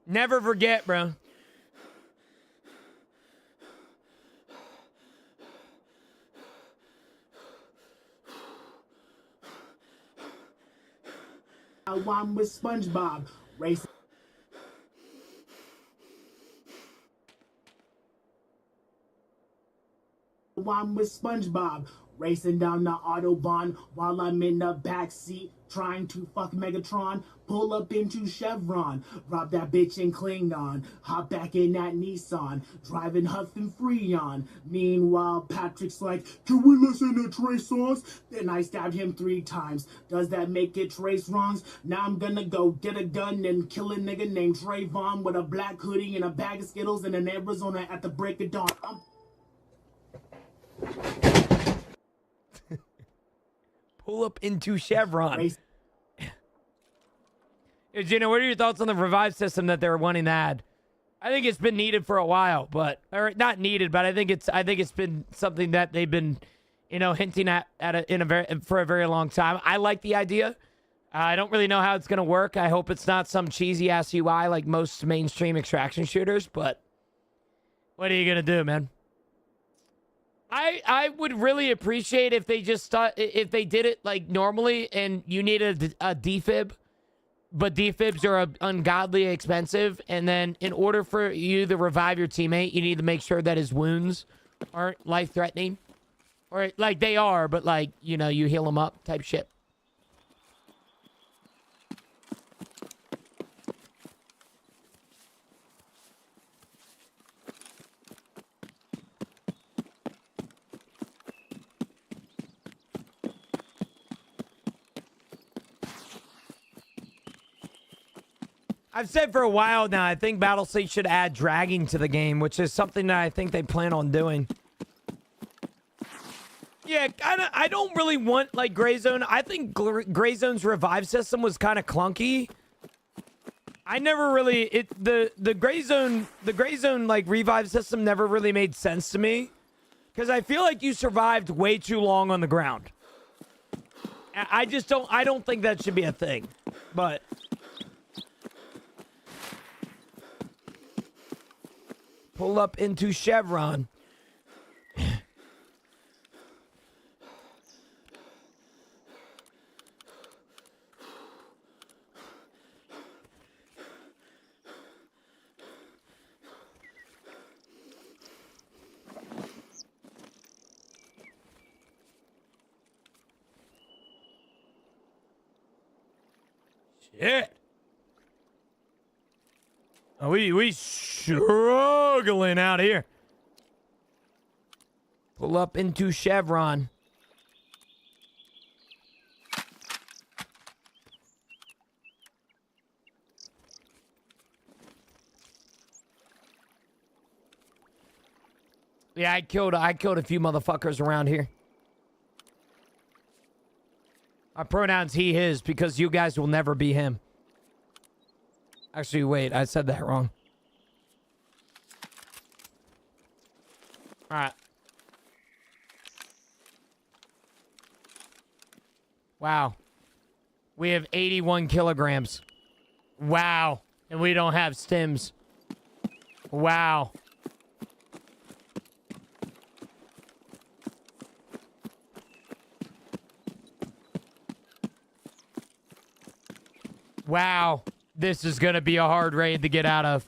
Never forget, bro. I'm with SpongeBob racing. I'm with SpongeBob racing down the Autobahn while I'm in the backseat trying to fuck Megatron. Pull up into Chevron, rob that bitch in Klingon, hop back in that Nissan, driving huffing Freon. Meanwhile, Patrick's like, can we listen to Trey songs? Then I stabbed him 3 times. Does that make it Trace wrongs? Now I'm gonna go get a gun and kill a nigga named Trayvon with a black hoodie and a bag of Skittles in an Arizona at the break of dawn. Pull up into Chevron. Gina, what are your thoughts on the revive system that they're wanting to add? I think it's been needed for a while, or not needed, but I think it's been something that they've been, hinting at for a very long time. I like the idea. I don't really know how it's gonna work. I hope it's not some cheesy ass UI like most mainstream extraction shooters. But what are you gonna do, man? I would really appreciate if they did it like normally, and you needed a defib. But defibs are ungodly expensive, and then in order for you to revive your teammate, you need to make sure that his wounds aren't life-threatening. Or, like, they are, but, like, you heal him up type shit. I've said for a while now, I think Battlestate should add dragging to the game, which is something that I think they plan on doing. Yeah, I don't really want, like, Gray Zone. I think Gray Zone's revive system was kind of clunky. I never really... The Gray Zone, like, revive system never really made sense to me. Because I feel like you survived way too long on the ground. I don't think that should be a thing. But... pull up into Chevron. Shit. Oh, we struggling out here. Pull up into Chevron. Yeah, I killed a few motherfuckers around here. My pronouns he, his, because you guys will never be him. Actually, wait, I said that wrong. All right. Wow. We have 81 kilograms. Wow. And we don't have stims. Wow. Wow. This is going to be a hard raid to get out of.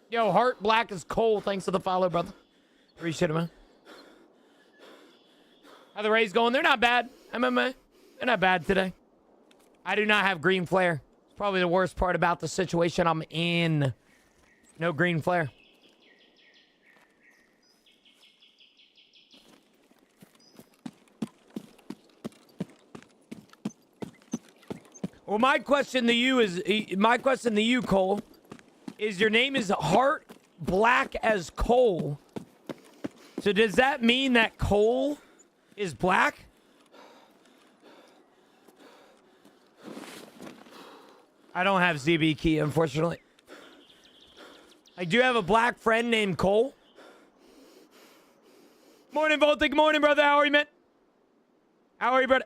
Yo, Heart Black as coal. Thanks for the follow, brother. Appreciate it, man. How the raids going? They're not bad. MMA. They're not bad today. I do not have green flare. It's probably the worst part about the situation I'm in. No green flare. Well, my question to you, Cole, is your name is Heart Black as coal. So does that mean that coal is black? I don't have ZB key, unfortunately. I do have a black friend named Cole. Morning, Voltic. Morning, brother. How are you, man? How are you, brother?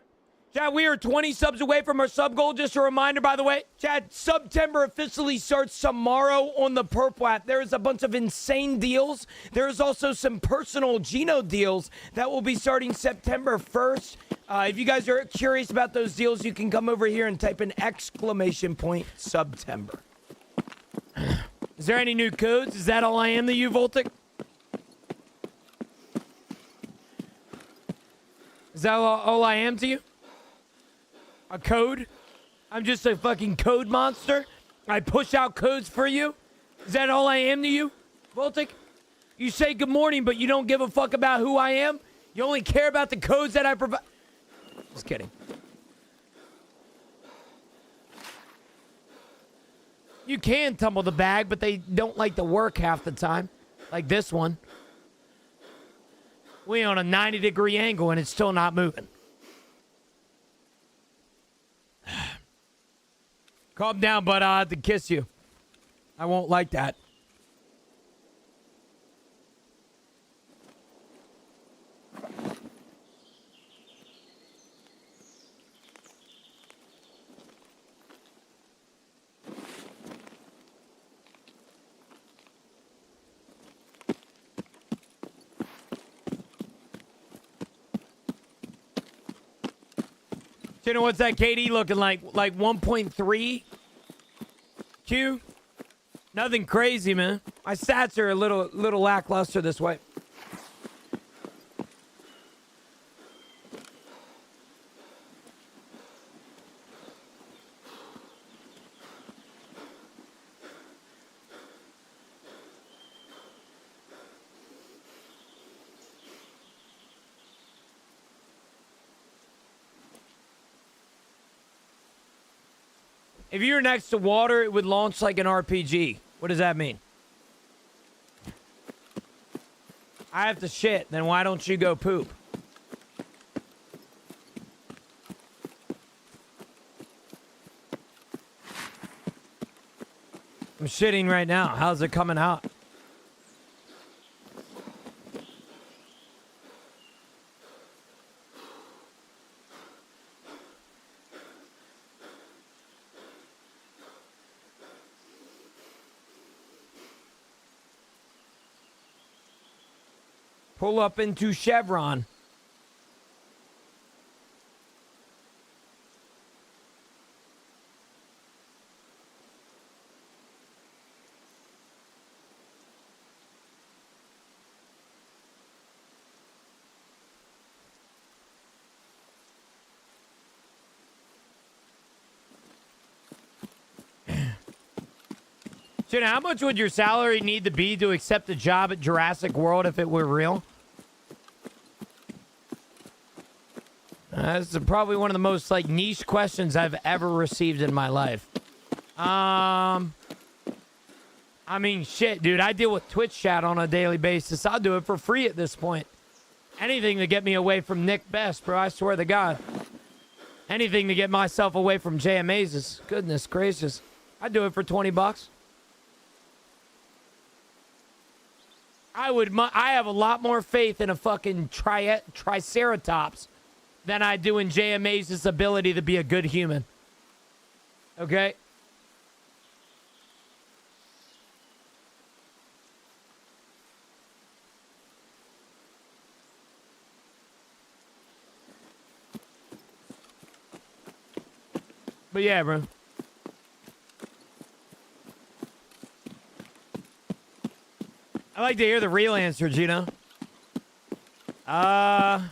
Chad, we are 20 subs away from our sub goal. Just a reminder, by the way, Chad, September officially starts tomorrow on the Purple app. There is a bunch of insane deals. There is also some personal Geno deals that will be starting September 1st. If you guys are curious about those deals, you can come over here and type in !September. Is there any new codes? Is that all I am to you, Voltic? Is that all I am to you? A code? I'm just a fucking code monster? I push out codes for you? Is that all I am to you, Voltic? You say good morning, but you don't give a fuck about who I am? You only care about the codes that I provide? Just kidding. You can tumble the bag, but they don't like to work half the time. Like this one. We on a 90-degree angle and it's still not moving. Calm down, bud. I have to kiss you. I won't like that. You know what's that KD looking like? Like 1.3 Q? Nothing crazy, man. My stats are a little lackluster this way. If you're next to water, it would launch like an RPG. What does that mean? I have to shit. Then why don't you go poop? I'm shitting right now. How's it coming out? Pull up into Chevron. Dude, how much would your salary need to be to accept a job at Jurassic World if it were real? This is probably one of the most like niche questions I've ever received in my life. I mean, shit, dude. I deal with Twitch chat on a daily basis. I'll do it for free at this point. Anything to get me away from Nick Best, bro. I swear to God. Anything to get myself away from JMA's. Goodness gracious. I'd do it for 20 bucks. I have a lot more faith in a fucking triceratops than I do in JMA's ability to be a good human. Okay? But yeah, bro. I like to hear the real answer, Gino. I'm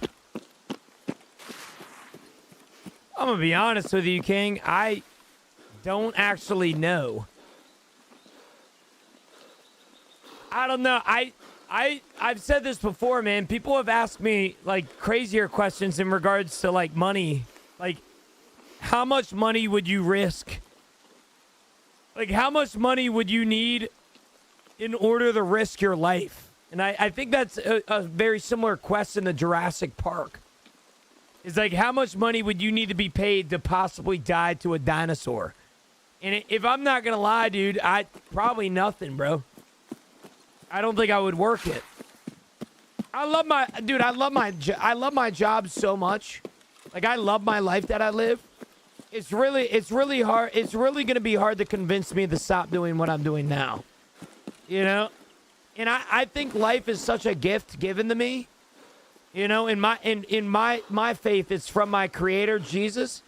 gonna be honest with you, King. I don't actually know. I don't know. I've said this before, man. People have asked me like crazier questions in regards to like money. Like, how much money would you risk? Like, how much money would you need in order to risk your life? And I think that's a very similar question to Jurassic Park. It's like, how much money would you need to be paid to possibly die to a dinosaur? And if I'm not going to lie, dude, probably nothing, bro. I don't think I would work it. I love my job so much. Like, I love my life that I live. It's really hard. It's really going to be hard to convince me to stop doing what I'm doing now. You know? And I think life is such a gift given to me. You know, in my faith, it's from my creator, Jesus.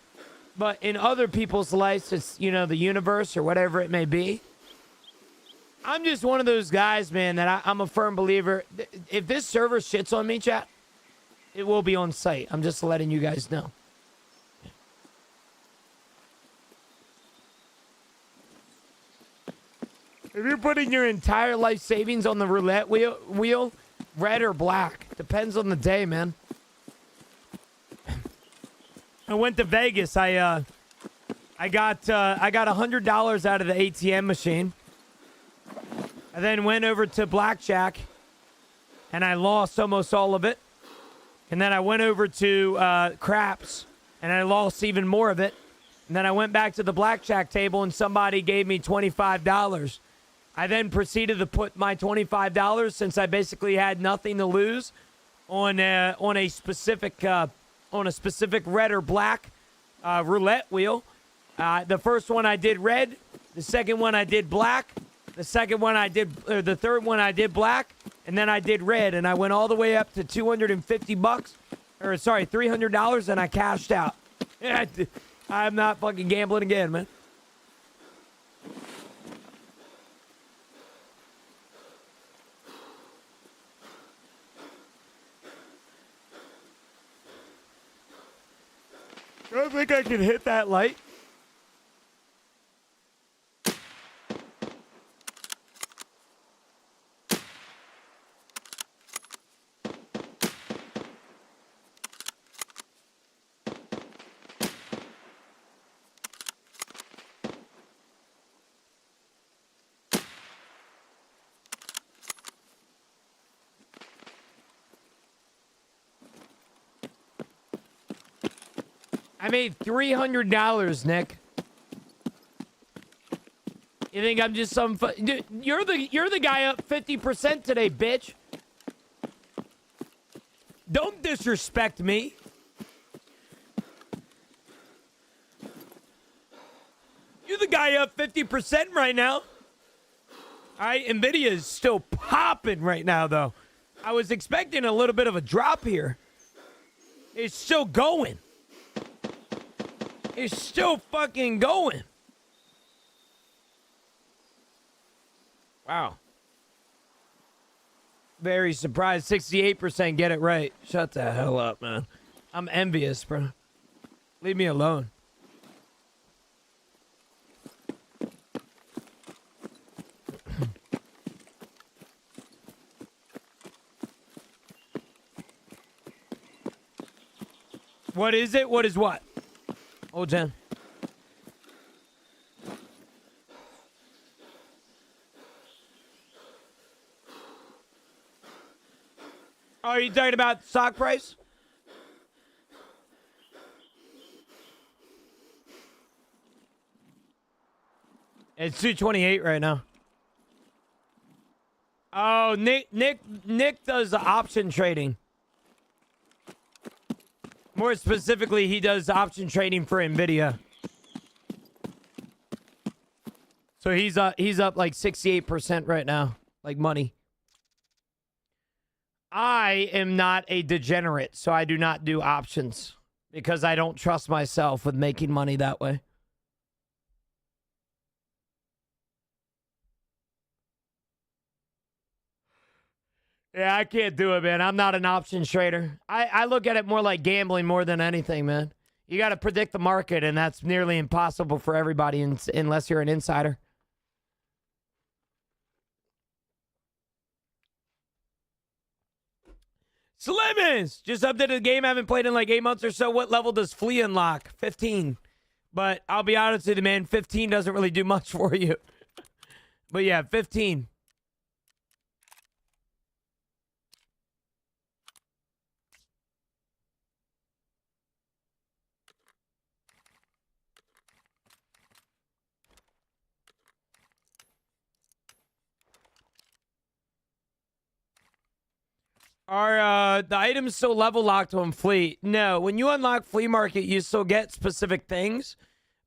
But in other people's lives, it's, you know, the universe or whatever it may be. I'm just one of those guys, man, that I'm a firm believer. If this server shits on me, chat, it will be on site. I'm just letting you guys know. If you're putting your entire life savings on the roulette wheel, red or black, depends on the day, man. I went to Vegas. I got $100 out of the ATM machine. I then went over to blackjack, and I lost almost all of it. And then I went over to craps, and I lost even more of it. And then I went back to the blackjack table, and somebody gave me $25. I then proceeded to put my $25, since I basically had nothing to lose, on a specific red or black roulette wheel. The first one I did red. The second one I did black. The third one I did black, and then I did red, and I went all the way up to $300, and I cashed out. I'm not fucking gambling again, man. I don't think I can hit that light. I made $300, Nick. You think I'm just some dude, you're the guy up 50% today, bitch. Don't disrespect me. You're the guy up 50% right now. All right, Nvidia is still popping right now, though. I was expecting a little bit of a drop here. It's still going. It's still fucking going. Wow. Very surprised. 68% get it right. Shut the hell up, man. I'm envious, bro. Leave me alone. What is it? What is what? Oh, Jen. Oh, are you talking about stock price? It's 228 right now. Oh, Nick does the option trading. More specifically, he does option trading for Nvidia. So he's up like 68% right now, like money. I am not a degenerate, so I do not do options because I don't trust myself with making money that way. Yeah, I can't do it, man. I'm not an options trader. I look at it more like gambling more than anything, man. You got to predict the market, and that's nearly impossible for everybody unless you're an insider. Slimmins! Just updated the game. I haven't played in like 8 months or so. What level does Flea unlock? 15. But I'll be honest with you, man. 15 doesn't really do much for you. But yeah, 15. Are the items still level locked on Flea? No. When you unlock Flea Market, you still get specific things,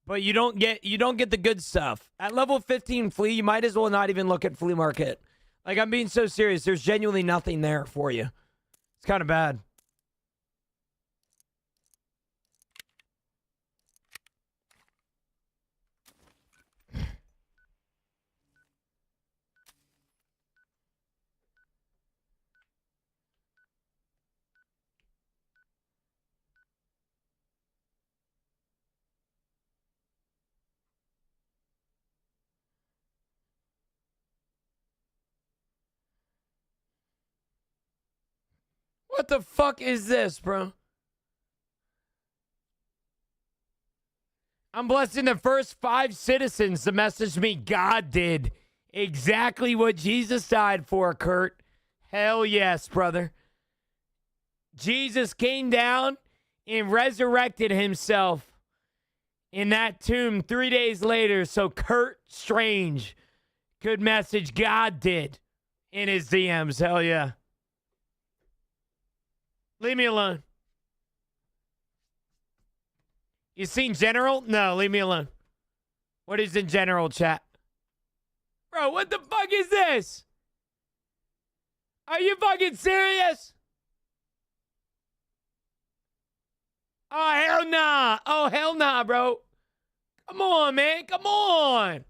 but you don't get the good stuff. At level 15 Flea, you might as well not even look at Flea Market. Like, I'm being so serious. There's genuinely nothing there for you. It's kind of bad. What the fuck is this, bro? I'm blessing the first 5 citizens to message me. God did exactly what Jesus died for, Kurt. Hell yes, brother. Jesus came down and resurrected himself in that tomb 3 days later, so Kurt Strange could message God did in his DMs. Hell yeah. Leave me alone. You seen General? No, leave me alone. What is in General, chat? Bro, what the fuck is this? Are you fucking serious? Oh, hell nah. Oh, hell nah, bro. Come on, man. Come on.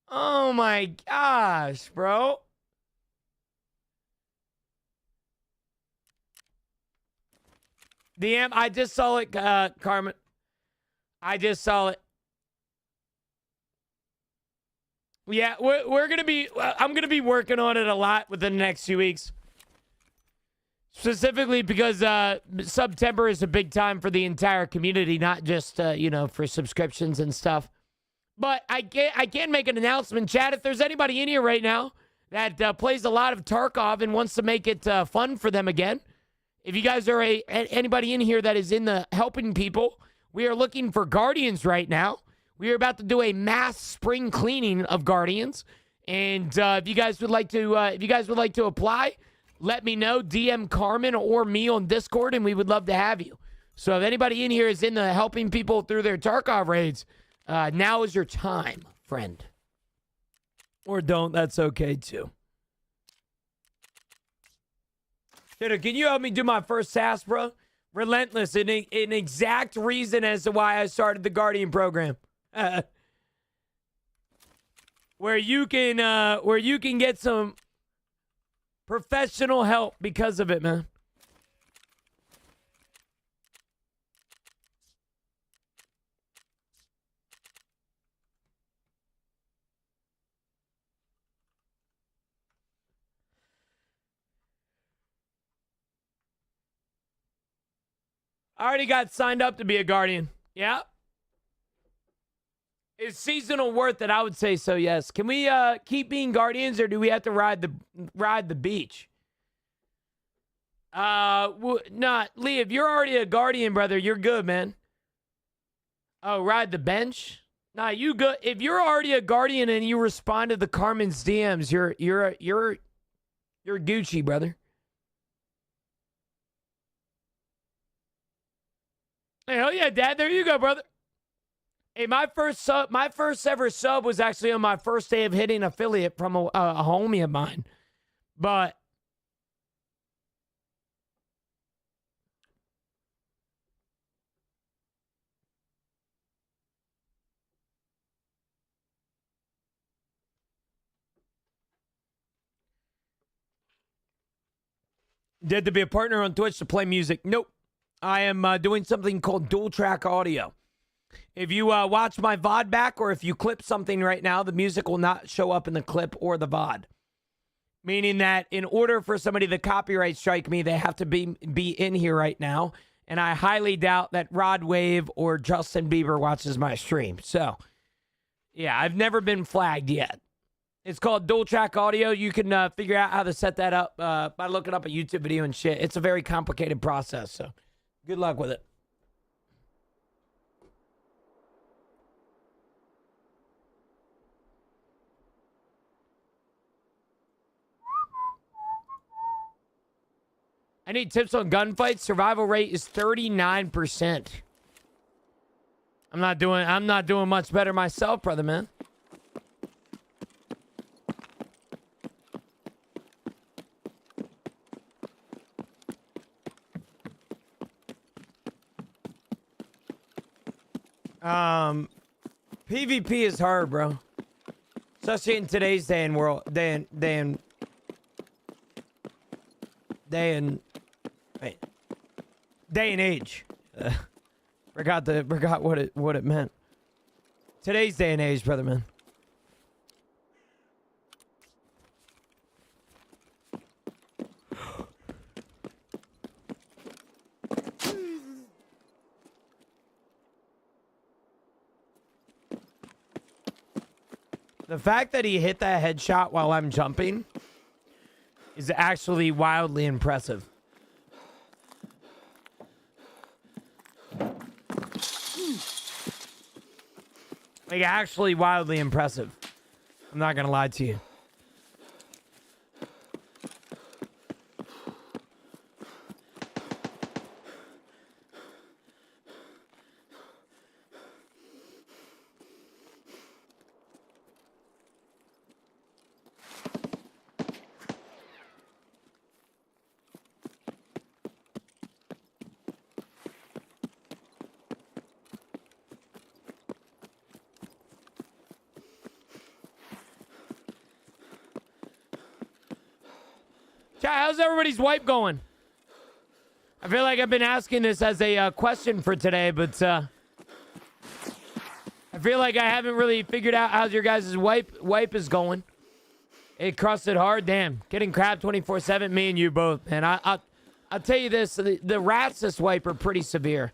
Oh, my gosh, bro. DM, I just saw it, Carmen. I just saw it. Yeah, we're going to be, I'm going to be working on it a lot within the next few weeks. Specifically because September is a big time for the entire community, not just, for subscriptions and stuff. But I can't make an announcement, chat. If there's anybody in here right now that plays a lot of Tarkov and wants to make it fun for them again, If you guys are anybody in here that is in the helping people, we are looking for guardians right now. We are about to do a mass spring cleaning of guardians, and if you guys would like to, apply, let me know. DM Carmen or me on Discord, and we would love to have you. So if anybody in here is in the helping people through their Tarkov raids, now is your time, friend. Or don't. That's okay too. Dude, can you help me do my first SAS, bro? Relentless, an exact reason as to why I started the Guardian program. Where you can get some professional help because of it, man. I already got signed up to be a Guardian. Yeah. Is seasonal worth it? I would say so, yes. Can we keep being Guardians, or do we have to ride the beach? Nah, Lee, if you're already a Guardian, brother, you're good, man. Oh, ride the bench? Nah, you good. If you're already a Guardian and you respond to the Carmen's DMs, you're Gucci, brother. Hell yeah, Dad. There you go, brother. Hey, my first ever sub was actually on my first day of hitting affiliate from a homie of mine. But did to be a partner on Twitch to play music? Nope. I am doing something called dual track audio. If you watch my VOD back, or if you clip something right now, the music will not show up in the clip or the VOD. Meaning that in order for somebody to copyright strike me, they have to be in here right now. And I highly doubt that Rod Wave or Justin Bieber watches my stream. So, yeah, I've never been flagged yet. It's called dual track audio. You can figure out how to set that up by looking up a YouTube video and shit. It's a very complicated process, so good luck with it. I need tips on gunfights. Survival rate is 39%. I'm not doing much better myself, brother, man. PvP is hard, bro. Especially in today's day and age. Forgot what it meant. Today's day and age, brother, man. The fact that he hit that headshot while I'm jumping is actually wildly impressive. Like, actually wildly impressive. I'm not gonna lie to you. How's everybody's wipe going? I feel like I've been asking this as a question for today, but I feel like I haven't really figured out how your guys' wipe is going. It crusted hard, damn. Getting crab 24/7, me and you both, man. I'll tell you this: the rats this wipe are pretty severe,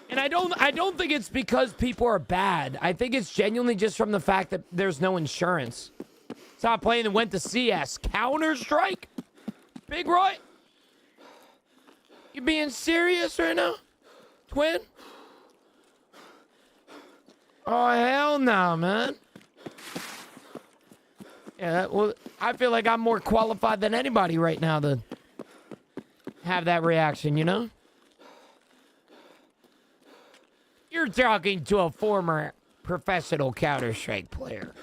and I don't think it's because people are bad. I think it's genuinely just from the fact that there's no insurance. Stopped playing and went to CS. Counter-Strike? Big Roy? You being serious right now? Twin? Oh, hell no, man. Yeah, well, I feel like I'm more qualified than anybody right now to have that reaction, you know? You're talking to a former professional Counter-Strike player.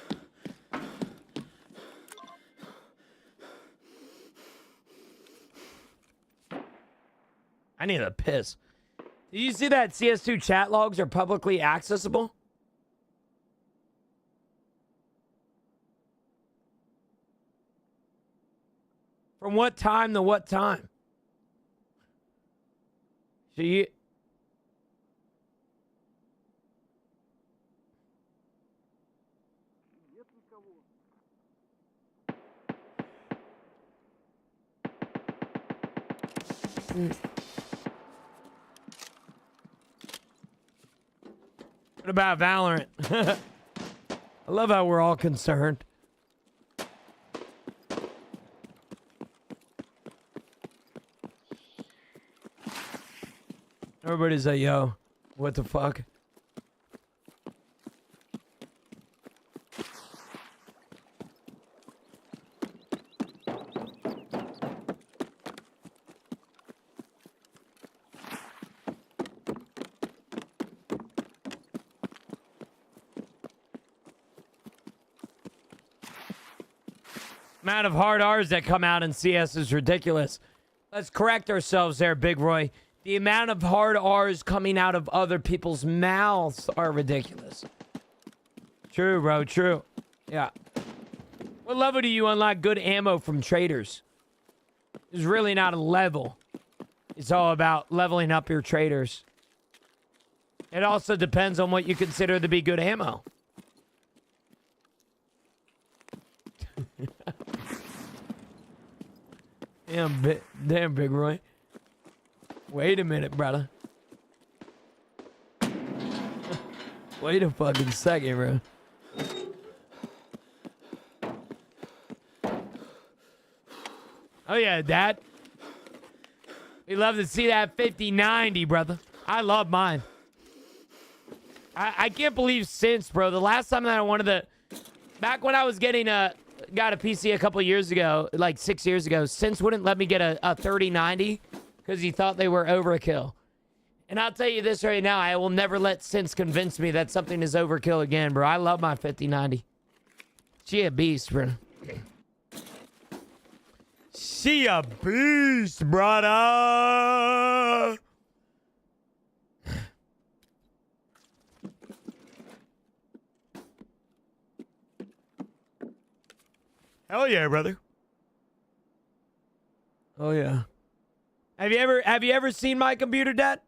I need a piss. Did you see that CS2 chat logs are publicly accessible? From what time to what time? So you... What about Valorant? I love how we're all concerned. Everybody's like, yo, what the fuck? Amount of hard R's that come out in CS is ridiculous. Let's correct ourselves there, Big Roy. The amount of hard R's coming out of other people's mouths are ridiculous. True, bro, true. Yeah. What level do you unlock good ammo from traders? It's really not a level. It's all about leveling up your traders. It also depends on what you consider to be good ammo. Damn, Big Roy. Wait a minute, brother. Wait a fucking second, bro. Oh, yeah, Dad. We love to see that 5090, brother. I love mine. I can't believe since, bro. The last time that I wanted to... Back when I was getting got a PC a couple years ago, like 6 years ago, Since wouldn't let me get a 3090 because he thought they were overkill. And I'll tell you this right now, I will never let Since convince me that something is overkill again, bro. I love my 5090. She a beast, bro. She a beast, brother. Hell yeah, brother. Oh yeah. Have you ever seen my computer, Dad?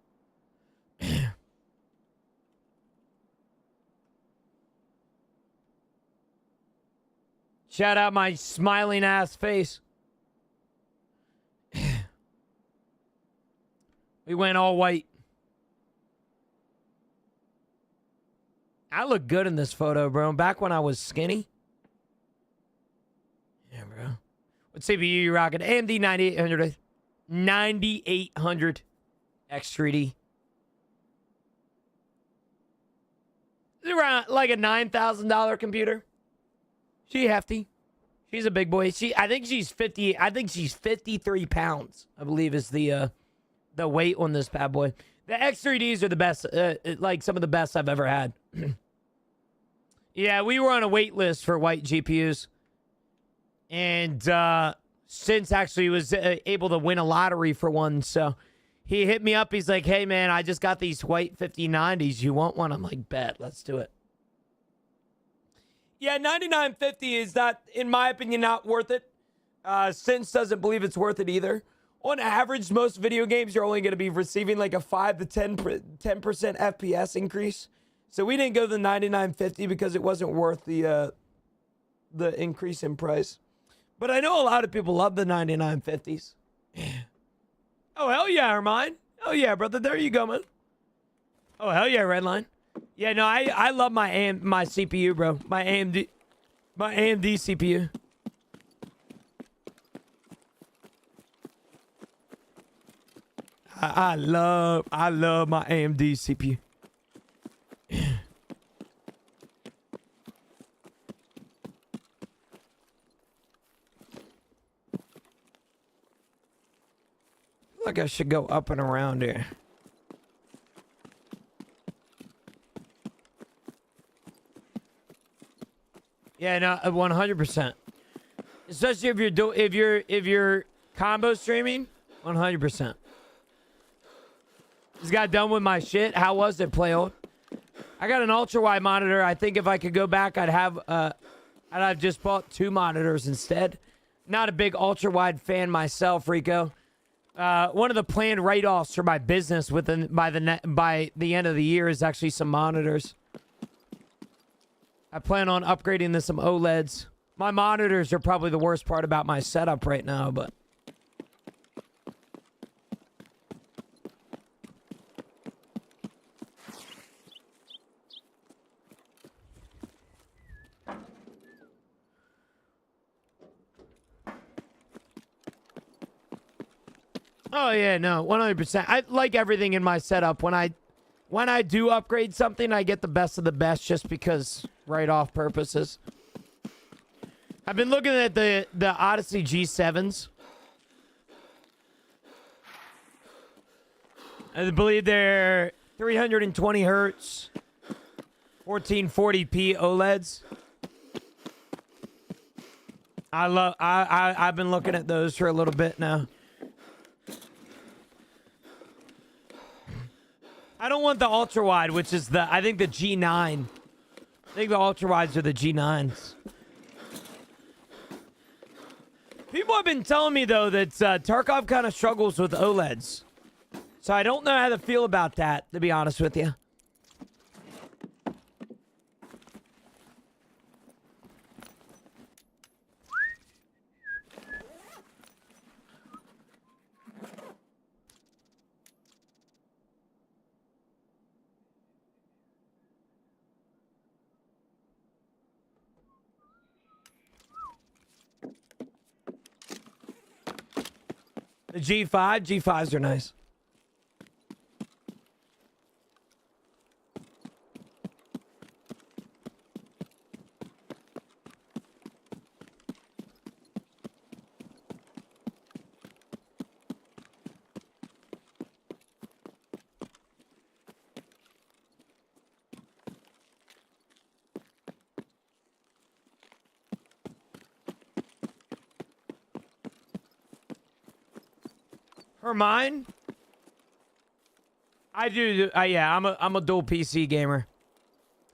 Shout out my smiling ass face. We went all white. I look good in this photo, bro. Back when I was skinny. Yeah, bro. What CPU you rocking? AMD 9800. 9800 X3D. It's around like a $9,000 computer. She hefty. She's a big boy. I think she's 53 pounds, I believe is the weight on this bad boy. The X3Ds are the best, like some of the best I've ever had. Yeah, we were on a wait list for white GPUs. And Since actually was able to win a lottery for one. So he hit me up. He's like, hey, man, I just got these white 5090s. You want one? I'm like, bet. Let's do it. Yeah, 9950 is not, in my opinion, not worth it. Since doesn't believe it's worth it either. On average, most video games, you're only going to be receiving like a 5 to 10% FPS increase. So we didn't go to the 9950 because it wasn't worth the increase in price. But I know a lot of people love the 9950s. Oh, hell yeah, Armine. Oh, yeah, brother. There you go, man. Oh, hell yeah, Redline. Yeah, no, I love my CPU, bro. My AMD CPU. I love my AMD CPU. Like I should go up and around here. Yeah, no, 100%. Especially if you're combo streaming, 100%. Just got done with my shit. How was it, play old? I got an ultra wide monitor. I think if I could go back, I'd have just bought 2 monitors instead. Not a big ultra wide fan myself, Rico. One of the planned write-offs for my business by the end of the year is actually some monitors. I plan on upgrading to some OLEDs. My monitors are probably the worst part about my setup right now, but oh yeah, no, 100%. I like everything in my setup. When I do upgrade something, I get the best of the best just because write-off purposes. I've been looking at the Odyssey G7s. I believe they're 320 hertz, 1440p OLEDs. I've been looking at those for a little bit now. I don't want the ultra wide, which is I think the G9. I think the ultra wides are the G9s. People have been telling me though that Tarkov kind of struggles with OLEDs, so I don't know how to feel about that, to be honest with you. The G5s are nice. For mine, I do. Yeah, I'm a dual PC gamer.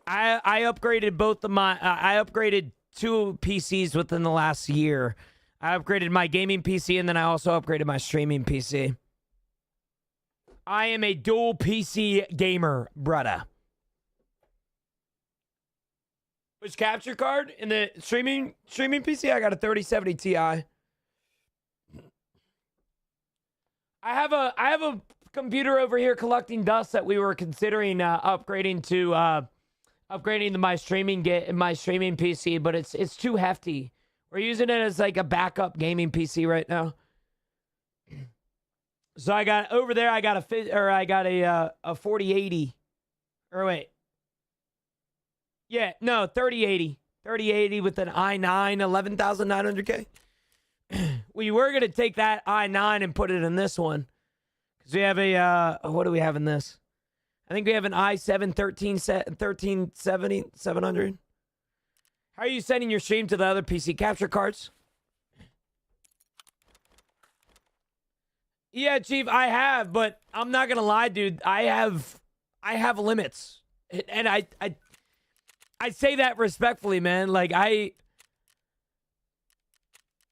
I upgraded both of my. I upgraded 2 PCs within the last year. I upgraded my gaming PC and then I also upgraded my streaming PC. I am a dual PC gamer, brother. Which capture card in the streaming PC? I got a 3070 Ti. I have a computer over here collecting dust that we were considering upgrading to my streaming PC, but it's too hefty. We're using it as like a backup gaming PC right now. So I got over there. I got a 4080. Or wait, yeah, no, 3080 with an i9 11900K. We were going to take that i9 and put it in this one. Because we have a, what do we have in this? I think we have an i7 1370, 700. How are you sending your stream to the other PC? Capture cards? Yeah, Chief, I have, but I'm not going to lie, dude. I have limits. And I say that respectfully, man. Like,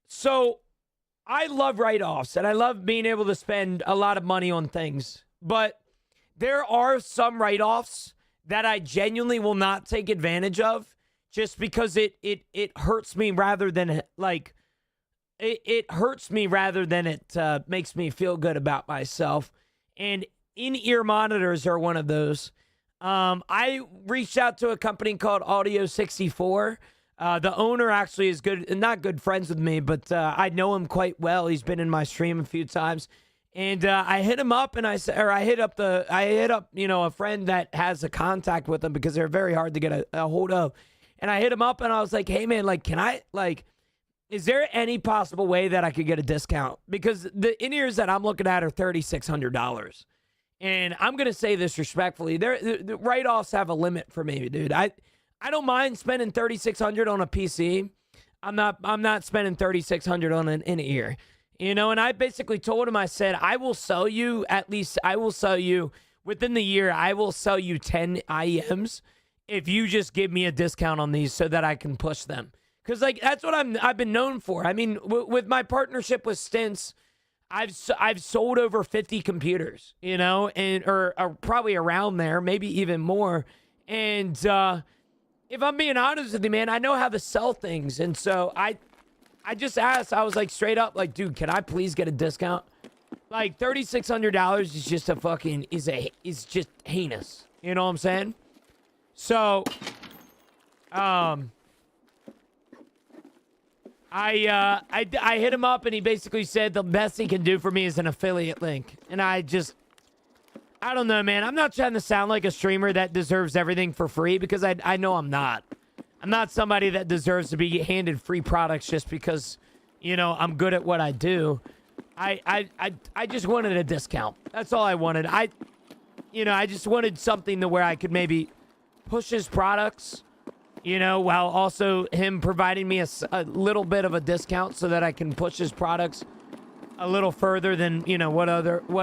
So, I love write-offs, and I love being able to spend a lot of money on things. But there are some write-offs that I genuinely will not take advantage of just because it hurts me rather than, like, it hurts me rather than it makes me feel good about myself. And in-ear monitors are one of those. I reached out to a company called Audio 64. The owner actually is not good friends with me, but I know him quite well. He's been in my stream a few times. And I hit him up, and I hit up, a friend that has a contact with them because they're very hard to get a hold of. And I hit him up, and I was like, hey, man, like, is there any possible way that I could get a discount? Because the in-ears that I'm looking at are $3,600. And I'm going to say this respectfully. The write-offs have a limit for me, dude. I don't mind spending $3,600 on a PC. I'm not spending $3,600 on an in-ear. And I basically told him, I said, I will sell you within the year, I will sell you 10 IEMs if you just give me a discount on these so that I can push them. Because, like, that's what I've been known for. I mean, with my partnership with Stints, I've sold over 50 computers, or probably around there, maybe even more. And if I'm being honest with you, man, I know how to sell things. And so I just asked, I was like, straight up, like, dude, can I please get a discount? Like, $3,600 is just is just heinous. You know what I'm saying? So, I hit him up, and he basically said the best he can do for me is an affiliate link. And I don't know, man. I'm not trying to sound like a streamer that deserves everything for free, because I know I'm not. I'm not somebody that deserves to be handed free products just because, I'm good at what I do. I just wanted a discount. That's all I wanted. I just wanted something to where I could maybe push his products, while also him providing me a little bit of a discount so that I can push his products a little further than, what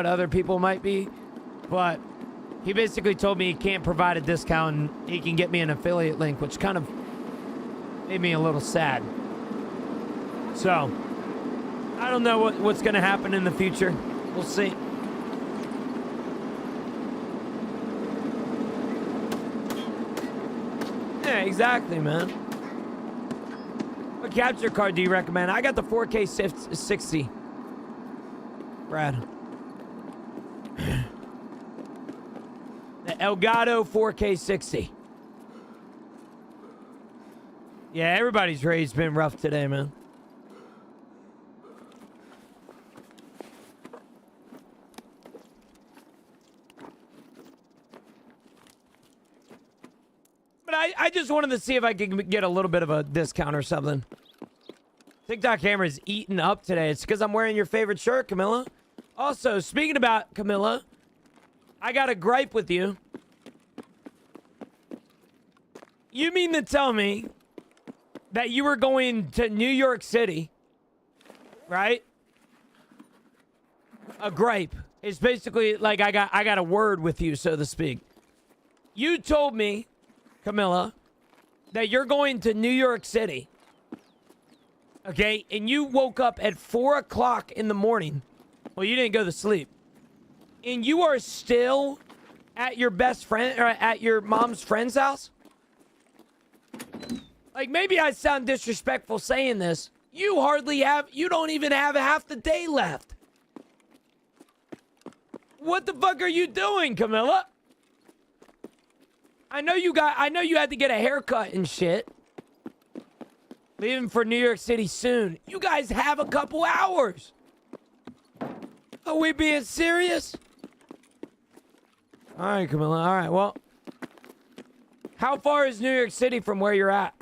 other people might be. But he basically told me he can't provide a discount and he can get me an affiliate link, which kind of made me a little sad. So, I don't know what's going to happen in the future. We'll see. Yeah, exactly, man. What capture card do you recommend? I got the 4K 60. Brad. The Elgato 4K 60. Yeah, everybody's rate's been rough today, man. But I just wanted to see if I could get a little bit of a discount or something. TikTok camera's eating up today. It's because I'm wearing your favorite shirt, Camilla. Also, speaking about Camilla, I got a gripe with you. You mean to tell me that you were going to New York City, right? A gripe. It's basically like I got a word with you, so to speak. You told me, Camilla, that you're going to New York City. Okay? And you woke up at 4 o'clock in the morning. Well, you didn't go to sleep. And you are still at your best friend, or at your mom's friend's house? Like, maybe I sound disrespectful saying this. You don't even have half the day left. What the fuck are you doing, Camilla? I know you had to get a haircut and shit. Leaving for New York City soon. You guys have a couple hours. Are we being serious? All right, Camilla. All right, well. How far is New York City from where you're at?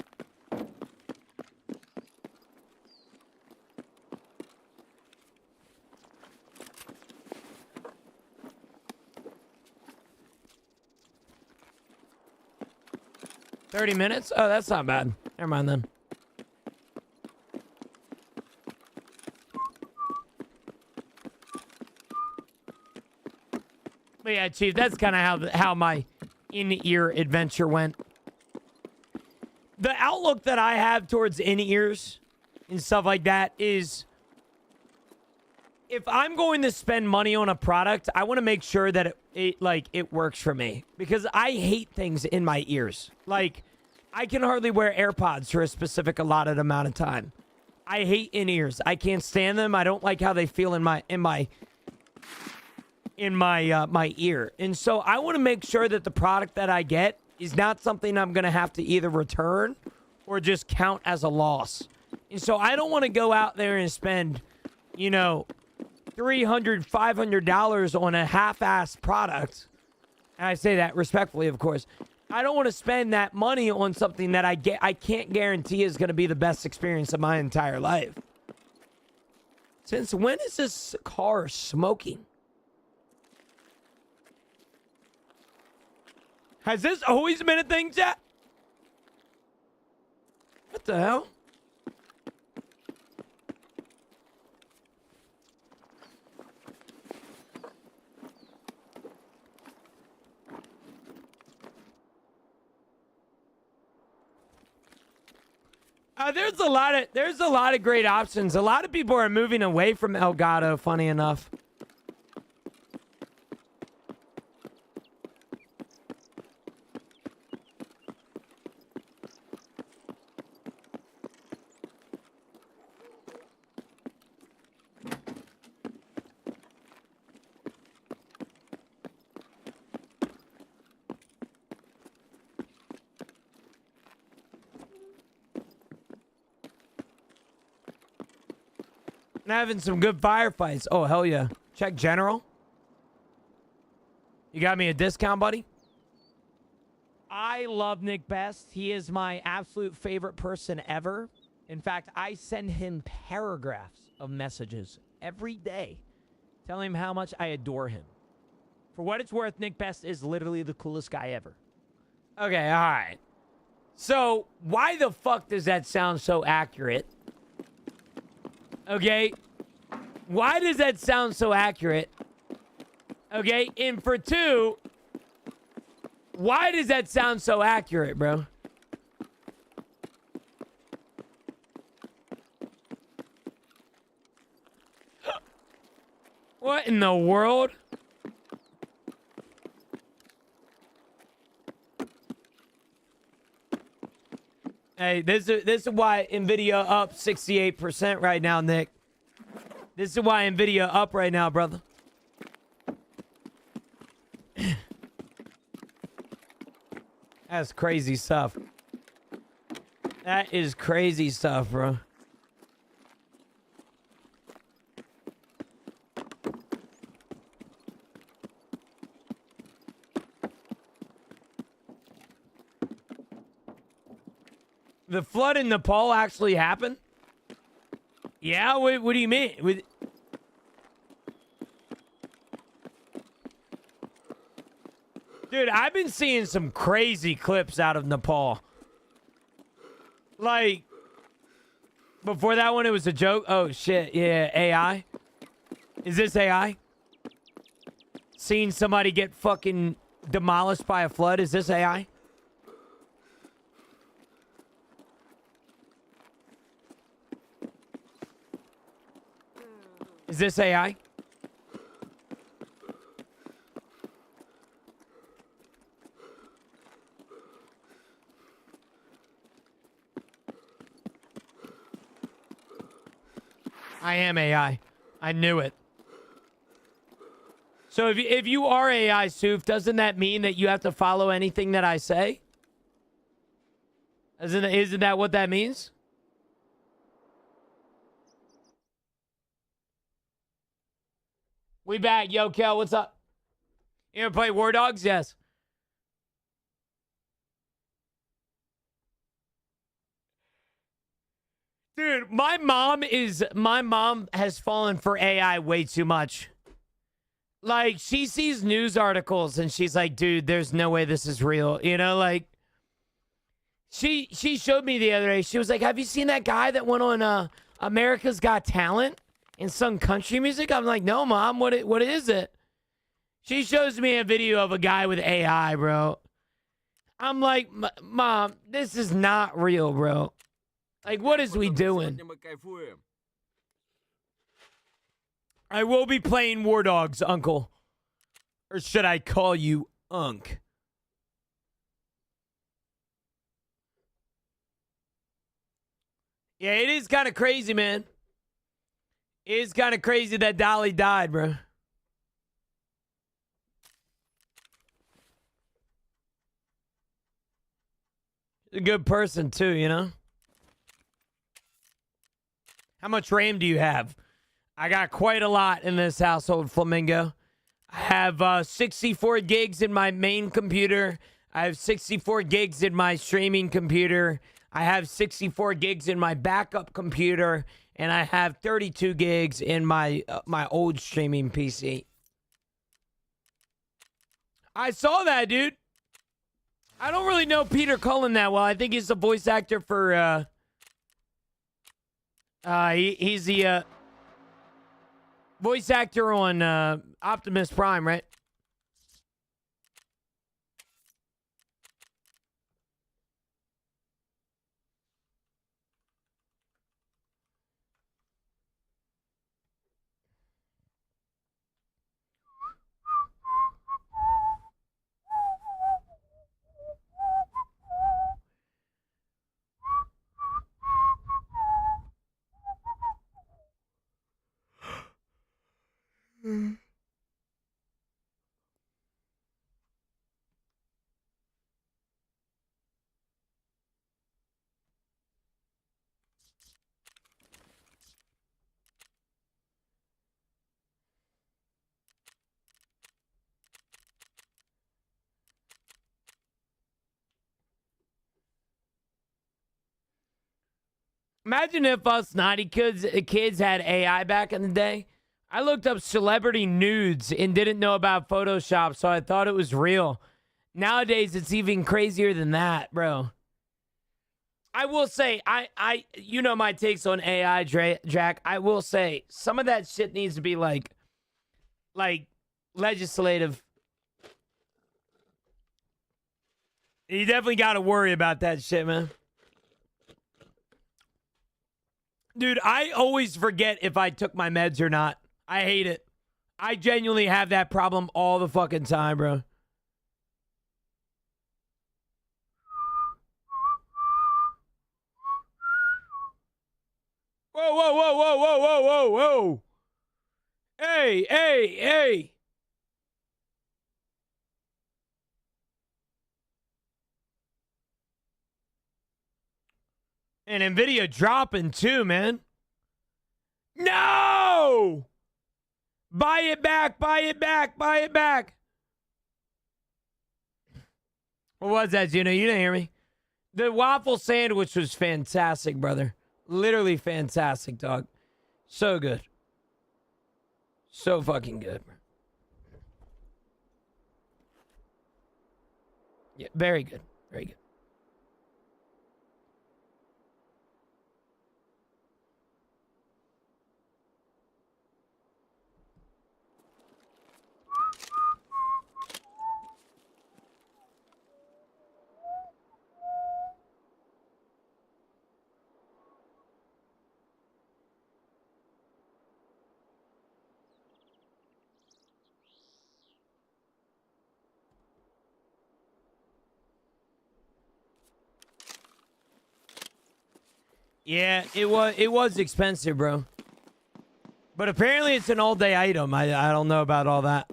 $30? Oh, that's not bad. Never mind then. But yeah, Chief, that's kind of how my in-ear adventure went. The outlook that I have towards in-ears and stuff like that is, if I'm going to spend money on a product, I want to make sure that it works for me, because I hate things in my ears. Like, I can hardly wear AirPods for a specific allotted amount of time. I hate in-ears. I can't stand them. I don't like how they feel in my ear. And so I want to make sure that the product that I get is not something I'm going to have to either return or just count as a loss. And so I don't want to go out there and spend, $300, $500 on a half-assed product, and I say that respectfully, of course, I don't want to spend that money on something that I can't guarantee is going to be the best experience of my entire life. Since when is this car smoking? Has this always been a thing, chat? What the hell? There's a lot of great options. A lot of people are moving away from Elgato, funny enough. And having some good firefights. Oh, hell yeah. Check general. You got me a discount, buddy? I love Nick Best. He is my absolute favorite person ever. In fact, I send him paragraphs of messages every day telling him how much I adore him. For what it's worth, Nick Best is literally the coolest guy ever. Okay, all right. So, why the fuck does that sound so accurate? Okay, why does that sound so accurate? Okay, and for two, why does that sound so accurate, bro? What in the world? Hey, this is why Nvidia up 68% right now, Nick. This is why Nvidia up right now, brother. That's crazy stuff. That is crazy stuff, bro. The flood in Nepal actually happened? Yeah, what do you mean? Dude, I've been seeing some crazy clips out of Nepal. Like, before that one, it was a joke. Oh, shit. Yeah, AI. Is this AI? Seeing somebody get fucking demolished by a flood. Is this AI? Is this AI? I am AI. I knew it. So if you are AI, Soof, doesn't that mean that you have to follow anything that I say? Isn't that what that means? We back. Yo, Kel, what's up? You ever play War Dogs? Yes. Dude, my mom has fallen for AI way too much. Like, she sees news articles and she's like, dude, there's no way this is real. You know, like, she showed me the other day. She was like, have you seen that guy that went on America's Got Talent and sung country music? I'm like, no, Mom, what is it? She shows me a video of a guy with AI, bro. I'm like, Mom, this is not real, bro. Like, what is we doing? I will be playing War Dogs, Uncle. Or should I call you Unk? Yeah, it is kind of crazy, man. It is kind of crazy that Dolly died, bro. A good person, too, you know? How much RAM do you have? I got quite a lot in this household, Flamingo. I have 64 gigs in my main computer. I have 64 gigs in my streaming computer. I have 64 gigs in my backup computer. And I have 32 gigs in my my old streaming PC. I saw that, dude. I don't really know Peter Cullen that well. I think he's the voice actor for... he's the... voice actor on Optimus Prime, right? Imagine if us naughty kids had AI back in the day. I looked up celebrity nudes and didn't know about Photoshop, so I thought it was real. Nowadays, it's even crazier than that, bro. I will say, you know my takes on AI, Jack. I will say, some of that shit needs to be like legislative. You definitely got to worry about that shit, man. Dude, I always forget if I took my meds or not. I hate it. I genuinely have that problem all the fucking time, bro. Whoa, whoa, whoa, whoa, whoa, whoa, whoa, whoa. Hey, hey, hey. And NVIDIA dropping too, man. No! Buy it back, buy it back, buy it back. What was that, Juno? You didn't hear me. The waffle sandwich was fantastic, brother. Literally fantastic, dog. So good. So fucking good, bro. Yeah, very good. Very good. Yeah, it was expensive, bro. But apparently it's an all-day item. I don't know about all that.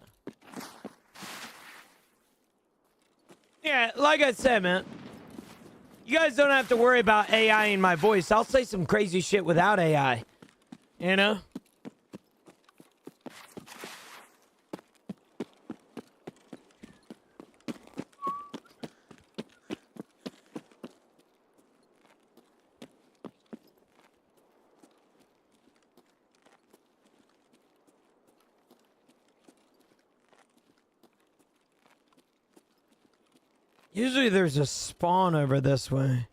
Yeah, like I said, man. You guys don't have to worry about AI in my voice. I'll say some crazy shit without AI. You know? Usually there's a spawn over this way.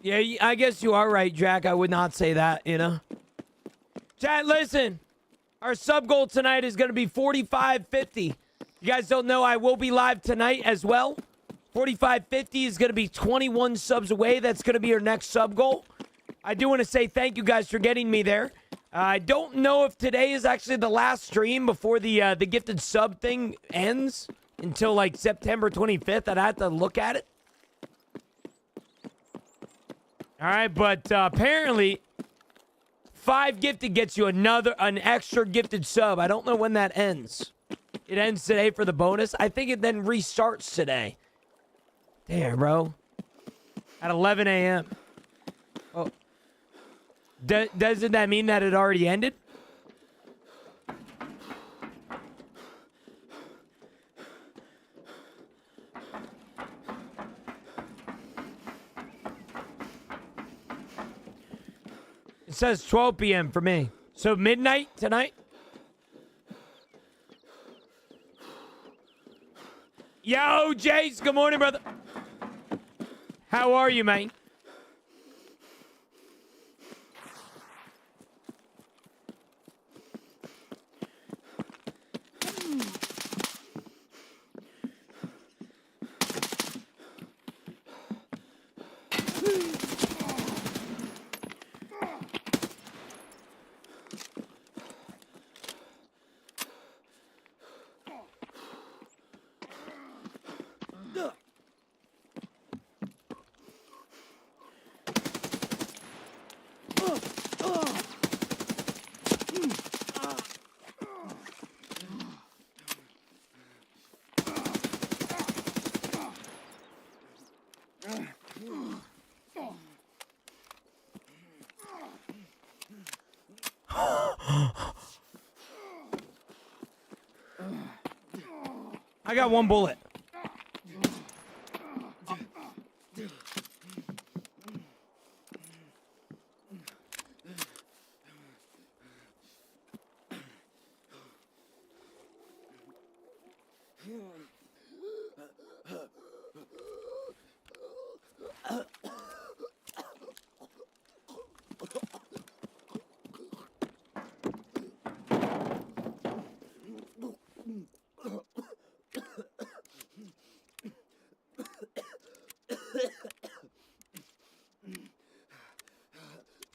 Yeah, I guess you are right, Jack. I would not say that, you know? Chat, listen. Our sub goal tonight is going to be 4550. You guys don't know I will be live tonight as well. 4550 is going to be 21 subs away. That's going to be our next sub goal. I do want to say thank you guys for getting me there. I don't know if today is actually the last stream before the gifted sub thing ends until like September 25th. I'd have to look at it. All right, but apparently 5 gifted gets you an extra gifted sub. I don't know when that ends. It ends today for the bonus. I think it then restarts today. Damn, bro. At 11 a.m. Oh. Doesn't that mean that it already ended? It says 12 p.m. for me. So midnight tonight? Yo, Jace. Good morning, brother. How are you, man? I got one bullet.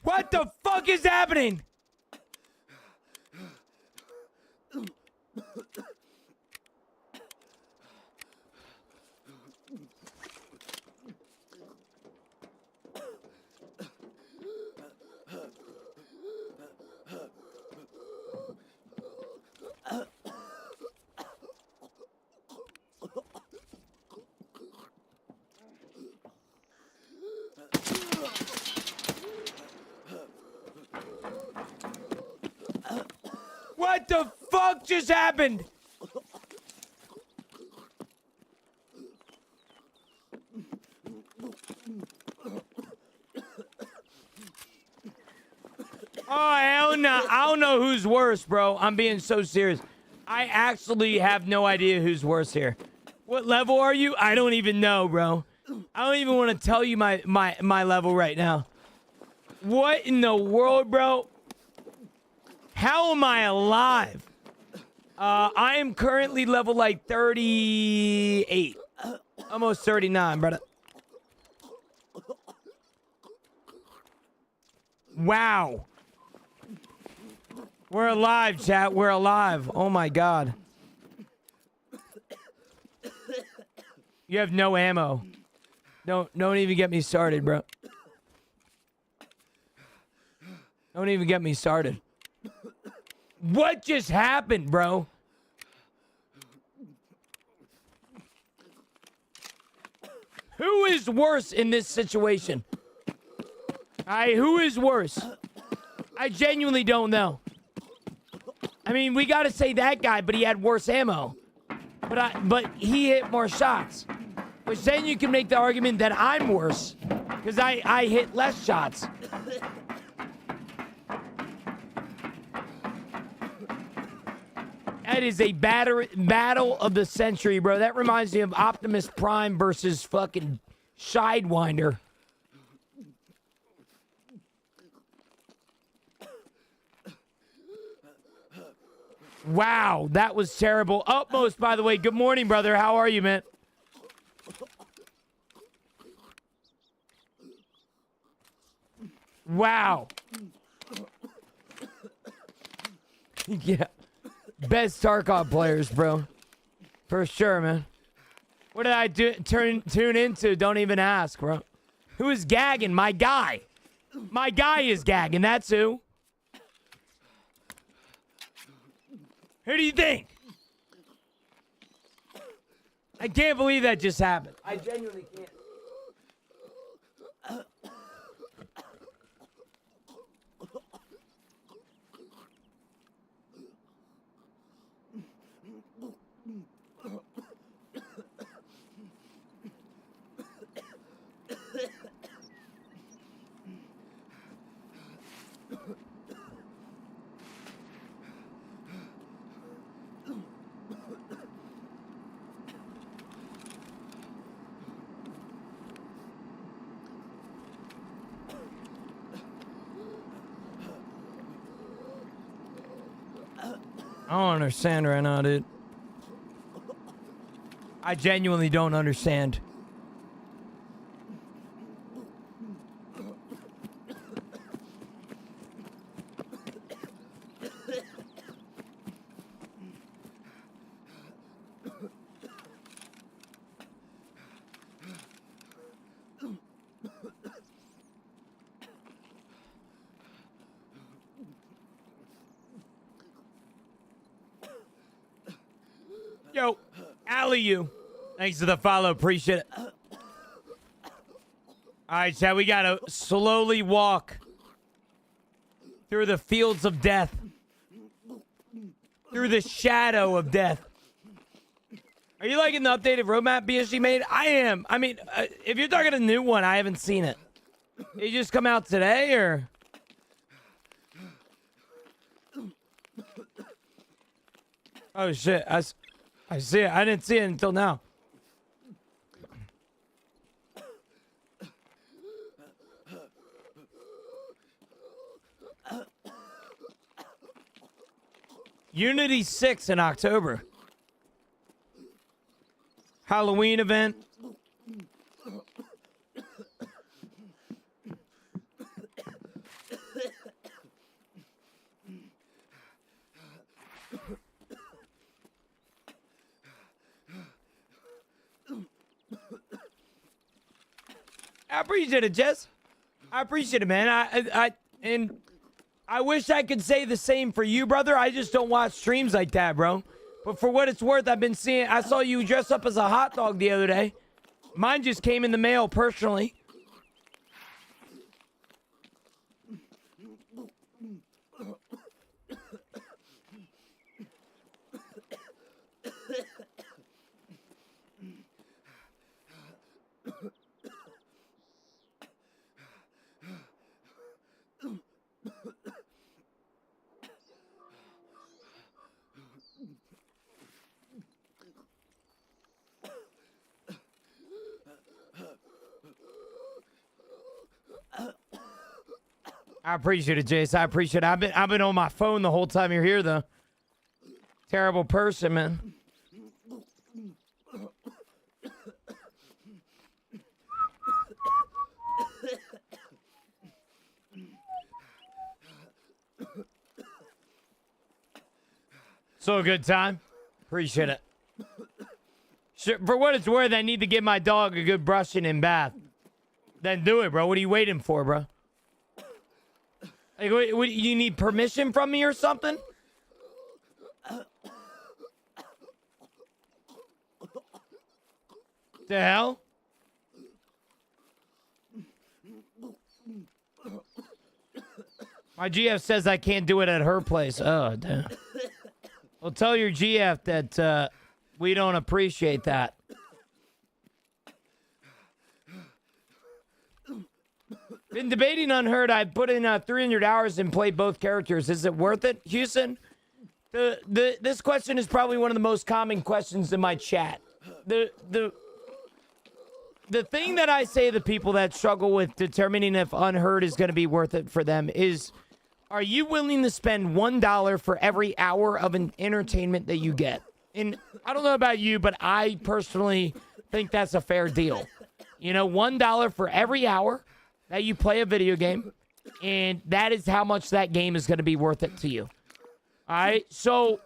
What the fuck is happening? What the fuck just happened? Oh, hell no. I don't know who's worse, bro. I'm being so serious. I actually have no idea who's worse here. What level are you? I don't even know, bro. I don't even want to tell you my level right now. What in the world, bro? How am I alive? I am currently level like 38. Almost 39, brother. Wow. We're alive, chat. We're alive. Oh my god. You have no ammo. Don't even get me started, bro. Don't even get me started. What just happened, bro? Who is worse in this situation? Who is worse? I genuinely don't know. I mean, we gotta say that guy, but he had worse ammo. But he hit more shots. Which then you can make the argument that I'm worse. Because I hit less shots. That is a battle of the century, bro. That reminds me of Optimus Prime versus fucking Sidewinder. Wow, that was terrible. Utmost, by the way, good morning, brother. How are you, man? Wow. Yeah. Best Tarkov players, bro. For sure, man. What did I tune into? Don't even ask, bro. Who is gagging? My guy. My guy is gagging. That's who. Who do you think? I can't believe that just happened. I genuinely can't. I don't understand right now, dude. I genuinely don't understand. Yo, Allie, you. Thanks for the follow. Appreciate it. All right, Chad, we got to slowly walk through the fields of death. Through the shadow of death. Are you liking the updated roadmap BSG made? I am. I mean, if you're talking a new one, I haven't seen it. It just come out today, or? Oh, shit. I see it. I didn't see it until now. Unity 6 in October. Halloween event. I appreciate it, Jess. I appreciate it, man. I wish I could say the same for you, brother. I just don't watch streams like that, bro. But for what it's worth, I've been seeing. I saw you dress up as a hot dog the other day. Mine just came in the mail personally. I appreciate it, Jace. I appreciate it. I've been on my phone the whole time you're here, though. Terrible person, man. So a good time. Appreciate it. Sure, for what it's worth, I need to give my dog a good brushing and bath. Then do it, bro. What are you waiting for, bro? Like, what, you need permission from me or something? The hell? My GF says I can't do it at her place. Oh, damn. Well, tell your GF that we don't appreciate that. Been debating Unheard. I put in 300 hours and played both characters. Is it worth it, Houston? This question is probably one of the most common questions in my chat. The thing that I say to people that struggle with determining if Unheard is going to be worth it for them is, are you willing to spend $1 for every hour of an entertainment that you get? And I don't know about you, but I personally think that's a fair deal. You know, $1 for every hour that you play a video game, and that is how much that game is going to be worth it to you. All right? So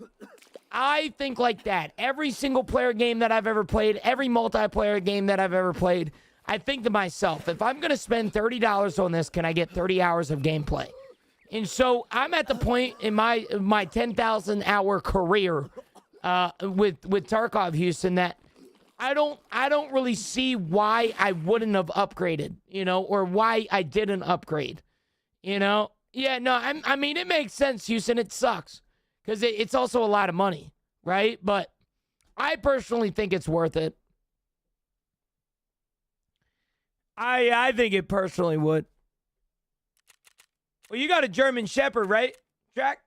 I think like that. Every single player game that I've ever played, every multiplayer game that I've ever played, I think to myself, if I'm going to spend $30 on this, can I get 30 hours of gameplay? And so I'm at the point in my 10,000 hour career with Tarkov Houston that I don't really see why I wouldn't have upgraded, you know, or why I didn't upgrade, you know? Yeah, no, I mean, it makes sense, Houston. It sucks because it's also a lot of money, right? But I personally think it's worth it. I think it personally would. Well, you got a German Shepherd, right, Jack?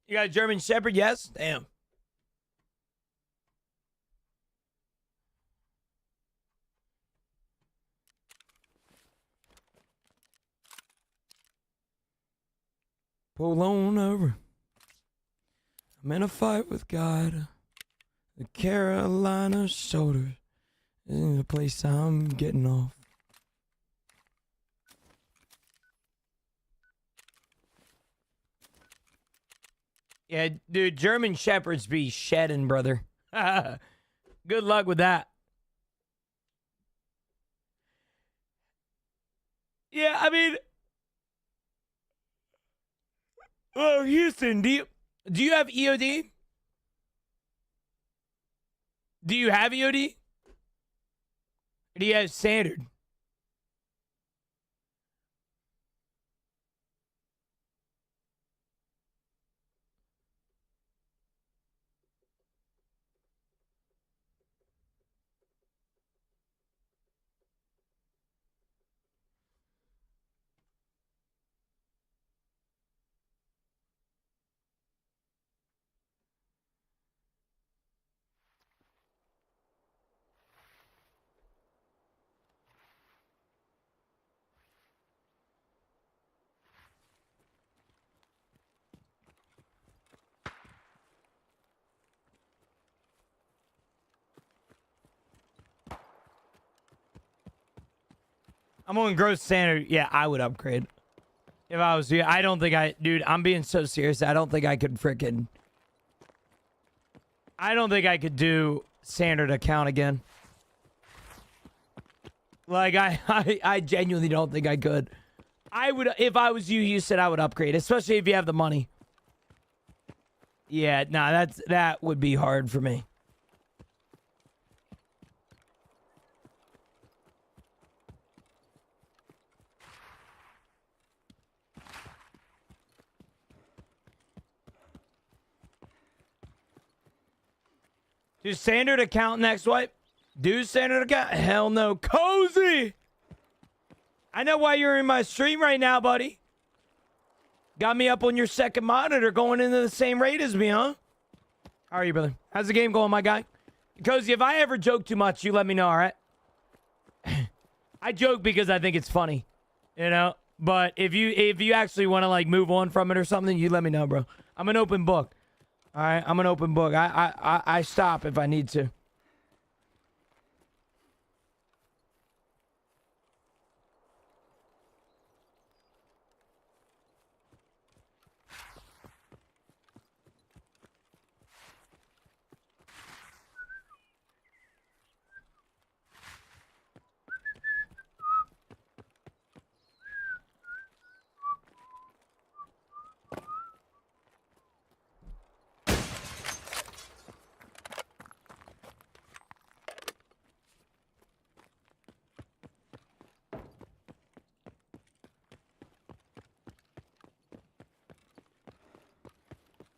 You got a German Shepherd? Yes? Damn. Pull on over. I'm in a fight with God. The Carolina shoulders is the place I'm getting off. Yeah, dude, German Shepherds be shedding, brother. Good luck with that. Yeah, I mean, oh, Houston, do you have EOD? Do you have EOD? Or do you have standard? I'm on gross standard. Yeah, I would upgrade. If I was you, I don't think dude, I'm being so serious. I don't think I could do standard account again. Like, I genuinely don't think I could. I would, if I was you, Houston, I would upgrade, especially if you have the money. Yeah, nah, that would be hard for me. Do standard account next wipe? Do standard account? Hell no. Cozy! I know why you're in my stream right now, buddy. Got me up on your second monitor going into the same rate as me, huh? How are you, brother? How's the game going, my guy? Cozy, if I ever joke too much, you let me know, all right? I joke because I think it's funny, you know? But if you actually want to, like, move on from it or something, you let me know, bro. I'm an open book. All right, I'm an open book. I stop if I need to.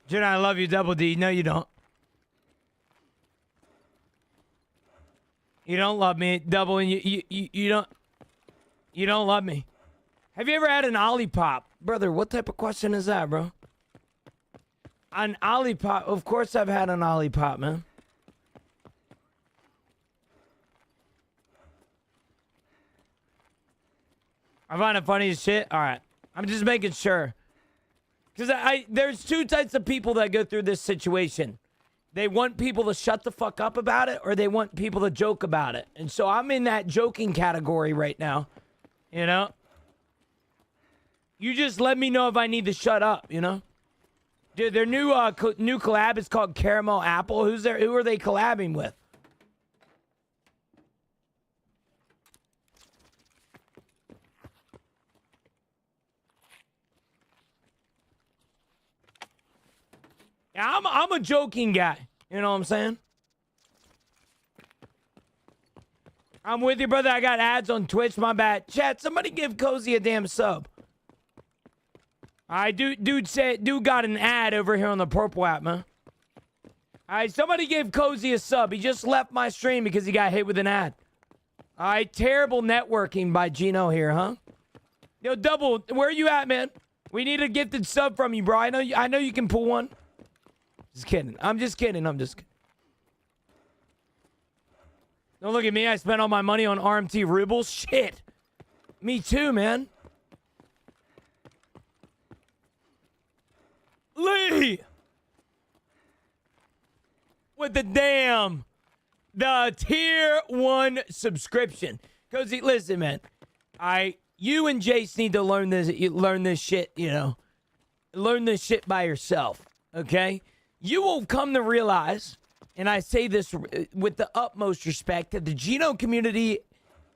Jenna, I love you, Double D. No, you don't. You don't love me, Double, and you don't love me. Have you ever had an Olipop? Brother, what type of question is that, bro? An Olipop? Of course I've had an Olipop, man. I find it funny as shit. All right. I'm just making sure. Because there's two types of people that go through this situation. They want people to shut the fuck up about it, or they want people to joke about it. And so I'm in that joking category right now. You know? You just let me know if I need to shut up, you know? Dude, their new collab is called Caramel Apple. Who are they collabing with? I'm a joking guy. You know what I'm saying? I'm with you, brother. I got ads on Twitch. My bad. Chat, somebody give Cozy a damn sub. All right, dude got an ad over here on the Purple app, man. All right, somebody give Cozy a sub. He just left my stream because he got hit with an ad. All right, terrible networking by Gino here, huh? Yo, Double, where you at, man? We need a gifted sub from you, bro. I know you can pull one. Just kidding. I'm just kidding. Don't look at me. I spent all my money on RMT rubles. Shit. Me too, man. Lee! With the tier 1 subscription. Cozy, listen, man. You and Jace need to learn this shit, you know. Learn this shit by yourself, okay? You will come to realize, and I say this with the utmost respect, that the Geno community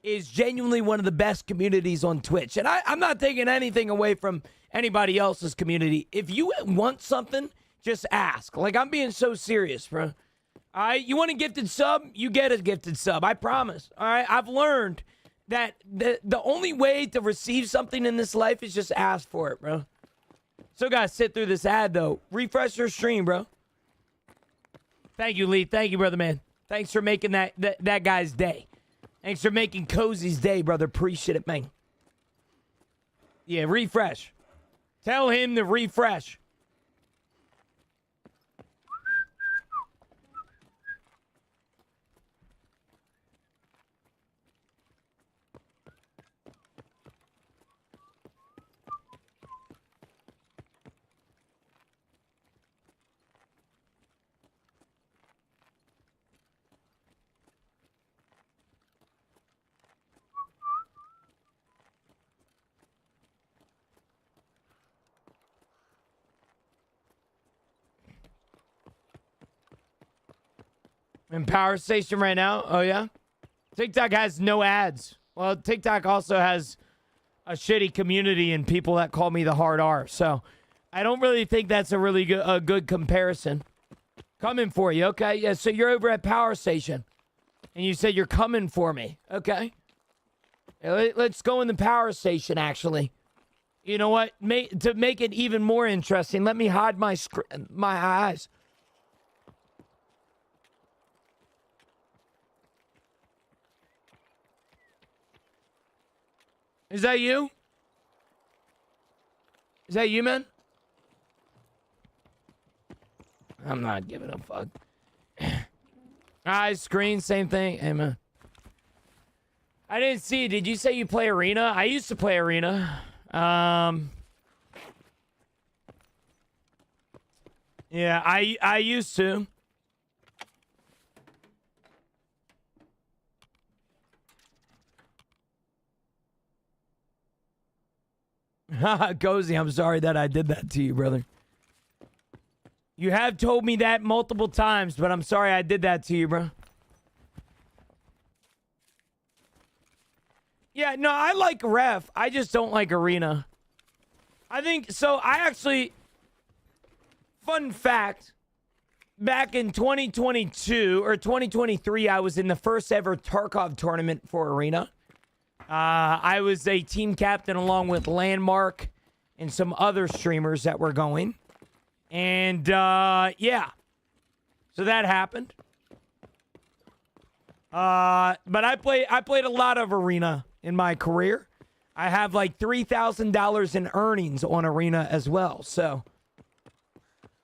is genuinely one of the best communities on Twitch. And I'm not taking anything away from anybody else's community. If you want something, just ask. Like, I'm being so serious, bro. All right? You want a gifted sub? You get a gifted sub. I promise. All right? I've learned that the only way to receive something in this life is just ask for it, bro. Still gotta sit through this ad, though. Refresh your stream, bro. Thank you, Lee. Thank you, brother, man. Thanks for making that guy's day. Thanks for making Cozy's day, brother. Appreciate it, man. Yeah, refresh. Tell him to refresh. In Power Station right now? Oh, yeah? TikTok has no ads. Well, TikTok also has a shitty community and people that call me the hard R. So I don't really think that's a really good comparison. Coming for you, okay? Yeah, so you're over at Power Station. And you said you're coming for me. Okay. Let's go in the Power Station, actually. You know what? To make it even more interesting, let me hide my eyes. Is that you? Is that you, man? I'm not giving a fuck. Eyes, screen, same thing. Hey, man. I didn't see. Did you say you play Arena? I used to play Arena. Yeah, I used to. Cozy, I'm sorry that I did that to you, brother. You have told me that multiple times, but I'm sorry I did that to you, bro. Yeah, no, I like Ref. I just don't like Arena. I think, so I actually, fun fact, back in 2022 or 2023, I was in the first ever Tarkov tournament for Arena. I was a team captain along with Landmark and some other streamers that were going. And, yeah. So that happened. But I played a lot of Arena in my career. I have like $3,000 in earnings on Arena as well. So,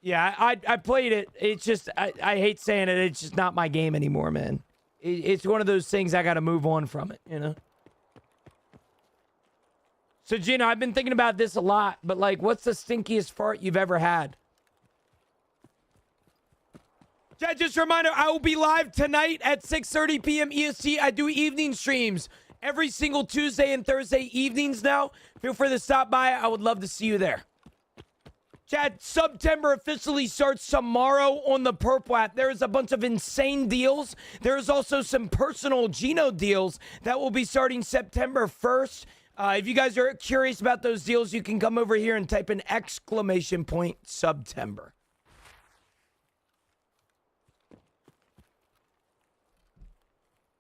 yeah, I played it. It's just, I hate saying it. It's just not my game anymore, man. It's one of those things I got to move on from it, you know? So, Gino, I've been thinking about this a lot, but, like, what's the stinkiest fart you've ever had? Chat, just a reminder, I will be live tonight at 6:30 p.m. EST. I do evening streams every single Tuesday and Thursday evenings now. Feel free to stop by. I would love to see you there. Chat, September officially starts tomorrow on the Purple app. There is a bunch of insane deals. There is also some personal Gino deals that will be starting September 1st. If you guys are curious about those deals, you can come over here and type in !September.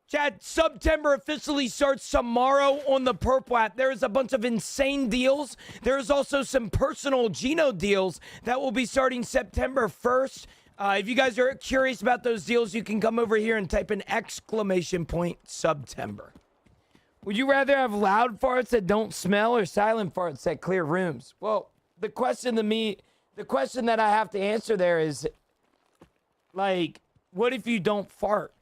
Chad, September officially starts tomorrow on the Purple app. There is a bunch of insane deals. There's also some personal Geno deals that will be starting September 1st. If you guys are curious about those deals, you can come over here and type an exclamation point September. Would you rather have loud farts that don't smell or silent farts that clear rooms? Well, the question that I have to answer there is, like, what if you don't fart?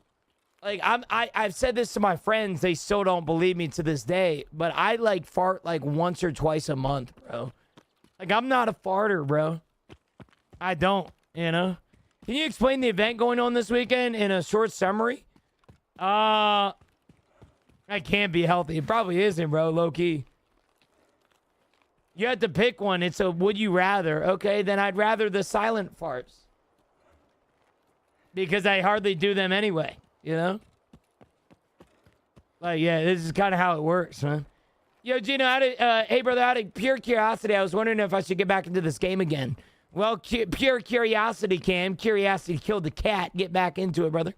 Like, I've said this to my friends. They still don't believe me to this day. But I, like, fart, like, once or twice a month, bro. Like, I'm not a farter, bro. I don't, you know? Can you explain the event going on this weekend in a short summary? I can't be healthy. It probably isn't, bro, low-key. You have to pick one. It's a would you rather. Okay, then I'd rather the silent farts. Because I hardly do them anyway. You know? Like, yeah, this is kind of how it works, man. Yo, Gino, hey, brother, out of pure curiosity, I was wondering if I should get back into this game again. Well, pure curiosity, Cam. Curiosity killed the cat. Get back into it, brother.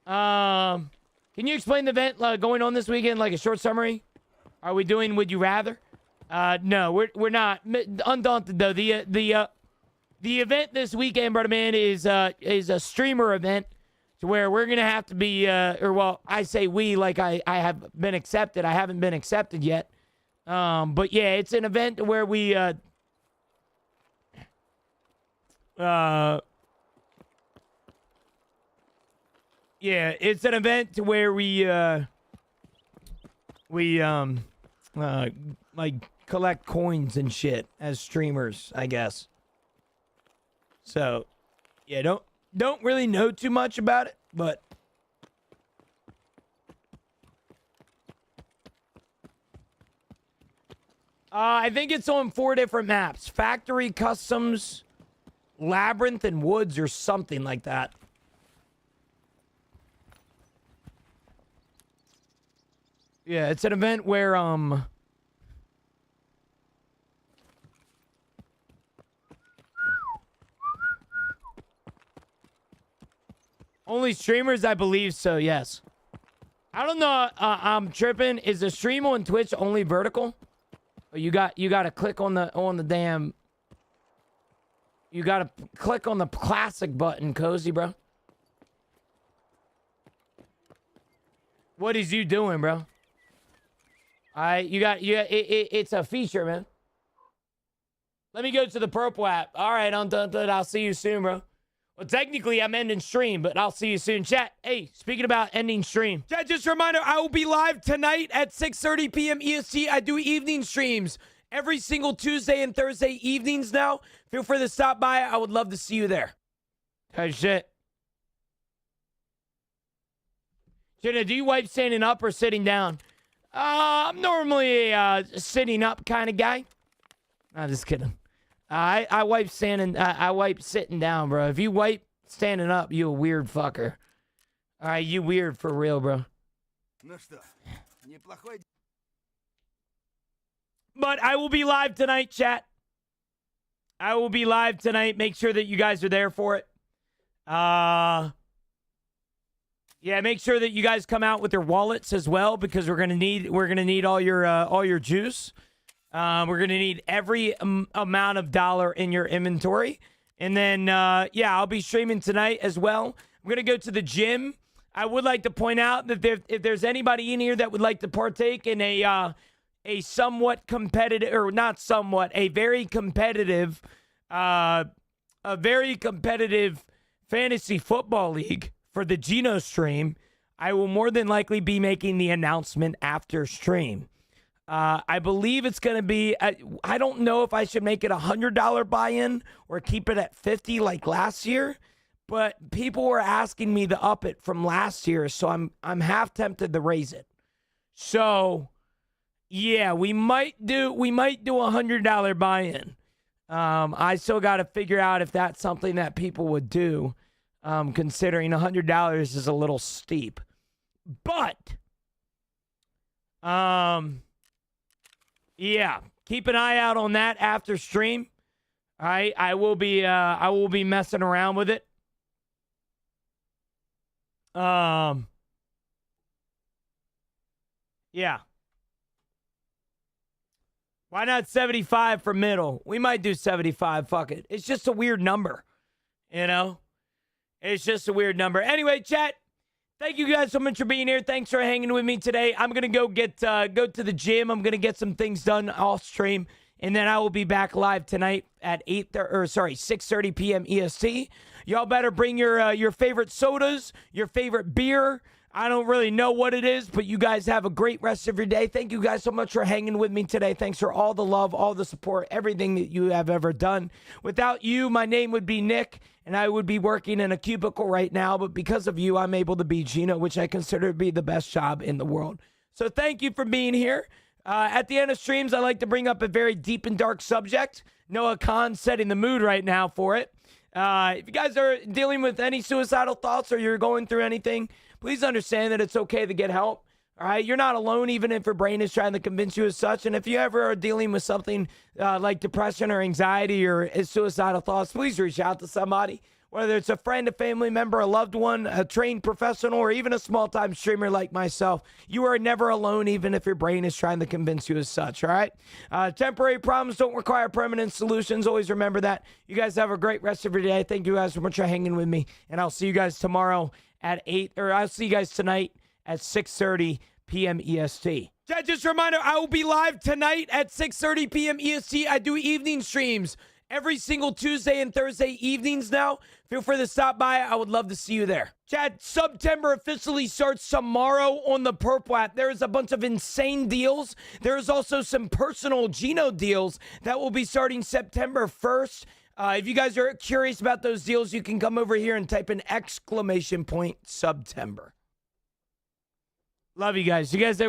Can you explain the event going on this weekend, like a short summary? Are we doing Would You Rather? No, we're not. Undaunted, though. The event this weekend, brother man, is a streamer event. Where we're going to have to be, I say we like I have been accepted. I haven't been accepted yet. But yeah, it's an event where we, yeah, it's an event where we like collect coins and shit as streamers, I guess. So, yeah, don't really know too much about it, but I think it's on 4 different maps. Factory, Customs, Labyrinth, and Woods, or something like that. Yeah, it's an event where, only streamers, I believe so, yes. I don't know, I'm tripping. Is the stream on Twitch only vertical? Or you gotta click on the damn... You gotta click on the classic button, Cozy, bro. What is you doing, bro? Alright, it's a feature, man. Let me go to the Purple app. Alright, I'll see you soon, bro. Well, technically, I'm ending stream, but I'll see you soon. Chat, hey, speaking about ending stream. Chat, just a reminder, I will be live tonight at 6:30 p.m. EST. I do evening streams every single Tuesday and Thursday evenings now. Feel free to stop by. I would love to see you there. Oh, shit. Jenna, do you wipe standing up or sitting down? I'm normally a sitting up kind of guy. I'm just kidding. I wipe standing. I wipe sitting down, bro. If you wipe standing up, you a weird fucker. All right, you weird for real, bro. But I will be live tonight, chat. I will be live tonight. Make sure that you guys are there for it. Yeah, make sure that you guys come out with your wallets as well, because we're gonna need all your juice. We're going to need every amount of dollar in your inventory. And then, yeah, I'll be streaming tonight as well. I'm going to go to the gym. I would like to point out that if there's anybody in here that would like to partake in a somewhat competitive, or not somewhat, a very competitive fantasy football league for the Geno stream, I will more than likely be making the announcement after stream. I believe it's going to be, I don't know if I should make it $100 buy-in or keep it at 50 like last year, but people were asking me to up it from last year, so I'm half tempted to raise it. So, yeah, we might do a $100 buy-in. I still got to figure out if that's something that people would do, considering $100 is a little steep. But, yeah, keep an eye out on that after stream. All right, I will be messing around with it. Yeah. Why not 75 for middle? We might do 75. Fuck it. It's just a weird number. You know? It's just a weird number. Anyway, chat. Thank you guys so much for being here. Thanks for hanging with me today. I'm gonna go to the gym. I'm gonna get some things done off stream, and then I will be back live tonight at 6:30 p.m. EST. Y'all better bring your favorite sodas, your favorite beer. I don't really know what it is, but you guys have a great rest of your day. Thank you guys so much for hanging with me today. Thanks for all the love, all the support, everything that you have ever done. Without you, my name would be Nick, and I would be working in a cubicle right now. But because of you, I'm able to be Gino, which I consider to be the best job in the world. So thank you for being here. At the end of streams, I like to bring up a very deep and dark subject. Noah Khan's setting the mood right now for it. If you guys are dealing with any suicidal thoughts or you're going through anything, please understand that it's okay to get help. All right, you're not alone, even if your brain is trying to convince you as such. And if you ever are dealing with something like depression or anxiety or suicidal thoughts, please reach out to somebody, whether it's a friend, a family member, a loved one, a trained professional, or even a small-time streamer like myself. You are never alone, even if your brain is trying to convince you as such, all right? Temporary problems don't require permanent solutions. Always remember that. You guys have a great rest of your day. Thank you guys so much for hanging with me, and I'll see you guys tomorrow at 8, or I'll see you guys tonight at 6:30 p.m. EST. Just a reminder, I will be live tonight at 6:30 p.m. EST. I do evening streams every single Tuesday and Thursday evenings now. Feel free to stop by. I would love to see you there. Chad, September officially starts tomorrow on the Purple app. There is a bunch of insane deals. There is also some personal Gino deals that will be starting September 1st. If you guys are curious about those deals, you can come over here and type in !September. Love you guys. You guys have